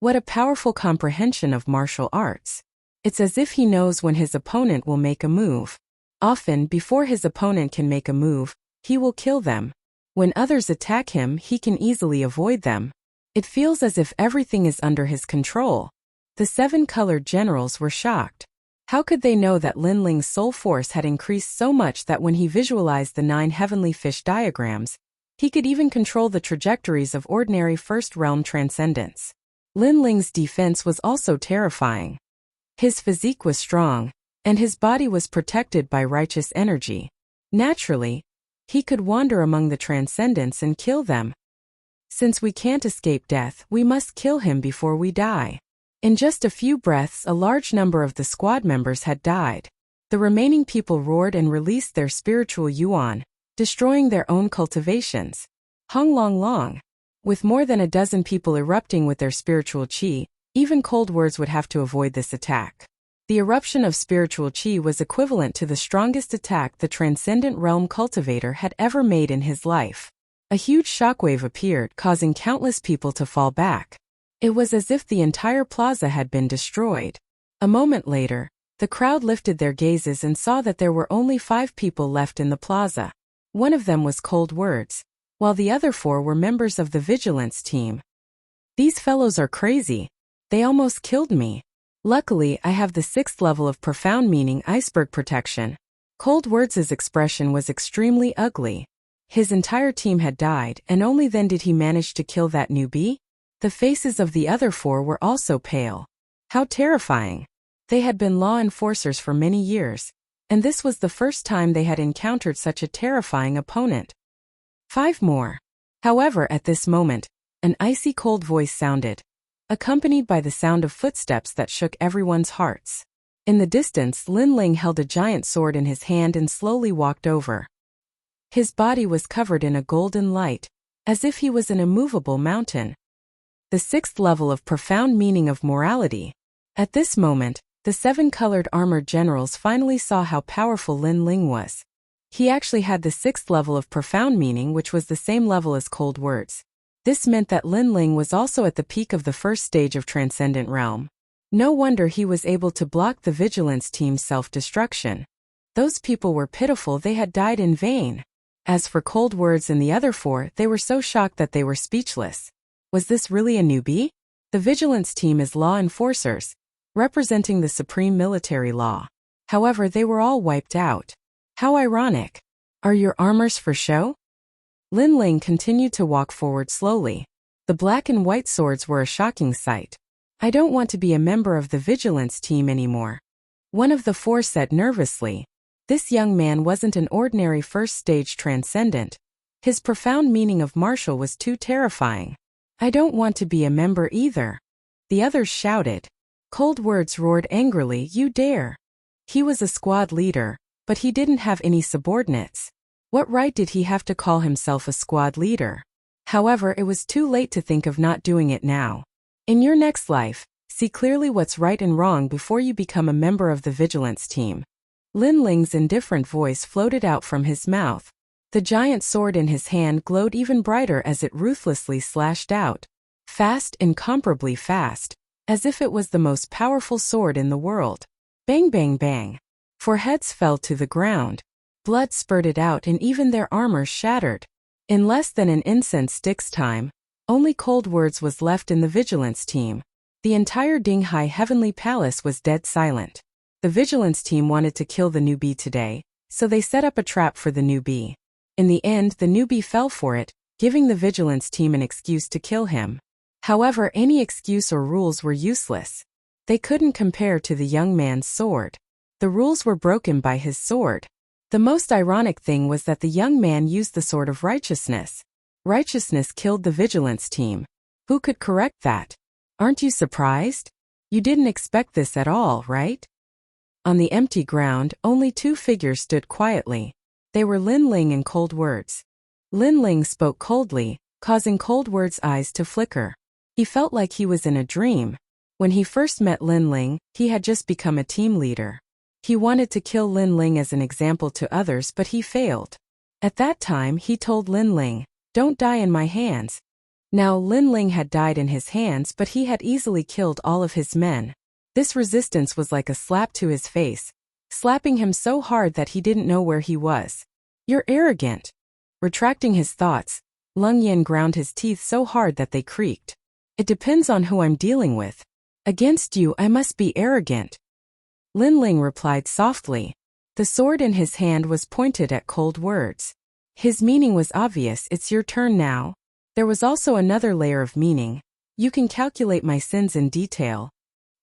What a powerful comprehension of martial arts. It's as if he knows when his opponent will make a move. Often, before his opponent can make a move, he will kill them. When others attack him, he can easily avoid them. It feels as if everything is under his control. The 7 colored generals were shocked. How could they know that Lin Ling's soul force had increased so much that when he visualized the 9 heavenly fish diagrams, he could even control the trajectories of ordinary first realm transcendents? Lin Ling's defense was also terrifying. His physique was strong, and his body was protected by righteous energy. Naturally, he could wander among the transcendents and kill them. Since we can't escape death, we must kill him before we die. In just a few breaths, a large number of the squad members had died. The remaining people roared and released their spiritual yuan, destroying their own cultivations. Hung Long Long. With more than a dozen people erupting with their spiritual qi, even Cold Words would have to avoid this attack. The eruption of spiritual qi was equivalent to the strongest attack the Transcendent Realm cultivator had ever made in his life. A huge shockwave appeared, causing countless people to fall back. It was as if the entire plaza had been destroyed. A moment later, the crowd lifted their gazes and saw that there were only 5 people left in the plaza. One of them was Cold Words, while the other 4 were members of the vigilance team. These fellows are crazy. They almost killed me. Luckily, I have the 6th level of profound meaning iceberg protection. Cold Words' expression was extremely ugly. His entire team had died, and only then did he manage to kill that newbie? The faces of the other 4 were also pale. How terrifying. They had been law enforcers for many years, and this was the first time they had encountered such a terrifying opponent. 5 more. However, at this moment, an icy cold voice sounded, accompanied by the sound of footsteps that shook everyone's hearts. In the distance, Lin Ling held a giant sword in his hand and slowly walked over. His body was covered in a golden light, as if he was an immovable mountain. The 6th level of profound meaning of morality. At this moment, the 7 colored armored generals finally saw how powerful Lin Ling was. He actually had the 6th level of profound meaning, which was the same level as Cold Words. This meant that Lin Ling was also at the peak of the first stage of Transcendent Realm. No wonder he was able to block the vigilance team's self-destruction. Those people were pitiful, they had died in vain. As for Cold Words and the other 4, they were so shocked that they were speechless. Was this really a newbie? The vigilance team is law enforcers, representing the supreme military law. However, they were all wiped out. How ironic. Are your armors for show? Lin Ling continued to walk forward slowly. The black and white swords were a shocking sight. I don't want to be a member of the vigilance team anymore. One of the 4 said nervously. This young man wasn't an ordinary first-stage transcendent. His profound meaning of martial was too terrifying. I don't want to be a member either. The others shouted. Cold Words roared angrily, you dare. He was a squad leader, but he didn't have any subordinates. What right did he have to call himself a squad leader? However, it was too late to think of not doing it now. In your next life, See clearly what's right and wrong before you become a member of the vigilance team. Lin Ling's indifferent voice floated out from his mouth. The giant sword in his hand glowed even brighter as it ruthlessly slashed out. Fast, incomparably fast, as if it was the most powerful sword in the world. Bang bang bang. Four heads fell to the ground. Blood spurted out and even their armor shattered. In less than an incense stick's time, only cold words was left in the vigilance team. The entire Dinghai Heavenly Palace was dead silent. The vigilance team wanted to kill the newbie today, so they set up a trap for the newbie. In the end, the newbie fell for it, giving the vigilance team an excuse to kill him. However, any excuse or rules were useless. They couldn't compare to the young man's sword. The rules were broken by his sword. The most ironic thing was that the young man used the sword of righteousness. Righteousness killed the vigilance team. Who could correct that? Aren't you surprised? You didn't expect this at all, right? On the empty ground, only two figures stood quietly. They were Lin Ling and Cold Words. Lin Ling spoke coldly, causing Cold Words' eyes to flicker. He felt like he was in a dream. When he first met Lin Ling, he had just become a team leader. He wanted to kill Lin Ling as an example to others, but he failed. At that time, he told Lin Ling, "Don't die in my hands." Now Lin Ling had died in his hands, but he had easily killed all of his men. This resistance was like a slap to his face, slapping him so hard that he didn't know where he was. "You're arrogant." Retracting his thoughts, Lung Yin ground his teeth so hard that they creaked. "It depends on who I'm dealing with. Against you, I must be arrogant." Lin Ling replied softly. The sword in his hand was pointed at Cold Words. His meaning was obvious. "It's your turn now." There was also another layer of meaning. "You can calculate my sins in detail."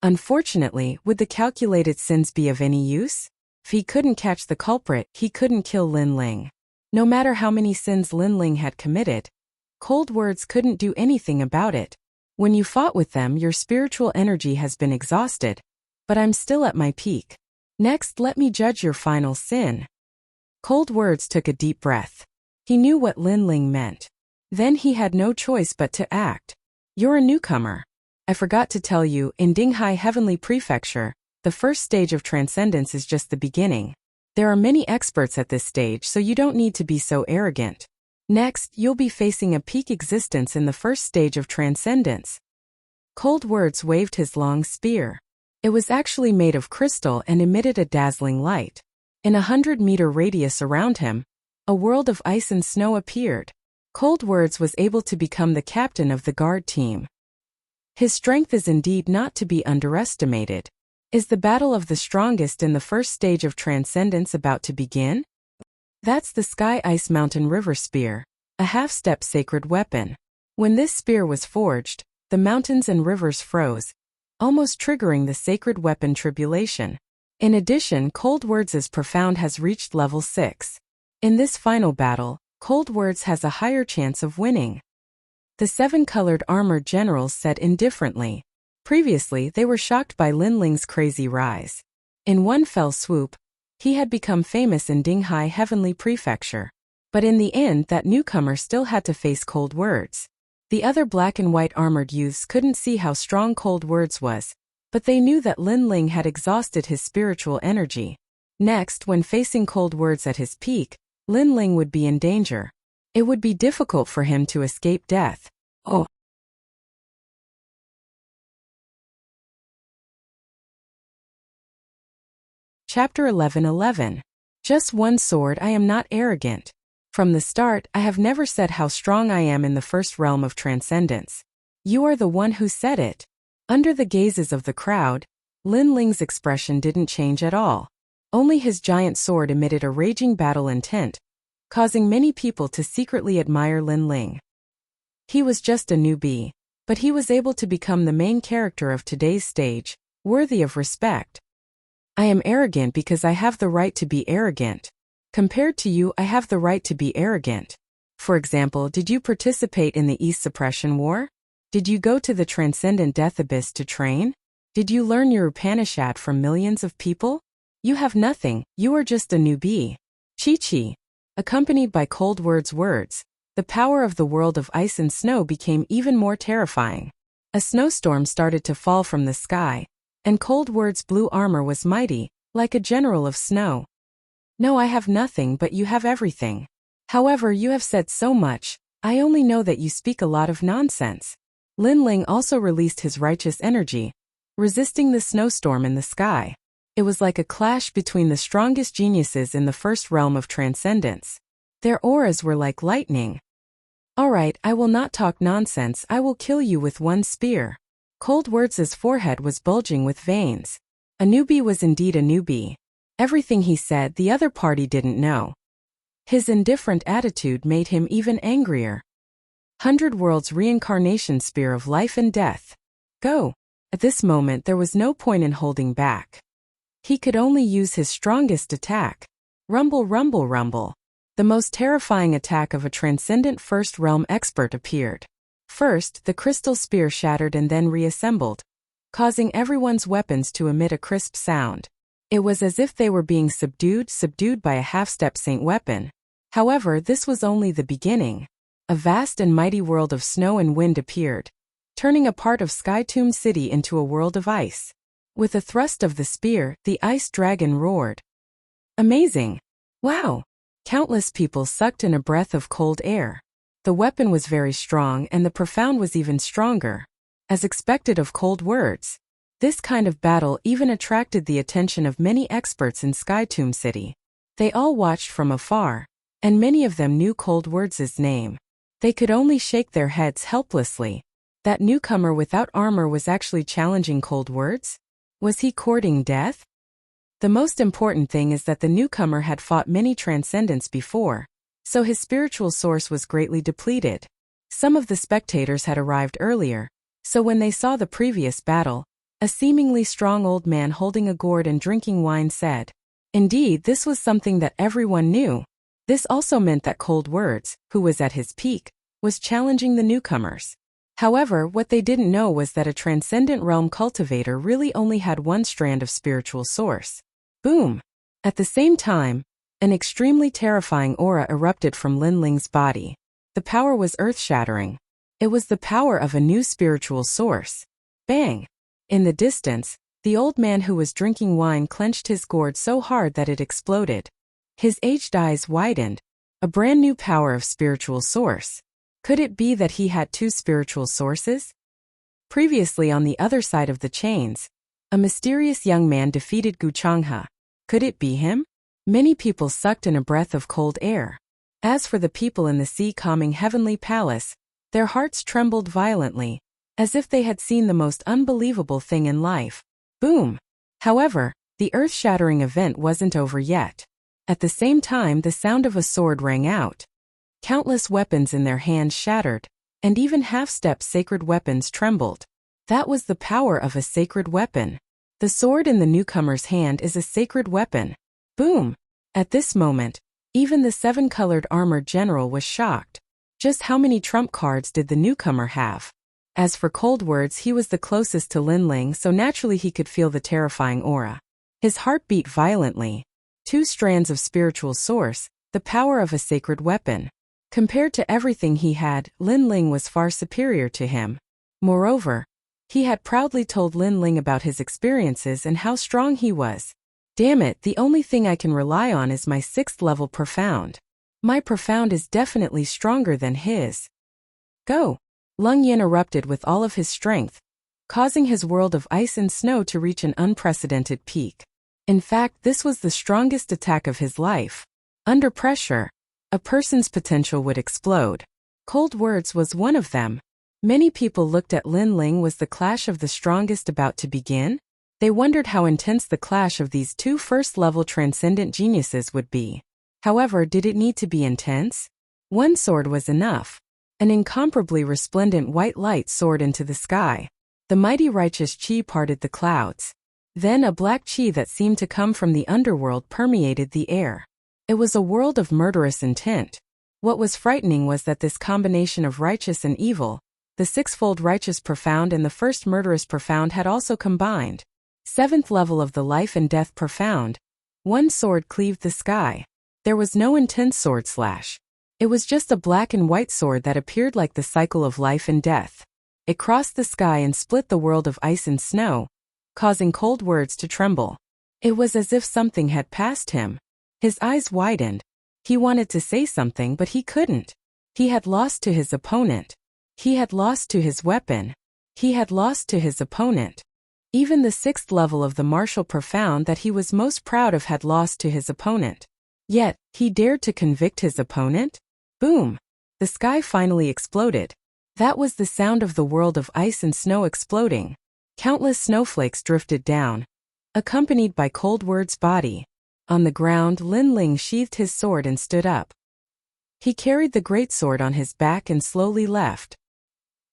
Unfortunately, would the calculated sins be of any use? If he couldn't catch the culprit, he couldn't kill Lin Ling. No matter how many sins Lin Ling had committed, Cold Words couldn't do anything about it. "When you fought with them, your spiritual energy has been exhausted. But I'm still at my peak. Next, let me judge your final sin." Cold Words took a deep breath. He knew what Lin Ling meant. Then he had no choice but to act. "You're a newcomer. I forgot to tell you, in Dinghai Heavenly Prefecture, the first stage of transcendence is just the beginning. There are many experts at this stage, so you don't need to be so arrogant. Next, you'll be facing a peak existence in the first stage of transcendence." Cold Words waved his long spear. It was actually made of crystal and emitted a dazzling light. In 100-meter radius around him, a world of ice and snow appeared. Cold Words was able to become the captain of the guard team. His strength is indeed not to be underestimated. Is the battle of the strongest in the first stage of transcendence about to begin? That's the Sky Ice Mountain River Spear, a half-step sacred weapon. When this spear was forged, the mountains and rivers froze, almost triggering the sacred weapon tribulation. In addition, Cold Words' profound has reached level 6. In this final battle, Cold Words has a higher chance of winning. The 7-colored armored generals said indifferently. Previously, they were shocked by Lin Ling's crazy rise. In one fell swoop, he had become famous in Dinghai Heavenly Prefecture. But in the end, that newcomer still had to face Cold Words. The other black and white armored youths couldn't see how strong Cold Words was, but they knew that Lin Ling had exhausted his spiritual energy. Next, when facing Cold Words at his peak, Lin Ling would be in danger. It would be difficult for him to escape death. Oh. Chapter 11:11. Just one sword. I am not arrogant. From the start, I have never said how strong I am in the first realm of transcendence. You are the one who said it. Under the gazes of the crowd, Lin Ling's expression didn't change at all. Only his giant sword emitted a raging battle intent, causing many people to secretly admire Lin Ling. He was just a newbie, but he was able to become the main character of today's stage, worthy of respect. I am arrogant because I have the right to be arrogant. Compared to you, I have the right to be arrogant. For example, did you participate in the East Suppression War? Did you go to the Transcendent Death Abyss to train? Did you learn your Upanishad from millions of people? You have nothing, you are just a newbie. Chi-Chi. Accompanied by Cold Words, the power of the world of ice and snow became even more terrifying. A snowstorm started to fall from the sky, and Cold Word's blue armor was mighty, like a general of snow. No, I have nothing, but you have everything. However, you have said so much, I only know that you speak a lot of nonsense. Lin Ling also released his righteous energy, resisting the snowstorm in the sky. It was like a clash between the strongest geniuses in the first realm of transcendence. Their auras were like lightning. All right, I will not talk nonsense, I will kill you with one spear. Cold Word's forehead was bulging with veins. A newbie was indeed a newbie. Everything he said the other party didn't know. His indifferent attitude made him even angrier. 100 Worlds Reincarnation Spear of Life and Death. Go. At this moment there was no point in holding back. He could only use his strongest attack. Rumble, rumble, rumble. The most terrifying attack of a transcendent first realm expert appeared. First, the crystal spear shattered and then reassembled, causing everyone's weapons to emit a crisp sound. It was as if they were being subdued by a half-step saint weapon. However, this was only the beginning. A vast and mighty world of snow and wind appeared, turning a part of Sky Tomb City into a world of ice. With a thrust of the spear, the ice dragon roared. Amazing! Wow! Countless people sucked in a breath of cold air. The weapon was very strong and the profound was even stronger. As expected of Cold Words, this kind of battle even attracted the attention of many experts in Sky Tomb City. They all watched from afar, and many of them knew Cold Words' name. They could only shake their heads helplessly. That newcomer without armor was actually challenging Cold Words? Was he courting death? The most important thing is that the newcomer had fought many transcendents before, so his spiritual source was greatly depleted. Some of the spectators had arrived earlier, so when they saw the previous battle, a seemingly strong old man holding a gourd and drinking wine said, indeed, this was something that everyone knew. This also meant that Cold Words, who was at his peak, was challenging the newcomers. However, what they didn't know was that a transcendent realm cultivator really only had one strand of spiritual source. Boom! At the same time, an extremely terrifying aura erupted from Lin Ling's body. The power was earth-shattering. It was the power of a new spiritual source. Bang! In the distance, the old man who was drinking wine clenched his gourd so hard that it exploded. His aged eyes widened. A brand new power of spiritual source. Could it be that he had two spiritual sources? Previously on the other side of the chains, a mysterious young man defeated Gu Changhe. Could it be him? Many people sucked in a breath of cold air. As for the people in the sea-calming heavenly palace, their hearts trembled violently, as if they had seen the most unbelievable thing in life. Boom! However, the earth-shattering event wasn't over yet. At the same time, the sound of a sword rang out. Countless weapons in their hands shattered, and even half-step sacred weapons trembled. That was the power of a sacred weapon. The sword in the newcomer's hand is a sacred weapon. Boom! At this moment, even the seven-colored armored general was shocked. Just how many trump cards did the newcomer have? As for Cold Words, he was the closest to Lin Ling, so naturally he could feel the terrifying aura. His heart beat violently. Two strands of spiritual source, the power of a sacred weapon. Compared to everything he had, Lin Ling was far superior to him. Moreover, he had proudly told Lin Ling about his experiences and how strong he was. Damn it, the only thing I can rely on is my 6th level profound. My profound is definitely stronger than his. Go! Lung Yin erupted with all of his strength, causing his world of ice and snow to reach an unprecedented peak. In fact, this was the strongest attack of his life. Under pressure, a person's potential would explode. Cold Words was one of them. Many people looked at Lin Ling. Was the clash of the strongest about to begin? They wondered how intense the clash of these two first-level transcendent geniuses would be. However, did it need to be intense? One sword was enough. An incomparably resplendent white light soared into the sky. The mighty righteous chi parted the clouds. Then a black chi that seemed to come from the underworld permeated the air. It was a world of murderous intent. What was frightening was that this combination of righteous and evil, the sixfold righteous profound and the first murderous profound, had also combined. 7th level of the life and death profound. One sword cleaved the sky. There was no intense sword slash. It was just a black and white sword that appeared like the cycle of life and death. It crossed the sky and split the world of ice and snow, causing cold words to tremble. It was as if something had passed him. His eyes widened. He wanted to say something, but he couldn't. He had lost to his opponent. He had lost to his weapon. He had lost to his opponent. Even the 6th level of the martial profound that he was most proud of had lost to his opponent. Yet, he dared to convict his opponent? Boom! The sky finally exploded. That was the sound of the world of ice and snow exploding. Countless snowflakes drifted down, accompanied by cold words' body. On the ground, Lin Ling sheathed his sword and stood up. He carried the greatsword on his back and slowly left.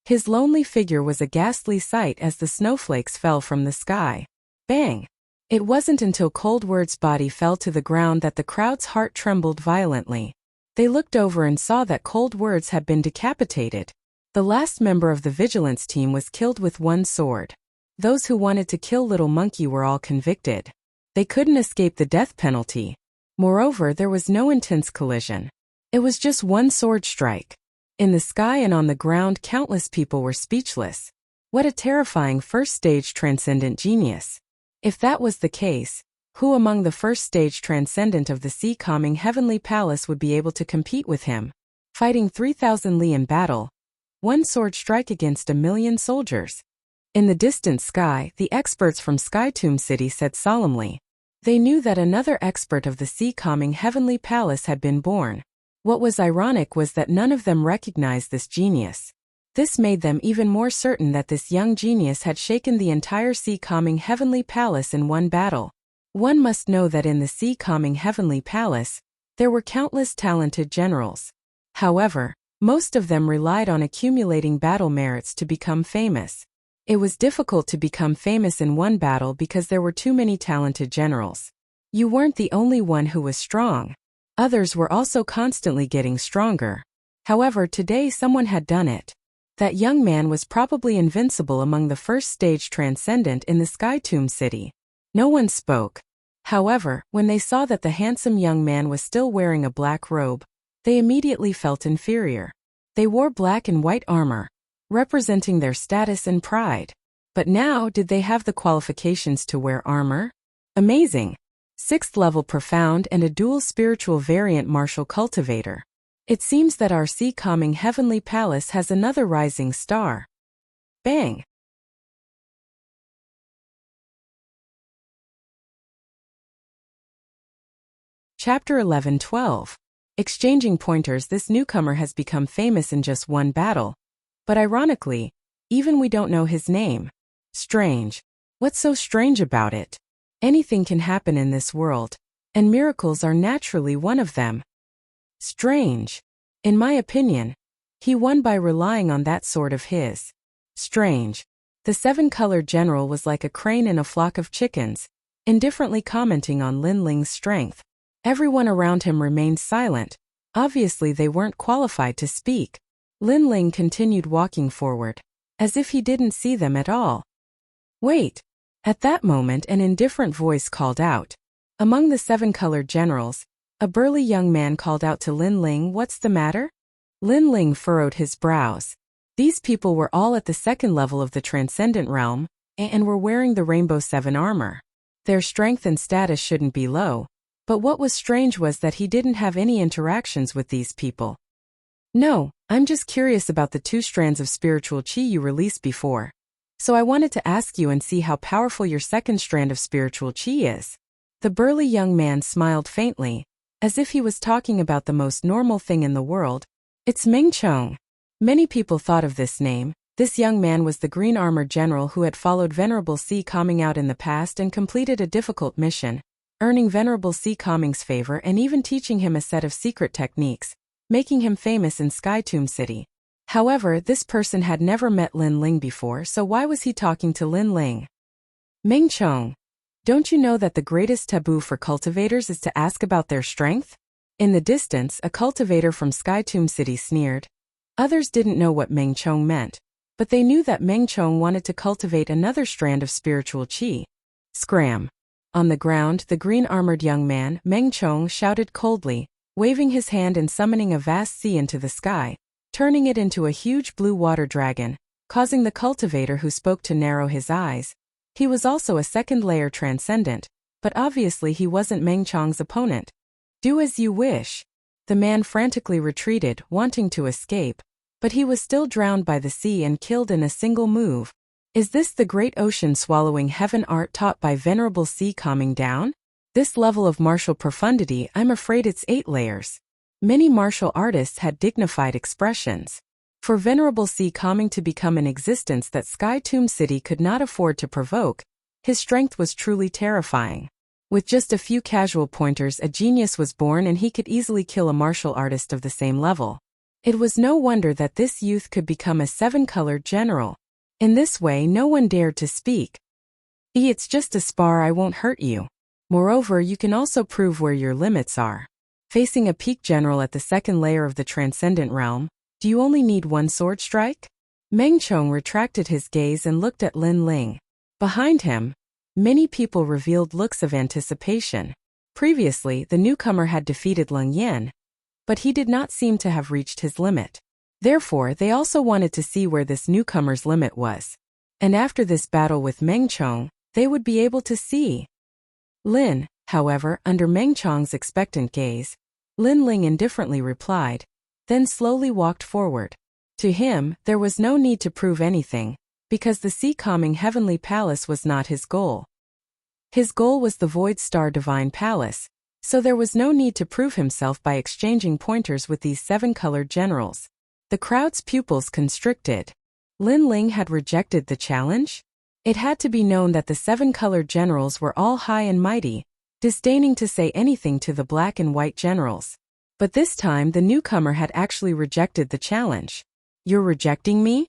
His lonely figure was a ghastly sight as the snowflakes fell from the sky. Bang! It wasn't until Cold Word's body fell to the ground that the crowd's heart trembled violently. They looked over and saw that Cold Words had been decapitated. The last member of the vigilance team was killed with one sword. Those who wanted to kill Little Monkey were all convicted. They couldn't escape the death penalty. Moreover, there was no intense collision. It was just one sword strike. In the sky and on the ground, countless people were speechless. What a terrifying first-stage transcendent genius. If that was the case, who among the first-stage transcendent of the sea-calming heavenly palace would be able to compete with him? Fighting 3,000 Li in battle. One sword strike against 1,000,000 soldiers. In the distant sky, the experts from Skytomb City said solemnly. They knew that another expert of the sea-calming heavenly palace had been born. What was ironic was that none of them recognized this genius. This made them even more certain that this young genius had shaken the entire sea-calming heavenly palace in one battle. One must know that in the sea-calming heavenly palace, there were countless talented generals. However, most of them relied on accumulating battle merits to become famous. It was difficult to become famous in one battle because there were too many talented generals. You weren't the only one who was strong. Others were also constantly getting stronger. However, today someone had done it. That young man was probably invincible among the first-stage transcendent in the Skytomb City. No one spoke. However, when they saw that the handsome young man was still wearing a black robe, they immediately felt inferior. They wore black and white armor, representing their status and pride. But now, did they have the qualifications to wear armor? Amazing! 6th level profound and a dual spiritual variant martial cultivator. It seems that our sea-calming heavenly palace has another rising star. Bang! Chapter 11-12. Exchanging pointers. This newcomer has become famous in just one battle. But ironically, even we don't know his name. Strange. What's so strange about it? Anything can happen in this world, and miracles are naturally one of them. Strange. In my opinion, he won by relying on that sword of his. Strange. The 7-colored general was like a crane in a flock of chickens, indifferently commenting on Lin Ling's strength. Everyone around him remained silent. Obviously they weren't qualified to speak. Lin Ling continued walking forward, as if he didn't see them at all. Wait! At that moment an indifferent voice called out. Among the 7-colored generals, a burly young man called out to Lin Ling, "What's the matter?" Lin Ling furrowed his brows. These people were all at the 2nd level of the Transcendent Realm, and were wearing the Rainbow 7 armor. Their strength and status shouldn't be low. But what was strange was that he didn't have any interactions with these people. No, I'm just curious about the 2 strands of spiritual chi you released before. So I wanted to ask you and see how powerful your 2nd strand of spiritual chi is. The burly young man smiled faintly, as if he was talking about the most normal thing in the world. It's Ming Chong. Many people thought of this name. This young man was the green armored general who had followed Venerable Sea Calming out in the past and completed a difficult mission, earning Venerable Sea Calming's favor and even teaching him a set of secret techniques, making him famous in Skytomb City. However, this person had never met Lin Ling before, so why was he talking to Lin Ling? Ming Chong, don't you know that the greatest taboo for cultivators is to ask about their strength? In the distance, a cultivator from Skytomb City sneered. Others didn't know what Meng Chong meant, but they knew that Meng Chong wanted to cultivate another strand of spiritual chi. Scram. On the ground, the green-armored young man, Meng Chong, shouted coldly, waving his hand and summoning a vast sea into the sky, turning it into a huge blue water dragon. causing the cultivator who spoke to narrow his eyes. He was also a second-layer transcendent, but obviously he wasn't Meng Chong's opponent. Do as you wish. The man frantically retreated, wanting to escape, but he was still drowned by the sea and killed in a single move. Is this the great ocean swallowing heaven art taught by venerable sea calming down? This level of martial profundity, I'm afraid it's 8 layers. Many martial artists had dignified expressions. For venerable sea calming to become an existence that Sky Tomb City could not afford to provoke, his strength was truly terrifying. With just a few casual pointers, a genius was born, and he could easily kill a martial artist of the same level. It was no wonder that this youth could become a 7-colored general. In this way, no one dared to speak. It's just a spar, I won't hurt you. Moreover, you can also prove where your limits are. Facing a peak general at the 2nd layer of the transcendent realm, do you only need 1 sword strike? Meng Chong retracted his gaze and looked at Lin Ling. Behind him, many people revealed looks of anticipation. Previously, the newcomer had defeated Leng Yan, but he did not seem to have reached his limit. Therefore, they also wanted to see where this newcomer's limit was. And after this battle with Meng Chong, they would be able to see. Lin, however, under Meng Chong's expectant gaze, Lin Ling indifferently replied, then slowly walked forward. To him, there was no need to prove anything, because the sea-calming heavenly palace was not his goal. His goal was the Void Star Divine Palace, so there was no need to prove himself by exchanging pointers with these 7-colored generals. The crowd's pupils constricted. Lin Ling had rejected the challenge? It had to be known that the 7-colored generals were all high and mighty, disdaining to say anything to the black and white generals. But this time the newcomer had actually rejected the challenge. You're rejecting me?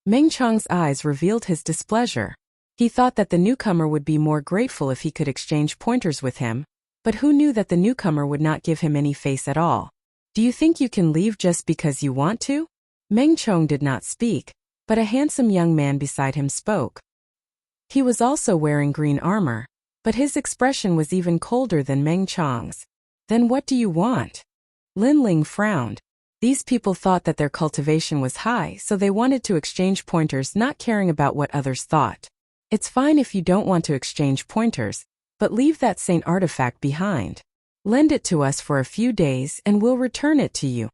Meng Chong's eyes revealed his displeasure. He thought that the newcomer would be more grateful if he could exchange pointers with him, but who knew that the newcomer would not give him any face at all? Do you think you can leave just because you want to? Meng Chong did not speak, but a handsome young man beside him spoke. He was also wearing green armor, but his expression was even colder than Meng Chong's. Then what do you want? Lin Ling frowned. These people thought that their cultivation was high, so they wanted to exchange pointers, not caring about what others thought. It's fine if you don't want to exchange pointers, but leave that saint artifact behind. Lend it to us for a few days and we'll return it to you.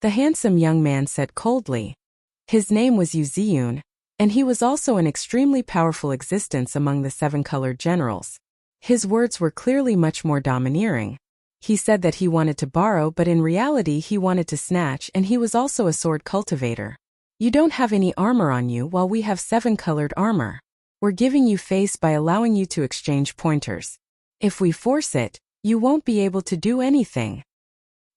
The handsome young man said coldly. His name was Yu Ziyun, and he was also an extremely powerful existence among the 7-colored generals. His words were clearly much more domineering. He said that he wanted to borrow, but in reality he wanted to snatch, and he was also a sword cultivator. You don't have any armor on you while we have 7-colored armor. We're giving you face by allowing you to exchange pointers. If we force it, you won't be able to do anything.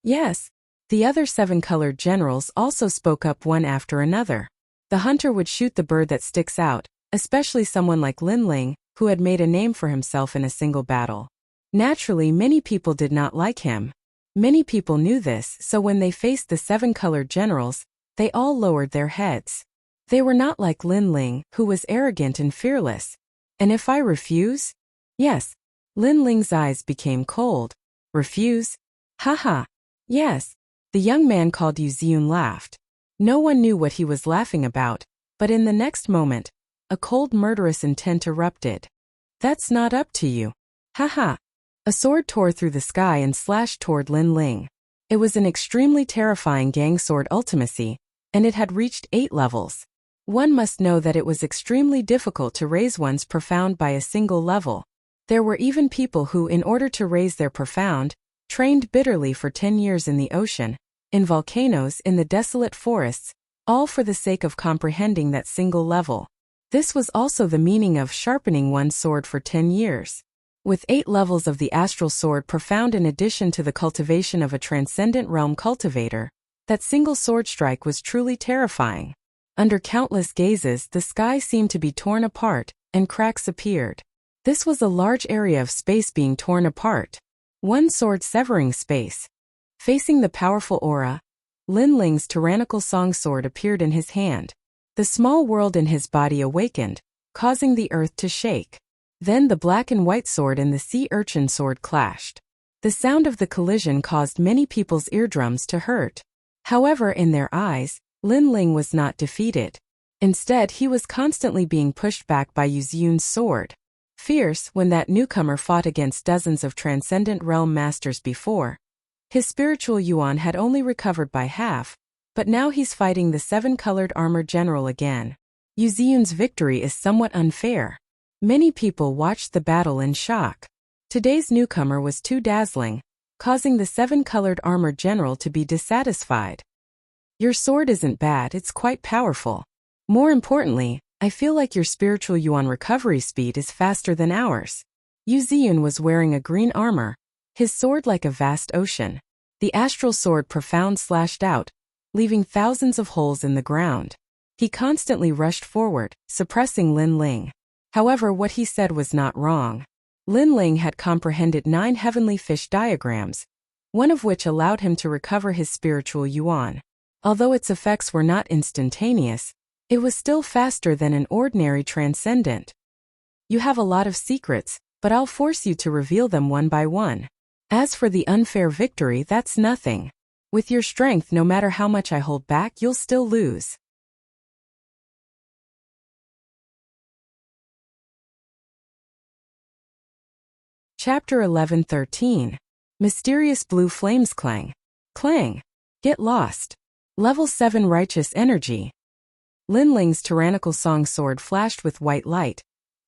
Yes. The other 7-colored generals also spoke up one after another. The hunter would shoot the bird that sticks out, especially someone like Lin Ling, who had made a name for himself in a single battle. Naturally, many people did not like him. Many people knew this, so when they faced the 7-colored generals, they all lowered their heads. They were not like Lin Ling, who was arrogant and fearless. And if I refuse? Yes. Lin Ling's eyes became cold. Refuse? Haha. Yes. The young man called Yu Ziyun laughed. No one knew what he was laughing about, but in the next moment, a cold murderous intent erupted. That's not up to you. Haha. A sword tore through the sky and slashed toward Lin Ling. It was an extremely terrifying gang sword ultimacy, and it had reached 8 levels. One must know that it was extremely difficult to raise one's profound by a single level. There were even people who, in order to raise their profound, trained bitterly for 10 years in the ocean, in volcanoes, in the desolate forests, all for the sake of comprehending that single level. This was also the meaning of sharpening one's sword for 10 years. With 8 levels of the astral sword profound in addition to the cultivation of a transcendent realm cultivator, that single sword strike was truly terrifying. Under countless gazes, the sky seemed to be torn apart, and cracks appeared. This was a large area of space being torn apart. One sword severing space. Facing the powerful aura, Lin Ling's tyrannical song sword appeared in his hand. The small world in his body awakened, causing the earth to shake. Then the black and white sword and the sea urchin sword clashed. The sound of the collision caused many people's eardrums to hurt. However, in their eyes, Lin Ling was not defeated. Instead, he was constantly being pushed back by Yuzyun's sword. Fierce, when that newcomer fought against dozens of transcendent realm masters before, his spiritual yuan had only recovered by half, but now he's fighting the seven-colored armor general again. Yuzyun's victory is somewhat unfair. Many people watched the battle in shock. Today's newcomer was too dazzling, causing the seven-colored armor general to be dissatisfied. Your sword isn't bad, it's quite powerful. More importantly, I feel like your spiritual yuan recovery speed is faster than ours. Yuzyun was wearing a green armor, his sword like a vast ocean. The astral sword profound slashed out, leaving thousands of holes in the ground. He constantly rushed forward, suppressing Lin Ling. However, what he said was not wrong. Lin Ling had comprehended 9 heavenly fish diagrams, one of which allowed him to recover his spiritual yuan. Although its effects were not instantaneous, it was still faster than an ordinary transcendent. You have a lot of secrets, but I'll force you to reveal them one by one. As for the unfair victory, that's nothing. With your strength, no matter how much I hold back, you'll still lose. Chapter 11-13. Mysterious Blue Flames Clang. Clang. Get lost. Level 7 Righteous Energy. Lin Ling's tyrannical song sword flashed with white light,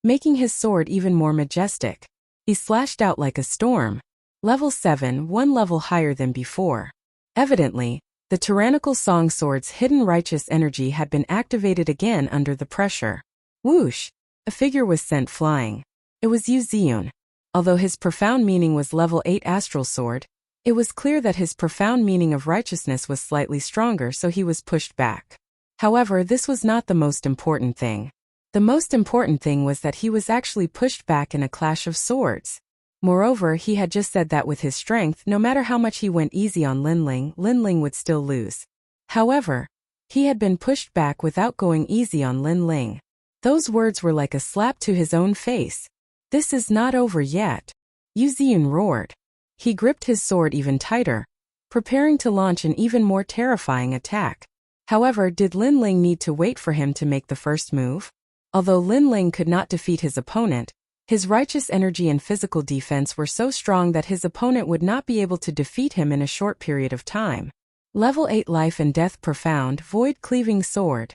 making his sword even more majestic. He slashed out like a storm. Level 7, one level higher than before. Evidently, the tyrannical song sword's hidden righteous energy had been activated again under the pressure. Whoosh! A figure was sent flying. It was Yuzyun. Although his profound meaning was level 8 astral sword, it was clear that his profound meaning of righteousness was slightly stronger, so he was pushed back. However, this was not the most important thing. The most important thing was that he was actually pushed back in a clash of swords. Moreover, he had just said that with his strength, no matter how much he went easy on Lin Ling would still lose. However, he had been pushed back without going easy on Lin Ling. Those words were like a slap to his own face. This is not over yet. Yuzyun roared. He gripped his sword even tighter, preparing to launch an even more terrifying attack. However, did Lin Ling need to wait for him to make the first move? Although Lin Ling could not defeat his opponent, his righteous energy and physical defense were so strong that his opponent would not be able to defeat him in a short period of time. Level 8 Life and Death Profound Void Cleaving Sword.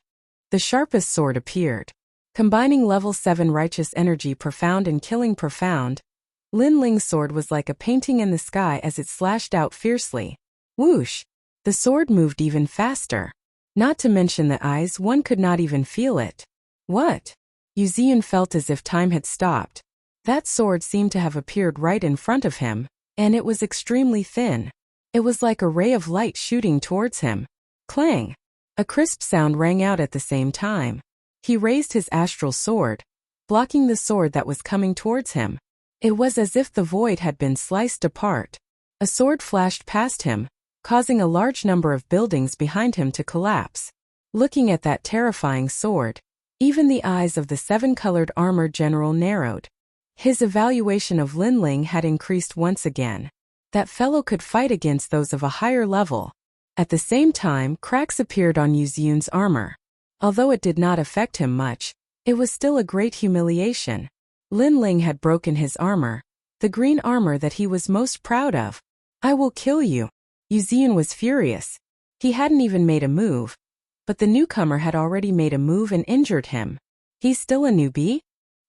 The sharpest sword appeared. Combining level 7 righteous energy profound and killing profound, Lin Ling's sword was like a painting in the sky as it slashed out fiercely. Whoosh! The sword moved even faster. Not to mention the eyes, one could not even feel it. What? Yuzyun felt as if time had stopped. That sword seemed to have appeared right in front of him, and it was extremely thin. It was like a ray of light shooting towards him. Clang! A crisp sound rang out at the same time. He raised his astral sword, blocking the sword that was coming towards him. It was as if the void had been sliced apart. A sword flashed past him, causing a large number of buildings behind him to collapse. Looking at that terrifying sword, even the eyes of the seven-colored armor general narrowed. His evaluation of Lin Ling had increased once again. That fellow could fight against those of a higher level. At the same time, cracks appeared on Yuzyun's armor. Although it did not affect him much, it was still a great humiliation. Lin Ling had broken his armor, the green armor that he was most proud of. I will kill you. Yuzyun was furious. He hadn't even made a move, but the newcomer had already made a move and injured him. He's still a newbie?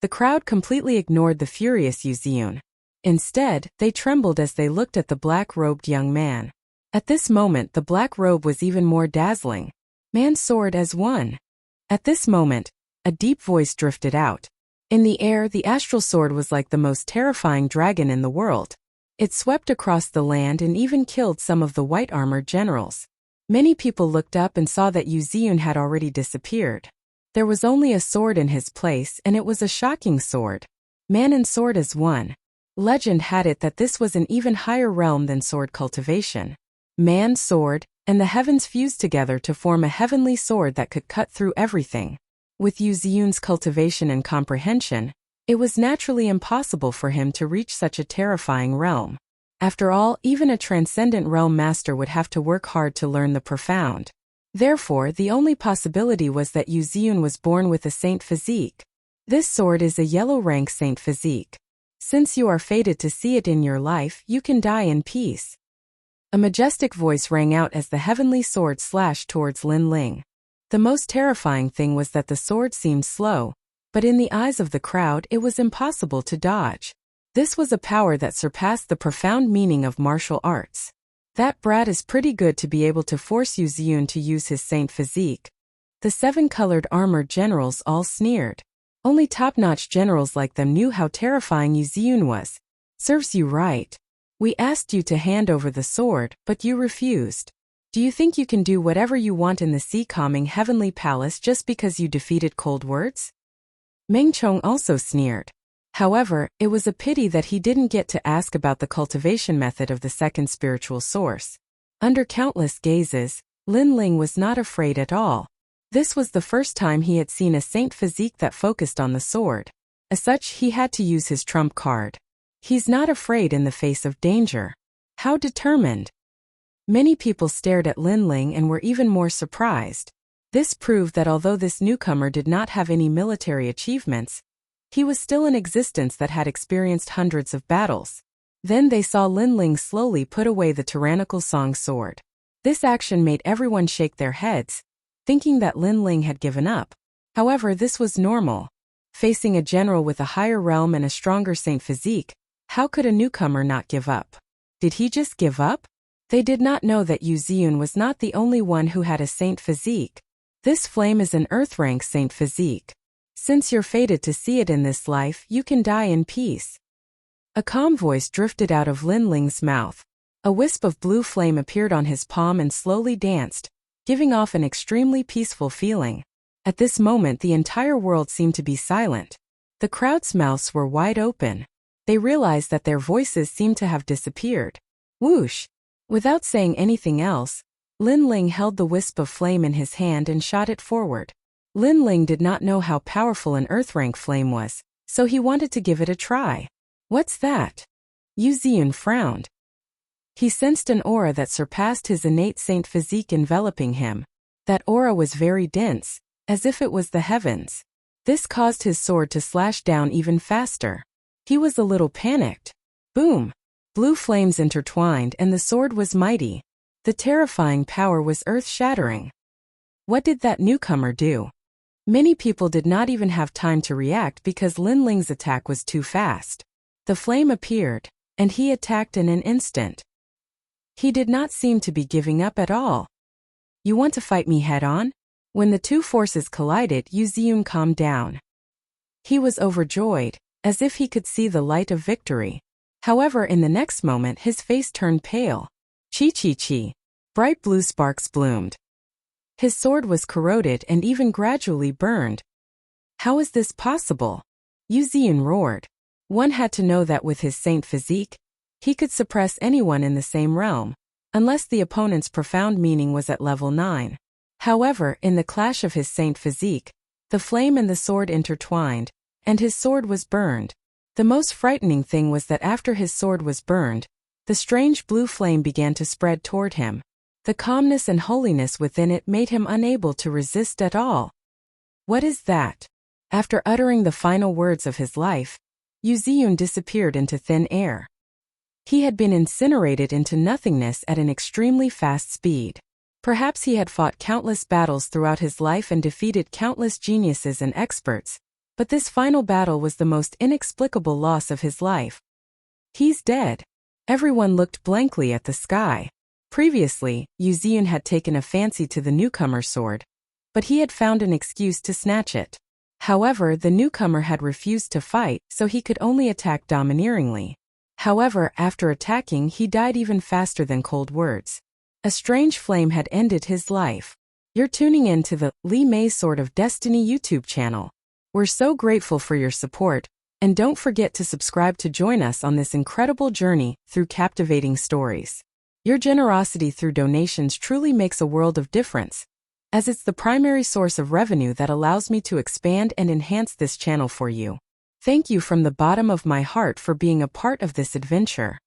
The crowd completely ignored the furious Yuzyun. Instead, they trembled as they looked at the black-robed young man. At this moment, the black robe was even more dazzling. Man sword as one. At this moment, a deep voice drifted out. In the air, the astral sword was like the most terrifying dragon in the world. It swept across the land and even killed some of the white armor generals. Many people looked up and saw that Yuzyun had already disappeared. There was only a sword in his place, and it was a shocking sword. Man and sword as one. Legend had it that this was an even higher realm than sword cultivation. Man, sword, and the heavens fused together to form a heavenly sword that could cut through everything. With Yuzyun's cultivation and comprehension, it was naturally impossible for him to reach such a terrifying realm. After all, even a transcendent realm master would have to work hard to learn the profound. Therefore, the only possibility was that Yu Ziyun was born with a saint physique. This sword is a yellow rank saint physique. Since you are fated to see it in your life, you can die in peace. A majestic voice rang out as the heavenly sword slashed towards Lin Ling. The most terrifying thing was that the sword seemed slow, but in the eyes of the crowd it was impossible to dodge. This was a power that surpassed the profound meaning of martial arts. That brat is pretty good to be able to force Yu Ziyun to use his saint physique. The 7-colored armored generals all sneered. Only top-notch generals like them knew how terrifying Yu Ziyun was. Serves you right. We asked you to hand over the sword, but you refused. Do you think you can do whatever you want in the sea-calming heavenly palace just because you defeated cold words? Meng Chong also sneered. However, it was a pity that he didn't get to ask about the cultivation method of the second spiritual source. Under countless gazes, Lin Ling was not afraid at all. This was the first time he had seen a saint physique that focused on the sword. As such, he had to use his trump card. He's not afraid in the face of danger. How determined! Many people stared at Lin Ling and were even more surprised. This proved that although this newcomer did not have any military achievements, he was still in existence that had experienced hundreds of battles. Then they saw Lin Ling slowly put away the tyrannical Song sword. This action made everyone shake their heads, thinking that Lin Ling had given up. However, this was normal. Facing a general with a higher realm and a stronger saint physique, how could a newcomer not give up? Did he just give up? They did not know that Yu Ziyun was not the only one who had a saint physique. This flame is an earth rank saint physique. Since you're fated to see it in this life, you can die in peace. A calm voice drifted out of Lin Ling's mouth. A wisp of blue flame appeared on his palm and slowly danced, giving off an extremely peaceful feeling. At this moment, the entire world seemed to be silent. The crowd's mouths were wide open. They realized that their voices seemed to have disappeared. Whoosh! Without saying anything else, Lin Ling held the wisp of flame in his hand and shot it forward. Lin Ling did not know how powerful an earth rank flame was, so he wanted to give it a try. What's that? Yu Ziyun frowned. He sensed an aura that surpassed his innate saint physique enveloping him. That aura was very dense, as if it was the heavens. This caused his sword to slash down even faster. He was a little panicked. Boom! Blue flames intertwined and the sword was mighty. The terrifying power was earth-shattering. What did that newcomer do? Many people did not even have time to react because Lin Ling's attack was too fast. The flame appeared, and he attacked in an instant. He did not seem to be giving up at all. You want to fight me head-on? When the two forces collided, Yu Ziyun calmed down. He was overjoyed, as if he could see the light of victory. However, in the next moment his face turned pale. Chi. Bright blue sparks bloomed. His sword was corroded and even gradually burned. How is this possible? Yu Ziyun roared. One had to know that with his saint physique, he could suppress anyone in the same realm, unless the opponent's profound meaning was at level 9. However, in the clash of his saint physique, the flame and the sword intertwined, and his sword was burned. The most frightening thing was that after his sword was burned, the strange blue flame began to spread toward him. The calmness and holiness within it made him unable to resist at all. What is that? After uttering the final words of his life, Yu Ziyun disappeared into thin air. He had been incinerated into nothingness at an extremely fast speed. Perhaps he had fought countless battles throughout his life and defeated countless geniuses and experts, but this final battle was the most inexplicable loss of his life. He's dead. Everyone looked blankly at the sky. Previously, Yu Ziyun had taken a fancy to the newcomer's sword, but he had found an excuse to snatch it. However, the newcomer had refused to fight, so he could only attack domineeringly. However, after attacking, he died even faster than cold words. A strange flame had ended his life. You're tuning in to the Li Mei Sword of Destiny YouTube channel. We're so grateful for your support, and don't forget to subscribe to join us on this incredible journey through captivating stories. Your generosity through donations truly makes a world of difference, as it's the primary source of revenue that allows me to expand and enhance this channel for you. Thank you from the bottom of my heart for being a part of this adventure.